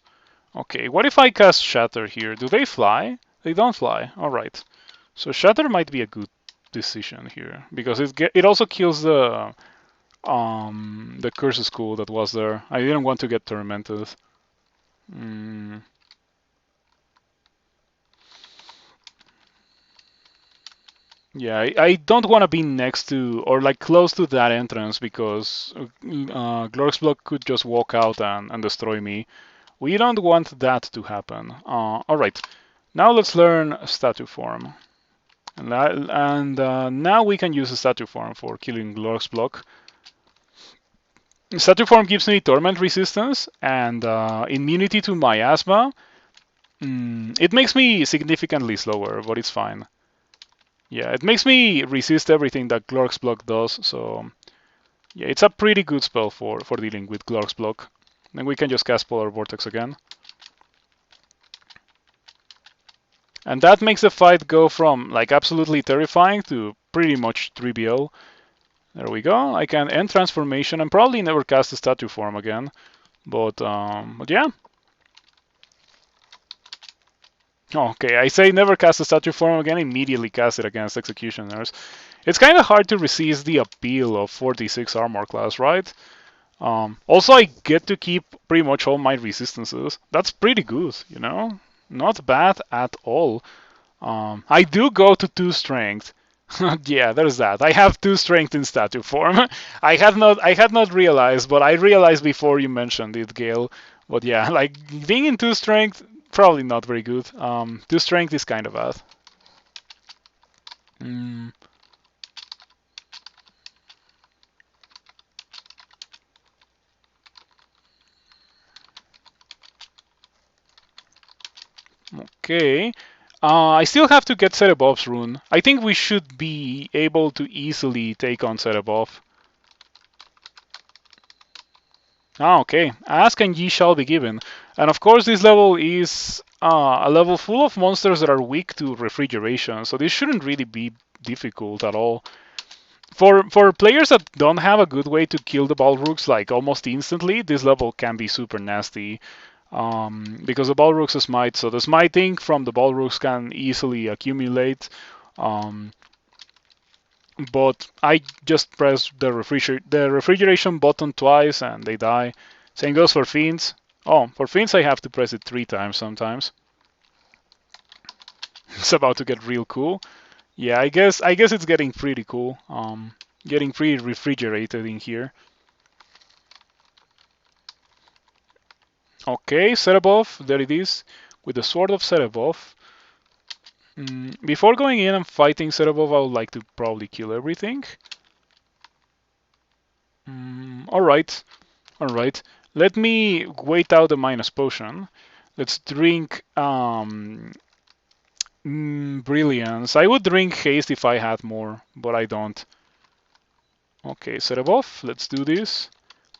Okay, what if I cast Shatter here? Do they fly? They don't fly. All right. So Shatter might be a good decision here because it also kills the Curse School that was there. I didn't want to get tormented. Yeah, I don't want to be next to or like close to that entrance because Glork's block could just walk out and destroy me. We don't want that to happen. All right, now let's learn statue form, and now we can use a statue form for killing Glork's block. Statue Form gives me Torment resistance and immunity to miasma. It makes me significantly slower, but it's fine. Yeah, it makes me resist everything that Glork's Block does, so yeah, it's a pretty good spell for dealing with Glork's Block. Then we can just cast Polar Vortex again. And that makes the fight go from like absolutely terrifying to pretty much trivial. There we go. I can end transformation and probably never cast a statue form again. But yeah. Okay, I say never cast a statue form again, immediately cast it against executioners. It's kind of hard to resist the appeal of 46 armor class, right? Also, I get to keep pretty much all my resistances. That's pretty good, you know? Not bad at all. I do go to 2 strength. Yeah, there's that. I have 2 strength in statue form. I had not realized, but I realized before you mentioned it, Gale. But yeah, like being in 2 strength, probably not very good. 2 strength is kind of bad. Mm, okay. I still have to get Set Abov's rune. I think we should be able to easily take on Set Above. Ah, okay. Ask and ye shall be given. And of course, this level is a level full of monsters that are weak to refrigeration, so this shouldn't really be difficult at all. For players that don't have a good way to kill the Balrogs like almost instantly, this level can be super nasty. Because the Balrog's smite, so the smiting from the Balrogs can easily accumulate. Um, but I just press the refrigeration button twice and they die. Same goes for fiends. Oh, for fiends I have to press it 3 times sometimes. It's about to get real cool. Yeah, I guess it's getting pretty cool. Getting pretty refrigerated in here. Okay, set above. There it is. With the sword of set above. Before going in and fighting set above, I would like to probably kill everything. Alright. Alright. Let me wait out the minus potion. Let's drink Brilliance. I would drink Haste if I had more, but I don't. Okay, set above. Let's do this.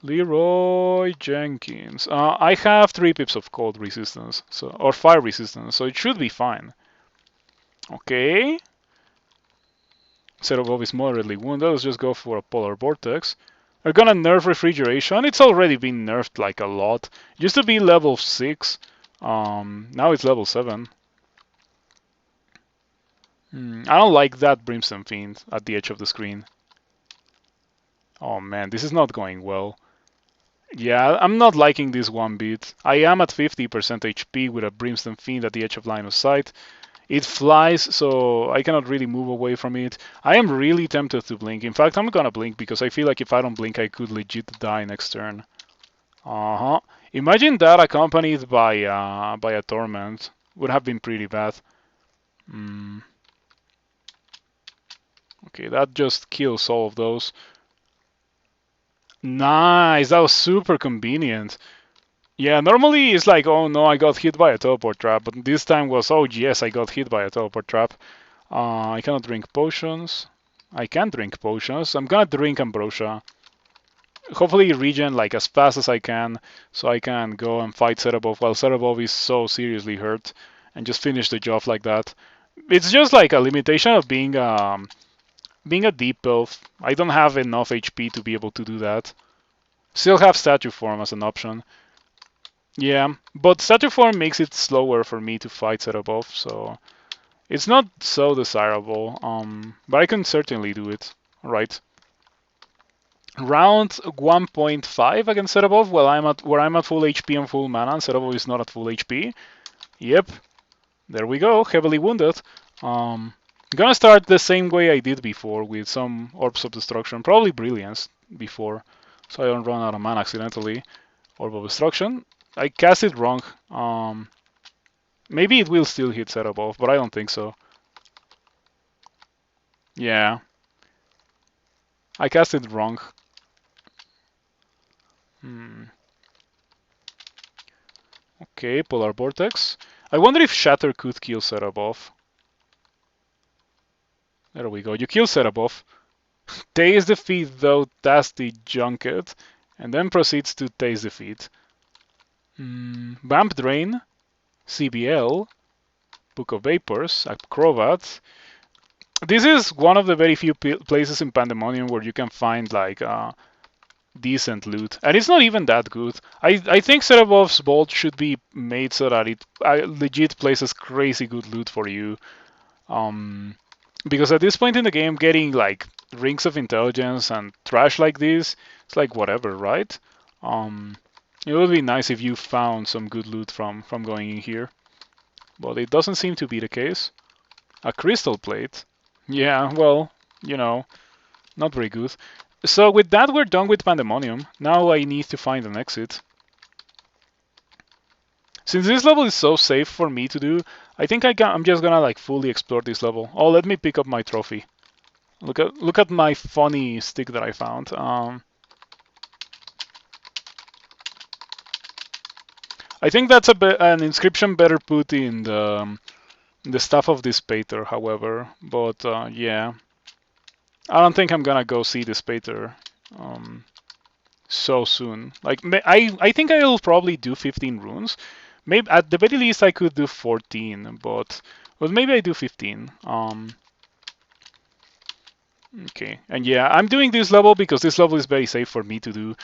Leroy Jenkins. I have 3 pips of cold resistance, or fire resistance, so it should be fine. Okay. Set above is moderately wounded. Let's just go for a polar vortex. We're gonna nerf refrigeration. It's already been nerfed like a lot. It used to be level 6. Now it's level 7. I don't like that Brimstone Fiend at the edge of the screen. Oh man, this is not going well. Yeah, I'm not liking this one bit. I am at 50% HP with a Brimstone Fiend at the edge of line of sight. It flies, so I cannot really move away from it. I am really tempted to blink. In fact, I'm gonna blink because I feel like if I don't blink, I could legit die next turn. Uh-huh. Imagine that accompanied by a torment. Would have been pretty bad. Okay, that just kills all of those. Nice, that was super convenient. Yeah, normally it's like, oh no, I got hit by a teleport trap, but this time was, oh yes, I got hit by a teleport trap. I cannot drink potions. I can drink potions. I'm gonna drink ambrosia. Hopefully regen like as fast as I can, so I can go and fight Cerebov while Cerebov is so seriously hurt, and just finish the job like that. It's just like a limitation of being a deep elf. I don't have enough HP to be able to do that. Still have statue form as an option. Yeah, but statue form makes it slower for me to fight Cerebov, so it's not so desirable. But I can certainly do it. Alright. Round 1.5 against Cerebov, where I'm at full HP and full mana, and Cerebov is not at full HP. Yep. There we go, heavily wounded. Gonna start the same way I did before with some Orbs of Destruction, probably Brilliance before, so I don't run out of mana accidentally. Orb of Destruction. I cast it wrong. Maybe it will still hit set above, but I don't think so. Yeah. I cast it wrong. Hmm. Okay, Polar Vortex. I wonder if Shatter could kill Serabov. There we go. You kill Serabov. Taste defeat though Tasty Junket, and then proceeds to taste defeat. Vamp Drain, CBL, Book of Vapors, Acrobat. This is one of the very few places in Pandemonium where you can find like decent loot, and it's not even that good. I think Serabov's Bolt should be made so that it legit places crazy good loot for you. Because at this point in the game, getting like rings of intelligence and trash like this, it's like whatever, right? It would be nice if you found some good loot from going in here, but it doesn't seem to be the case. A crystal plate, yeah, well, you know, not very good. So with that, we're done with Pandemonium. Now I need to find an exit. Since this level is so safe for me to do, I think I'm just gonna like fully explore this level. Oh, let me pick up my trophy. Look at my funny stick that I found. I think that's an inscription better put in the Staff of Dispater, however. But yeah, I don't think I'm gonna go see Dispater so soon. Like I think I'll probably do 15 runes. Maybe at the very least I could do 14, but maybe I do 15. Okay, and yeah, I'm doing this level because this level is very safe for me to do.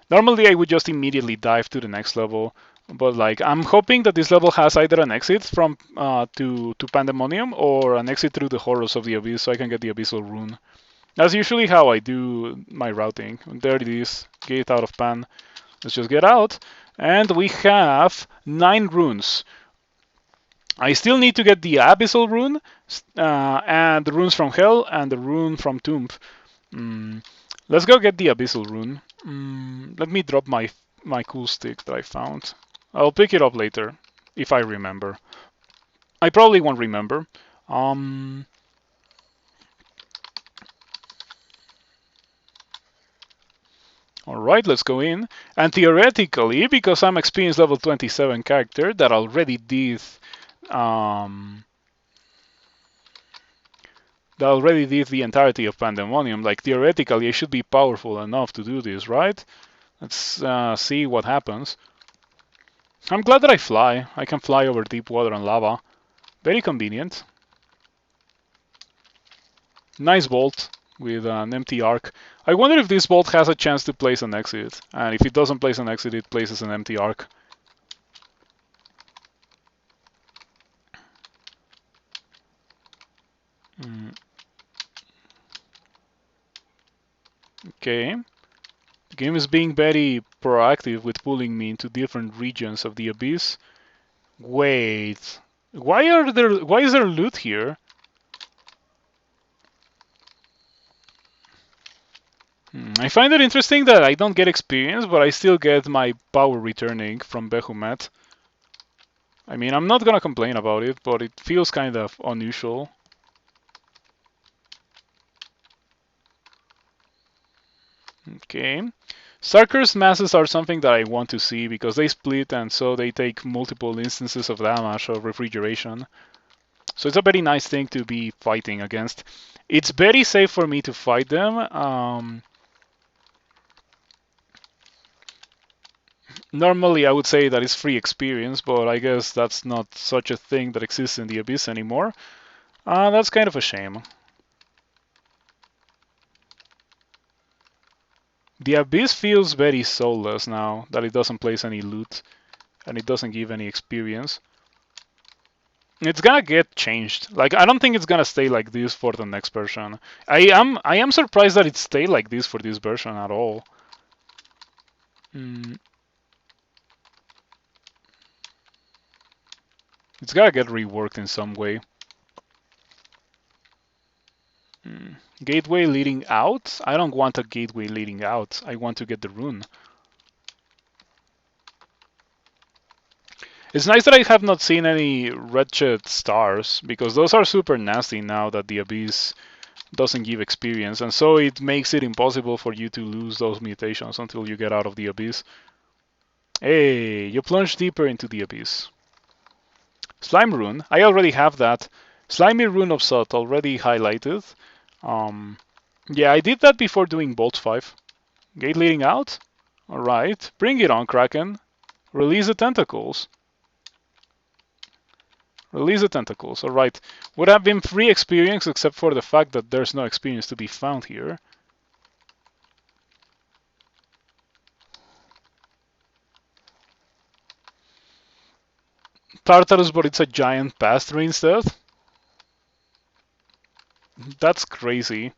Normally I would just immediately dive to the next level, but like I'm hoping that this level has either an exit from to Pandemonium or an exit through the Horrors of the Abyss, so I can get the Abyssal Rune. That's usually how I do my routing. There it is, gate out of Pan. Let's just get out, and we have 9 runes. I still need to get the Abyssal Rune, and the runes from Hell, and the rune from Tomb. Let's go get the Abyssal Rune. Let me drop my cool stick that I found. I'll pick it up later, if I remember. I probably won't remember. Alright, let's go in. And theoretically, because I'm experienced level 27 character that already did the entirety of Pandemonium, like theoretically I should be powerful enough to do this, right? Let's see what happens. I'm glad that I fly. I can fly over deep water and lava. Very convenient. Nice bolt with an empty arc. I wonder if this bolt has a chance to place an exit. And if it doesn't place an exit, it places an empty arc. Okay. The game is being very proactive with pulling me into different regions of the abyss. Wait. Why is there loot here? I find it interesting that I don't get experience, but I still get my power returning from Behumet. I mean, I'm not gonna complain about it, but it feels kind of unusual. Okay. Starker's masses are something that I want to see because they split and so they take multiple instances of damage or refrigeration. So it's a very nice thing to be fighting against. It's very safe for me to fight them. Normally I would say that it's free experience, but I guess that's not such a thing that exists in the Abyss anymore. That's kind of a shame. The Abyss feels very soulless now that it doesn't place any loot and it doesn't give any experience. It's gonna get changed. Like I don't think it's gonna stay like this for the next version. I am surprised that it stayed like this for this version at all. It's gotta get reworked in some way. Gateway leading out? I don't want a gateway leading out. I want to get the rune. It's nice that I have not seen any wretched stars, because those are super nasty now that the Abyss doesn't give experience, and so it makes it impossible for you to lose those mutations until you get out of the abyss. Hey, you plunge deeper into the abyss. Slime rune, I already have that. Slimy rune of Sot already highlighted. Yeah, I did that before doing Bolt 5. Gate leading out? Alright, bring it on, Kraken. Release the tentacles. Release the tentacles, alright. Would have been free experience except for the fact that there's no experience to be found here. Tartarus, but it's a giant pass-through instead? That's crazy.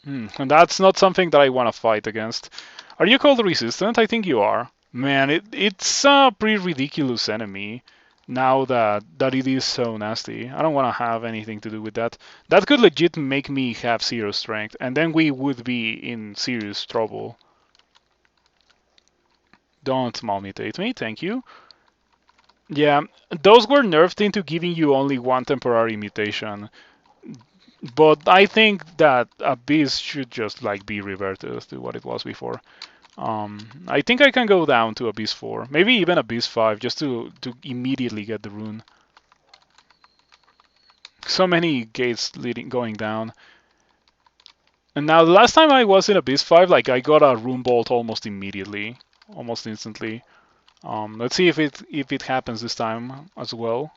And that's not something that I want to fight against. Are you cold resistant? I think you are. Man, it's a pretty ridiculous enemy now that it is so nasty. I don't want to have anything to do with that. That could legit make me have 0 strength, and then we would be in serious trouble. Don't malmutate me, thank you. Yeah, those were nerfed into giving you only one temporary mutation. But I think that Abyss should just like be reverted to what it was before. I think I can go down to Abyss 4, maybe even Abyss 5, just to immediately get the rune. So many gates going down. And now the last time I was in Abyss 5, like I got a rune bolt almost immediately, almost instantly. Let's see if it happens this time as well.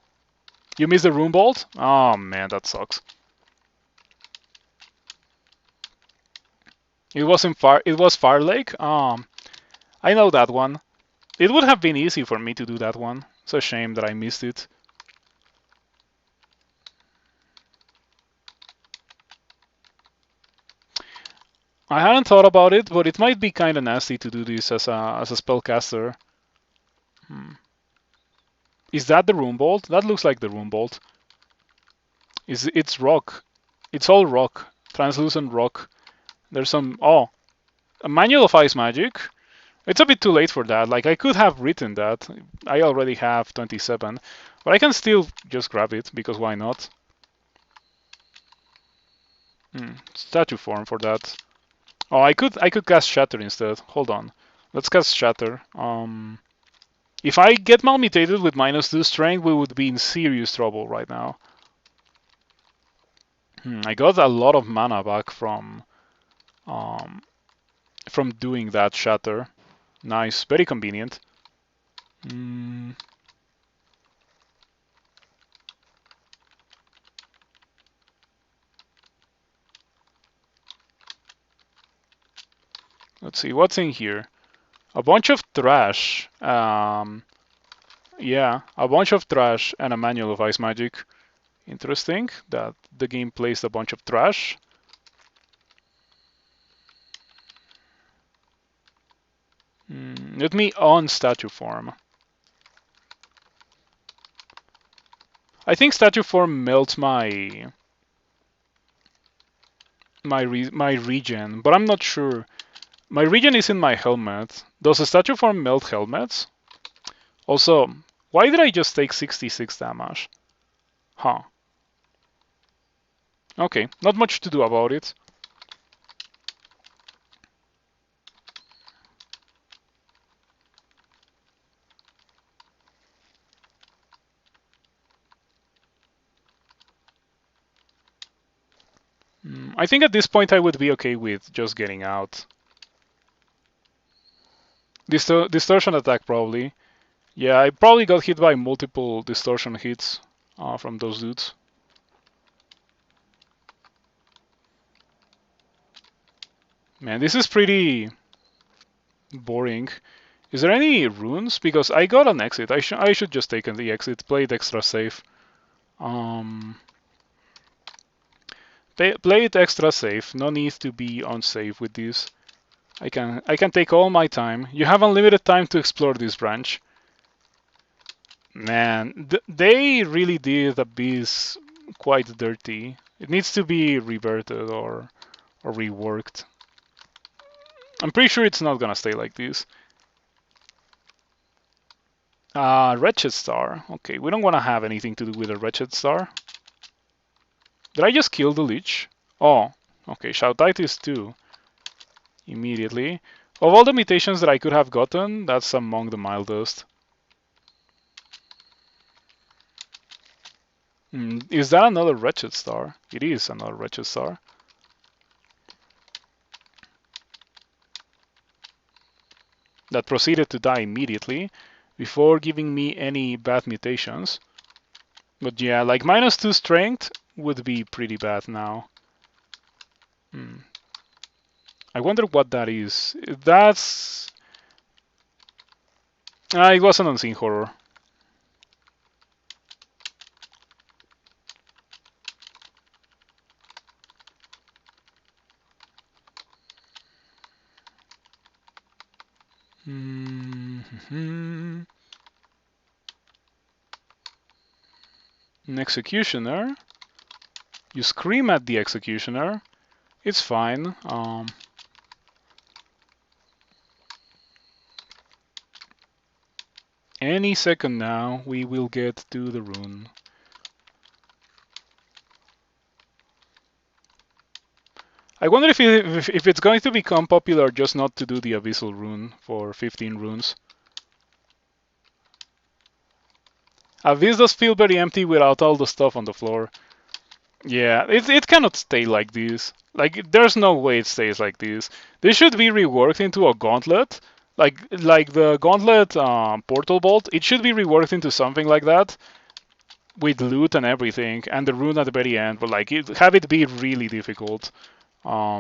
You missed the rune bolt? Oh man, that sucks. It was Fire Lake? I know that one. It would have been easy for me to do that one. It's a shame that I missed it. I hadn't thought about it, but it might be kind of nasty to do this as a spellcaster. Is that the rune bolt? That looks like the rune bolt. It's rock. It's all rock. Translucent rock. There's some... Oh. A manual of ice magic. It's a bit too late for that. Like, I could have written that. I already have 27. But I can still just grab it, because why not? Statue form for that. Oh, I could cast Shatter instead. Hold on. Let's cast Shatter. If I get malmutated with -2 strength, we would be in serious trouble right now. I got a lot of mana back from doing that Shatter. Nice, very convenient. Let's see, what's in here? A bunch of trash. Yeah, a bunch of trash and a manual of ice magic. Interesting that the game placed a bunch of trash. Let me on statue form. I think statue form melts my regen, but I'm not sure. My regen is in my helmet. Does a statue form melt helmets? Also, why did I just take 66 damage? Huh. Okay, not much to do about it. I think at this point I would be okay with just getting out. Distortion attack probably. Yeah, I probably got hit by multiple distortion hits from those dudes. Man, this is pretty boring. Is there any runes? Because I got an exit. I should just take the exit. Play it extra safe. Play it extra safe. No need to be unsafe with this. I can take all my time. You have unlimited time to explore this branch. Man, they really did Abyss quite dirty. It needs to be reverted or reworked. I'm pretty sure it's not gonna stay like this. Wretched Star. Okay, we don't want to have anything to do with a Wretched Star. Did I just kill the Lich? Oh, okay, Shoutitis 2 immediately. Of all the mutations that I could have gotten, that's among the mildest. Is that another Wretched Star? It is another Wretched Star. That proceeded to die immediately before giving me any bad mutations. But yeah, like -2 strength would be pretty bad now. I wonder what that is. That's... it was an unseen horror. An executioner. You scream at the executioner. It's fine. Any second now, we will get to the rune. I wonder if it's going to become popular just not to do the Abyssal rune for 15 runes. Abyss does feel very empty without all the stuff on the floor. Yeah, it cannot stay like this. Like, there's no way it stays like this. This should be reworked into a gauntlet. Like the gauntlet portal bolt, it should be reworked into something like that with loot and everything, and the rune at the very end. But like, have it be really difficult. I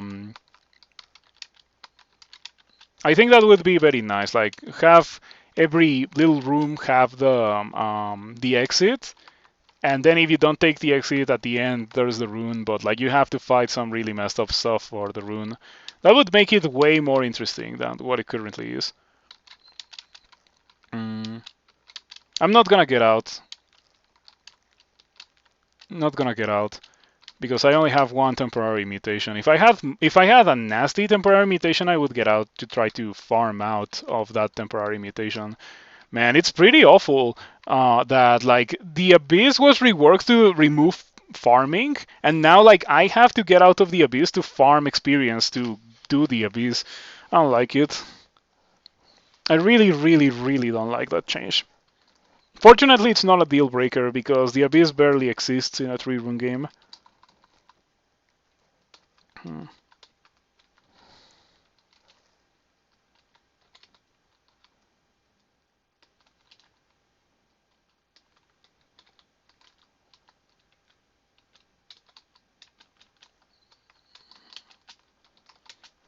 think that would be very nice. Like, have every little room have the exit, and then if you don't take the exit at the end, there's the rune. But like, you have to fight some really messed up stuff for the rune. That would make it way more interesting than what it currently is. I'm not gonna get out. Not gonna get out because I only have one temporary mutation. If I had a nasty temporary mutation, I would get out to try to farm out of that temporary mutation. Man, it's pretty awful that like the Abyss was reworked to remove farming, and now like I have to get out of the Abyss to farm experience to do the Abyss. I don't like it. I really, really, really don't like that change. Fortunately, it's not a deal breaker because the Abyss barely exists in a 3-rune game.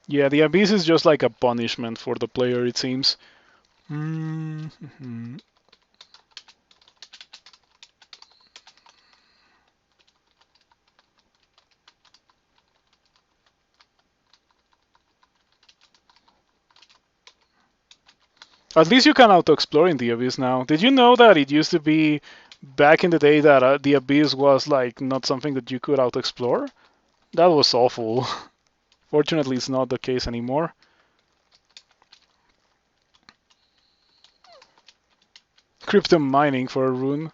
Yeah, the Abyss is just like a punishment for the player, it seems. At least you can auto-explore in the Abyss now. Did you know that it used to be back in the day that the Abyss was like not something that you could auto-explore? That was awful. Fortunately, it's not the case anymore. Crypto mining for a rune.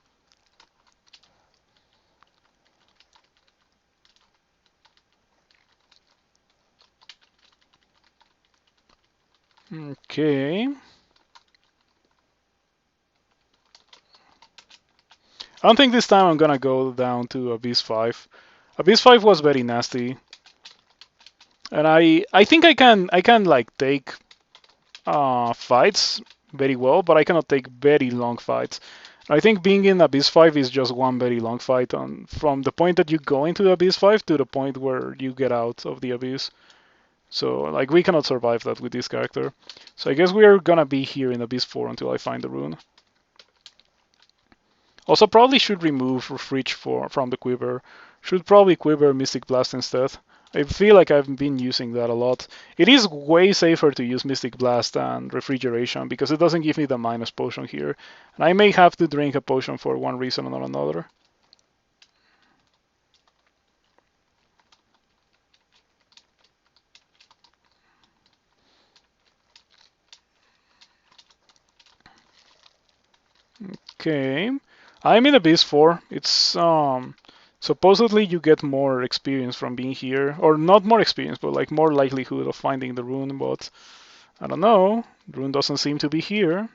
Okay. I don't think this time I'm gonna go down to Abyss 5. Abyss 5 was very nasty. And I think I can like take fights very well, but I cannot take very long fights. I think being in Abyss 5 is just one very long fight from the point that you go into Abyss 5 to the point where you get out of the Abyss. So like we cannot survive that with this character. So I guess we are gonna be here in Abyss 4 until I find the rune. Also probably should remove Fridge from the quiver. Should probably quiver Mystic Blast instead. I feel like I've been using that a lot. It is way safer to use Mystic Blast than Refrigeration because it doesn't give me the minus potion here. And I may have to drink a potion for one reason or another. Okay. I'm in Abyss 4. It's Supposedly you get more experience from being here, or not more experience, but like more likelihood of finding the rune, but I don't know. The rune doesn't seem to be here.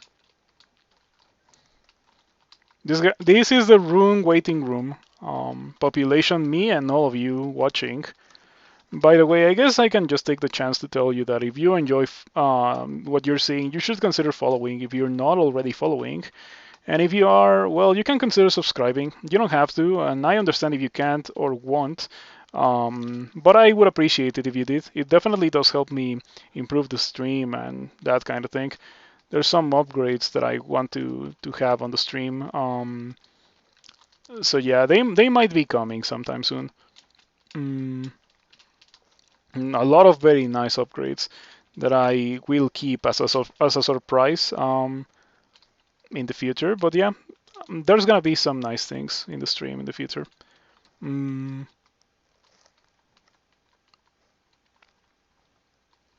This is the rune waiting room. Population me and all of you watching. By the way, I guess I can just take the chance to tell you that if you enjoy what you're seeing, you should consider following if you're not already following. And if you are, well, you can consider subscribing. You don't have to, and I understand if you can't or won't. But I would appreciate it if you did. It definitely does help me improve the stream and that kind of thing. There's some upgrades that I want to have on the stream. So yeah, they might be coming sometime soon. Mm, a lot of very nice upgrades that I will keep as a surprise in the future. But yeah, there's gonna be some nice things in the stream in the future. Mm,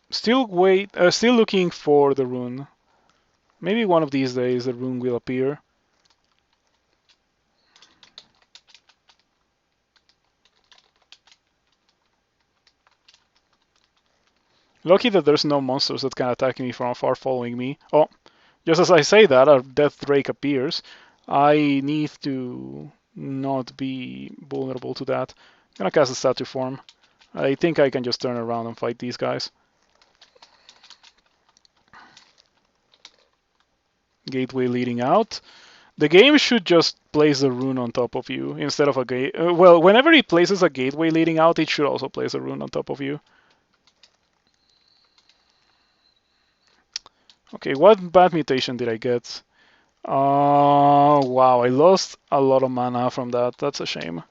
still looking for the rune. Maybe one of these days the rune will appear. Lucky that there's no monsters that can attack me from afar following me. Oh, just as I say that, a death drake appears. I need to not be vulnerable to that. I'm gonna cast a statue form. I think I can just turn around and fight these guys. Gateway leading out. The game should just place the rune on top of you instead of a gate. Well, whenever it places a gateway leading out, it should also place a rune on top of you. Okay, what bad mutation did I get? Wow, I lost a lot of mana from that. That's a shame.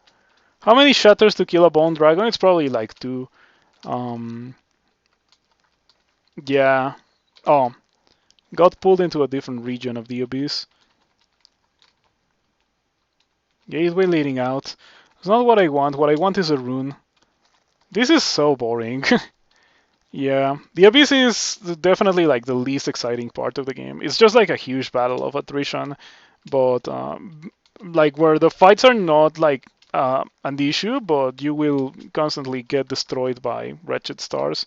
How many shatters to kill a bone dragon? It's probably like 2. Um, yeah. Oh, got pulled into a different region of the abyss. Gateway leading out. It's not what I want. What I want is a rune. This is so boring. Yeah, the abyss is definitely like the least exciting part of the game. It's just like a huge battle of attrition, but like where the fights are not like an issue, but you will constantly get destroyed by wretched stars.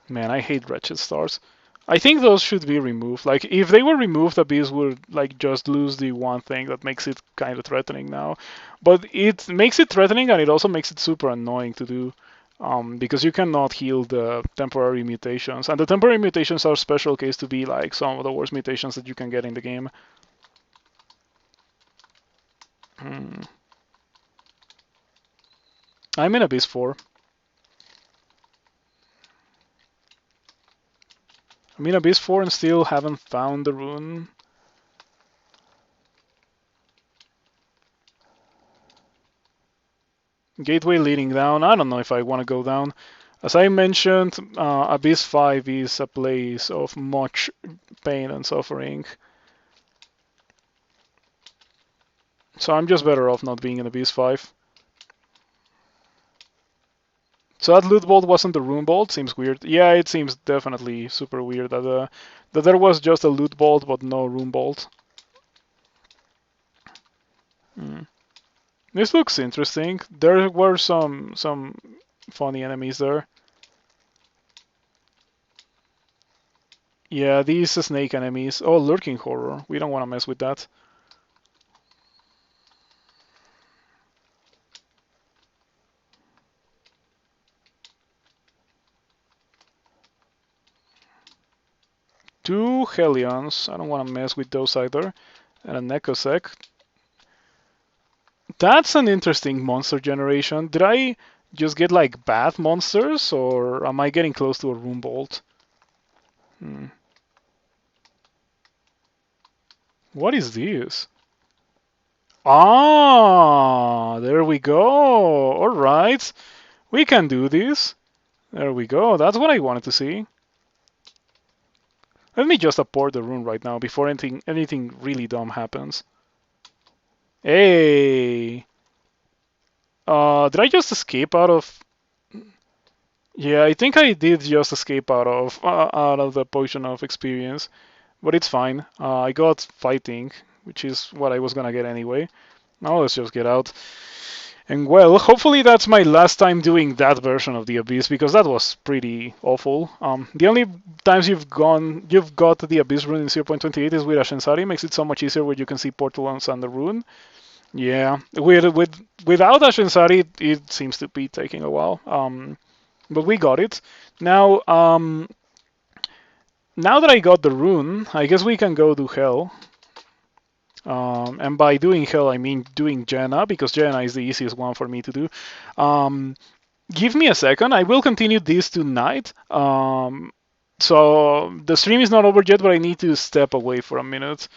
Man, I hate wretched stars. I think those should be removed. Like if they were removed, Abyss would like just lose the one thing that makes it kind of threatening now. But it makes it threatening and it also makes it super annoying to do. Because you cannot heal the temporary mutations, and the temporary mutations are special case to be like some of the worst mutations that you can get in the game. I'm in Abyss 4. I'm in Abyss 4 and still haven't found the rune. Gateway leading down. I don't know if I want to go down. As I mentioned, Abyss 5 is a place of much pain and suffering. So I'm just better off not being in Abyss 5. So that loot bolt wasn't the rune bolt? Seems weird. Yeah, it seems definitely super weird that there was just a loot bolt but no rune bolt. This looks interesting. There were some funny enemies there. Yeah, these snake enemies. Oh, lurking horror. We don't want to mess with that. Two Hellions. I don't want to mess with those either. And a Necosec. That's an interesting monster generation. Did I just get like bad monsters, or am I getting close to a rune bolt? What is this? Ah, there we go. All right, we can do this. There we go. That's what I wanted to see. Let me just abort the rune right now before anything really dumb happens. Hey. Did I just escape out of? Yeah, I think I did just escape out of the potion of experience, but it's fine. I got fighting, which is what I was gonna get anyway. Now let's just get out. And well, hopefully that's my last time doing that version of the Abyss because that was pretty awful. The only times you've got the Abyss rune in 0.28 is with Ashensari. Makes it so much easier where you can see portals and the rune. Yeah, without Ashensari, it seems to be taking a while. But we got it. Now, now that I got the rune, I guess we can go to Hell. And by doing Hell, I mean doing Jenna, because Jenna is the easiest one for me to do. Give me a second. I will continue this tonight. So the stream is not over yet, but I need to step away for a minute.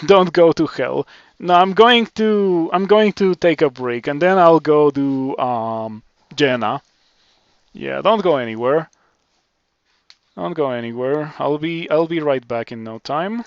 Don't go to Hell. No, I'm going to take a break, and then I'll go do Jenna. Yeah, don't go anywhere. Don't go anywhere. I'll be right back in no time.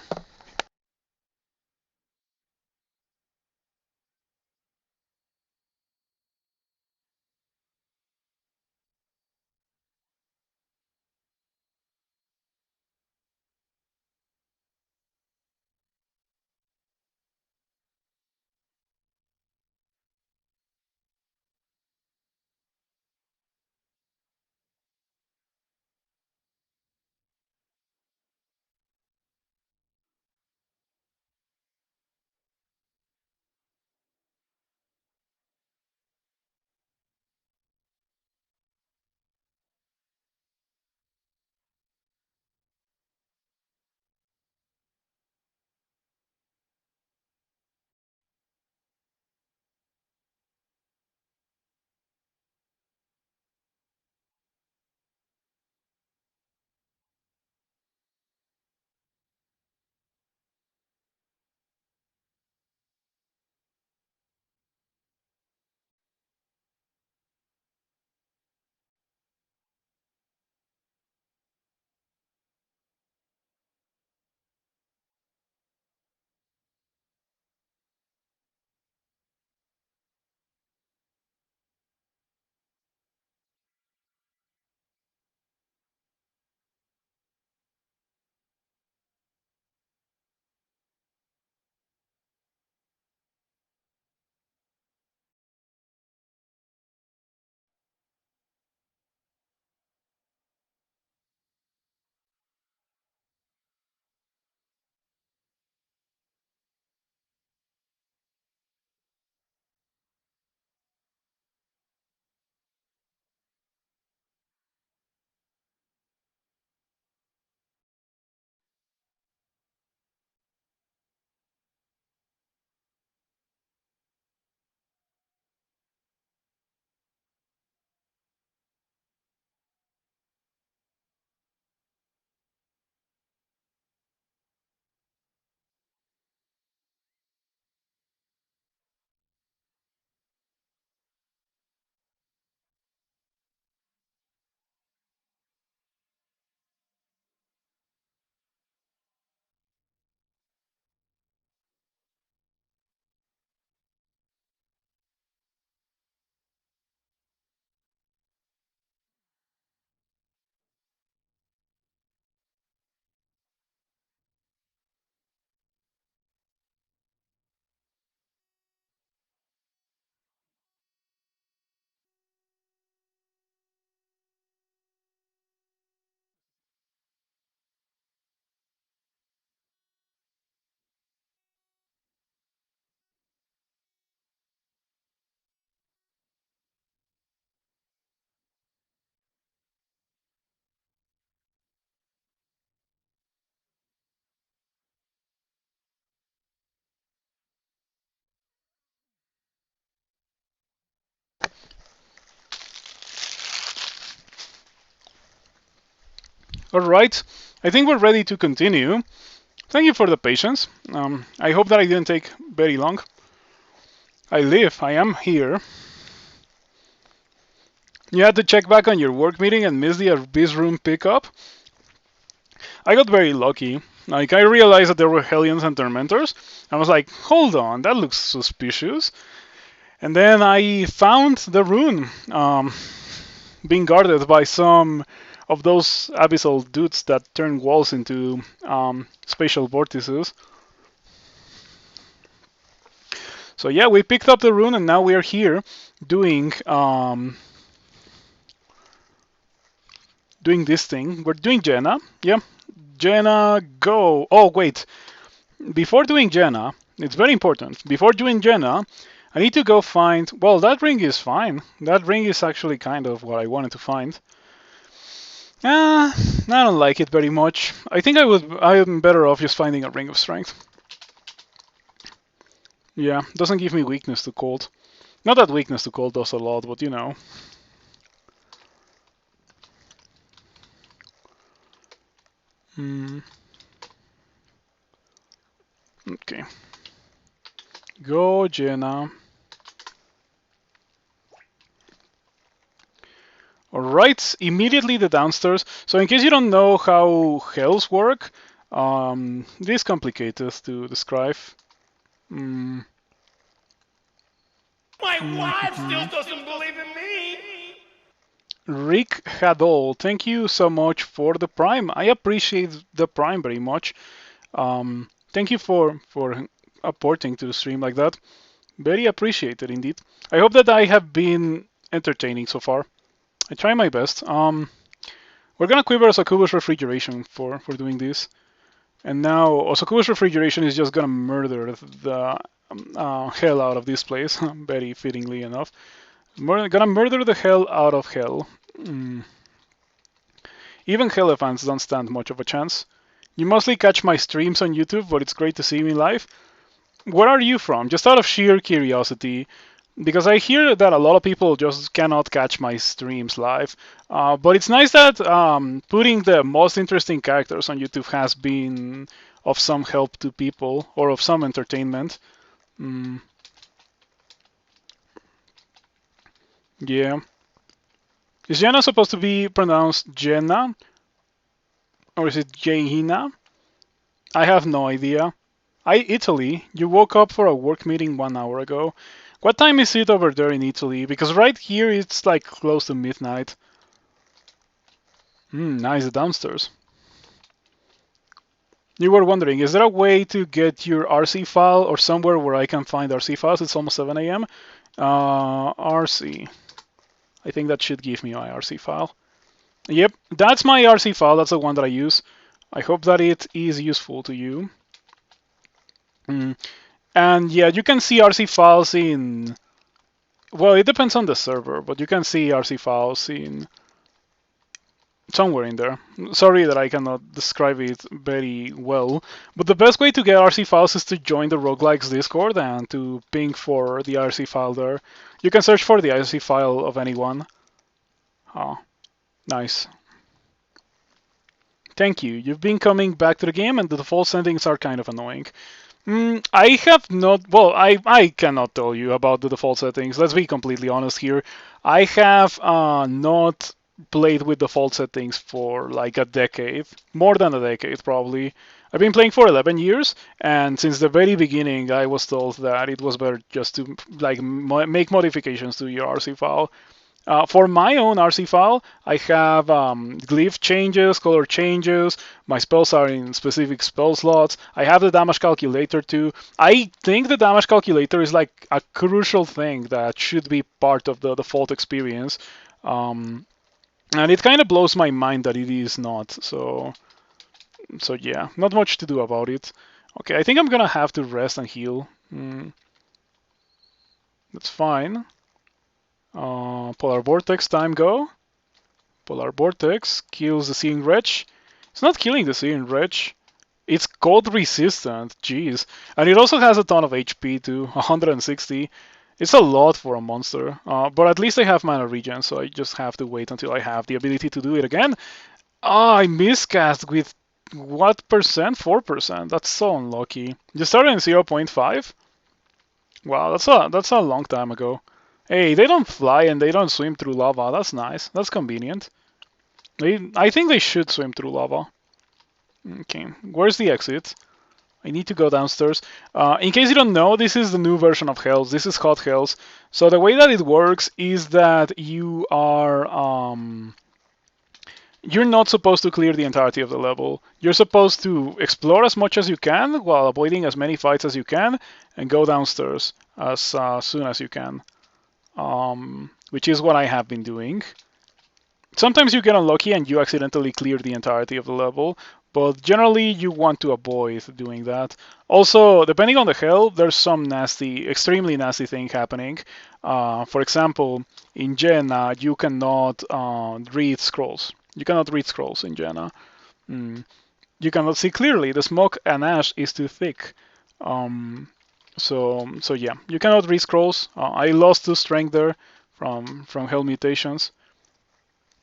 All right. I think we're ready to continue. Thank you for the patience. I hope that I didn't take very long. I live. I am here. You had to check back on your work meeting and miss the Abyss room pickup. I got very lucky. Like, I realized that there were Hellions and Tormentors. I was like, hold on, that looks suspicious. And then I found the rune being guarded by some of those abyssal dudes that turn walls into spatial vortices. So yeah, we picked up the rune and now we are here doing doing this thing. We're doing Jenna. Yeah, Jenna, go. Oh wait, before doing Jenna, it's very important. Before doing Jenna, I need to go find. Well, that ring is fine. That ring is actually kind of what I wanted to find. I don't like it very much. I think I'm better off just finding a ring of strength. Yeah, doesn't give me weakness to cold. Not that weakness to cold does a lot, but you know. Okay. Go, Jenna. Alright, immediately the downstairs. So in case you don't know how hells work, it is complicated to describe. My wife still doesn't believe in me! Rick Hadol, thank you so much for the Prime. I appreciate the Prime very much. Thank you for apporting to the stream like that. Very appreciated indeed. I hope that I have been entertaining so far. I try my best. We're gonna quiver Osakubo's refrigeration for doing this. And now Osakubo's refrigeration is just gonna murder the hell out of this place, very fittingly enough. Gonna murder the hell out of hell. Even Hellefants don't stand much of a chance. You mostly catch my streams on YouTube, but it's great to see me live. Where are you from? Just out of sheer curiosity, because I hear that a lot of people just cannot catch my streams live. But it's nice that putting the most interesting characters on YouTube has been of some help to people, or of some entertainment. Yeah. Is Jenna supposed to be pronounced Jenna? Or is it Jehina? I have no idea. Italy, you woke up for a work meeting 1 hour ago. What time is it over there in Italy? Because right here it's like close to midnight. Nice, the downstairs. You were wondering, is there a way to get your RC file or somewhere where I can find RC files? It's almost 7 a.m. RC. I think that should give me my RC file. Yep, that's my RC file. That's the one that I use. I hope that it is useful to you. And yeah, you can see RC files in... Well, it depends on the server, but you can see RC files in... somewhere in there. Sorry that I cannot describe it very well, but the best way to get RC files is to join the Roguelikes Discord and to ping for the RC file there. You can search for the RC file of anyone. Oh, nice. Thank you. You've been coming back to the game and the default settings are kind of annoying. I have not... Well, I cannot tell you about the default settings. Let's be completely honest here. I have not played with default settings for like a decade. More than a decade, probably. I've been playing for 11 years, and since the very beginning I was told that it was better just to like make modifications to your RC file. For my own RC file, I have glyph changes, color changes, my spells are in specific spell slots, I have the damage calculator too. I think the damage calculator is like a crucial thing that should be part of the default experience. And it kind of blows my mind that it is not, so yeah, not much to do about it. Okay, I think I'm gonna have to rest and heal. That's fine. Polar Vortex, time go. Polar Vortex kills the Seeing Wretch. It's not killing the Seeing Wretch. It's cold resistant, jeez. And it also has a ton of HP too, 160. It's a lot for a monster, but at least I have mana regen, so I just have to wait until I have the ability to do it again. I miscast with what percent? 4%. That's so unlucky. You started in 0.5? Wow, that's a long time ago. Hey, they don't fly and they don't swim through lava. That's nice. That's convenient. I think they should swim through lava. Okay, where's the exit? I need to go downstairs. In case you don't know, this is the new version of Hells. This is Hot Hells. So the way that it works is that you are you're not supposed to clear the entirety of the level. You're supposed to explore as much as you can while avoiding as many fights as you can and go downstairs as soon as you can, which is what I have been doing. Sometimes you get unlucky and you accidentally clear the entirety of the level, but generally you want to avoid doing that. Also, depending on the hell, there's some nasty, extremely nasty thing happening. For example, in Jenna, you cannot read scrolls. You cannot read scrolls in Jenna. Mm. You cannot see clearly. The smoke and ash is too thick. So yeah, you cannot read scrolls. I lost 2 strength there from hell mutations.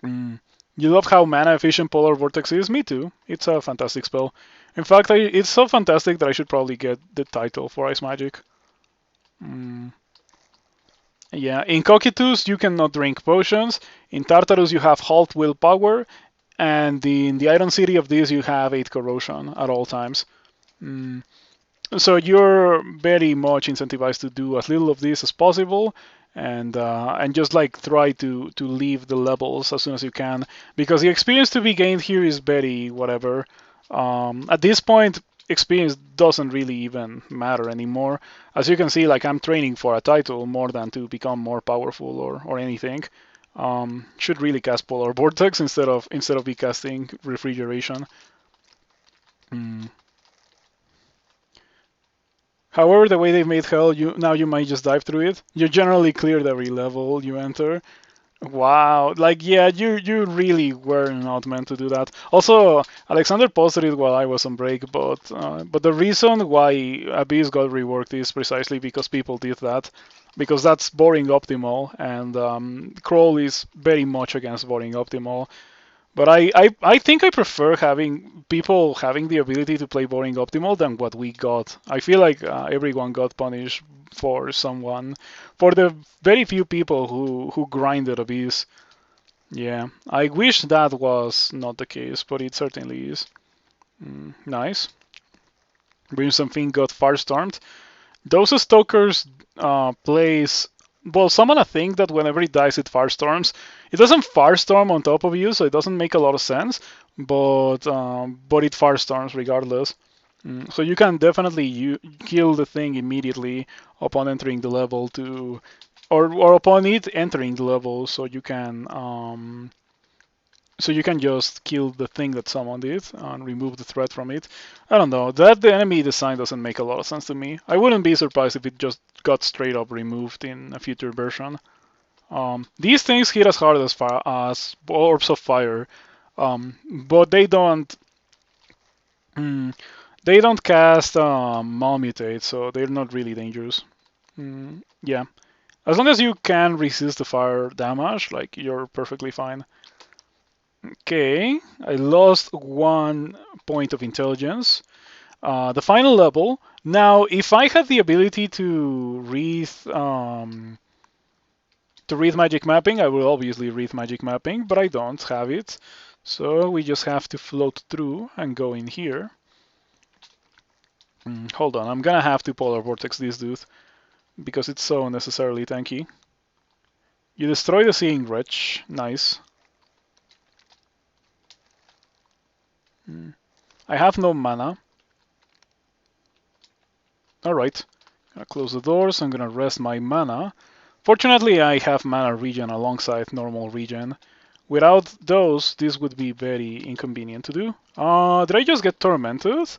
Mm. You love how mana efficient Polar Vortex is? Me too. It's a fantastic spell. In fact, it's so fantastic that I should probably get the title for Ice Magic. Mm. Yeah, in Cocytus you cannot drink potions. In Tartarus you have Halt Willpower. And in the Iron City of this you have 8 Corrosion at all times. Mm. So you're very much incentivized to do as little of this as possible, and just like try to leave the levels as soon as you can, because the experience to be gained here is very whatever. At this point, experience doesn't really even matter anymore. As you can see, like I'm training for a title more than to become more powerful or anything. Should really cast Polar Vortex instead of be casting Refrigeration. Mm. However, the way they've made Hell, you might just dive through it. You generally cleared every level you enter. Wow, like yeah, you really were not meant to do that. Also, Alexander posted it while I was on break, but the reason why Abyss got reworked is precisely because people did that, because that's boring optimal, and Crawl is very much against boring optimal. But I think I prefer having people having the ability to play boring optimal than what we got. I feel like everyone got punished for the very few people who grinded Abyss. Yeah, I wish that was not the case, but it certainly is. Nice. Brimstone Fiend got Firestormed. Those Stokers plays. Well, summon a thing that whenever it dies, it firestorms. It doesn't firestorm on top of you, so it doesn't make a lot of sense. But it firestorms regardless. So you can definitely kill the thing immediately upon entering the level or upon it entering the level, so you can just kill the thing that summoned it and remove the threat from it. I don't know. That the enemy design doesn't make a lot of sense to me. I wouldn't be surprised if it just got straight up removed in a future version. These things hit as hard as orbs of fire, but they don't. They don't cast Malmutate, so they're not really dangerous. Yeah, as long as you can resist the fire damage, like you're perfectly fine. Okay, I lost 1 point of intelligence. The final level. Now, if I had the ability to read magic mapping, I will obviously read magic mapping, but I don't have it. So we just have to float through and go in here. Hold on, I'm gonna have to Polar Vortex this dude because it's so unnecessarily tanky. You destroy the Seeing Wretch. Nice. I have no mana. Alright. Gonna close the doors. I'm gonna rest my mana. Fortunately, I have mana regen alongside normal regen. Without those, this would be very inconvenient to do. Did I just get tormented?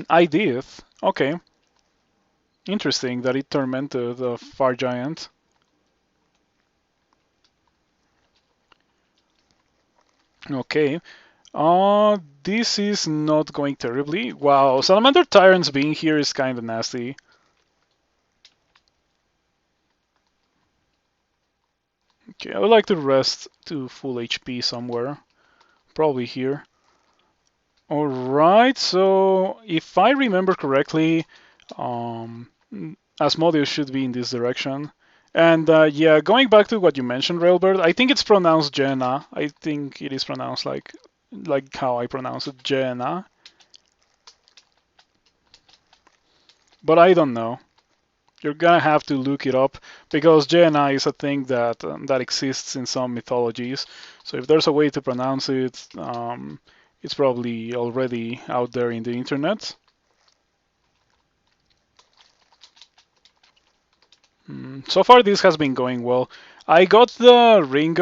I did. Okay. Interesting that it tormented the Far Giant. Okay. This is not going terribly. Wow, Salamander Tyrants being here is kind of nasty. Okay, I would like to rest to full HP somewhere. Probably here. Alright, so if I remember correctly, Asmodeus should be in this direction. And yeah, going back to what you mentioned, Railbird, I think it's pronounced Jenna. I think it is pronounced like how I pronounce it, Jenna. But I don't know. You're gonna have to look it up because Jaina is a thing that that exists in some mythologies. So if there's a way to pronounce it, it's probably already out there in the internet. So far, this has been going well. I got the ring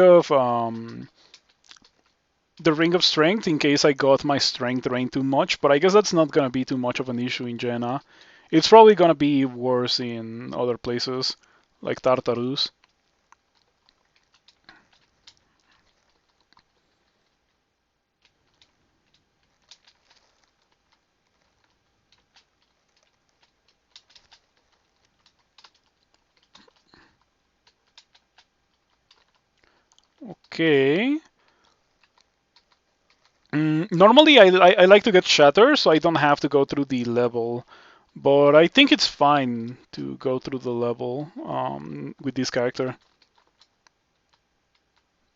of strength in case I got my strength drained too much, but I guess that's not gonna be too much of an issue in Jaina. It's probably gonna be worse in other places like Tartarus. Okay. Normally, I like to get shatter, so I don't have to go through the level. But I think it's fine to go through the level with this character.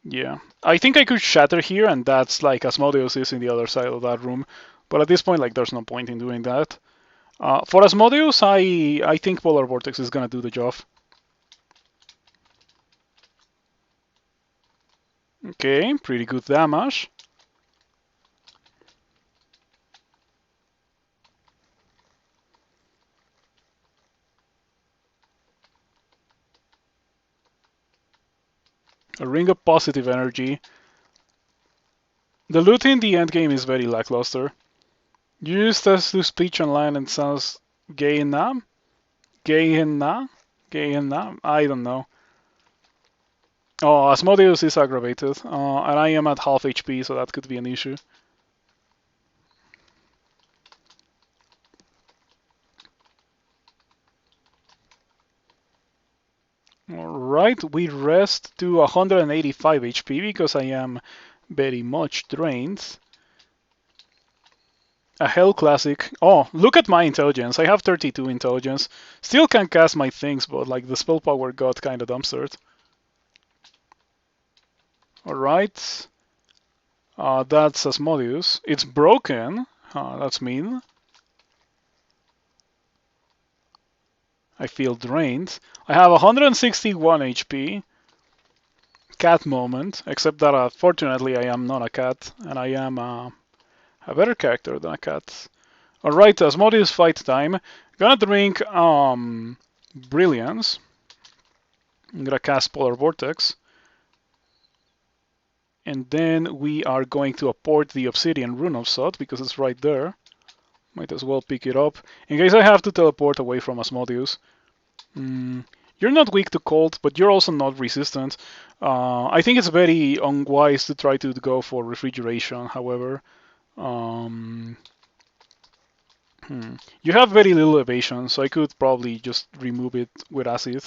Yeah. I think I could shatter here, and that's like Asmodeus is in the other side of that room. But at this point, like, there's no point in doing that. For Asmodeus, I think Polar Vortex is gonna do the job. Okay, pretty good damage. A ring of positive energy. The loot in the end game is very lackluster. Used as to speech online and sounds gay na? Gay na? Gay na? I don't know. Oh, Asmodeus is aggravated, and I am at half HP, so that could be an issue. Alright, we rest to 185 HP because I am very much drained. A Hell Classic. Oh, look at my intelligence. I have 32 intelligence. Still can cast my things, but like the spell power got kinda dumpstered. Alright. That's Asmodeus. It's broken. That's mean. I feel drained. I have 161 HP. Cat moment. Except that fortunately I am not a cat, and I am a better character than a cat. Alright, Asmodeus fight time. Gonna drink Brilliance. I'm gonna cast Polar Vortex. And then we are going to apport the Obsidian Rune of Sod because it's right there. Might as well pick it up in case I have to teleport away from Asmodeus. You're not weak to cold, but you're also not resistant. I think it's very unwise to try to go for refrigeration, however. You have very little evasion, so I could probably just remove it with acid.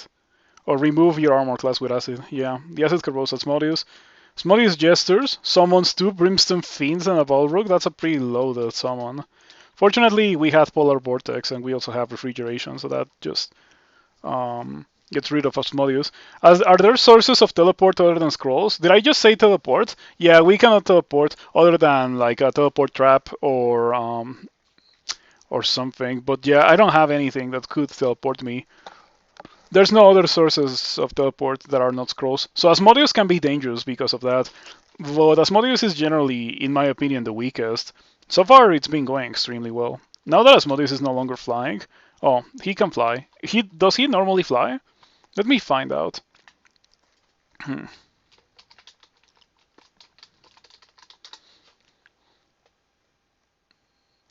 Or remove your armor class with acid. Yeah, the acid corrodes Asmodeus. Asmodeus Gestures summons 2 Brimstone Fiends and a Balrog. That's a pretty loaded summon. Fortunately, we have Polar Vortex and we also have Refrigeration, so that just gets rid of Asmodeus. Are there sources of teleport other than scrolls? Did I just say teleport? Yeah, we cannot teleport other than like a teleport trap or something. But yeah, I don't have anything that could teleport me. There's no other sources of teleport that are not scrolls. So Asmodeus can be dangerous because of that. But Asmodeus is generally, in my opinion, the weakest. So far, it's been going extremely well. Now that Asmodeus is no longer flying... Oh, he can fly. Does he normally fly? Let me find out.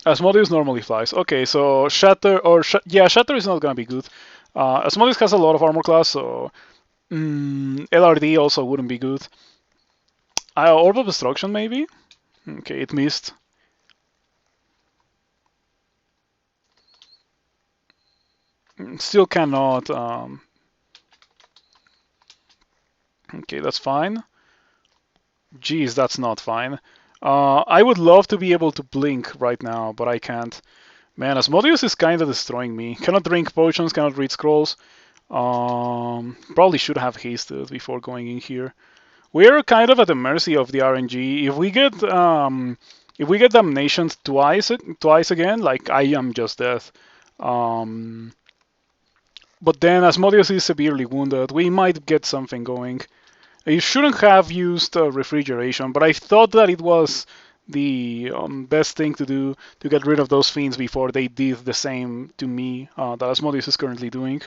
Asmodeus normally flies. Okay, so Shatter or... yeah, Shatter is not gonna be good. Asmodeus has a lot of armor class, so... LRD also wouldn't be good. Orb of Destruction, maybe? Okay, it missed. Still cannot... Okay, that's fine. Geez, that's not fine. I would love to be able to blink right now, but I can't. Man, Asmodeus is kind of destroying me. Cannot drink potions, cannot read scrolls. Probably should have hasted before going in here. We're kind of at the mercy of the RNG. If we get damnation twice again, like I am just death. But then Asmodeus is severely wounded. We might get something going. I shouldn't have used refrigeration, but I thought that it was the best thing to do to get rid of those fiends before they did the same to me that Asmodeus is currently doing.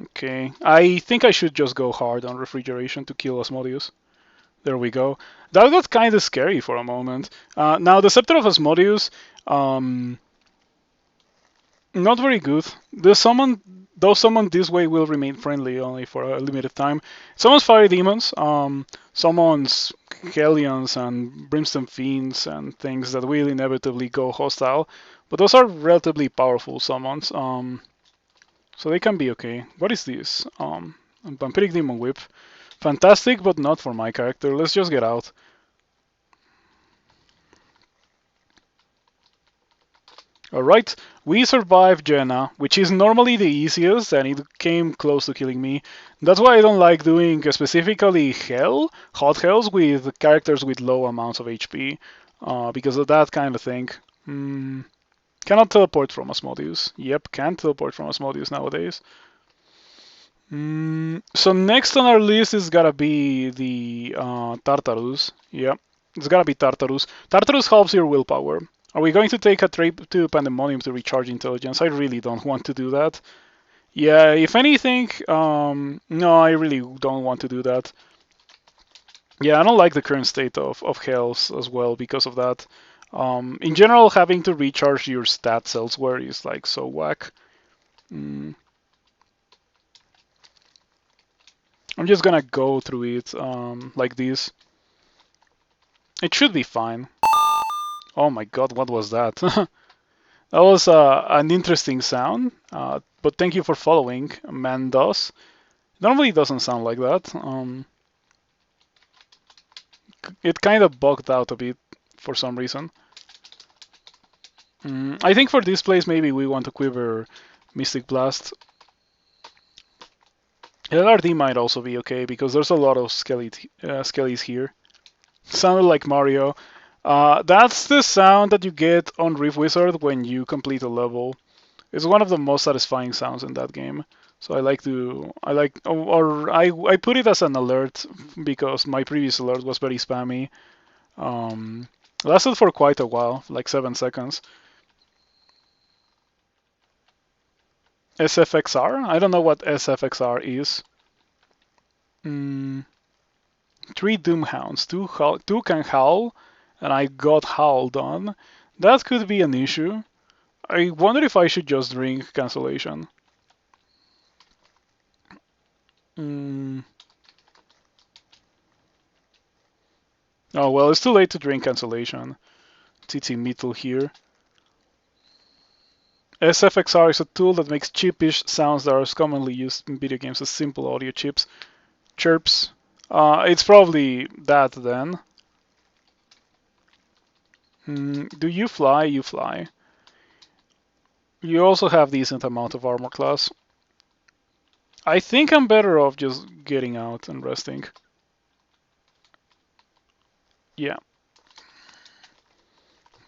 Okay, I think I should just go hard on refrigeration to kill Asmodeus. There we go. That got kind of scary for a moment. Now, the Scepter of Asmodeus, not very good. Those summoned this way will remain friendly only for a limited time. Summons fire demons, summons Hellions and Brimstone Fiends and things that will inevitably go hostile. But those are relatively powerful summons, so they can be okay. What is this? Vampiric Demon Whip. Fantastic, but not for my character. Let's just get out. Alright, we survived Jenna, which is normally the easiest, and it came close to killing me. That's why I don't like doing specifically hot hells with characters with low amounts of HP, because of that kind of thing. Cannot teleport from Asmodeus. Yep, can't teleport from Asmodeus nowadays. So next on our list is gotta be the Tartarus. Yep, it's gotta be Tartarus. Tartarus helps your willpower. Are we going to take a trip to Pandemonium to recharge intelligence? I really don't want to do that. Yeah, if anything, no, I really don't want to do that. Yeah, I don't like the current state of Hells as well because of that. In general, having to recharge your stats elsewhere is like so whack. I'm just gonna go through it like this. It should be fine. Oh my god, what was that? That was an interesting sound, but thank you for following, Mandos. Normally it doesn't sound like that. It kind of bugged out a bit for some reason. I think for this place maybe we want to quiver Mystic Blast. LRD might also be okay because there's a lot of skellies here. Sounded like Mario. That's the sound that you get on Rift Wizard when you complete a level. It's one of the most satisfying sounds in that game. So I put it as an alert because my previous alert was very spammy. Lasted for quite a while, like 7 seconds. SFXR? I don't know what SFXR is. 3 Doomhounds, 2 can howl, and I got howled on. That could be an issue. I wonder if I should just drink cancellation. Oh well, it's too late to drink cancellation. TT Metal here. SFXR is a tool that makes cheapish sounds that are commonly used in video games as simple audio chips. Chirps. It's probably that then. Do you fly? You fly. You also have decent amount of armor class. I think I'm better off just getting out and resting. Yeah.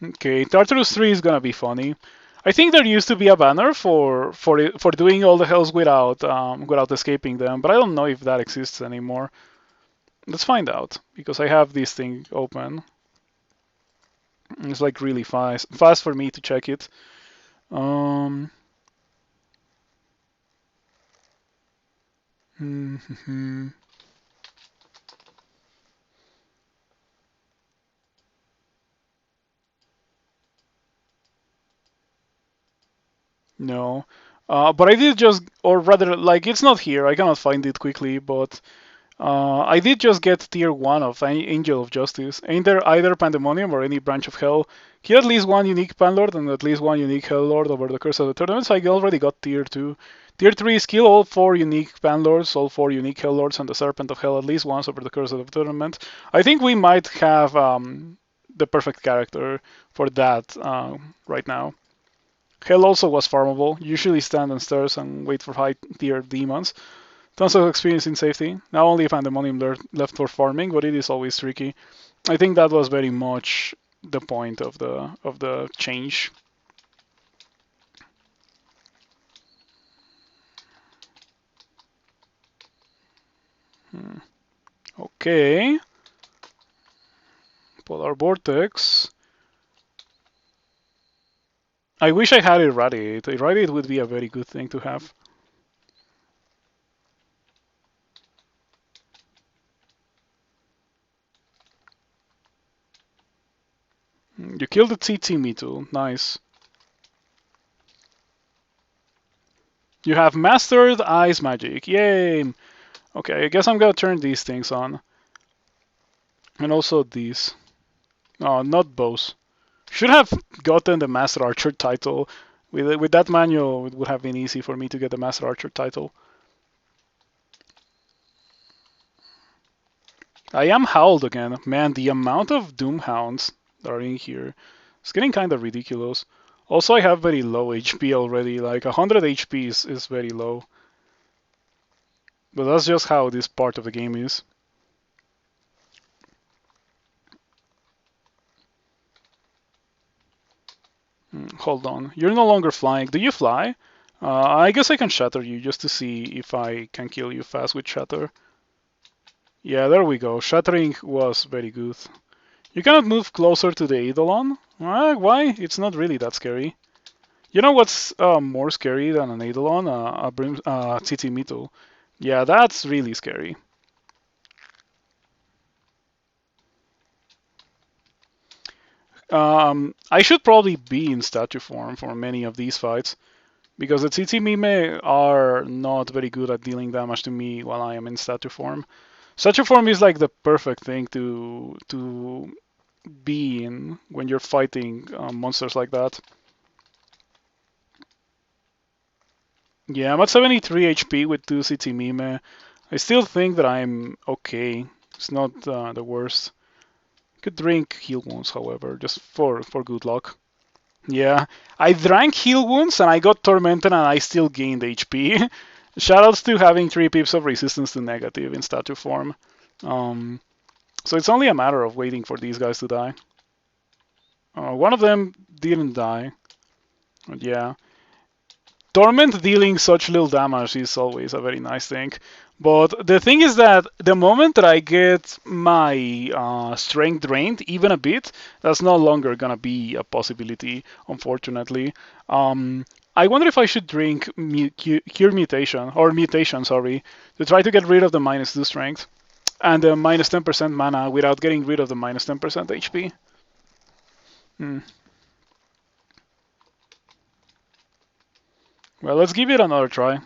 Okay, Tartarus 3 is gonna be funny. I think there used to be a banner for doing all the hells without escaping them, but I don't know if that exists anymore. Let's find out because I have this thing open. It's like really fast for me to check it. No. But I did just, or rather, like, it's not here. I cannot find it quickly, but I did just get tier 1 of Angel of Justice. Ain't there either Pandemonium or any branch of Hell? He had at least 1 unique Panlord and at least 1 unique Hell Lord over the course of the tournament, so I already got tier 2. Tier 3 is kill all 4 unique Panlords, all 4 unique Hell Lords, and the Serpent of Hell at least once over the course of the tournament. I think we might have the perfect character for that right now. Hell also was farmable. Usually stand on stairs and wait for high tier demons. Tons of experience in safety. Now only Pandemonium left for farming, but it is always tricky. I think that was very much the point of the change. Okay. Polar Vortex. I wish I had Irradiate. Irradiate would be a very good thing to have. You killed the TT Mito. Nice. You have mastered Ice Magic. Yay! Okay, I guess I'm gonna turn these things on. And also these. Oh, not bows. Should have gotten the Master Archer title. With that manual, it would have been easy for me to get the Master Archer title. I am howled again. Man, the amount of Doomhounds that are in here is getting kind of ridiculous. Also, I have very low HP already. Like 100 HP is very low. But that's just how this part of the game is. Hold on. You're no longer flying. Do you fly? I guess I can shatter you just to see if I can kill you fast with shatter. Yeah, there we go. Shattering was very good. You cannot move closer to the Eidolon? Why? It's not really that scary. You know what's more scary than an Eidolon? A Tsitimito. Yeah, that's really scary. I should probably be in statue form for many of these fights, because the Tsitsi Mime are not very good at dealing damage to me while I am in statue form. Statue form is like the perfect thing to be in when you're fighting monsters like that. Yeah, I'm at 73 HP with 2 Tsitsi Mime. I still think that I'm okay. It's not the worst. Could drink heal wounds, however, just for good luck. Yeah, I drank heal wounds and I got tormented and I still gained HP. Shoutouts to having 3 pips of resistance to negative in statue form. So it's only a matter of waiting for these guys to die. One of them didn't die. But yeah. Torment dealing such little damage is always a very nice thing. But the thing is that the moment that I get my strength drained even a bit, that's no longer gonna be a possibility, unfortunately. I wonder if I should drink Cure Mutation, or Mutation, sorry, to try to get rid of the -2 strength and the minus 10% mana without getting rid of the minus 10% HP. Well, let's give it another try.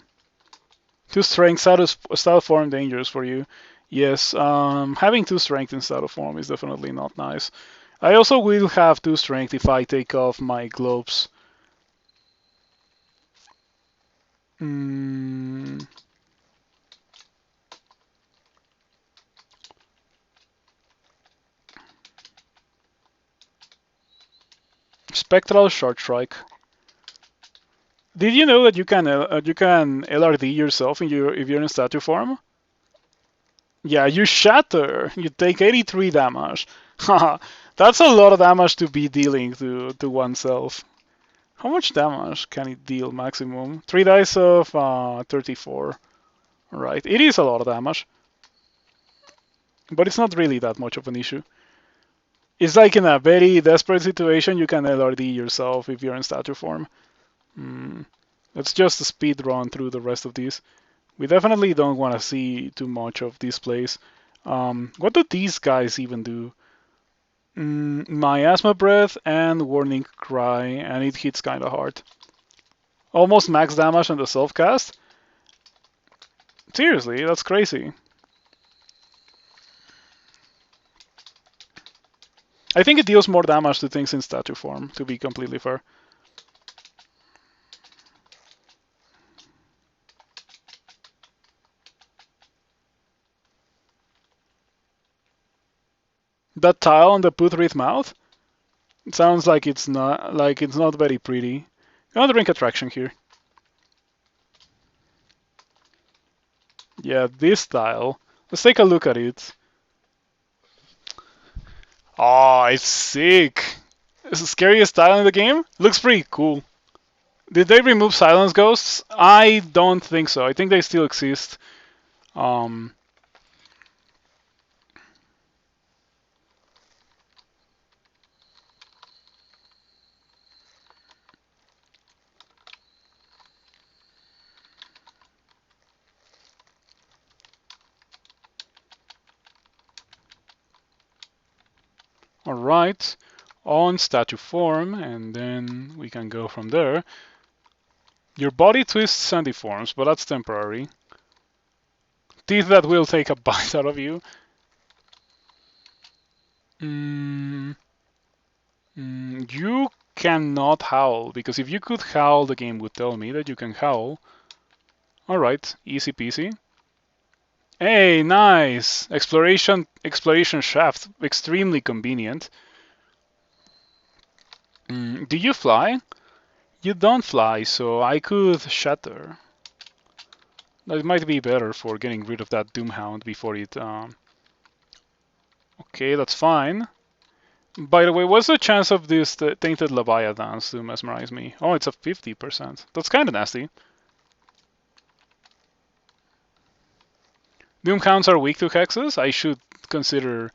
2 strength out of style form dangerous for you. Yes, having 2 strength in style form is definitely not nice. I also will have 2 strength if I take off my gloves. Spectral Short Strike. Did you know that you can LRD yourself if you're in statue form? Yeah, you shatter. You take 83 damage. Haha, that's a lot of damage to be dealing to oneself. How much damage can it deal maximum? 3 dice of 34. Right, it is a lot of damage. But it's not really that much of an issue. It's like in a very desperate situation, you can LRD yourself if you're in statue form. Let's just speed run through the rest of these. We definitely don't want to see too much of this place. What do these guys even do? Miasma Breath and Warning Cry, and it hits kind of hard. Almost max damage on the self-cast? Seriously, that's crazy. I think it deals more damage to things in statue form, to be completely fair. That tile on the Putrid mouth? It sounds like it's not very pretty. I'm gonna drink Attraction here. Yeah, this tile. Let's take a look at it. Oh, it's sick. It's the scariest tile in the game. Looks pretty cool. Did they remove Silence Ghosts? I don't think so. I think they still exist. Alright, on statue form, and then we can go from there. Your body twists and deforms, but that's temporary. Teeth that will take a bite out of you. You cannot howl, because if you could howl, the game would tell me that you can howl. Alright, easy peasy. Hey, nice! Exploration shaft, extremely convenient. Do you fly? You don't fly, so I could shatter. That might be better for getting rid of that Doomhound before it... Okay, that's fine. By the way, what's the chance of this Tainted Leviathans to mesmerize me? Oh, it's a 50%. That's kind of nasty. Doomhounds are weak to hexes. I should consider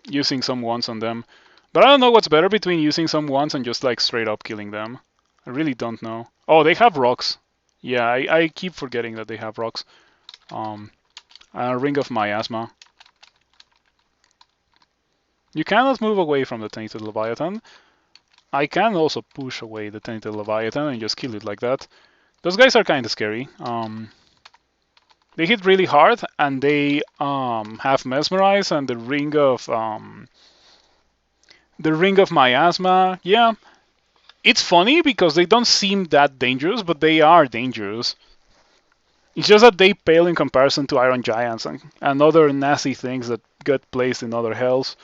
using some wands on them. But I don't know what's better between using some wands and just like straight up killing them. I really don't know. Oh, they have rocks. Yeah, I keep forgetting that they have rocks. Ring of Miasma. You cannot move away from the Tainted Leviathan. I can also push away the Tainted Leviathan and just kill it like that. Those guys are kind of scary. They hit really hard, and they have Mesmerize and the Ring of Miasma. Yeah, it's funny because they don't seem that dangerous, but they are dangerous. It's just that they pale in comparison to Iron Giants and other nasty things that get placed in other hells.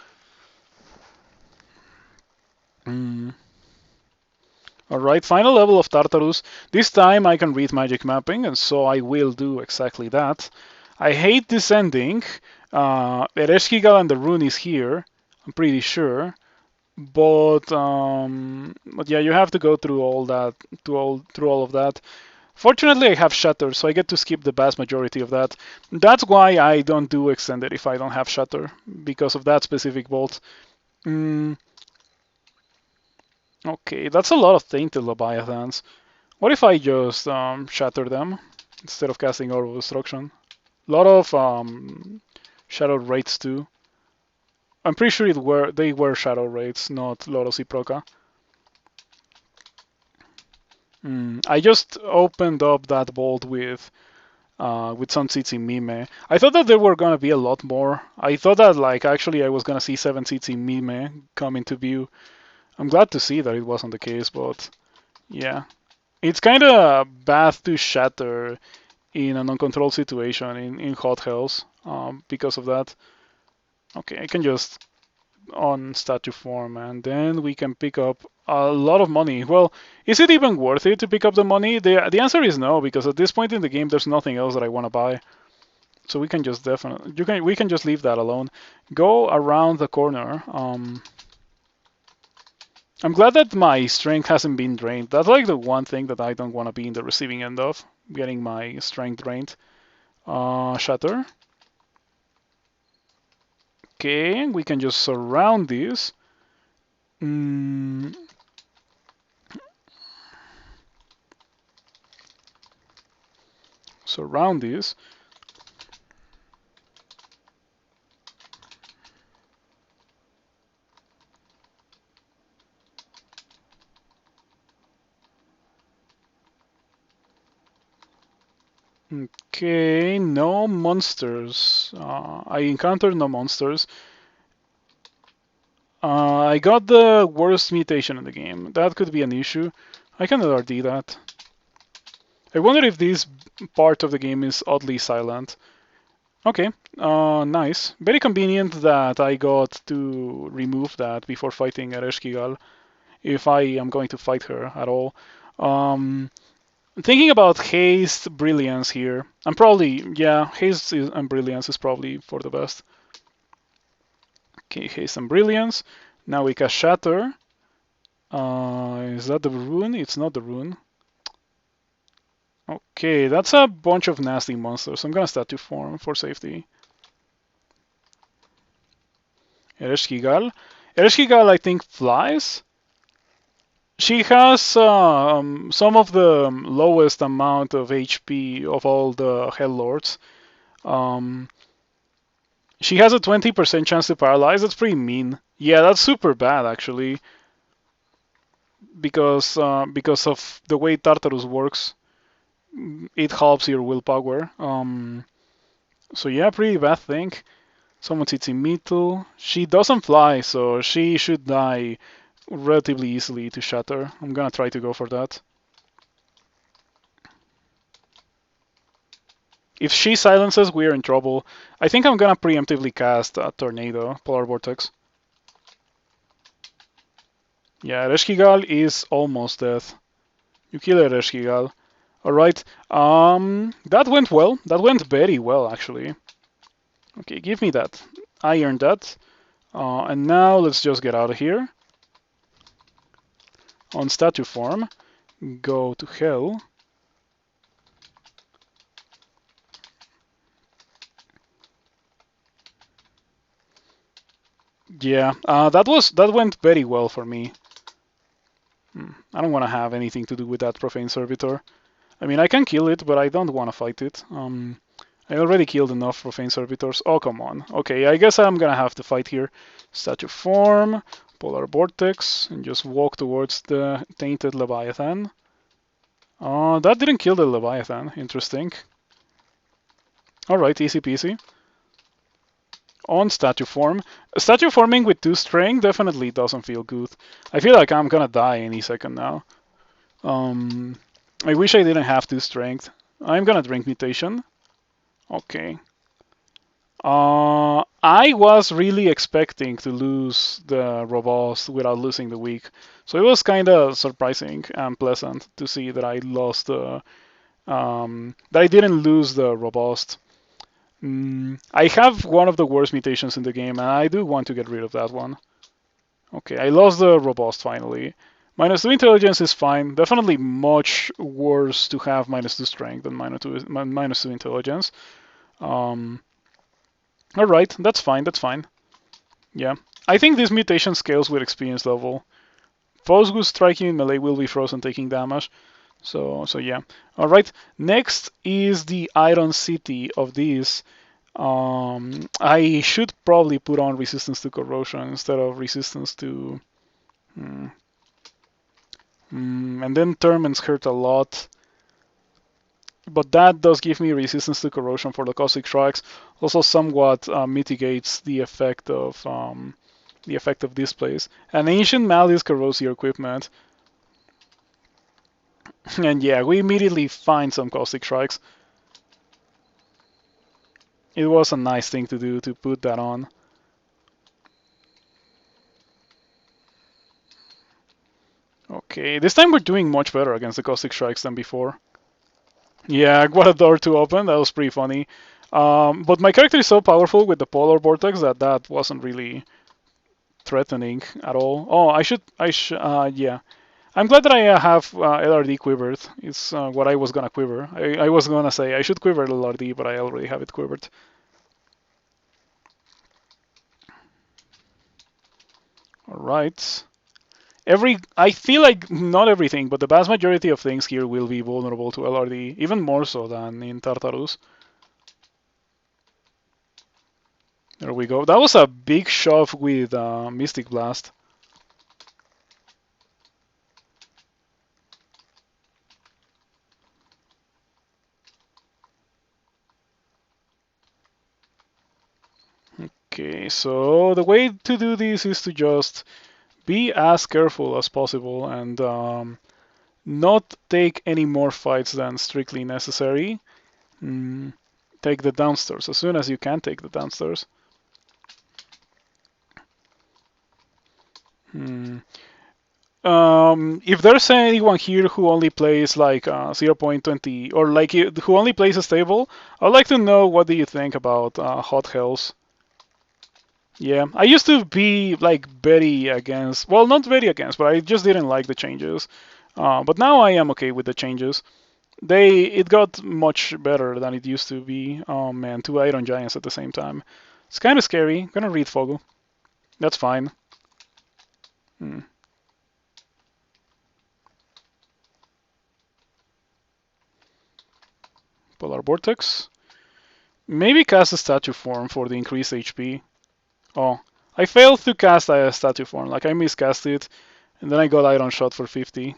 Alright, final level of Tartarus. This time I can read magic mapping, and so I will do exactly that. I hate this ending. Ereshkigal and the rune is here, I'm pretty sure. But yeah, you have to go through all that, through all of that. Fortunately, I have Shatter, so I get to skip the vast majority of that. That's why I don't do Extended if I don't have Shatter, because of that specific bolt. Okay, that's a lot of Tainted Leviathans. What if I just shatter them instead of casting Orb of Destruction? A lot of Shadow Raids too. I'm pretty sure they were Shadow Raids, not Loros Iproca. I just opened up that vault with some Tsitsi Mime. I thought that there were gonna be a lot more. I thought that like actually I was gonna see 7 Tsitsi Mime come into view. I'm glad to see that it wasn't the case, but yeah. It's kind of bad to shatter in an uncontrolled situation in hot hells because of that. Okay, I can just on statue form, and then we can pick up a lot of money. Well, is it even worth it to pick up the money? The answer is no, because at this point in the game, there's nothing else that I want to buy. So we can just we can just leave that alone. Go around the corner. I'm glad that my strength hasn't been drained. That's like the one thing that I don't want to be in the receiving end of, getting my strength drained. Shatter. Okay, we can just surround this. Surround this. Okay, no monsters. I encountered no monsters. I got the worst mutation in the game. That could be an issue. I can RD that. I wonder if this part of the game is oddly silent. Okay, nice. Very convenient that I got to remove that before fighting Ereshkigal, if I am going to fight her at all. Thinking about Haste, Brilliance here. I'm probably, yeah, Haste and Brilliance is probably for the best. Okay, Haste and Brilliance. Now we cast Shatter. Is that the rune? It's not the rune. Okay, that's a bunch of nasty monsters. I'm gonna statue form for safety. Ereshkigal. Ereshkigal, I think, flies. She has some of the lowest amount of HP of all the Hell Lords. She has a 20% chance to paralyze. That's pretty mean. Yeah, that's super bad actually, because of the way Tartarus works. It helps your willpower. So yeah, pretty bad thing. Someone hits Imitu. She doesn't fly, so she should die relatively easily to Shatter. I'm gonna try to go for that. If she silences, we're in trouble. I think I'm gonna preemptively cast a Tornado, Polar Vortex. Yeah, Reshkigal is almost dead. You kill a Reshkigal. Alright, that went well. That went very well, actually. Okay, give me that. I earned that. And now let's just get out of here. On statue form, go to hell. Yeah, that went very well for me. I don't want to have anything to do with that profane servitor. I mean, I can kill it, but I don't want to fight it. I already killed enough profane servitors. Oh, come on. Okay, I guess I'm gonna have to fight here. Statue form, polar vortex, and just walk towards the tainted Leviathan. That didn't kill the Leviathan. Interesting. Alright, easy peasy. On statue form. Statue forming with 2 strength definitely doesn't feel good. I feel like I'm gonna die any second now. I wish I didn't have 2 strength. I'm gonna drink mutation. Okay. I was really expecting to lose the robust without losing the weak, so it was kind of surprising and pleasant to see that I lost the that I didn't lose the robust. I have one of the worst mutations in the game, and I do want to get rid of that one. Okay, I lost the robust finally. -2 intelligence is fine. Definitely much worse to have -2 strength than -2 intelligence. Um, Alright, that's fine, that's fine. Yeah. I think this mutation scales with experience level. Foes who strike you in melee will be frozen taking damage. So yeah. Alright, next is the Iron City of this. I should probably put on resistance to corrosion instead of resistance to... and then Torments hurt a lot. But that does give me resistance to corrosion for the caustic strikes. Also, somewhat mitigates the effect of displays. And ancient malice corrodes your equipment. And yeah, we immediately find some caustic strikes. It was a nice thing to do to put that on. Okay, this time we're doing much better against the caustic strikes than before. Yeah, what a door to open. That was pretty funny. But my character is so powerful with the polar vortex that wasn't really threatening at all. Oh, yeah. I'm glad that I have LRD quivered. It's what I was gonna quiver. I was gonna say I should quiver LRD, but I already have it quivered. Alright. I feel like not everything, but the vast majority of things here will be vulnerable to LRD, even more so than in Tartarus. There we go. That was a big shove with Mystic Blast. Okay, so the way to do this is to just be as careful as possible and not take any more fights than strictly necessary. Take the downstairs as soon as you can take the downstairs. If there's anyone here who only plays like 0.20 or like who only plays a stable, I'd like to know what do you think about Hot Hells. Yeah, I used to be like very against, well, not very against, but I just didn't like the changes. But now I am okay with the changes. It got much better than it used to be. Oh man, 2 Iron Giants at the same time. It's kind of scary. I'm gonna read Fogel. That's fine. Polar Vortex. Maybe cast a statue form for the increased HP. Oh, I failed to cast a statue form. Like I miscast it, and then I got iron shot for 50.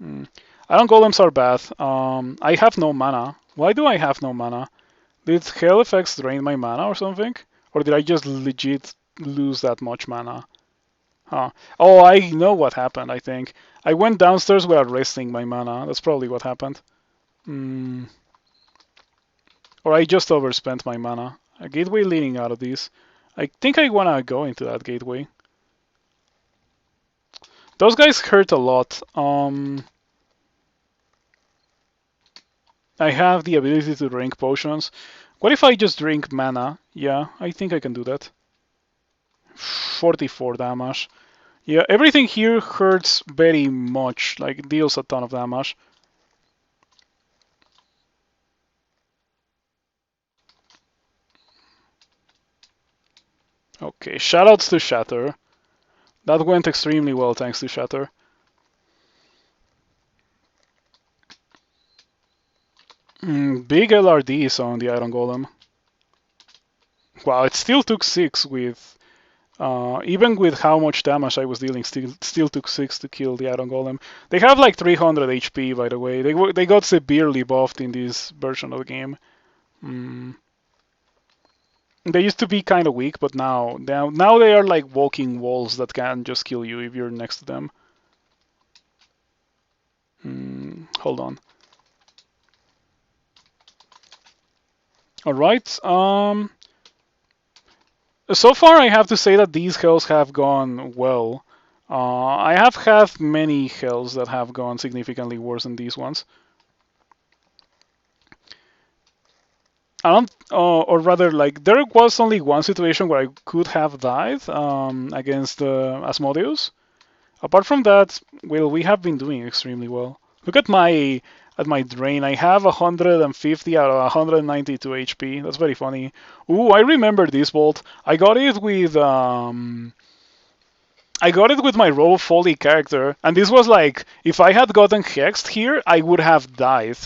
Iron golems are bad. I have no mana. Why do I have no mana? Did hell effects drain my mana or something? Or did I just legit lose that much mana? Huh. Oh, I know what happened, I think. I went downstairs without resting my mana. That's probably what happened. Mm. Or I just overspent my mana. A gateway leading out of this. I think I wanna go into that gateway. Those guys hurt a lot. I have the ability to drink potions. What if I just drink mana? Yeah, I think I can do that. 44 damage. Yeah, everything here hurts very much, like deals a ton of damage. Okay, shoutouts to Shatter. That went extremely well thanks to Shatter. Big LRDs on the Iron Golem. Wow, it still took 6 with... even with how much damage I was dealing, still took 6 to kill the Iron Golem. They have like 300 HP, by the way. They got severely buffed in this version of the game. They used to be kind of weak, but now they are like walking walls that can just kill you if you're next to them. Hold on. All right. So far, I have to say that these hells have gone well. I have had many hells that have gone significantly worse than these ones. I don't, or rather, like there was only one situation where I could have died against Asmodeus. Apart from that, well, we have been doing extremely well. Look at my drain. I have 150 out of 192 HP. That's very funny. Ooh, I remember this bolt. I got it with my Roll of Folly character, and this was like if I had gotten hexed here, I would have died.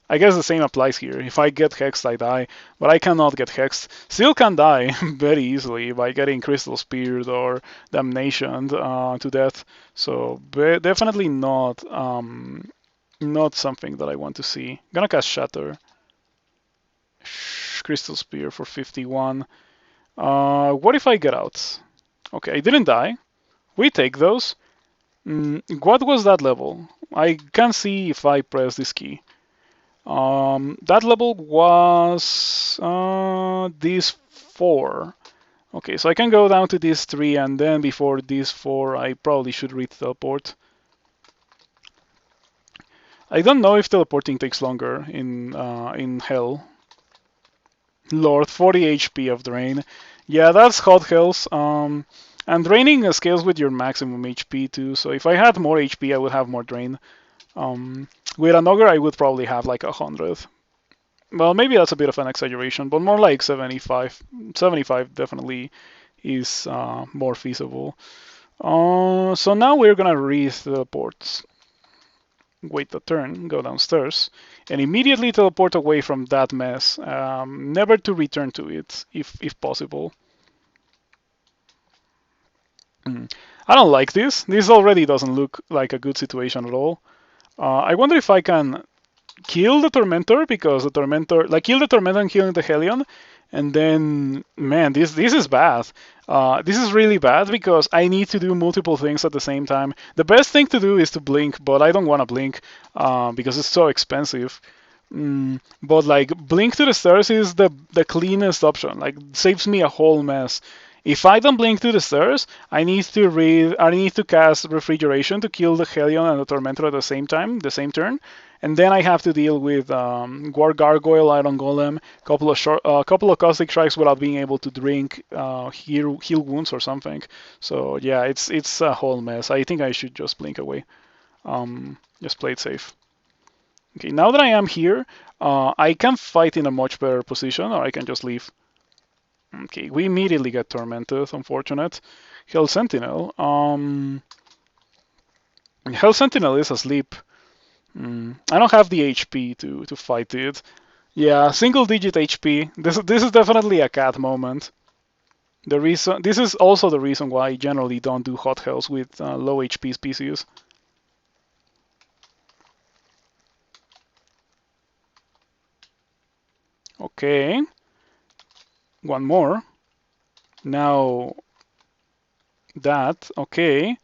I guess the same applies here. If I get hexed, I die, but I cannot get hexed. Still can die very easily by getting Crystal Speared or Damnation to death. So definitely not something that I want to see. Gonna cast Shatter. Crystal Spear for 51. What if I get out? Okay, I didn't die. We take those. What was that level? I can see if I press this key. That level was this 4. Okay, so I can go down to this 3, and then before this 4, I probably should read teleport. I don't know if teleporting takes longer in Hell. Lord, 40 HP of drain. Yeah, that's hot hells. And draining scales with your maximum HP too. So if I had more HP, I would have more drain. With an ogre, I would probably have like 100. Well, maybe that's a bit of an exaggeration, but more like 75. 75 definitely is more feasible. So now we're gonna read the ports. Wait a turn, go downstairs, and immediately teleport away from that mess, never to return to it, if possible. I don't like this. This already doesn't look like a good situation at all. I wonder if I can kill the Tormentor, because the Tormentor, like kill the Tormentor and kill the Hellion, and then, man, this is bad. This is really bad because I need to do multiple things at the same time. The best thing to do is to blink, but I don't want to blink because it's so expensive. But like blink to the stairs is the cleanest option. Like saves me a whole mess. If I don't blink to the stairs, I need to cast Refrigeration to kill the Hellion and the Tormentor at the same time, the same turn, and then I have to deal with War Gargoyle, Iron Golem, couple of Caustic Strikes without being able to drink, heal wounds or something. So yeah, it's a whole mess. I think I should just blink away. Just play it safe. Okay, now that I am here, I can fight in a much better position, or I can just leave. Okay, we immediately get tormented. Unfortunate. Hell Sentinel. Hell Sentinel is asleep. I don't have the HP to fight it. Yeah, single digit HP. This is definitely a cat moment. This is also the reason why I generally don't do hot hells with low HP species. Okay, one more. Now that, okay.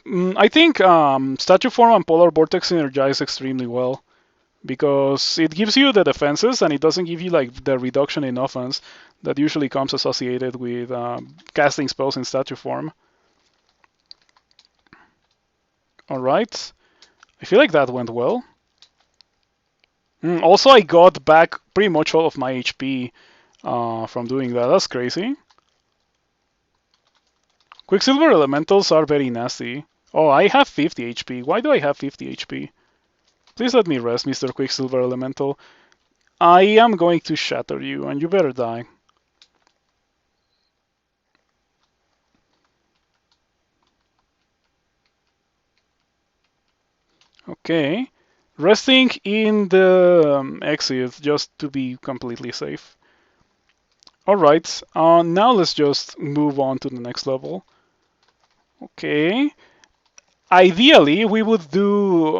I think Statue Form and Polar Vortex synergize extremely well because it gives you the defenses and it doesn't give you like the reduction in offense that usually comes associated with casting spells in Statue Form. Alright, I feel like that went well. Also, I got back pretty much all of my HP from doing that. That's crazy. Quicksilver elementals are very nasty. Oh, I have 50 HP. Why do I have 50 HP? Please let me rest, Mr. Quicksilver Elemental. I am going to shatter you, and you better die. Okay. Resting in the exit just to be completely safe. Alright, now let's just move on to the next level. Okay. Ideally, we would do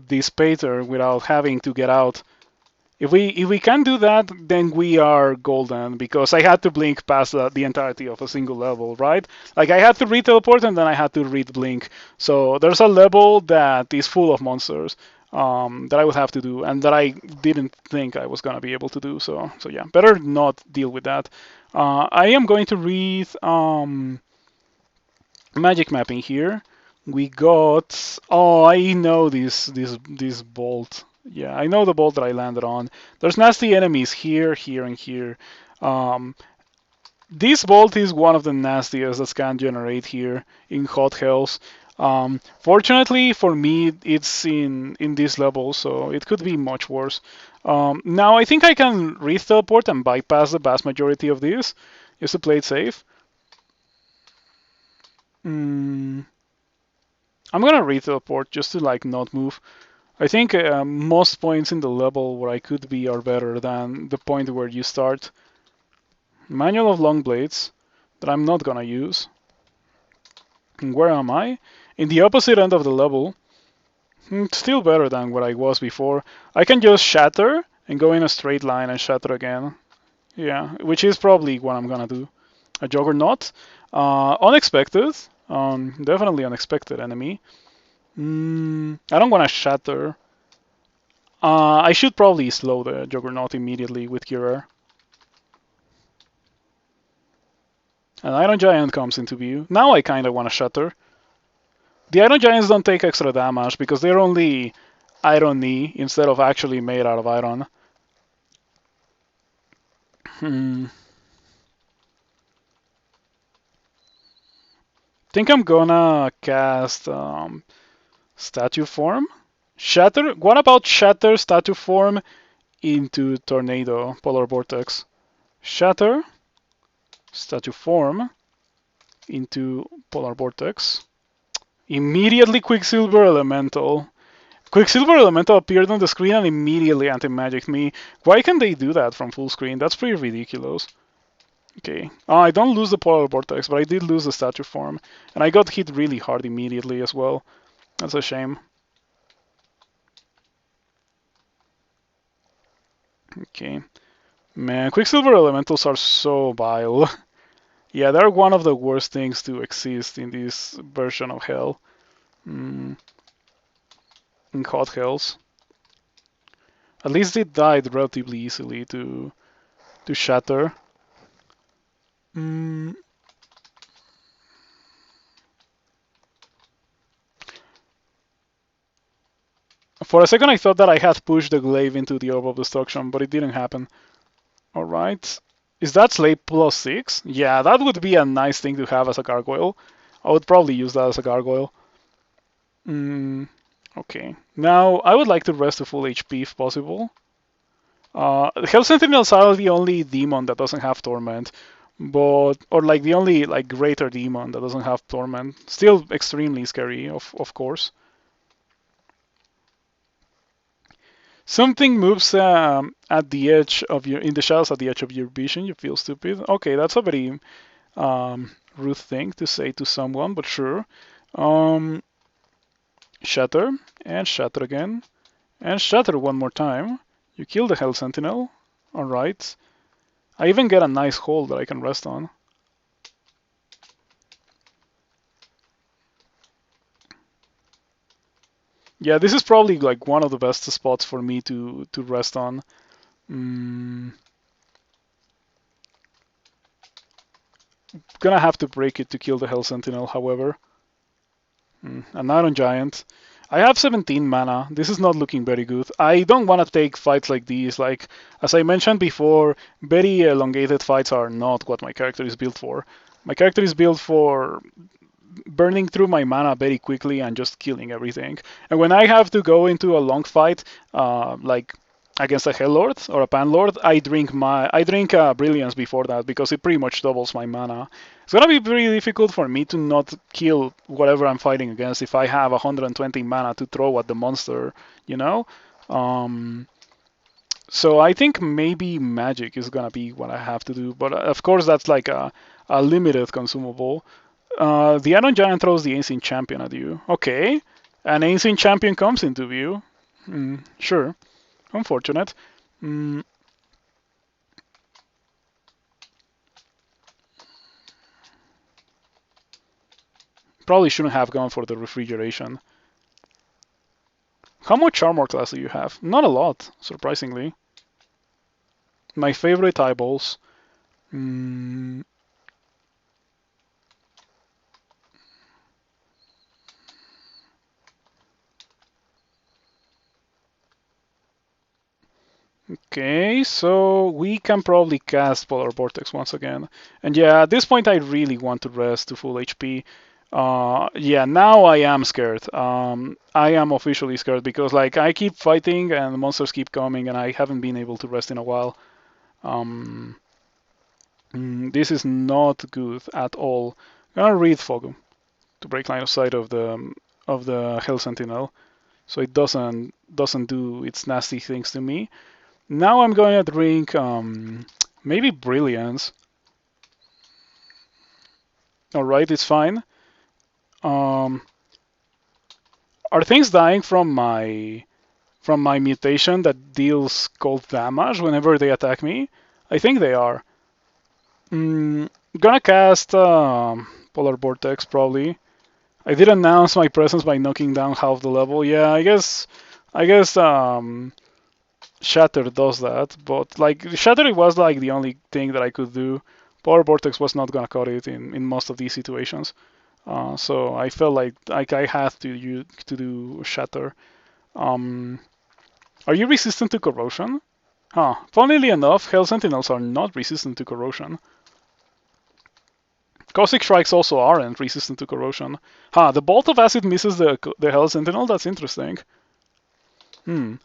this pater without having to get out. If we can do that, then we are golden because I had to blink past the entirety of a single level, right? Like I had to read teleport and then I had to read blink. So there's a level that is full of monsters that I would have to do and that I didn't think I was gonna be able to do. So yeah, better not deal with that. I am going to read magic mapping here. We got. Oh, I know this bolt. Yeah, I know the bolt that I landed on. There's nasty enemies here, here, and here. Um, this bolt is one of the nastiest that can generate here in Hot Hells. Fortunately for me, it's in this level, so it could be much worse. Now I think I can re-teleport and bypass the vast majority of this, just to play it safe. Mm, I'm gonna re-teleport just to like not move. I think most points in the level where I could be are better than the point where you start. Manual of Long Blades that I'm not gonna use. And where am I? In the opposite end of the level. Still better than what I was before. I can just shatter and go in a straight line and shatter again. Yeah, which is probably what I'm gonna do. A Juggernaut. Unexpected. Definitely unexpected enemy. I don't want to shatter. I should probably slow the Juggernaut immediately with Conjurer. An Iron Giant comes into view. Now I kinda want to shatter. The Iron Giants don't take extra damage because they're only irony instead of actually made out of iron. Think I'm gonna cast Statue Form? Shatter? What about Shatter Statue Form into Tornado Polar Vortex? Shatter Statue Form into Polar Vortex. Immediately Quicksilver Elemental. Quicksilver Elemental appeared on the screen and immediately anti-magicked me. Why can they do that from full screen? That's pretty ridiculous. Okay. I don't lose the Polar Vortex, but I did lose the Statue Form. And I got hit really hard immediately as well. That's a shame. Okay. Man, Quicksilver Elementals are so vile. Yeah, they're one of the worst things to exist in this version of Hell. In Hot Hells. At least it died relatively easily to shatter. For a second I thought that I had pushed the glaive into the Orb of Destruction, but it didn't happen. Alright. Is that Slave plus 6? Yeah, that would be a nice thing to have as a gargoyle. I would probably use that as a gargoyle. Okay. Now, I would like to rest to full HP if possible. Hell Sentinels are the only demon that doesn't have Torment, but or like the only like greater demon that doesn't have torment. Still extremely scary, of course. Something moves at the edge of your in the shadows at the edge of your vision. You feel stupid. Okay, that's a very rude thing to say to someone, but sure. Um, Shatter and shatter again and shatter one more time. You kill the Hell Sentinel. All right. I even get a nice hold that I can rest on. Yeah, this is probably like one of the best spots for me to rest on. Mm, gonna have to break it to kill the Hell Sentinel, however. An Iron Giant. I have 17 mana. This is not looking very good. I don't want to take fights like these. Like, as I mentioned before, very elongated fights are not what my character is built for. My character is built for burning through my mana very quickly and just killing everything. And when I have to go into a long fight, like against a Hell Lord or a Pan Lord, I drink Brilliance before that because it pretty much doubles my mana. It's gonna be very difficult for me to not kill whatever I'm fighting against if I have 120 mana to throw at the monster, you know. Um, so I think maybe magic is gonna be what I have to do, but of course that's like a limited consumable. The Iron Giant throws the Ancient Champion at you. Okay, an Ancient Champion comes into view. Sure, unfortunate. Mm, Probably shouldn't have gone for the refrigeration. How much armor class do you have? Not a lot, surprisingly. My favorite eyeballs. Mm, okay, so we can probably cast Polar Vortex once again. And yeah, at this point I really want to rest to full HP. Yeah, now I am scared. I am officially scared because like I keep fighting and the monsters keep coming and I haven't been able to rest in a while. Um, this is not good at all. I'm gonna read Fog to break line of sight of the Hell Sentinel, so it doesn't do its nasty things to me. Now I'm going to drink maybe Brilliance. All right, it's fine. Um, are things dying from my mutation that deals cold damage whenever they attack me? I think they are. Mm, Gonna cast Polar Vortex probably. I did announce my presence by knocking down half the level. Yeah, I guess Shatter does that, but like Shatter was like the only thing that I could do. Power Vortex was not gonna cut it in most of these situations. So I felt like I had to do Shatter. Um, are you resistant to corrosion? Huh. Funnily enough, Hell Sentinels are not resistant to corrosion. Caustic Strikes also aren't resistant to corrosion. Huh, the Bolt of Acid misses the Hell Sentinel? That's interesting. Hmm.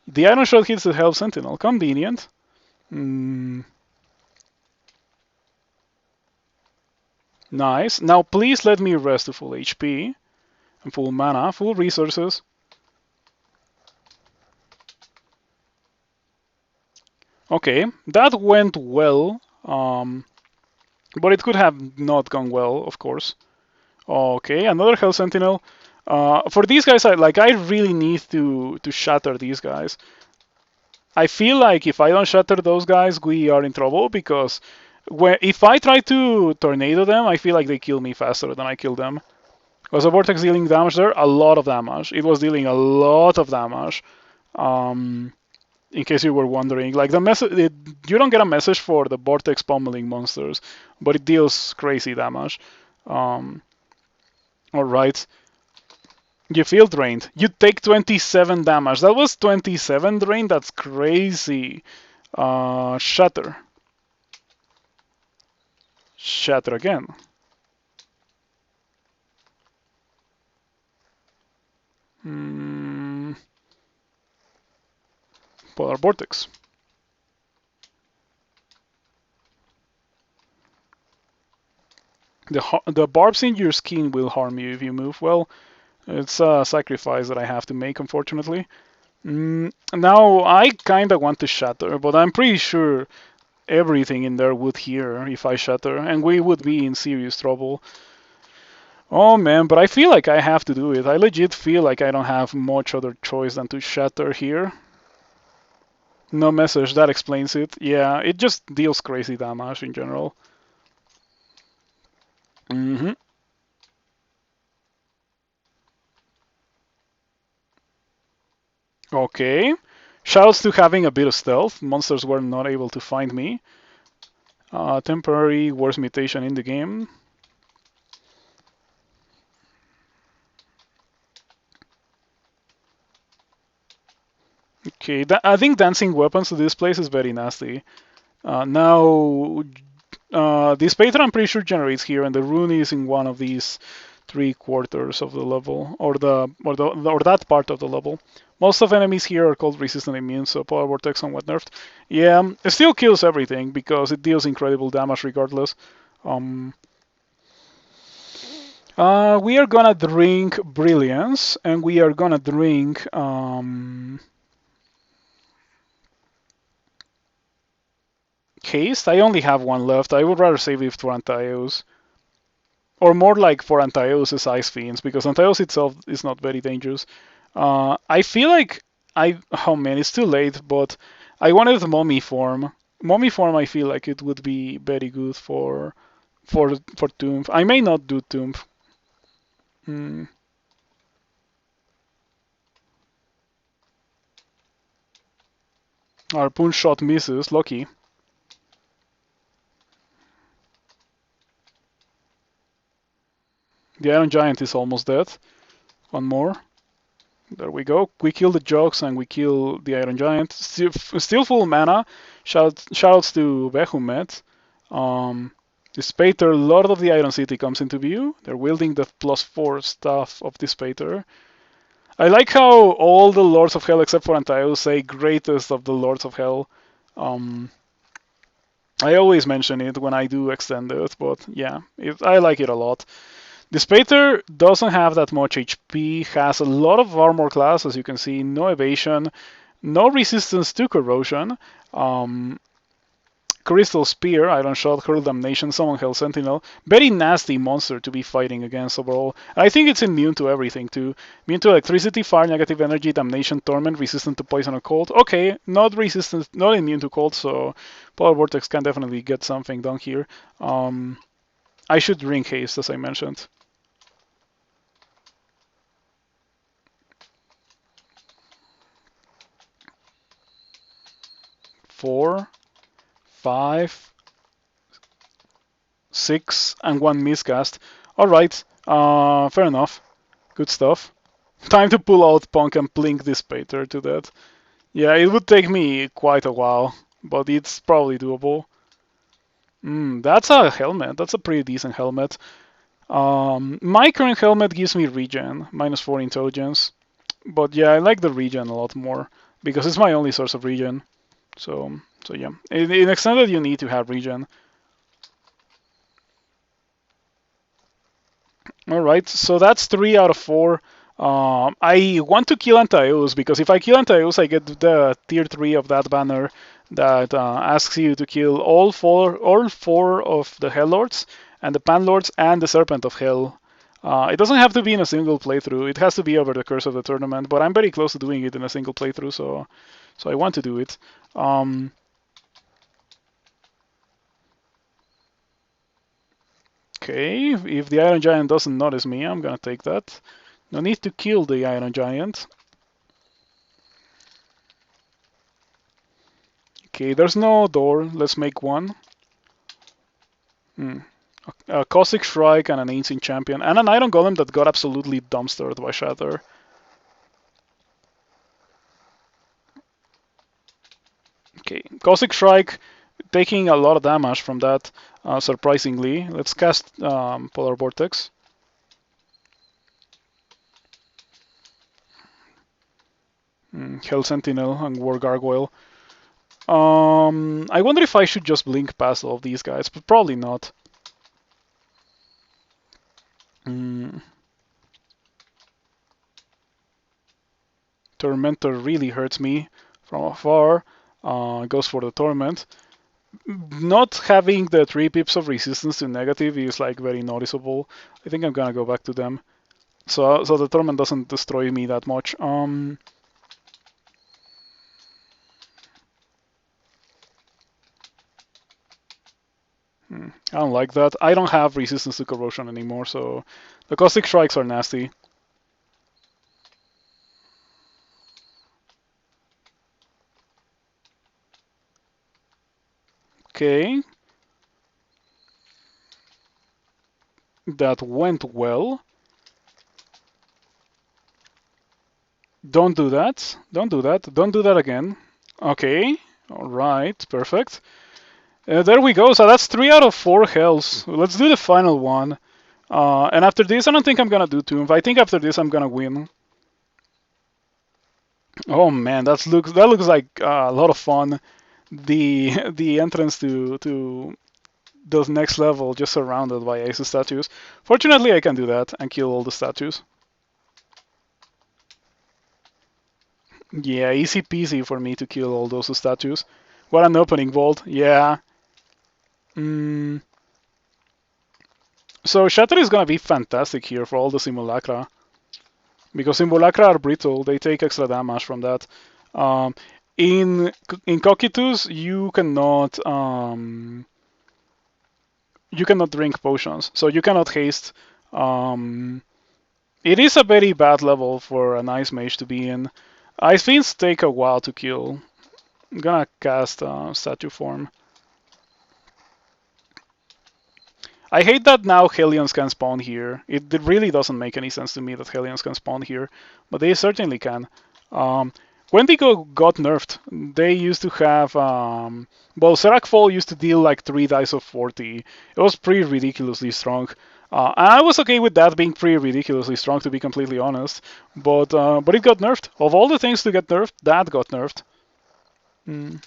The Iron Shot hits the Hell Sentinel. Convenient. Hmm. Nice. Now please let me rest to full HP and full mana, full resources. Okay, that went well. But it could have not gone well, of course. Okay, another Hell Sentinel. For these guys, I really need to shatter these guys. I feel like if I don't shatter those guys, we are in trouble because if I try to tornado them, I feel like they kill me faster than I kill them. Was the Vortex dealing damage there? A lot of damage. It was dealing a lot of damage. Um, in case you were wondering, like the message, you don't get a message for the Vortex pummeling monsters, but it deals crazy damage. Um, all right. You feel drained. You take 27 damage. That was 27 drain. That's crazy. Shatter. Shatter again. Mm, Polar Vortex. The barbs in your skin will harm you if you move. Well, it's a sacrifice that I have to make, unfortunately. Now, I kinda want to shatter, but I'm pretty sure everything in there would hear if I shatter, and we would be in serious trouble. Oh man, but I feel like I have to do it. I legit feel like I don't have much other choice than to shatter here. No message, that explains it. Yeah, it just deals crazy damage in general. hmm Okay. Shouts to having a bit of stealth. Monsters were not able to find me. Temporary worst mutation in the game. Okay, I think dancing weapons to this place is very nasty. Now, this Patron I'm pretty sure generates here, and the rune is in one of these 3/4 of the level, or that part of the level. Most of enemies here are called resistant immune, so Polar Vortex somewhat nerfed. Yeah, it still kills everything because it deals incredible damage regardless. Um, we are gonna drink Brilliance, and we are gonna drink Haste. I only have one left. I would rather save it for Antaeus. Or more like for Antaeus' Ice Fiends, because Antaeus itself is not very dangerous. I feel like oh man, it's too late, but I wanted Mummy form. Mummy form, I feel like it would be very good for Tomb. I may not do Tomb. Hmm. Our punch shot misses. Lucky. The Iron Giant is almost dead. One more. There we go. We kill the Jogs and we kill the Iron Giant. Still full mana. Shoutouts to Behumet. Dispater, Lord of the Iron City, comes into view. They're wielding the +4 staff of Dispater. I like how all the Lords of Hell except for Antaeus say greatest of the Lords of Hell. Um, I always mention it when I do extend it, but yeah, I like it a lot. The Spater doesn't have that much HP, has a lot of armor class, as you can see, no evasion, no resistance to corrosion, Crystal Spear, Iron Shot, Hurl Damnation, Summon Hell Sentinel. Very nasty monster to be fighting against overall. I think it's immune to everything too. Immune to electricity, fire, negative energy, damnation, torment, resistant to poison or cold. Okay, not resistant, not immune to cold, so Polar Vortex can definitely get something done here. I should drink haste, as I mentioned. Four, five, six, and one miscast. All right, fair enough. Good stuff. Time to pull out Punk and blink this Pater to that. Yeah, it would take me quite a while, but it's probably doable. That's a helmet. That's a pretty decent helmet. My current helmet gives me regen, -4 intelligence. But yeah, I like the regen a lot more because it's my only source of regen. So yeah, in extended you need to have regen. All right, so that's 3 out of 4. I want to kill Antaeus because if I kill Antaeus, I get the tier 3 of that banner that asks you to kill all four of the Hell Lords and the Pan Lords and the Serpent of Hell. It doesn't have to be in a single playthrough. It has to be over the course of the tournament, but I'm very close to doing it in a single playthrough, so I want to do it. Okay, if the Iron Giant doesn't notice me, I'm gonna take that. No need to kill the Iron Giant. Okay, there's no door. Let's make one. A Caustic Strike and an Ancient Champion and an Iron Golem that got absolutely dumpstered by Shatter. Okay, Caustic Strike taking a lot of damage from that, surprisingly. Let's cast Polar Vortex. Hell Sentinel and War Gargoyle. I wonder if I should just blink past all of these guys, but probably not. Mm. Tormentor really hurts me from afar. Goes for the Torment. Not having the 3 pips of resistance to negative is like very noticeable. I think I'm gonna go back to them. So the Torment doesn't destroy me that much. I don't like that. I don't have resistance to corrosion anymore, so the caustic strikes are nasty. Okay, that went well. Don't do that. Don't do that. Don't do that again. Okay, all right, perfect. There we go. So that's 3 out of 4 hells. Let's do the final one. And after this, I don't think I'm gonna do Tomb. I think after this, I'm gonna win. Oh man, that looks like a lot of fun. The entrance to those next level just surrounded by Ace statues. Fortunately, I can do that and kill all the statues. Yeah, easy peasy for me to kill all those statues. What an opening vault. Yeah. Mm. So Shatter is gonna be fantastic here for all the simulacra. Because simulacra are brittle, they take extra damage from that. Um, in Cocytus, you cannot drink potions, so you cannot haste. Um, it is a very bad level for an ice mage to be in. Ice fiends take a while to kill. I'm gonna cast statue form. I hate that now Hellions can spawn here. It really doesn't make any sense to me that Hellions can spawn here, but they certainly can. Wendigo got nerfed. They used to have, well, Serakfall used to deal like 3 dice of 40. It was pretty ridiculously strong. And I was okay with that being pretty ridiculously strong, to be completely honest. But it got nerfed. Of all the things to get nerfed, that got nerfed. Mm.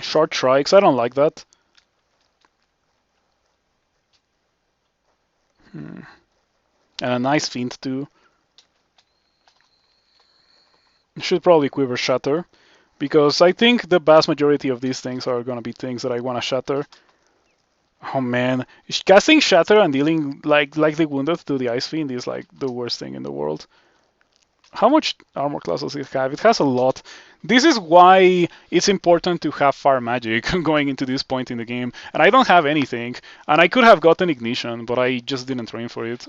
Short strikes, I don't like that. And a nice feint too. Should probably quiver shatter, because I think the vast majority of these things are gonna be things that I wanna shatter. Oh man, casting shatter and dealing like the wounded to the ice fiend is like the worst thing in the world. How much armor class does it have? It has a lot. This is why it's important to have fire magic going into this point in the game. And I don't have anything. And I could have gotten ignition, but I just didn't train for it.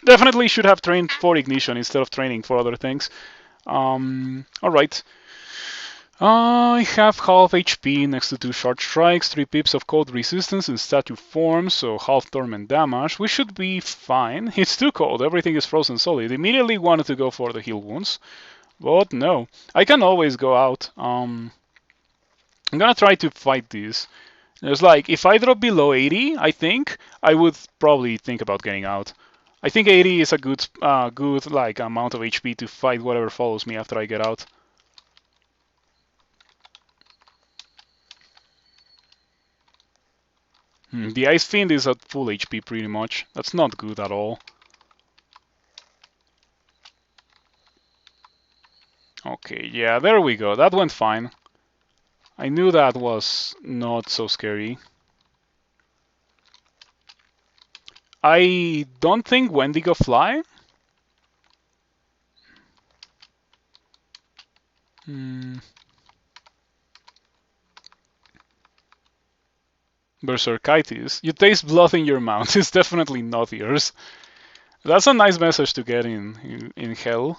Definitely should have trained for ignition instead of training for other things. Alright. I have half HP next to 2 short strikes, 3 pips of cold resistance in statue form, so half torment damage. We should be fine. It's too cold, everything is frozen solid. Immediately wanted to go for the heal wounds, but no. I can always go out. I'm gonna try to fight this. There's like, if I drop below 80, I think, I would probably think about getting out. I think 80 is a good like amount of HP to fight whatever follows me after I get out. The Ice Fiend is at full HP pretty much. That's not good at all. Okay, yeah, there we go. That went fine. I knew that was not so scary. I don't think Wendigo fly. Berserkitis. You taste blood in your mouth. It's definitely not yours. That's a nice message to get in hell.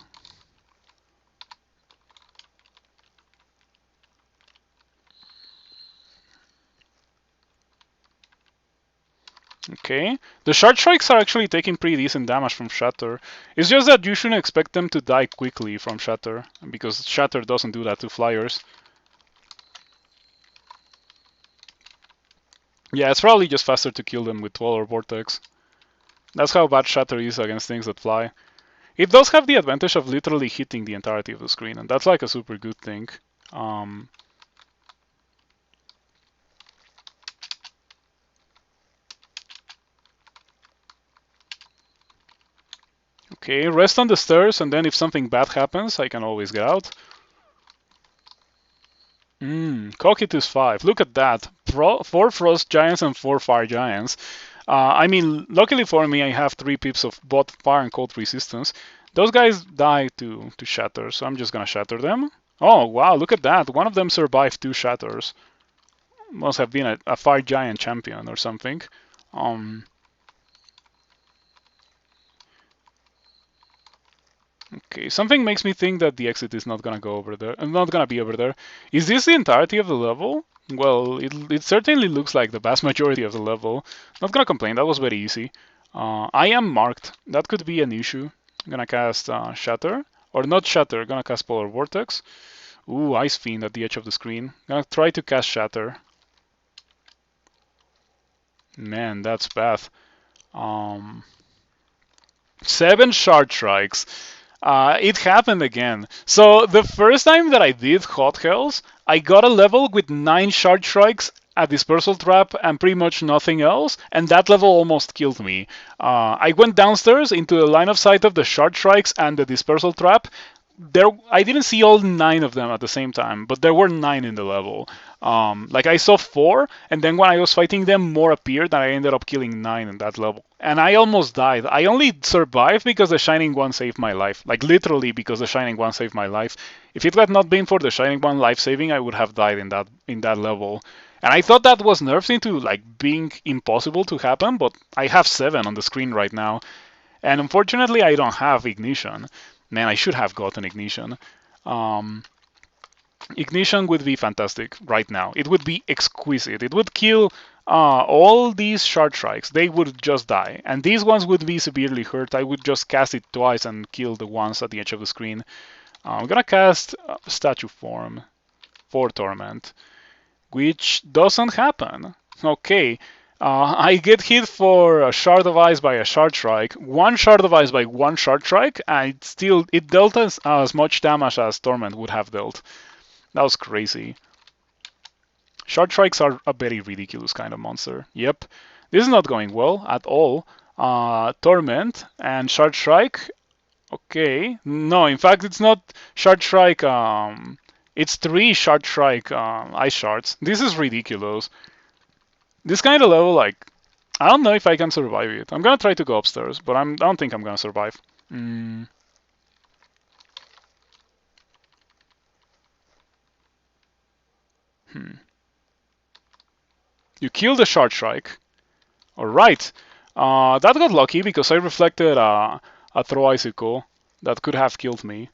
Okay. The shard strikes are actually taking pretty decent damage from Shatter. It's just that you shouldn't expect them to die quickly from Shatter, because Shatter doesn't do that to flyers. Yeah, it's probably just faster to kill them with Wall or Vortex. That's how bad Shatter is against things that fly. It does have the advantage of literally hitting the entirety of the screen, and that's like a super good thing. Um, okay, rest on the stairs, and then if something bad happens, I can always get out. Cocytus 5. Look at that. 4 Frost Giants and 4 Fire Giants. I mean, luckily for me, I have 3 pips of both fire and cold resistance. Those guys die to shatter, so I'm just gonna shatter them. Oh, wow, look at that. One of them survived 2 shatters. Must have been a Fire Giant champion or something. Okay, something makes me think that the exit is not gonna go over there. Not gonna be over there. Is this the entirety of the level? Well, it certainly looks like the vast majority of the level. Not gonna complain. That was very easy. I am marked. That could be an issue. I'm gonna cast Shatter, or not Shatter. Gonna cast Polar Vortex. Ooh, Ice Fiend at the edge of the screen. Gonna try to cast Shatter. Man, that's bad. 7 Shard Strikes. It happened again. So the first time that I did Hot Hells, I got a level with 9 Shard Strikes, a Dispersal Trap, and pretty much nothing else, and that level almost killed me. I went downstairs into the line of sight of the Shard Strikes and the Dispersal Trap. I didn't see all 9 of them at the same time, but there were 9 in the level. Like I saw 4, and then when I was fighting them, more appeared, and I ended up killing 9 in that level. And I almost died. I only survived because the Shining One saved my life. Like literally because the Shining One saved my life. If it had not been for the Shining One life saving, I would have died in that level. And I thought that was nerfed into like being impossible to happen, but I have 7 on the screen right now. And unfortunately, I don't have Ignition. Man, I should have gotten Ignition. Ignition would be fantastic right now. It would be exquisite. It would kill all these Shard Strikes. They would just die. And these ones would be severely hurt. I would just cast it twice and kill the ones at the edge of the screen. I'm gonna cast Statue Form for Torment, which doesn't happen. Okay, I get hit for a Shard of Ice by a Shard Strike, 1 Shard of Ice by 1 Shard Strike, and it dealt as much damage as Torment would have dealt. That was crazy. Shard Strikes are a very ridiculous kind of monster. Yep, this is not going well at all. Torment and Shard Strike. Okay, no, in fact it's not Shard Strike. It's 3 Shard Strike Ice Shards. This is ridiculous. This kind of level, like, I don't know if I can survive it. I'm gonna try to go upstairs, but I don't think I'm gonna survive. You killed the Shard Strike. Alright. That got lucky because I reflected a Throw Icicle that could have killed me.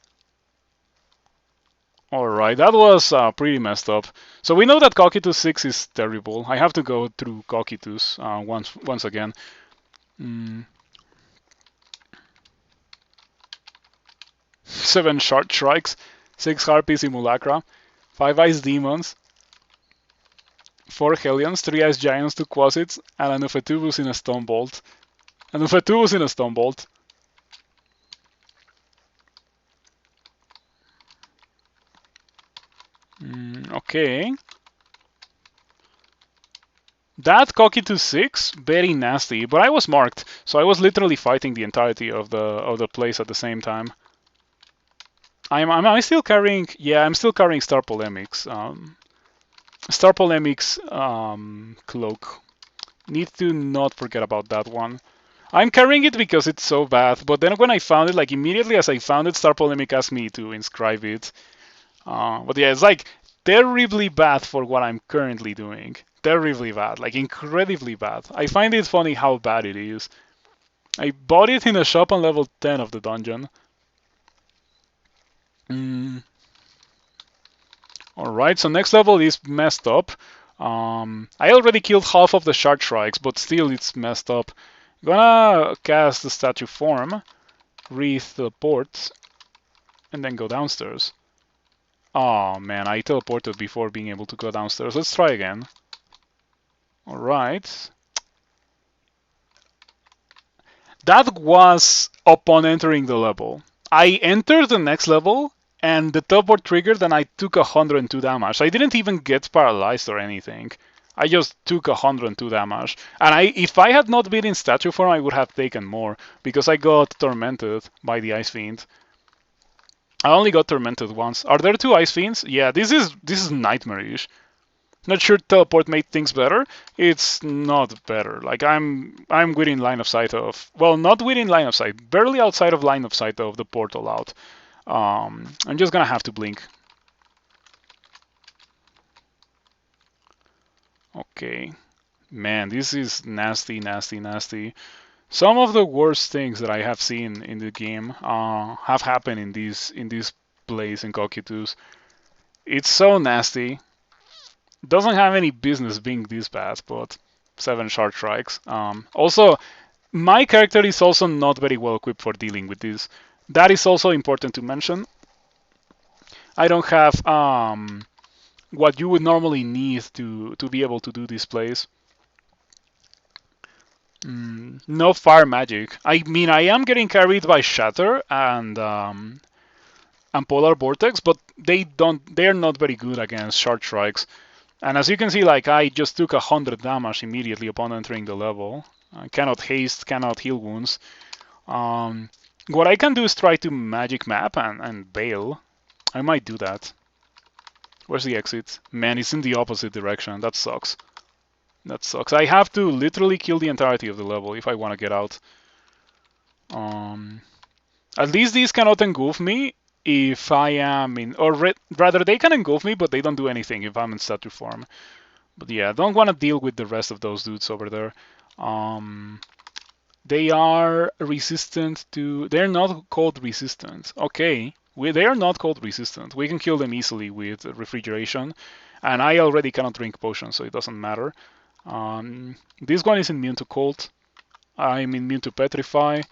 Alright, that was pretty messed up. So we know that Cocytus 6 is terrible. I have to go through Cocytus once again. 7 Shard Strikes, 6 Harpy Simulacra, 5 Ice Demons, 4 Hellions, 3 Ice Giants, 2 Quasits, and an Ufetubus in a Stone Bolt. An Ufetubus in a Stone Bolt. Okay. That Cocytus 6, very nasty, but I was marked, so I was literally fighting the entirety of the place at the same time. I'm still carrying, yeah, I'm still carrying Star Polemics. Star Polemics cloak. Need to not forget about that one. I'm carrying it because it's so bad, but then when I found it, like immediately as I found it, Star Polemic asked me to inscribe it. But yeah, it's like terribly bad for what I'm currently doing. Terribly bad, like incredibly bad. I find it funny how bad it is. I bought it in a shop on level 10 of the dungeon. Alright, so next level is messed up. I already killed half of the Shard Strikes, but still it's messed up. Gonna cast the Statue Form, Wreath Teleport, and then go downstairs. Oh man, I teleported before being able to go downstairs. Let's try again. Alright. That was upon entering the level. I entered the next level and the teleport triggered and I took 102 damage. I didn't even get paralyzed or anything. I just took 102 damage. And if I had not been in statue form, I would have taken more because I got tormented by the Ice Fiend. I only got tormented once. Are there two Ice Fiends? Yeah, this is nightmarish. Not sure teleport made things better. It's not better. Like I'm within line of sight of, well, not within line of sight, barely outside of line of sight of the portal out. I'm just gonna have to blink. Okay, man, this is nasty, nasty, nasty. Some of the worst things that I have seen in the game have happened in this place in Cocytus. It's so nasty. Doesn't have any business being this bad, but 7 shard strikes. Also, my character is also not very well equipped for dealing with this. That is also important to mention. I don't have what you would normally need to be able to do this plays. No fire magic. I mean, I am getting carried by Shatter and Polar Vortex, but they're not very good against shard strikes. And as you can see, like I just took 100 damage immediately upon entering the level. I cannot haste, cannot heal wounds. What I can do is try to magic map and bail. I might do that. Where's the exit? Man, it's in the opposite direction. That sucks. That sucks. I have to literally kill the entirety of the level if I want to get out. At least these cannot engulf me if I am in, or rather they can engulf me, but they don't do anything if I'm in statue form. But yeah, I don't want to deal with the rest of those dudes over there. They are resistant to. They're not cold resistant. Okay, they are not cold resistant. We can kill them easily with refrigeration, and I already cannot drink potions, so it doesn't matter. This one is immune to cold. I'm immune to petrify.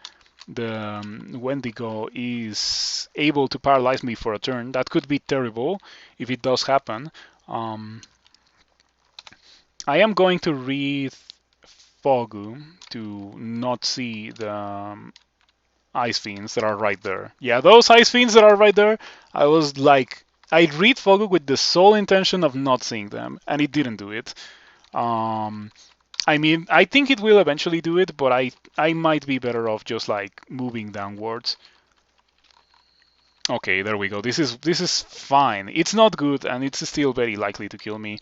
The Wendigo is able to paralyze me for a turn. That could be terrible if it does happen. I am going to read Fogu to not see the Ice Fiends that are right there. Yeah, those Ice Fiends that are right there, I was like, I read Fogu with the sole intention of not seeing them, and it didn't do it. I mean, I think it will eventually do it, but I might be better off just like moving downwards. Okay, there we go. This is fine. It's not good, and it's still very likely to kill me.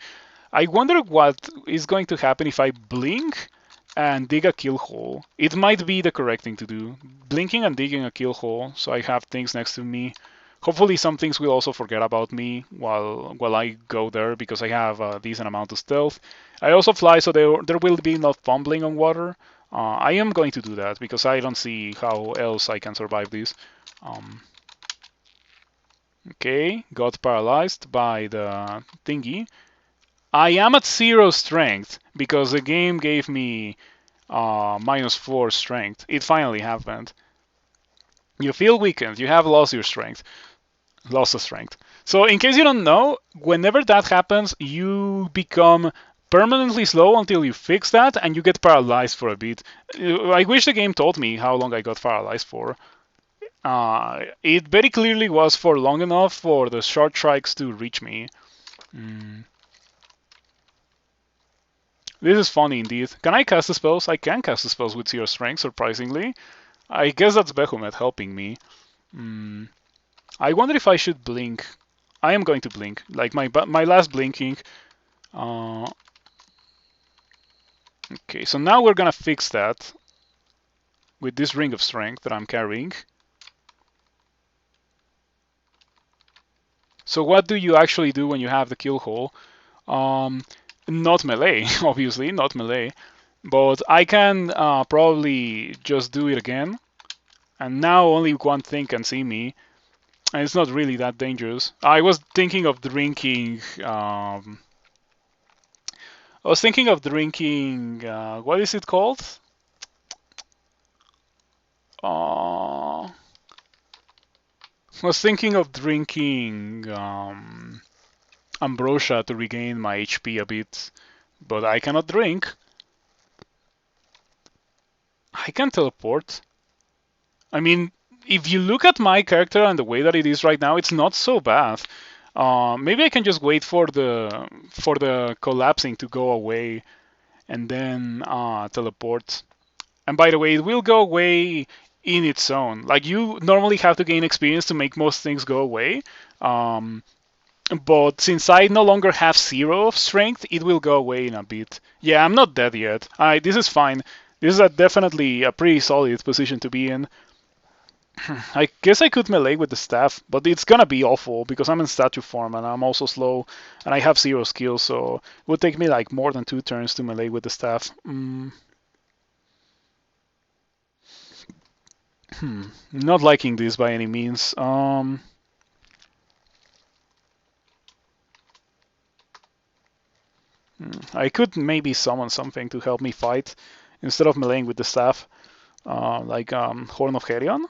I wonder what is going to happen if I blink and dig a kill hole. It might be the correct thing to do. Blinking and digging a kill hole, so I have things next to me. Hopefully some things will also forget about me while I go there, because I have a decent amount of stealth. I also fly, so there will be no fumbling on water. I am going to do that, because I don't see how else I can survive this. Okay, got paralyzed by the thingy. I am at 0 strength because the game gave me -4 strength. It finally happened. You feel weakened. You have lost your strength. Lost of strength. So in case you don't know, whenever that happens, you become permanently slow until you fix that, and you get paralyzed for a bit. I wish the game told me how long I got paralyzed for. It very clearly was for long enough for the short strikes to reach me. This is funny indeed. Can I cast the spells? I can cast the spells with 0 strength, surprisingly. I guess that's Behemoth helping me. I wonder if I should blink. I am going to blink. Like my last blinking. Okay, so now we're gonna fix that with this ring of strength that I'm carrying. So what do you actually do when you have the kill hole? Not melee, obviously, not melee. But I can probably just do it again. And now only one thing can see me. And it's not really that dangerous. I was thinking of drinking... what is it called? I was thinking of drinking ambrosia to regain my HP a bit. But I cannot drink. I can teleport. I mean, if you look at my character and the way that it is right now, it's not so bad. Maybe I can just wait for the collapsing to go away and then teleport. And by the way, it will go away in its own. Like you normally have to gain experience to make most things go away. Um, but since I no longer have 0 of strength, it will go away in a bit. Yeah, I'm not dead yet. This is fine. This is definitely a pretty solid position to be in. I guess I could melee with the staff, but it's gonna be awful because I'm in statue form and I'm also slow and I have 0 skills, so it would take me like more than 2 turns to melee with the staff. Not liking this by any means. I could maybe summon something to help me fight instead of meleeing with the staff, like Horn of Herion.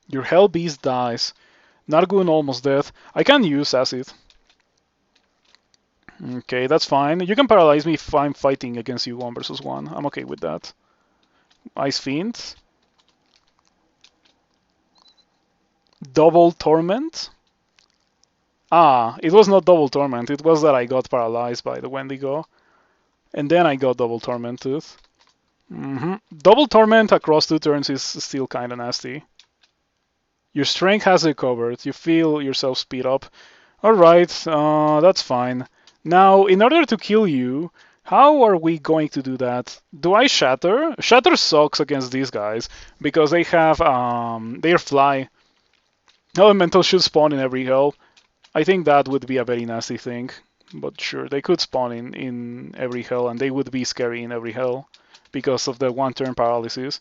Your Hell Beast dies. Nargun almost dead. I can use Acid. Okay, that's fine. You can paralyze me if I'm fighting against you 1 versus 1. I'm okay with that. Ice Fiend. Double Torment. It was not Double Torment. It was that I got paralyzed by the Wendigo. And then I got Double Tormented. Double Torment across 2 turns is still kinda nasty. Your strength has recovered. You feel yourself speed up. Alright, that's fine. Now, in order to kill you, how are we going to do that? Do I shatter? Shatter sucks against these guys because they have their fly. Elemental should spawn in every hell. I think that would be a very nasty thing. But sure, they could spawn in every hell and they would be scary in every hell because of the 1 turn paralysis.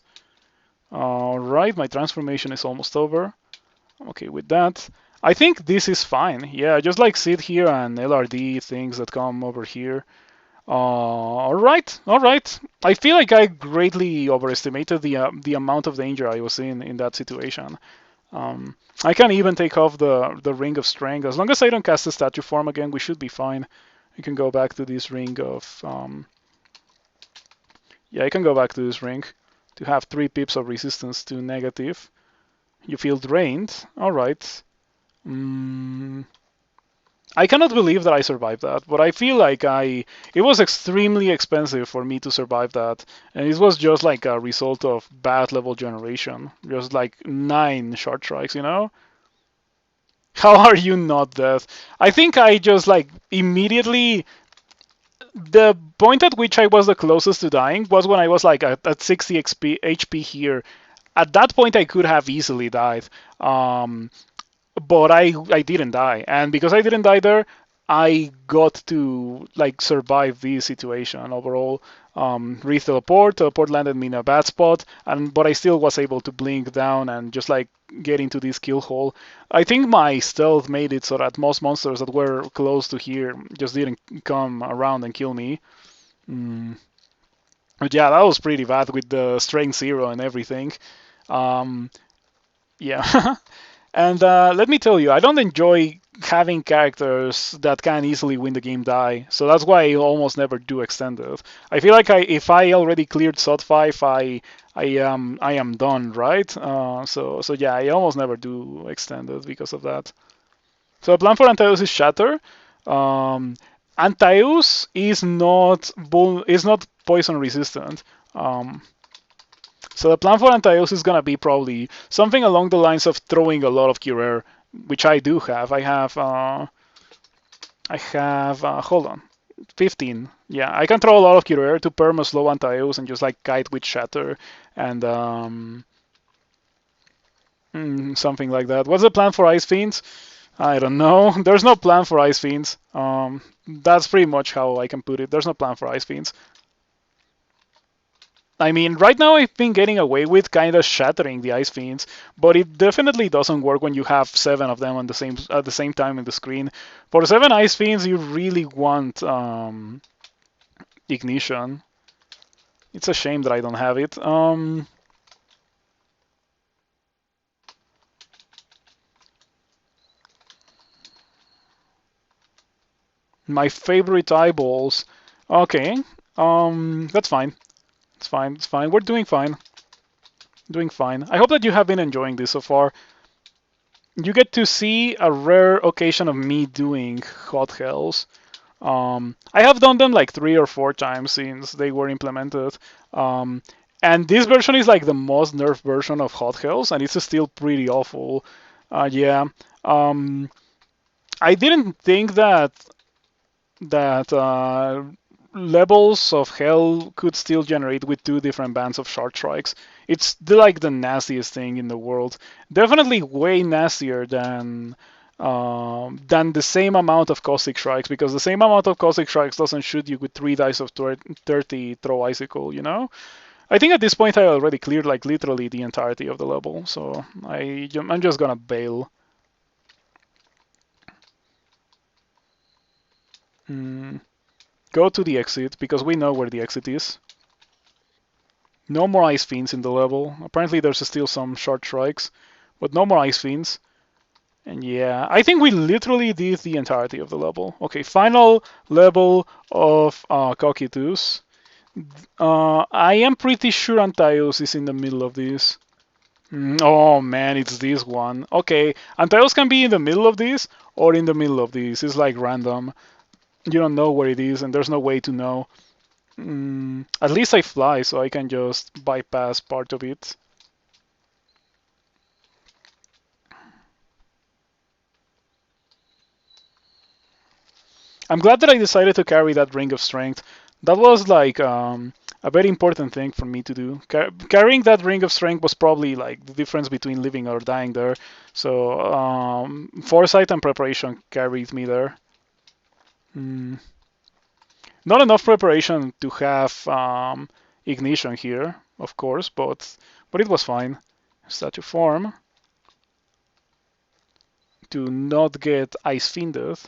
Alright, my transformation is almost over. I'm okay with that. I think this is fine. Yeah, just like sit here and LRD things that come over here. Alright, alright. I feel like I greatly overestimated the amount of danger I was in that situation. I can even take off the Ring of Strength. As long as I don't cast the statue form again, we should be fine. I can go back to this ring of... yeah, I can go back to this ring to have 3 pips of resistance to negative. You feel drained. Alright. I cannot believe that I survived that, but I feel like it was extremely expensive for me to survive that, and it was just like a result of bad level generation, just like 9 short strikes, you know? How are you not dead? I think I just like immediately the point at which I was the closest to dying was when I was like at 60 HP here. At that point, I could have easily died. But I didn't die, and because I didn't die there, I got to like survive this situation overall. Teleport landed me in a bad spot, and but I still was able to blink down and just like get into this kill hole. I think my stealth made it so that most monsters that were close to here just didn't come around and kill me. But yeah, that was pretty bad with the strength 0 and everything. Yeah. And let me tell you, I don't enjoy having characters that can easily win the game die, so that's why I almost never do extended. I feel like if I already cleared SOT 5, I am done, right? So yeah, I almost never do extended because of that. So the plan for Antaeus is Shatter. Antaeus is not poison resistant. So the plan for Antaeus is gonna be probably something along the lines of throwing a lot of Curer, which I do have. Hold on, 15. Yeah, I can throw a lot of Curer to perma slow Antaeus and just like kite with Shatter and something like that. What's the plan for Ice Fiends? I don't know. There's no plan for Ice Fiends. That's pretty much how I can put it. There's no plan for Ice Fiends. I mean, right now I've been getting away with kind of shattering the Ice Fiends, but it definitely doesn't work when you have 7 of them on at the same time in the screen. For 7 Ice Fiends, you really want Ignition. It's a shame that I don't have it. My favorite eyeballs. Okay. That's fine. It's fine. It's fine. We're doing fine. Doing fine. I hope that you have been enjoying this so far. You get to see a rare occasion of me doing hot hells. I have done them like 3 or 4 times since they were implemented. Um, and this version is like the most nerfed version of hot hells, and it's still pretty awful. Yeah. Um, I didn't think that levels of hell could still generate with 2 different bands of short strikes. It's like the nastiest thing in the world. Definitely way nastier than the same amount of caustic strikes, because the same amount of caustic strikes doesn't shoot you with 3 dice of 30 throw icicle. I think at this point I already cleared like literally the entirety of the level, so I'm just gonna bail. Mm. Go to the exit, because we know where the exit is. No more Ice Fiends in the level. Apparently there's still some short strikes, but no more Ice Fiends. And yeah, I think we literally did the entirety of the level. Okay, final level of Cocytus. I am pretty sure Antios is in the middle of this. Oh man, it's this one. Okay, Antios can be in the middle of this or in the middle of this. It's like random. You don't know where it is, and there's no way to know. At least I fly, so I can just bypass part of it. I'm glad that I decided to carry that Ring of Strength. That was like a very important thing for me to do. Carrying that Ring of Strength was probably like the difference between living or dying there. So foresight and preparation carried me there. Mm. Not enough preparation to have ignition here, of course, but it was fine. Statue form to not get ice fiended.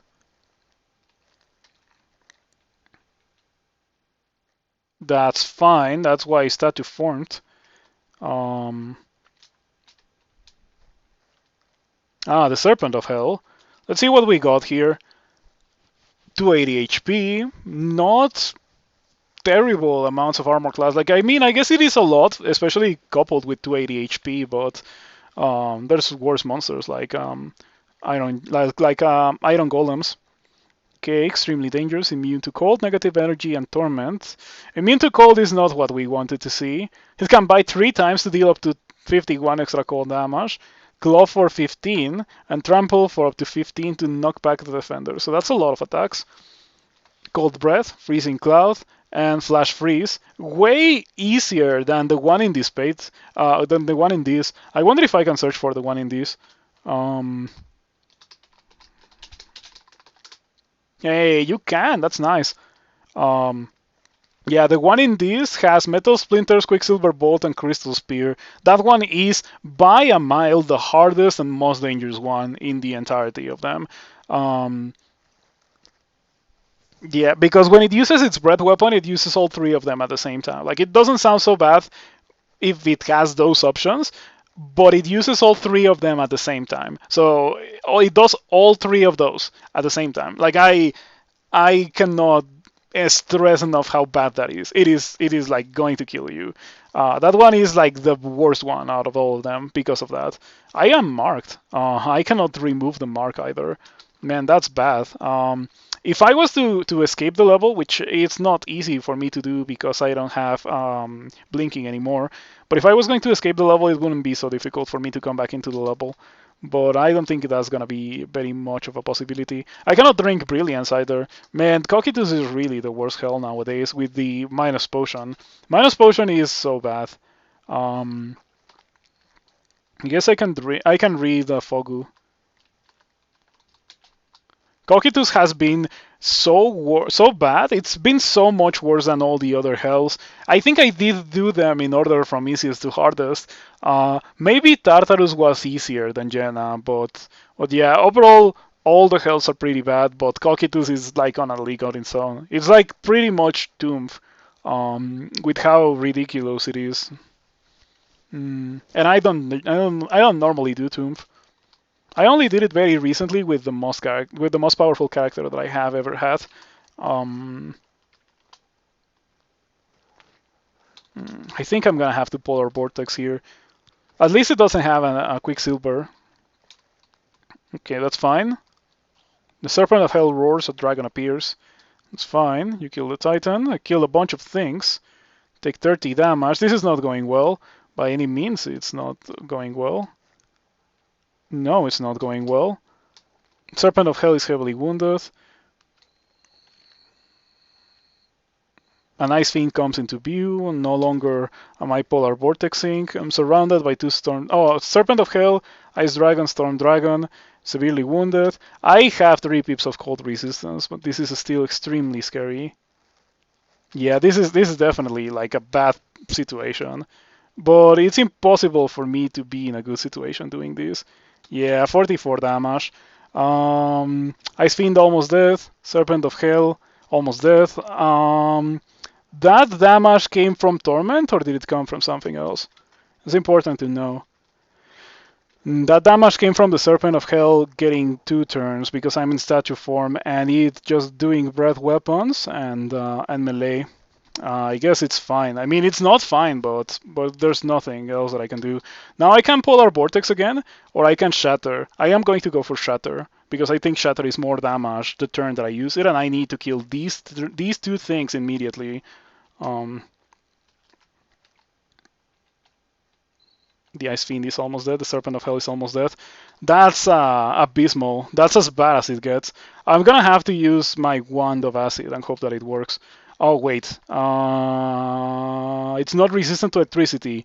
That's fine. That's why statue formed. Um, the Serpent of Hell. Let's see what we got here. 280 HP. Not terrible amounts of armor class. Like, I mean, I guess it is a lot, especially coupled with 280 HP, but there's worse monsters like iron golems. Okay, extremely dangerous, immune to cold, negative energy, and torment. Immune to cold is not what we wanted to see. It can bite 3 times to deal up to 51 extra cold damage, claw for 15, and trample for up to 15 to knock back the defender. So that's a lot of attacks. Cold breath, freezing cloud, and flash freeze. Way easier than the one in this page, than the one in this. I wonder if I can search for the one in this. Hey, you can. That's nice. Yeah, the one in this has Metal Splinters, Quicksilver Bolt, and Crystal Spear. That one is by a mile the hardest and most dangerous one in the entirety of them. Yeah, because when it uses its breath weapon, it uses all 3 of them at the same time. Like, it doesn't sound so bad if it has those options, but it uses all 3 of them at the same time. So it does all 3 of those at the same time. Like, I cannot stress enough how bad that is. It is like going to kill you. That one is like the worst one out of all of them because of that. I am marked. I cannot remove the mark either. Man, that's bad. If I was to escape the level, which it's not easy for me to do because I don't have blinking anymore, but if I was going to escape the level, it wouldn't be so difficult for me to come back into the level. But I don't think that's gonna be very much of a possibility. I cannot drink Brilliance either. Man, Cocytus is really the worst hell nowadays with the minus potion. Minus potion is so bad. I guess I can read Fogu. Cocytus has been so bad. It's been so much worse than all the other hells. I think I did do them in order from easiest to hardest. Maybe Tartarus was easier than Jenna, but yeah, overall all the hells are pretty bad. But Cocytus is like on a league on its own. It's like pretty much Tomb, with how ridiculous it is. And I don't normally do Tomb. I only did it very recently with the most powerful character that I have ever had. Um, I think I'm gonna have to Polar Vortex here. At least it doesn't have a Quicksilver. Okay, that's fine. The Serpent of Hell roars, a dragon appears. It's fine. You kill the Titan. I kill a bunch of things. Take 30 damage. This is not going well. By any means, it's not going well. No, it's not going well. Serpent of Hell is heavily wounded. An Ice Fiend comes into view. No longer am I Polar Vortexing. I'm surrounded by two Storm... Oh, Serpent of Hell, Ice Dragon, Storm Dragon, severely wounded. I have 3 pips of cold resistance, but this is still extremely scary. Yeah, this is definitely like a bad situation. But it's impossible for me to be in a good situation doing this. Yeah, 44 damage. Ice Fiend almost dead. Serpent of Hell almost dead. That damage came from Torment or did it come from something else? It's important to know. That damage came from the Serpent of Hell getting 2 turns because I'm in statue form and it just doing breath weapons and melee. I guess it's fine. I mean, it's not fine, but there's nothing else that I can do. Now I can Polar Vortex again, or I can Shatter. I am going to go for Shatter because I think Shatter is more damage the turn that I use it, and I need to kill these 2 things immediately. The Ice Fiend is almost dead. The Serpent of Hell is almost dead. That's abysmal. That's as bad as it gets. I'm gonna have to use my Wand of Acid and hope that it works. Oh wait, it's not resistant to electricity.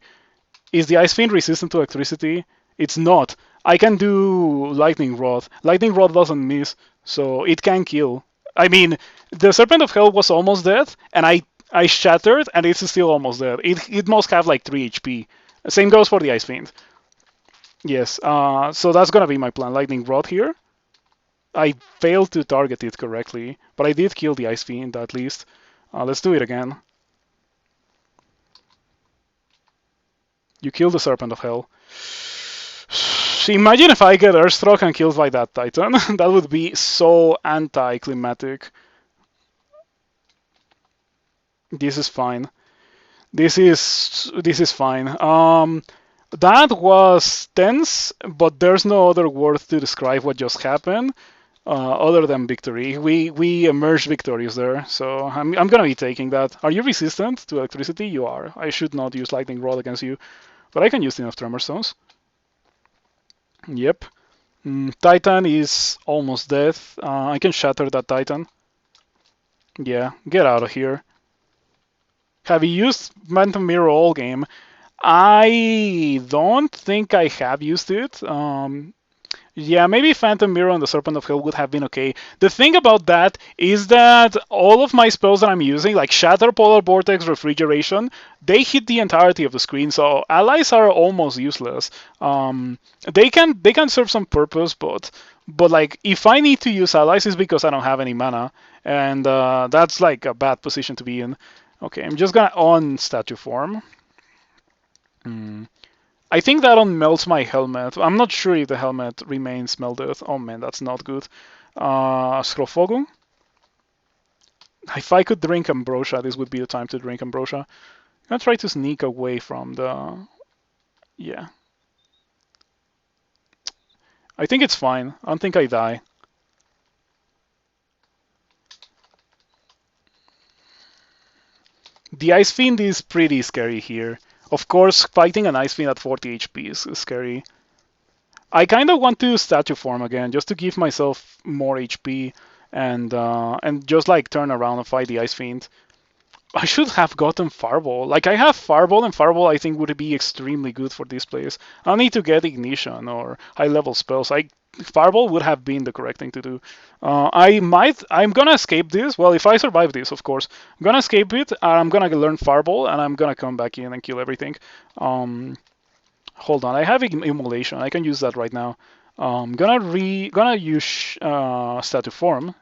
Is the Ice Fiend resistant to electricity? It's not. I can do Lightning Rod. Lightning Rod doesn't miss, so it can kill. I mean, the Serpent of Hell was almost dead, and I shattered, and it's still almost dead. It must have like 3 HP. Same goes for the Ice Fiend. Yes, so that's gonna be my plan. Lightning Rod here. I failed to target it correctly, but I did kill the Ice Fiend at least. Let's do it again. You kill the Serpent of Hell. Imagine if I get Earthstruck and killed by that Titan. That would be so anticlimactic. This is fine. This is fine. That was tense, but there's no other word to describe what just happened other than victory. We emerged victorious there, so I'm gonna be taking that. Are you resistant to electricity? You are. I should not use Lightning Rod against you, but I can use enough Tremor Stones. Yep. Titan is almost dead. I can shatter that Titan. Yeah, get out of here. Have you used Phantom Mirror all game? I don't think I have used it. Yeah, maybe Phantom Mirror and the Serpent of Hell would have been okay. The thing about that is that all of my spells that I'm using, like Shatter, Polar Vortex, Refrigeration, they hit the entirety of the screen, so allies are almost useless. They can serve some purpose, but like if I need to use allies, it's because I don't have any mana, and that's like a bad position to be in. Okay, I'm just gonna on statue form. I think that melts my helmet. I'm not sure if the helmet remains melted. Oh man, that's not good. Scrofogu. If I could drink Ambrosia, this would be the time to drink Ambrosia. I'm gonna try to sneak away from the... Yeah. I think it's fine. I don't think I die. The Ice Fiend is pretty scary here. Of course, fighting an Ice Fiend at 40 HP is scary. I kind of want to statue form again, just to give myself more HP and just like turn around and fight the Ice Fiend. I should have gotten Fireball. Like I have Fireball, and Fireball I think would be extremely good for this place. I need to get Ignition or high level spells. Fireball would have been the correct thing to do. I'm gonna escape this. Well, if I survive this, of course, I'm gonna escape it. I'm gonna learn Fireball, and I'm gonna come back in and kill everything. Hold on, I have Immolation. I can use that right now. Gonna use statue form.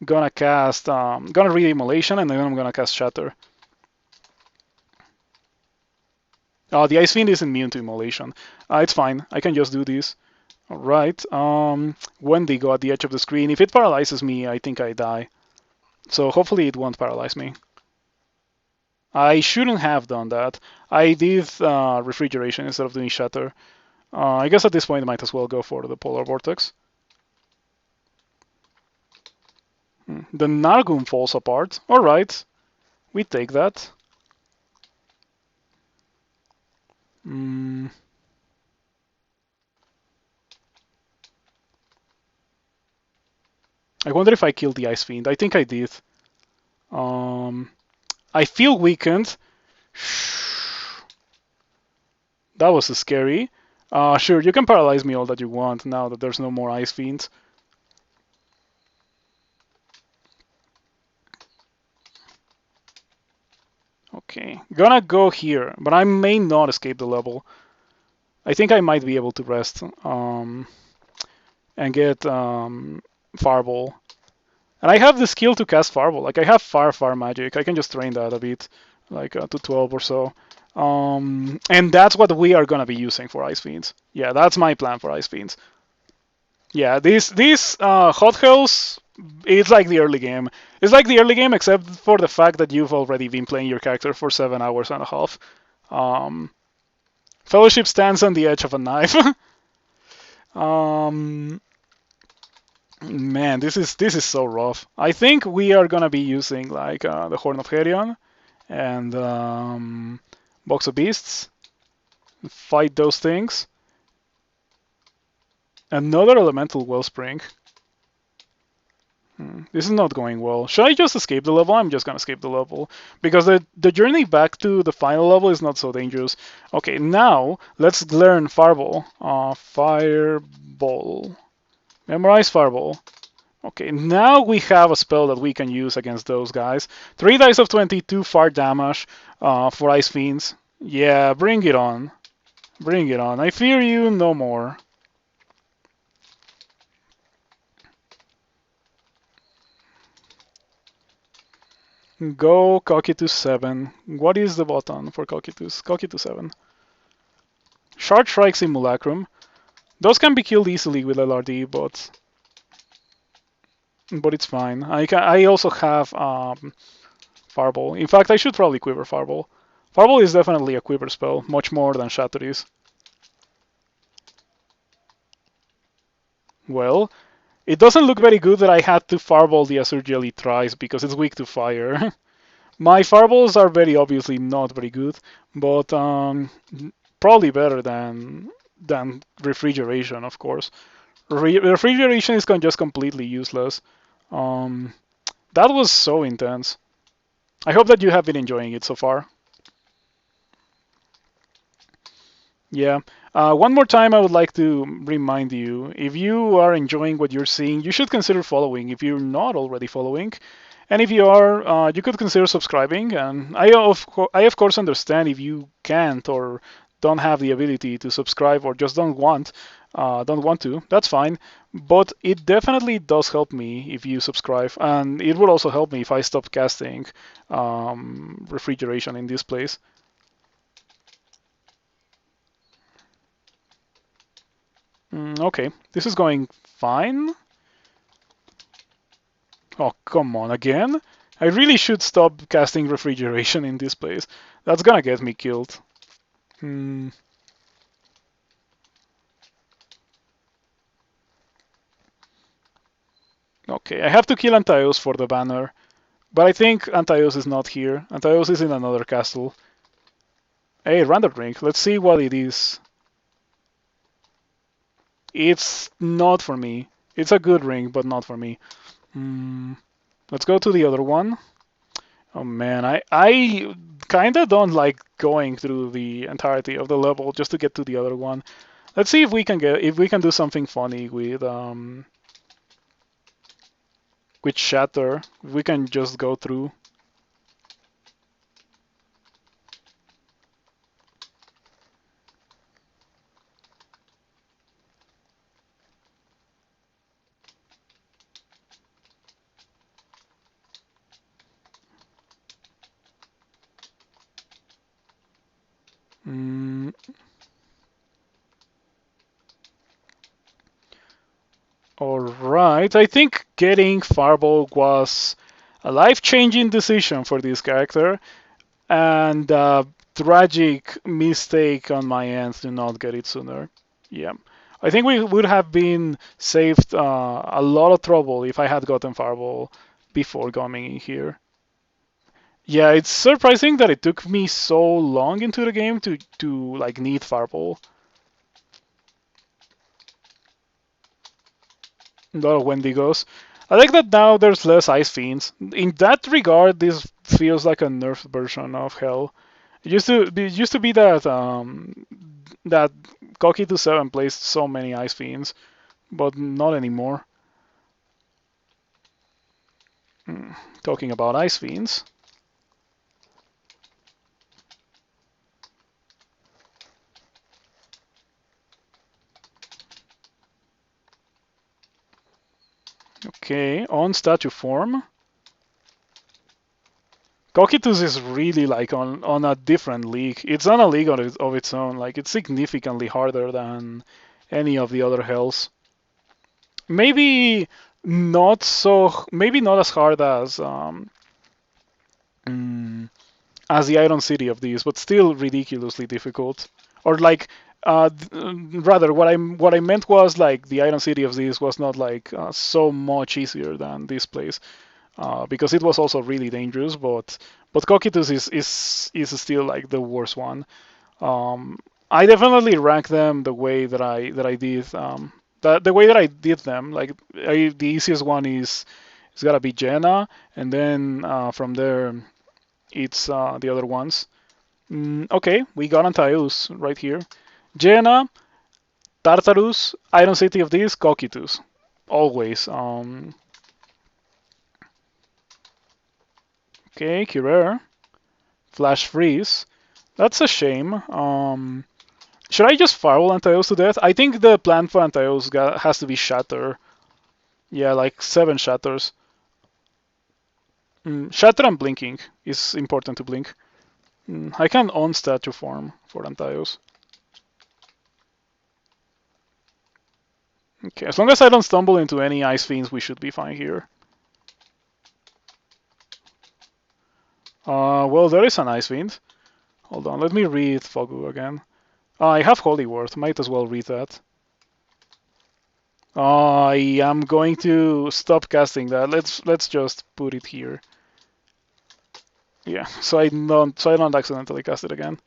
Gonna read Immolation, and then I'm gonna cast Shatter. The Ice Fiend is immune to Immolation. It's fine. I can just do this. All right. Wendigo at the edge of the screen. If it paralyzes me, I think I die. So hopefully it won't paralyze me. I shouldn't have done that. I did refrigeration instead of doing shatter. I guess at this point I might as well go for the polar vortex. The Nargum falls apart. All right, we take that. Mm. I wonder if I killed the Ice Fiend. I think I did. I feel weakened. That was scary. Sure, you can paralyze me all that you want now that there's no more Ice Fiends. Okay, gonna go here, but I may not escape the level. I think I might be able to rest and get Fireball. And I have the skill to cast Fireball. Like I have Fire magic. I can just train that a bit, like to 12 or so. And that's what we are gonna be using for Ice Fiends. Yeah, that's my plan for Ice Fiends. Yeah, these hot hells, it's like the early game. It's like the early game, except for the fact that you've already been playing your character for 7 hours and a half. Um, Fellowship stands on the edge of a knife. um, Man, this is so rough. I think we are gonna be using like the Horn of Herion and Box of Beasts. Fight those things. Another Elemental Wellspring. This is not going well. Should I just escape the level? I'm just gonna escape the level because the journey back to the final level is not so dangerous. Okay, now let's learn Fireball. Fireball. Memorize Fireball. Okay, now we have a spell that we can use against those guys. 3 dice of 22 fire damage for Ice Fiends. Yeah, bring it on. Bring it on. I fear you no more. Go Cocky to 7. What is the button for Cocky to 7. Shard Strike Simulacrum. Those can be killed easily with LRD, but it's fine. I also have Fireball. In fact, I should probably quiver Fireball. Fireball is definitely a quiver spell, much more than Shatter is. Well, it doesn't look very good that I had to Fireball the Azure Jelly thrice because it's weak to fire. My Fireballs are very obviously not very good, but probably better than Refrigeration, of course. Refrigeration is just completely useless. Um, that was so intense. I hope that you have been enjoying it so far. Yeah. One more time, I would like to remind you, if you are enjoying what you're seeing, you should consider following if you're not already following. And if you are, you could consider subscribing. And I of course understand if you can't or don't have the ability to subscribe or just don't want to. That's fine. But it definitely does help me if you subscribe, and it would also help me if I stop casting refrigeration in this place. Okay, this is going fine. Oh, come on, again? I really should stop casting refrigeration in this place. That's gonna get me killed. Hmm. Okay, I have to kill Antaeus for the banner. But I think Antaeus is not here. Antaeus is in another castle. Hey, random ring. Let's see what it is. It's not for me. It's a good ring, but not for me. Let's go to the other one. Oh man, I kinda don't like going through the entirety of the level just to get to the other one. Let's see if we can do something funny with Shatter. If we can just go through. Mm, Alright, I think getting Fireball was a life-changing decision for this character, and a tragic mistake on my end to not get it sooner. Yeah. I think we would have been saved a lot of trouble if I had gotten Fireball before coming in here. Yeah, it's surprising that it took me so long into the game to like need Fireball. A lot of Wendigos. I like that now there's less Ice Fiends. In that regard, this feels like a nerfed version of Hell. It used to be that that Koki to 7 placed so many Ice Fiends, but not anymore. Talking about Ice Fiends. Okay, on statue form. Cocytus is really like on a different league. It's on a league of its own. Like it's significantly harder than any of the other hells. Maybe not so. Maybe not as hard mm, as the Iron City of these, but still ridiculously difficult. Or like, rather, what I meant was like the Iron City of these was not like so much easier than this place, because it was also really dangerous. But Cocytus is still like the worst one. I definitely rank them the way that I did. The way that I did them, like the easiest one is it's gotta be Jenna, and then from there it's the other ones. Okay, we got Antaeus right here. Jenna, Tartarus, Iron City of this, Cocytus. Always. Okay, Curer, Flash Freeze. That's a shame. Should I just firewall Antaeus to death? I think the plan for Antaeus has to be Shatter. Yeah, like 7 Shatters. Shatter and Blinking is important to blink. I can on statue form for Antaeus. Okay, as long as I don't stumble into any Ice Fiends, we should be fine here. Well, there is an Ice Fiend. Hold on, let me read Fogu again. I have Holy Word, might as well read that. I am going to stop casting that. Let's just put it here. Yeah, so I don't accidentally cast it again.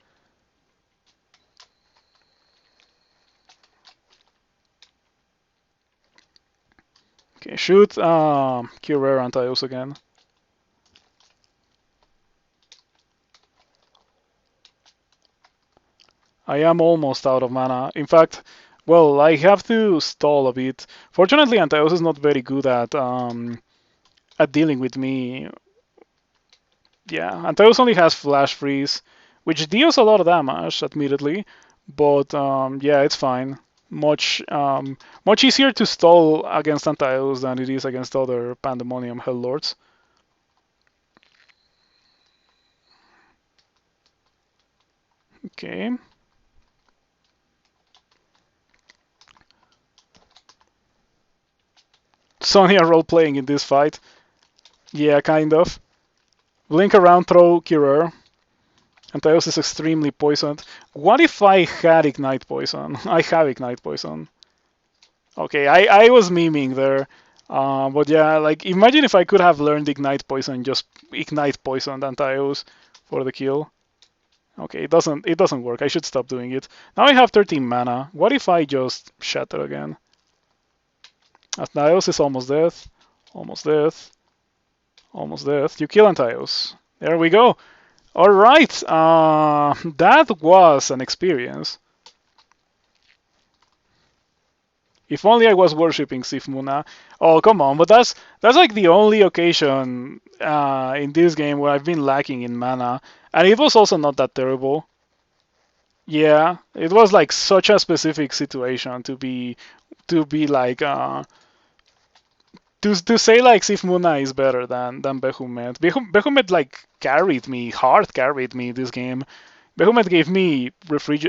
Okay, shoot Curer Antaeus again. I am almost out of mana. In fact, well, I have to stall a bit. Fortunately, Antaeus is not very good at dealing with me. Yeah, Antaeus only has Flash Freeze, which deals a lot of damage, admittedly, but yeah, it's fine. Much easier to stall against Antaeus than it is against other Pandemonium Hell Lords. Okay. Sonya role playing in this fight. Yeah, kind of. Blink around, throw Curer. Antaeus is extremely poisoned. What if I had Ignite Poison? I have Ignite Poison. Okay, I was memeing there. But yeah, like imagine if I could have learned Ignite Poison, just Ignite Poison Antaeus for the kill. Okay, it doesn't work. I should stop doing it. Now I have 13 mana. What if I just Shatter again? Antaeus is almost dead. Almost dead. Almost dead. You kill Antaeus. There we go. All right. That was an experience. If only I was worshipping Sif Muna. Oh, come on. But that's like the only occasion in this game where I've been lacking in mana. And it was also not that terrible. Yeah, it was like such a specific situation to be like to say like Sif Muna is better than Behumet. Behumet like carried me, hard carried me this game. Behemoth gave me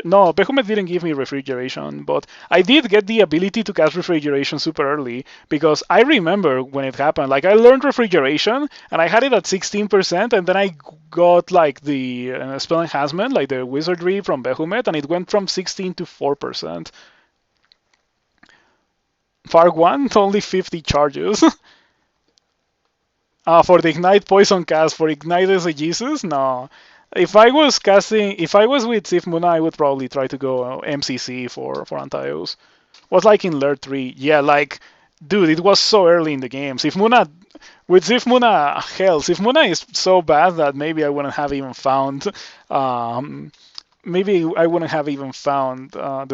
No, Behemoth didn't give me refrigeration, but I did get the ability to cast refrigeration super early because I remember when it happened. Like I learned refrigeration and I had it at 16%, and then I got like the spell enhancement, like the wizardry from Behemoth, and it went from 16 to 4%. Farg 1, only 50 charges. For the Ignite Poison cast, for Ignite Exegesis, no. If I was with Sif Muna, I would probably try to go MCC for Antios. Was like in Lair 3. Yeah, like, dude, it was so early in the game. Sif Muna, with Sif Muna, hell, Sif Muna is so bad that maybe I wouldn't have even found, um, the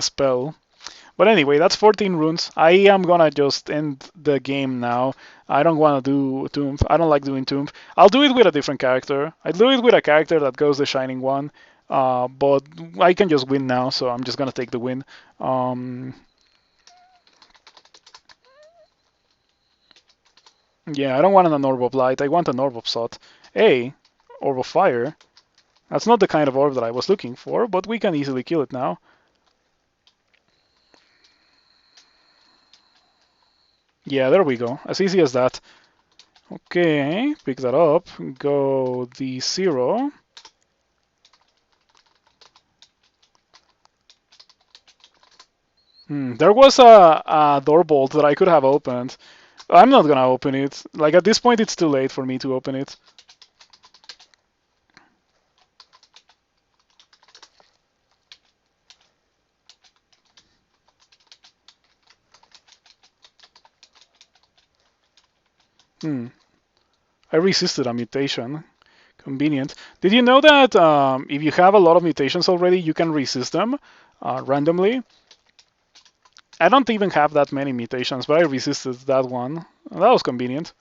spell. But anyway, that's 14 runes. I am gonna just end the game now. I don't want to do Tomb. I don't like doing Tomb. I'll do it with a different character. I do it with a character that goes the Shining One. But I can just win now, so I'm just gonna take the win. Yeah, I don't want an Orb of Light. I want an Orb of Sot. Hey, Orb of Fire. That's not the kind of orb that I was looking for, but we can easily kill it now. Yeah, there we go. As easy as that. Okay, pick that up. Go the 0. There was a door bolt that I could have opened. I'm not gonna open it. Like at this point, it's too late for me to open it. I resisted a mutation. Convenient. Did you know that if you have a lot of mutations already, you can resist them randomly? I don't even have that many mutations, but I resisted that one. That was convenient.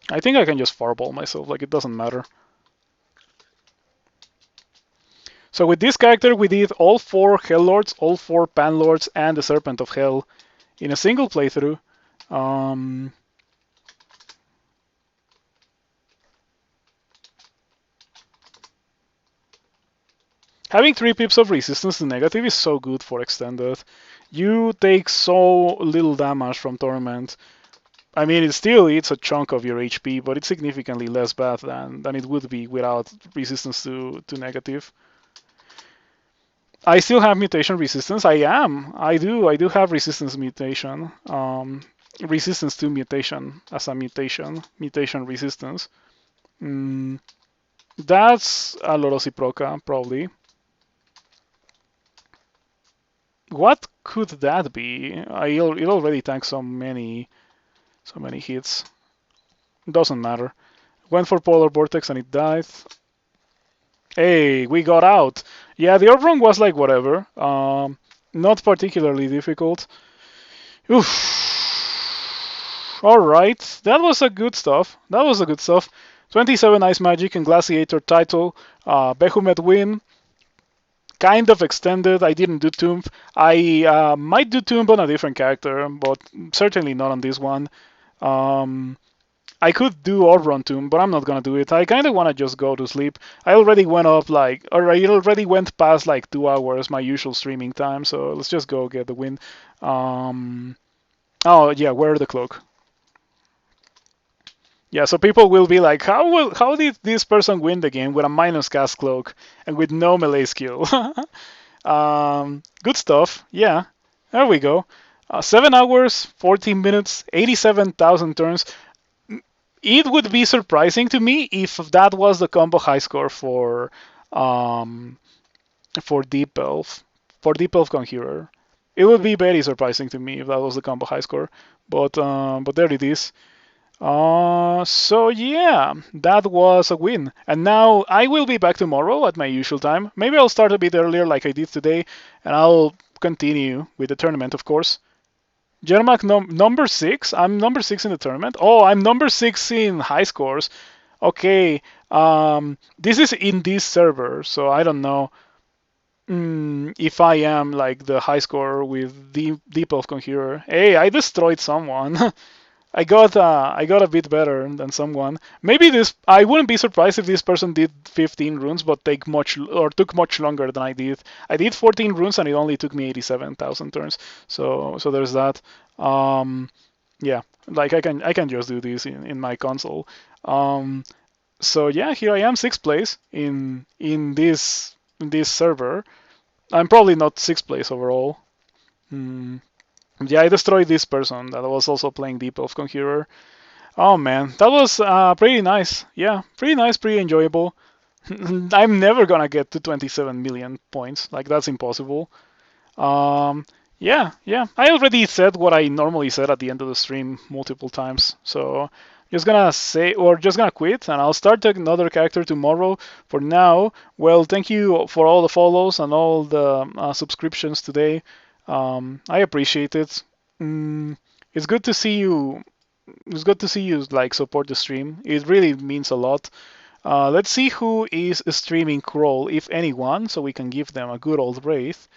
I think I can just fireball myself, like it doesn't matter. So with this character, we did all 4 Hell Lords, all 4 Pan Lords, and the Serpent of Hell in a single playthrough. Having 3 pips of resistance to negative is so good for extended. You take so little damage from Torment. I mean, it still eats a chunk of your HP, but it's significantly less bad than it would be without resistance to negative. I still have mutation resistance. I do have resistance mutation. Resistance to mutation as a mutation. Mutation resistance. That's a Lorosiproca, probably. What could that be? It already tanks so many hits. Doesn't matter. Went for Polar Vortex and it died. Hey, we got out. Yeah, the Orb run was like whatever. Not particularly difficult. Oof. Alright, that was a good stuff. 27 Ice Magic and Glaciator title. Behemoth win. Kind of extended. I didn't do Tomb. I might do Tomb on a different character, but certainly not on this one. I could do Orb Run Tomb, but I'm not gonna do it. I kind of want to just go to sleep. I already went past like 2 hours, my usual streaming time, so let's just go get the win. Oh yeah, wear the cloak. Yeah, so people will be like, how did this person win the game with a minus cast cloak and with no melee skill? Good stuff. Yeah, there we go. 7 hours, 14 minutes, 87,000 turns. It would be surprising to me if that was the combo high score for Deep Elf, Conjurer. It would be very surprising to me if that was the combo high score, but there it is. So yeah, that was a win. And now I will be back tomorrow at my usual time. Maybe I'll start a bit earlier like I did today, and I'll continue with the tournament, of course. Jermak number 6. I'm number 6 in the tournament. Oh, I'm number 6 in high scores. Okay. This is in this server, so I don't know if I am like the high score with Deep Elf Conjurer. Hey, I destroyed someone. I got a bit better than someone. Maybe this I wouldn't be surprised if this person did 15 runes, but took much longer than I did. I did 14 runes and it only took me 87,000 turns. So there's that. Um, yeah, like I can just do this in my console. Um, so yeah, here I am, sixth place in this server. I'm probably not sixth place overall. Hmm. Yeah, I destroyed this person that was also playing Deep Elf Conjurer. Oh man, that was pretty nice. Yeah, pretty nice, pretty enjoyable. I'm never gonna get to 27 million points. Like that's impossible. Um, yeah. I already said what I normally said at the end of the stream multiple times. So just gonna say, or just gonna quit, and I'll start another character tomorrow. For now, well, thank you for all the follows and all the subscriptions today. I appreciate it. Mm, it's good to see you. It's good to see you like support the stream. It really means a lot. Let's see who is streaming Crawl, if anyone, so we can give them a good old wraith.